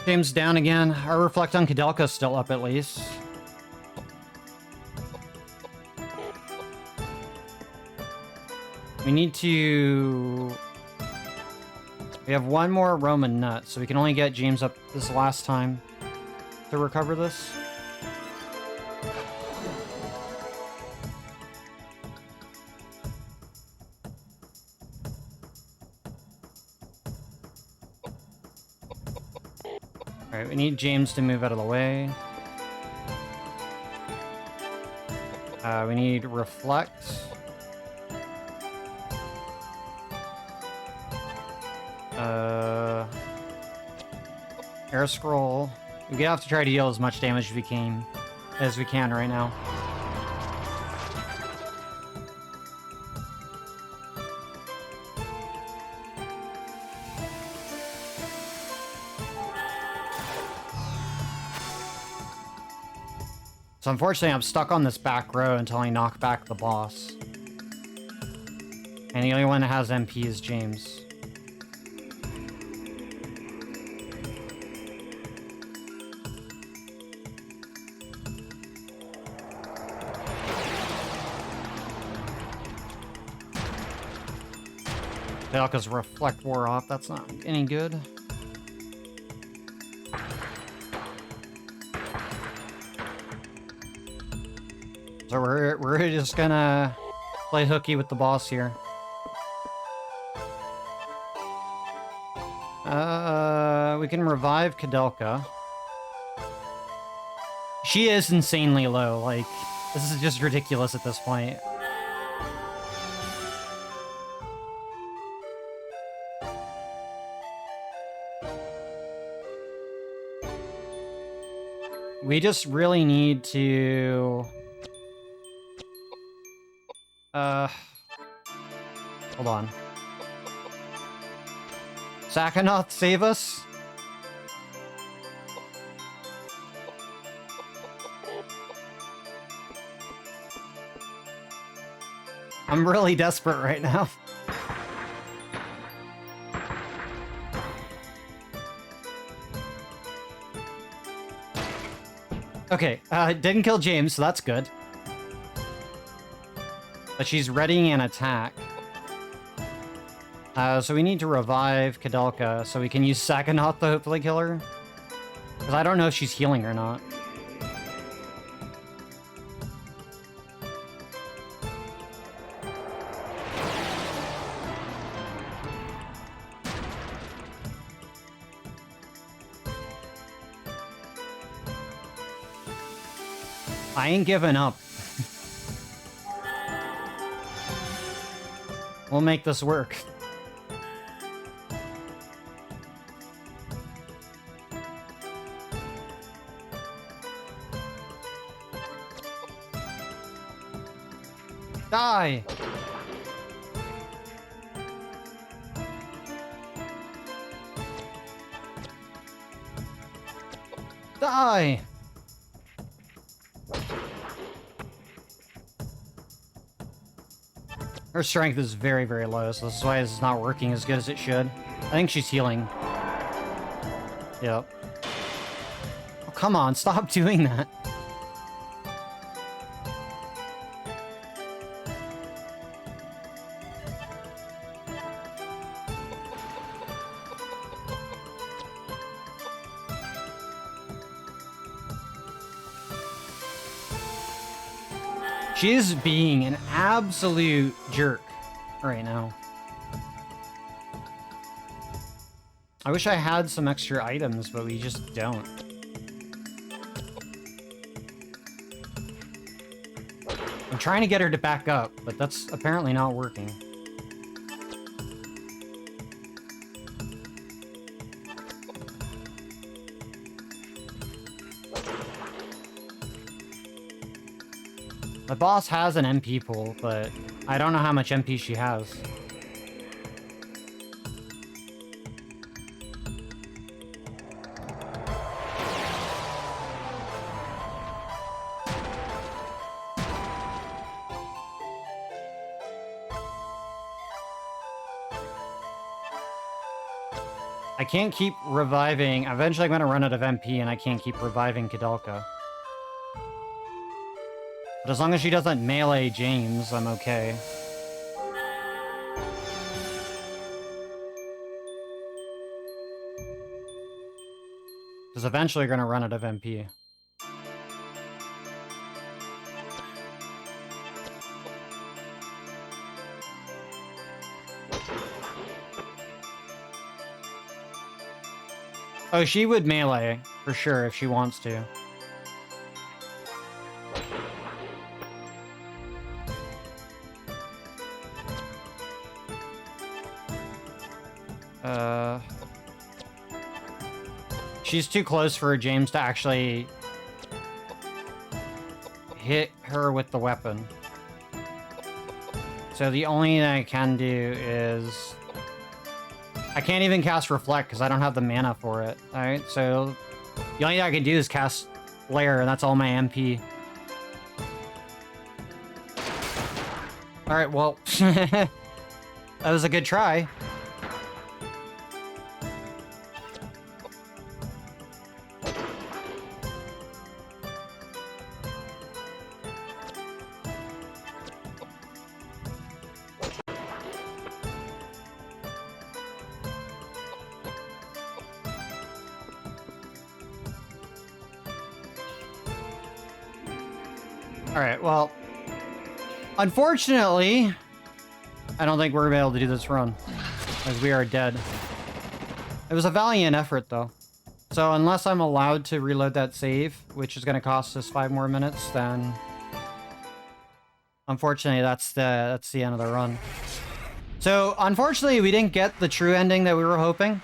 James down again. Our Reflect on Koudelka's still up at least. We need to... We have one more Roman nut, so we can only get James up this last time to recover this. Alright, we need James to move out of the way. We need Reflect. Air Scroll. We have to try to deal as much damage as we can right now. So unfortunately, I'm stuck on this back row until I knock back the boss. And the only one that has MP is James. Koudelka's Reflect wore off. That's not any good. So we're just gonna play hooky with the boss here. We can revive Koudelka. She is insanely low. Like, this is just ridiculous at this point. We just really need to... hold on. Sakanoth, save us? I'm really desperate right now. Okay, didn't kill James, so that's good. But she's readying an attack. So we need to revive Koudelka so we can use Sakanoth to hopefully kill her. Because I don't know if she's healing or not. I ain't giving up. We'll make this work. Die! Die! Her strength is very, very low, so this is why this is not working as good as it should. I think she's healing. Yep. Oh, come on, stop doing that. She is being an absolute jerk right now. I wish I had some extra items, but we just don't. I'm trying to get her to back up, but that's apparently not working. The boss has an MP pool, but I don't know how much MP she has. I can't keep reviving. Eventually I'm going to run out of MP and I can't keep reviving Koudelka. But as long as she doesn't melee James, I'm okay. Because eventually you're going to run out of MP. Oh, she would melee, for sure, if she wants to. She's too close for James to actually hit her with the weapon. So the only thing I can do is... I can't even cast Reflect because I don't have the mana for it. Alright, so the only thing I can do is cast Flare, and that's all my MP. Alright, well, that was a good try. Alright, well, unfortunately, I don't think we're going to be able to do this run, as we are dead. It was a valiant effort, though. So unless I'm allowed to reload that save, which is going to cost us 5 more minutes, then unfortunately that's the end of the run. So unfortunately, we didn't get the true ending that we were hoping.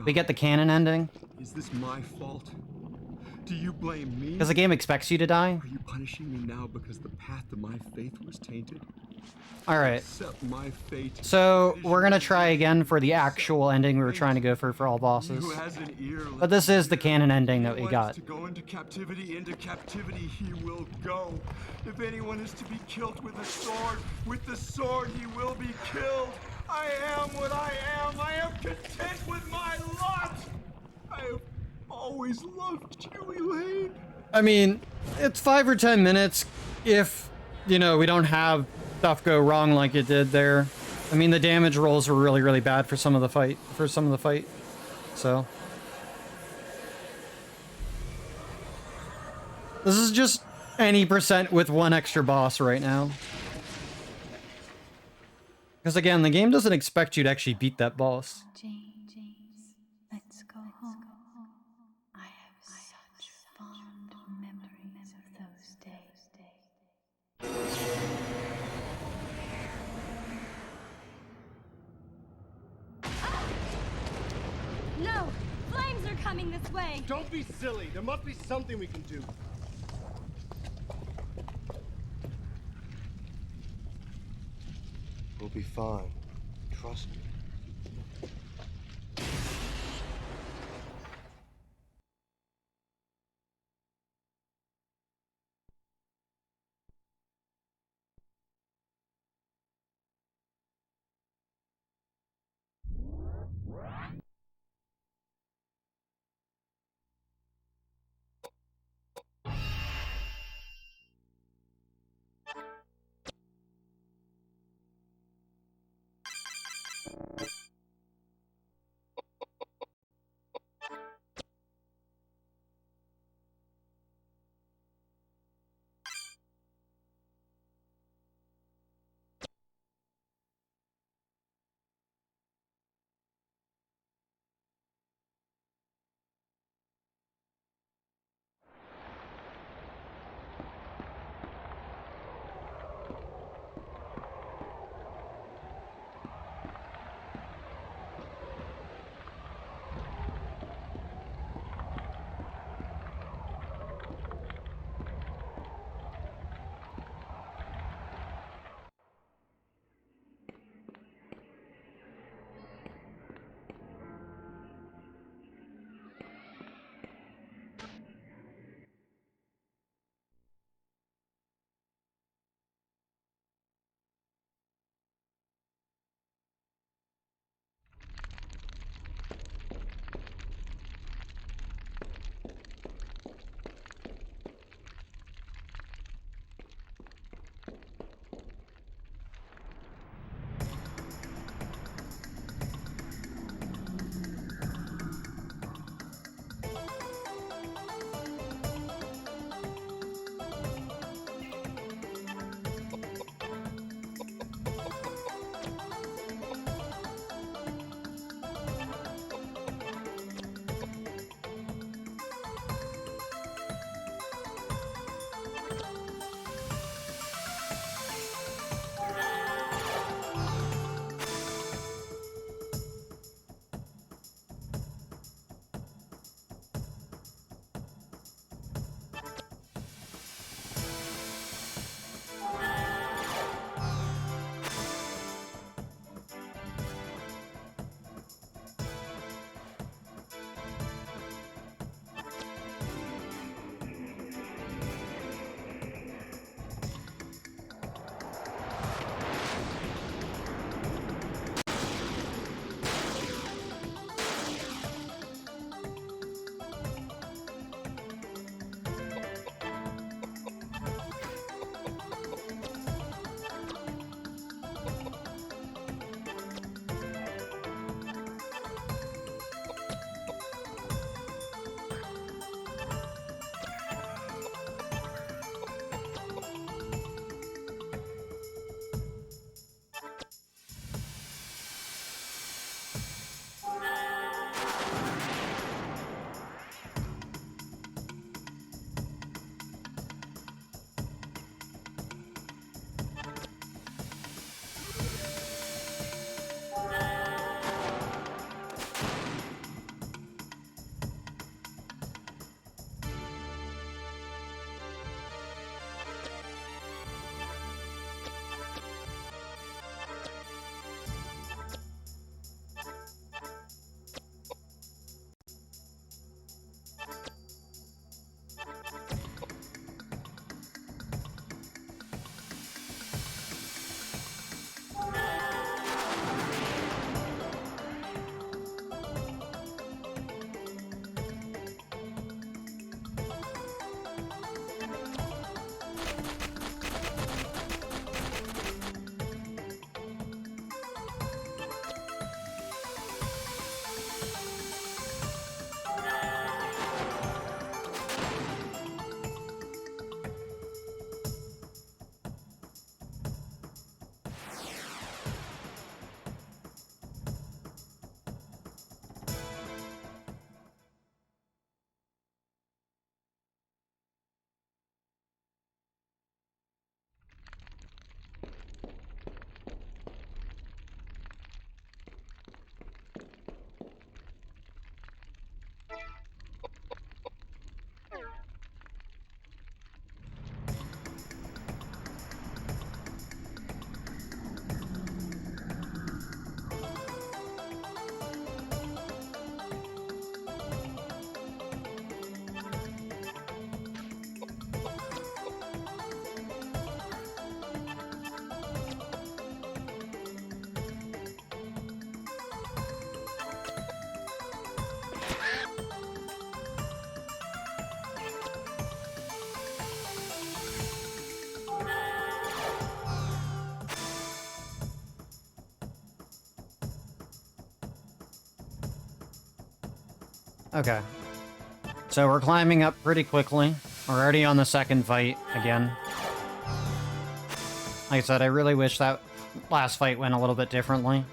We get the canon ending. Is this my fault? Do you blame me? Because the game expects you to die. Are you punishing me now because the path of my faith was tainted? Alright. Accept my fate. So we're going to try again for the actual ending we were trying to go for all bosses. But this is the canon ending that we got. To go into captivity he will go. If anyone is to be killed with the sword he will be killed. I am what I am. I am content with my lot. I have always loved you, Elaine. I mean, it's 5 or 10 minutes if, you know, we don't have stuff go wrong like it did there. I mean, the damage rolls were really, really bad for some of the fight. So this is just any percent with 1 extra boss right now. Because again, the game doesn't expect you to actually beat that boss. James, let's go home. I have such fond memories of those days. No! Flames are coming this way! Don't be silly. There must be something we can do. We'll be fine. Trust me. Okay. So we're climbing up pretty quickly. We're already on the second fight again. Like I said, I really wish that last fight went a little bit differently.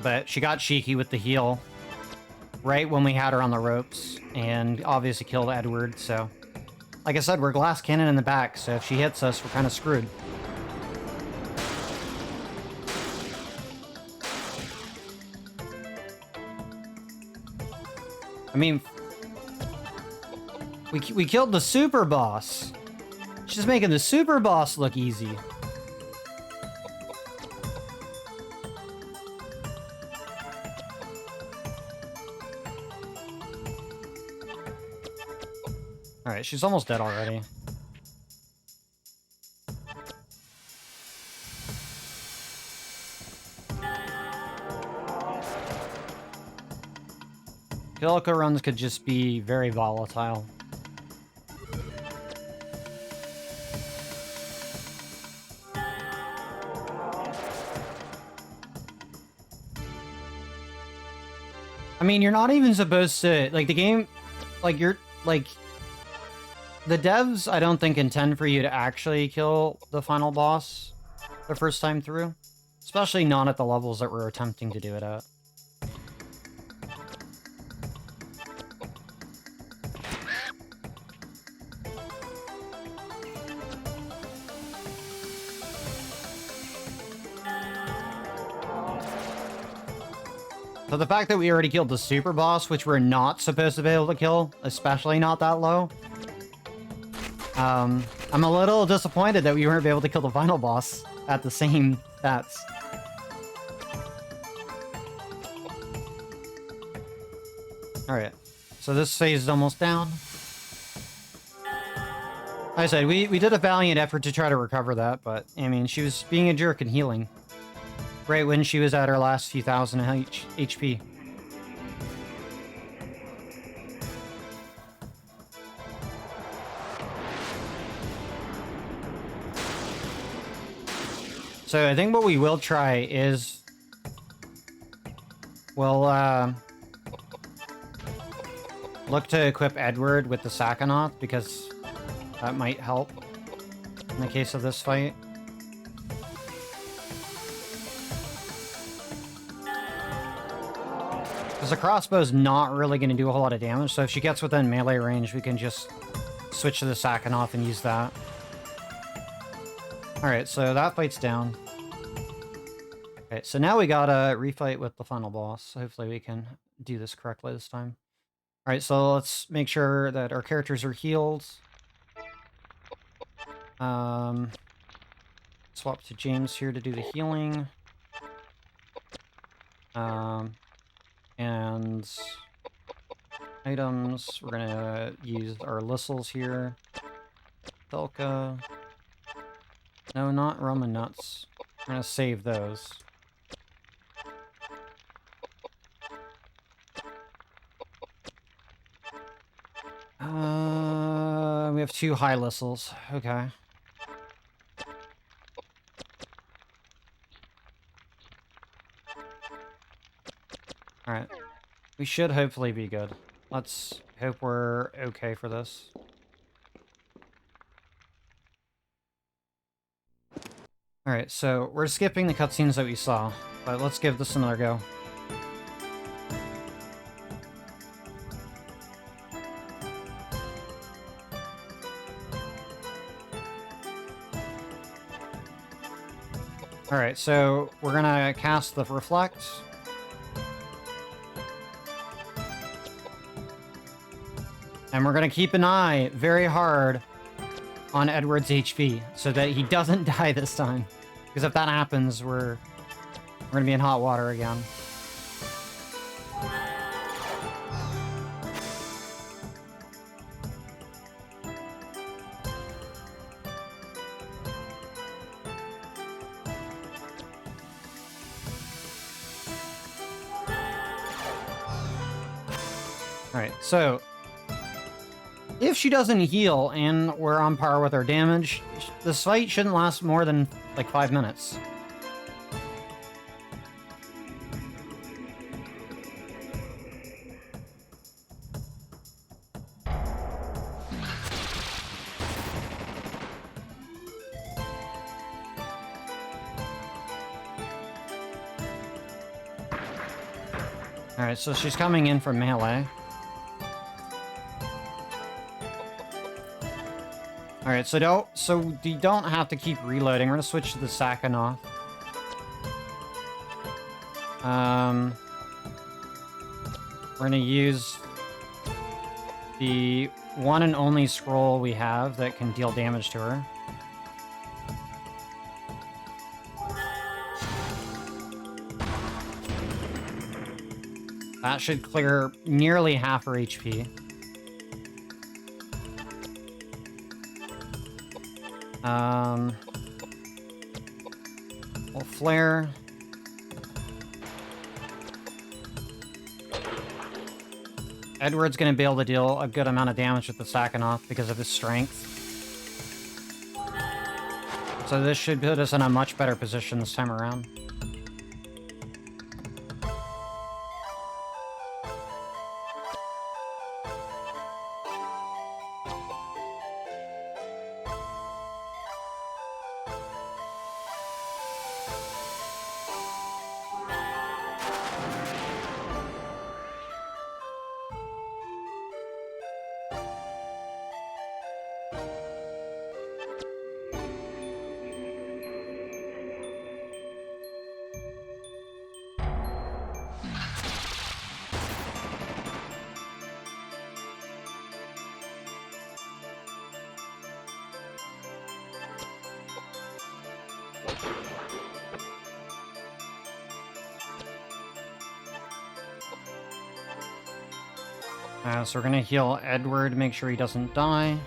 But she got cheeky with the heal right when we had her on the ropes, and obviously killed Edward, so... Like I said, we're glass cannon in the back, so if she hits us, we're kind of screwed. I mean... We killed the super boss! She's making the super boss look easy. Alright, she's almost dead already. Koudelka runs could just be very volatile. I mean, you're not even supposed to, like, the game, like, you're, like, the devs, I don't think, intend for you to actually kill the final boss the first time through. Especially not at the levels that we're attempting to do it at. So the fact that we already killed the super boss, which we're not supposed to be able to kill, especially not that low, I'm a little disappointed that we weren't able to kill the final boss at the same stats. Alright, so this phase is almost down. Like I said, we did a valiant effort to try to recover that, but, I mean, she was being a jerk and healing. Right when she was at her last few thousand HP. So I think what we will try is we'll look to equip Edward with the Sakanoth, because that might help in the case of this fight. Because the crossbow's not really going to do a whole lot of damage, so if she gets within melee range, we can just switch to the Sakanoth and use that. Alright, so that fight's down. Okay, so now we gotta refight with the final boss. Hopefully we can do this correctly this time. Alright, so let's make sure that our characters are healed. Swap to James here to do the healing. And items, we're gonna use our listles here. Koudelka. No, not Roman nuts. We're gonna save those. We have 2 high listles. Okay. Alright. We should hopefully be good. Let's hope we're okay for this. Alright, so we're skipping the cutscenes that we saw, but let's give this another go. Alright, so we're gonna cast the Reflect. And we're gonna keep an eye very hard on Edward's HP so that he doesn't die this time. Because if that happens, we're gonna be in hot water again. Alright, so if she doesn't heal and we're on par with our damage, this fight shouldn't last more than like 5 minutes. Alright, so she's coming in from melee. Alright, so you don't have to keep reloading. We're gonna switch to the Sakanoth. We're gonna use the one and only scroll we have that can deal damage to her. That should clear nearly half her HP. We'll flare. Edward's going to be able to deal a good amount of damage with the Sakanoth because of his strength. So this should put us in a much better position this time around. So we're gonna heal Edward, make sure he doesn't die.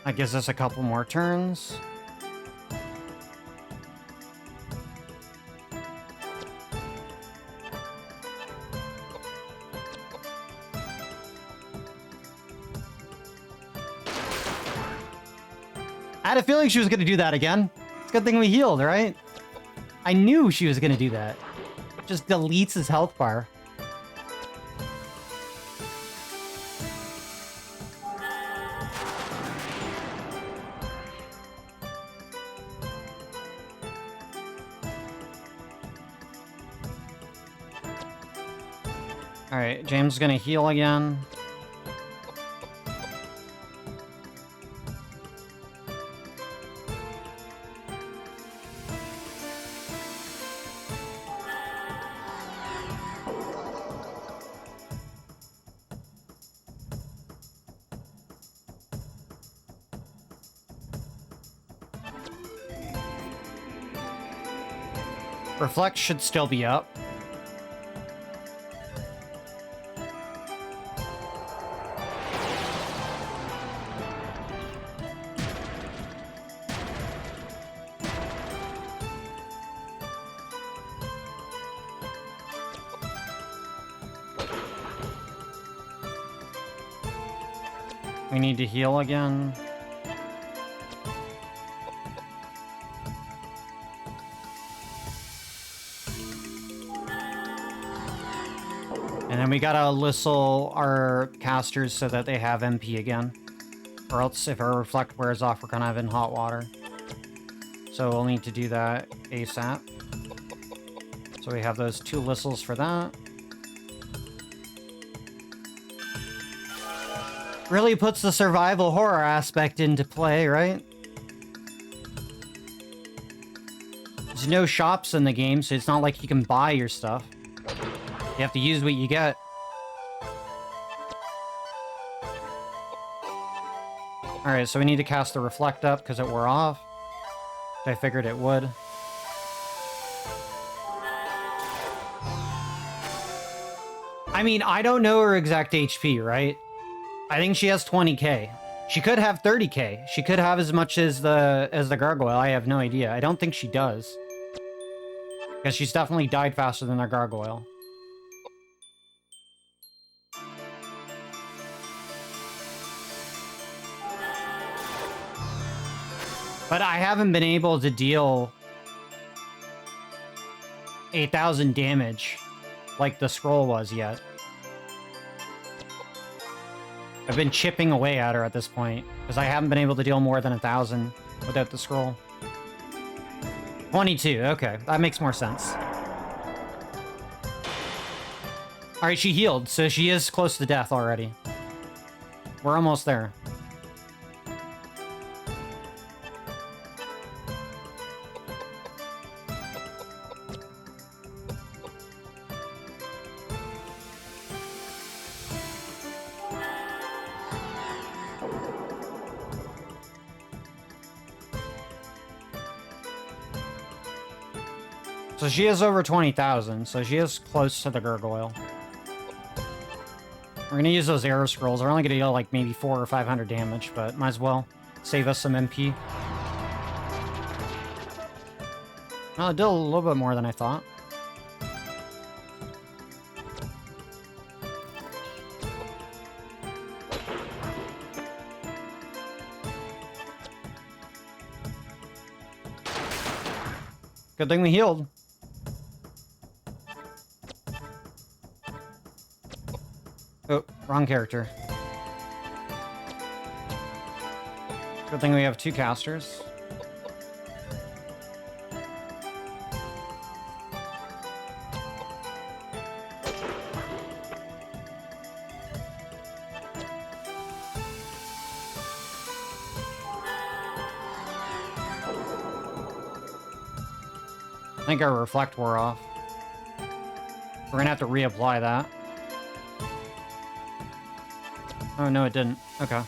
That gives us a couple more turns. I had a feeling she was gonna do that again. It's a good thing we healed, right? I knew she was gonna do that. Just deletes his health bar. Alright, James is gonna heal again. Reflect should still be up. We need to heal again. And then we gotta listle our casters so that they have MP again. Or else if our reflect wears off, we're gonna have in hot water. So we'll need to do that ASAP. So we have those 2 listles for that. Really puts the survival horror aspect into play, right? There's no shops in the game, so it's not like you can buy your stuff. You have to use what you get. Alright, so we need to cast the reflect up because it wore off. I figured it would. I mean, I don't know her exact HP, right? I think she has 20k. She could have 30k. She could have as much as the gargoyle. I have no idea. I don't think she does. Because she's definitely died faster than our gargoyle. But I haven't been able to deal 8,000 damage like the scroll was yet. I've been chipping away at her at this point, because I haven't been able to deal more than 1,000 without the scroll. 22, okay, that makes more sense. Alright, she healed, so she is close to death already. We're almost there. So she is over 20,000, so she is close to the gargoyle. We're gonna use those arrow scrolls. We're only gonna deal like maybe 400 or 500 damage, but might as well save us some MP. Well, it did a little bit more than I thought. Good thing we healed. Oh, wrong character. Good thing we have 2 casters. I think our reflect wore off. We're gonna have to reapply that. Oh, no, it didn't. Okay.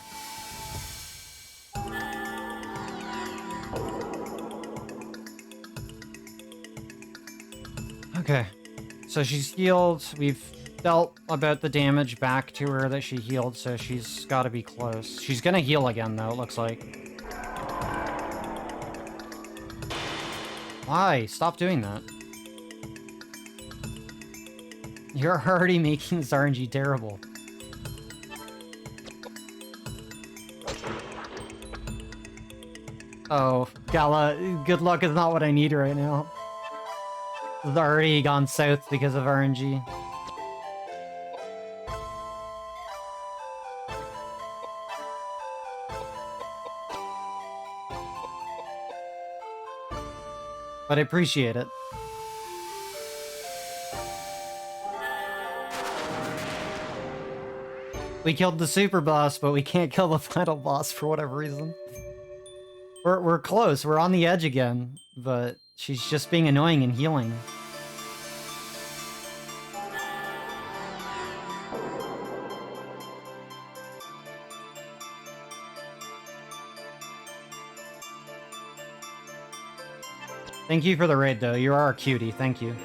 Okay. So she's healed. We've dealt about the damage back to her that she healed, so she's got to be close. She's gonna heal again, though, it looks like. Why? Stop doing that. You're already making this RNG terrible. Oh, Gala, good luck is not what I need right now. It's already gone south because of RNG. But I appreciate it. We killed the super boss, but we can't kill the final boss for whatever reason. We're close. We're on the edge again, but she's just being annoying and healing. Thank you for the raid, though. You are a cutie. Thank you.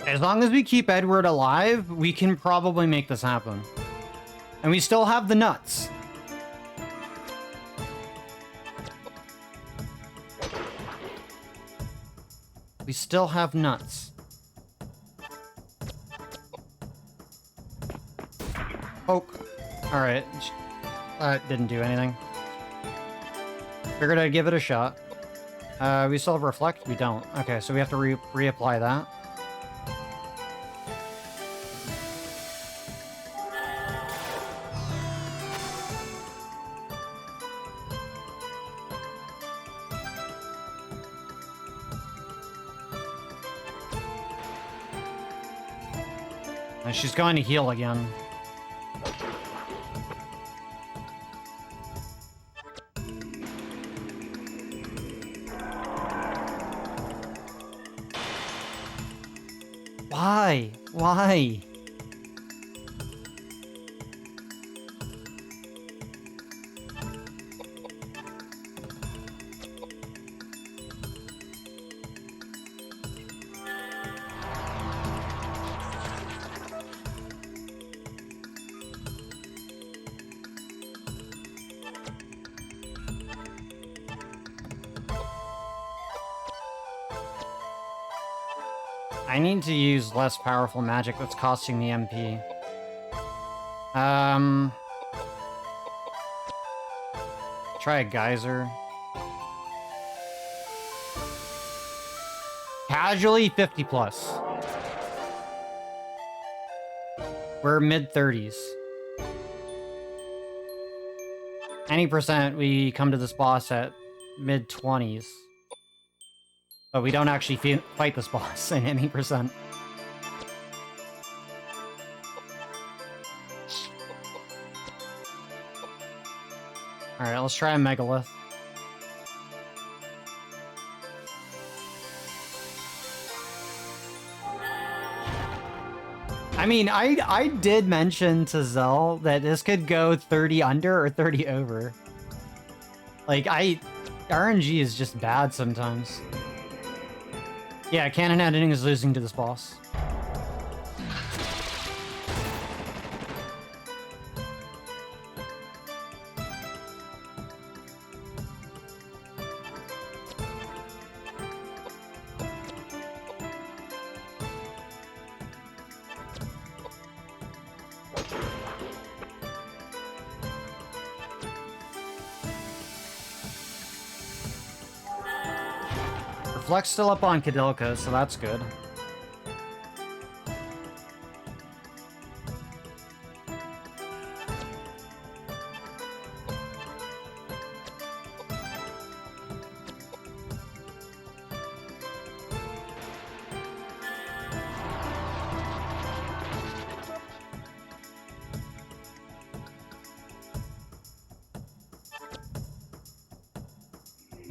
As long as we keep Edward alive, we can probably make this happen. And we still have the nuts. We still have nuts. Poke. Alright. That didn't do anything. Figured I'd give it a shot. We still have reflect? We don't. Okay, so we have to reapply that. And she's going to heal again. Why? Why? I need to use less powerful magic that's costing me MP. Try a geyser. Casually 50 plus. We're mid-30s. Any percent, we come to this boss at mid-20s. But we don't actually fight this boss in any percent. Alright, let's try a megalith. I mean, I did mention to Zell that this could go 30 under or 30 over. Like, RNG is just bad sometimes. Yeah, canon editing is losing to this boss. Reflect's still up on Koudelka, so that's good.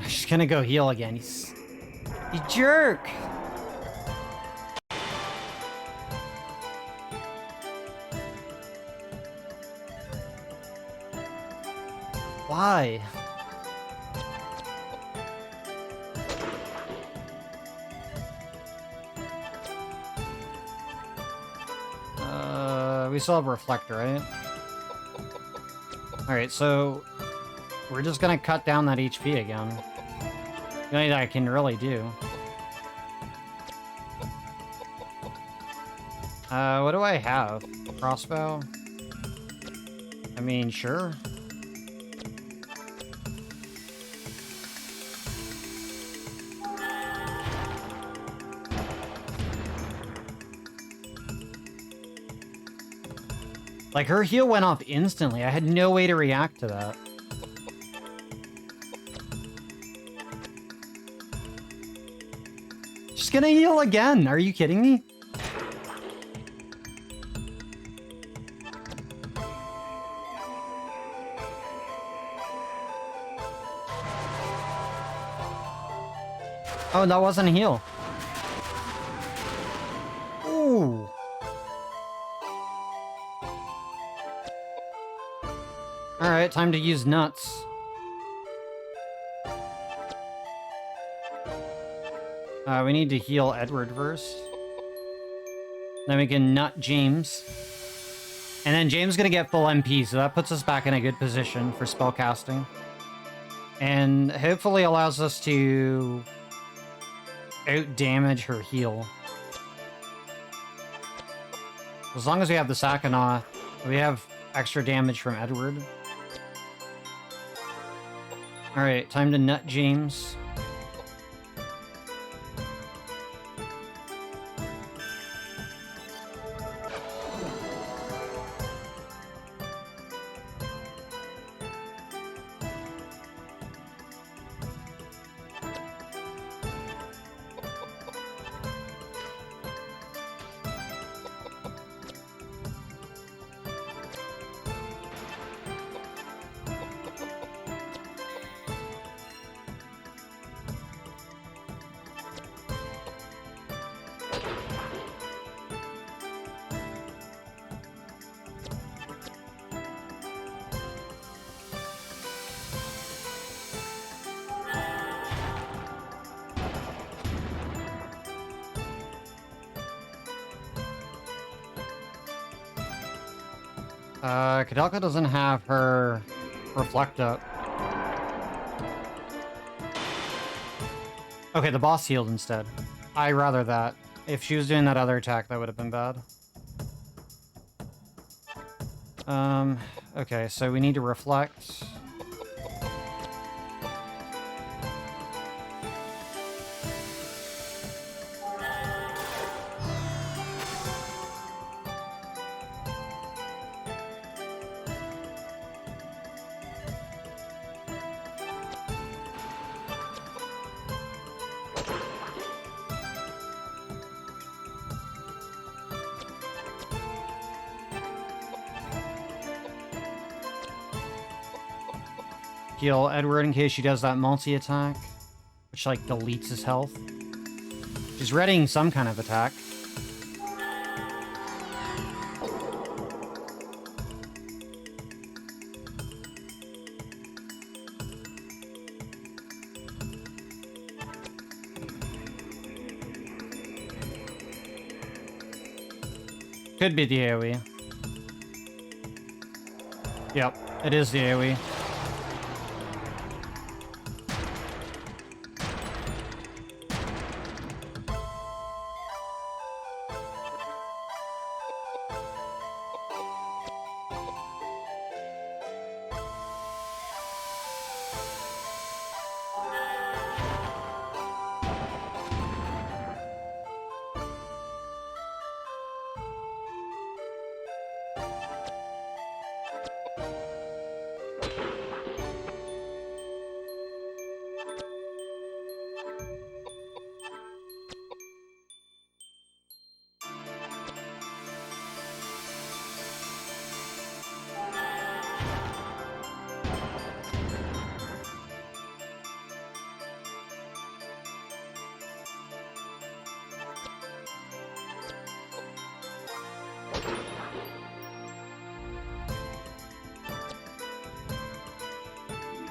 She's gonna go heal again. You jerk! Why? We still have a reflector, right? Alright, so we're just gonna cut down that HP again. The only thing I can really do. What do I have? Crossbow? I mean, sure. Like, her heal went off instantly. I had no way to react to that. She's gonna heal again. Are you kidding me? Oh, that wasn't a heal. Ooh. Alright, time to use nuts. We need to heal Edward first. Then we can nut James. And then James is going to get full MP, so that puts us back in a good position for spellcasting. And hopefully allows us to out-damage her heal. As long as we have the Sakanoth, we have extra damage from Edward. Alright, time to nut James. Koudelka doesn't have her reflect up. Okay, the boss healed instead. I'd rather that. If she was doing that other attack, that would have been bad. Okay, so we need to reflect. Heal Edward in case she does that multi-attack, which, like, deletes his health. She's readying some kind of attack. Could be the AoE. Yep, it is the AoE.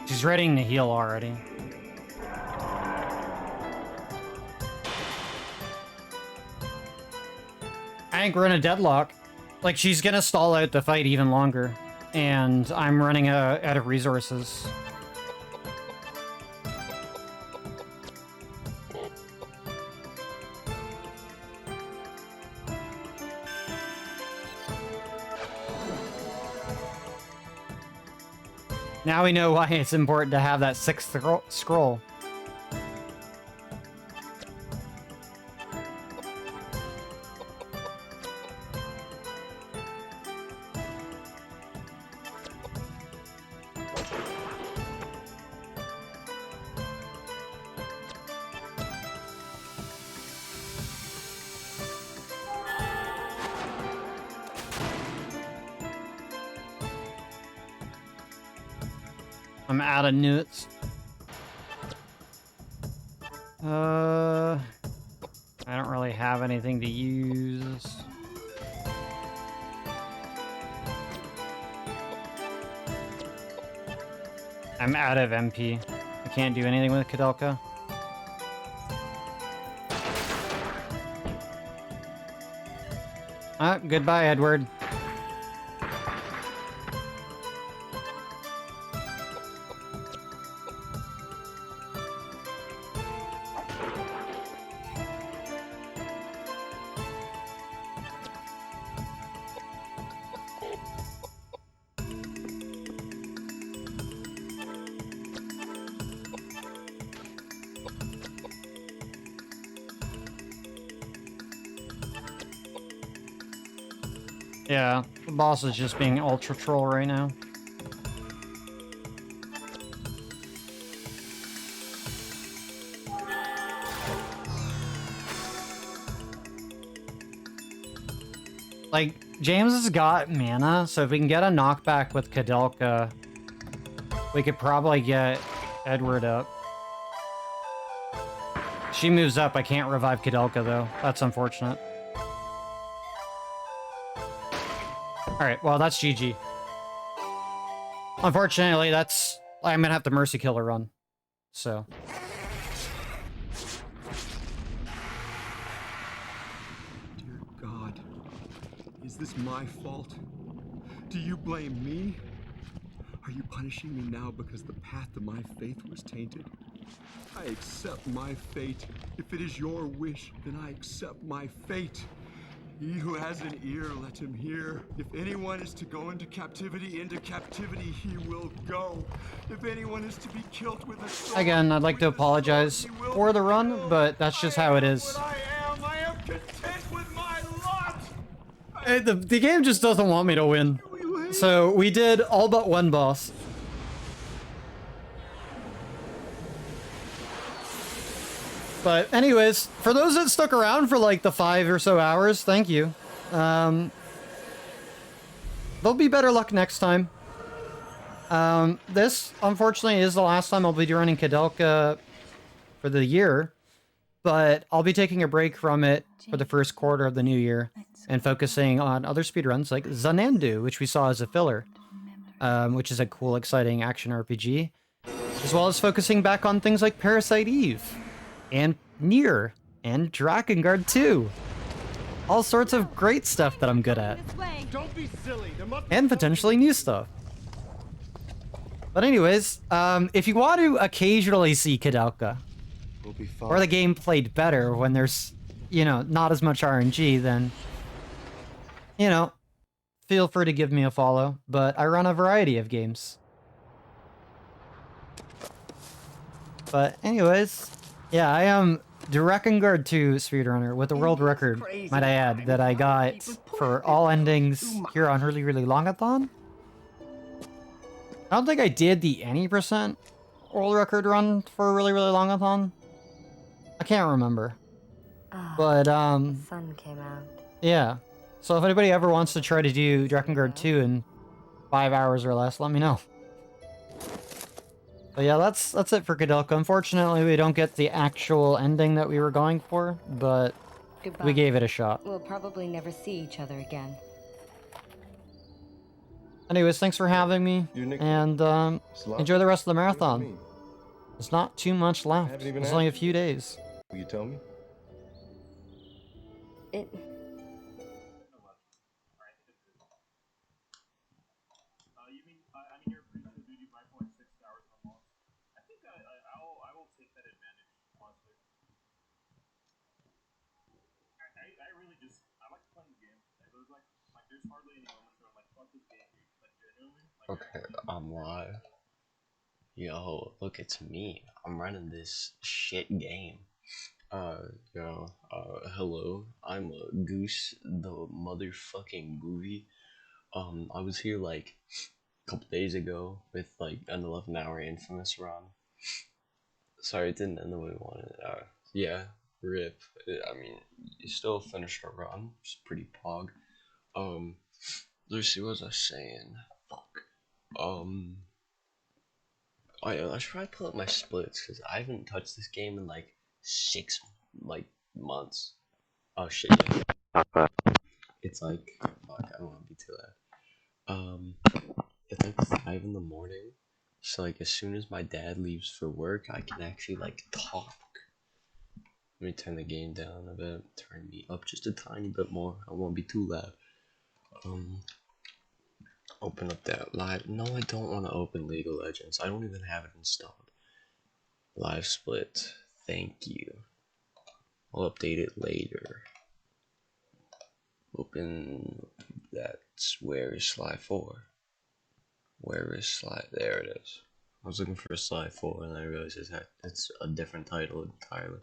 She's readying to heal already. I think we're in a deadlock. Like, she's gonna stall out the fight even longer. And I'm running out of resources. Now we know why it's important to have that 6th scroll. I'm out of nuts. I don't really have anything to use. I'm out of MP. I can't do anything with Koudelka. Goodbye, Edward. Yeah, the boss is just being ultra troll right now. Like, James has got mana, so if we can get a knockback with Koudelka, we could probably get Edward up. She moves up, I can't revive Koudelka though. That's unfortunate. Alright, well, that's GG. Unfortunately, I'm gonna have to mercy kill her run. So. Dear God, is this my fault? Do you blame me? Are you punishing me now because the path to my faith was tainted? I accept my fate. If it is your wish, then I accept my fate. He who has an ear, let him hear. If anyone is to go into captivity he will go. If anyone is to be killed with a sword, Again, I'd like to apologize for the run, but that's just how it is. I am content with my lot. The game just doesn't want me to win. So we did all but one boss. But anyways, for those that stuck around for like the 5 or so hours, thank you. There'll be better luck next time. This, unfortunately, is the last time I'll be running Koudelka for the year. But I'll be taking a break from it for the first quarter of the new year and focusing on other speedruns like Zanandu, which we saw as a filler, which is a cool, exciting action RPG, as well as focusing back on things like Parasite Eve and Nier and Drakengard 2. All sorts of great stuff that I'm good at. Don't be silly. And potentially new stuff. But anyways, if you want to occasionally see Koudelka, We'll be fine. or the game played better when there's, you know, not as much RNG, then, you know, feel free to give me a follow. But I run a variety of games. But anyways, yeah, I am Drakengard 2 speedrunner with a world record, might I add, that I got for all endings here on Really Really Longathon. I don't think I did the any percent world record run for Really Really Longathon. I can't remember. But, sun came out. yeah. So if anybody ever wants to try to do Drakengard 2 in 5 hours or less, let me know. But yeah, that's it for Koudelka. Unfortunately, we don't get the actual ending that we were going for, but Goodbye. we gave it a shot. We'll probably never see each other again. Anyways, thanks for having me, and enjoy the rest of the marathon. There's not too much left. There's only a few days. Will you tell me? It... Okay, I'm live. Yo, look, it's me. I'm running this shit game. Hello. I'm a Goose, the motherfucking movie. I was here like a couple days ago with like an 11-hour Infamous run. Sorry, it didn't end the way we wanted. Yeah, rip. I mean, you still finished a run. It's pretty pog. Let's see, what was I saying? Fuck. I should probably pull up my splits because I haven't touched this game in like 6 months. Oh shit, yeah. It's like, fuck, I don't want to be too loud. It's like 5 in the morning, so like as soon as my dad leaves for work, I can actually like talk. Let me turn the game down a bit, turn me up just a tiny bit more. I won't be too loud. Open up that live. No, I don't want to open League of Legends. I don't even have it installed. Live split. Thank you. I'll update it later. Open. That's where is slide 4? Where is slide? There it is. I was looking for slide 4 and I realized it's a different title entirely.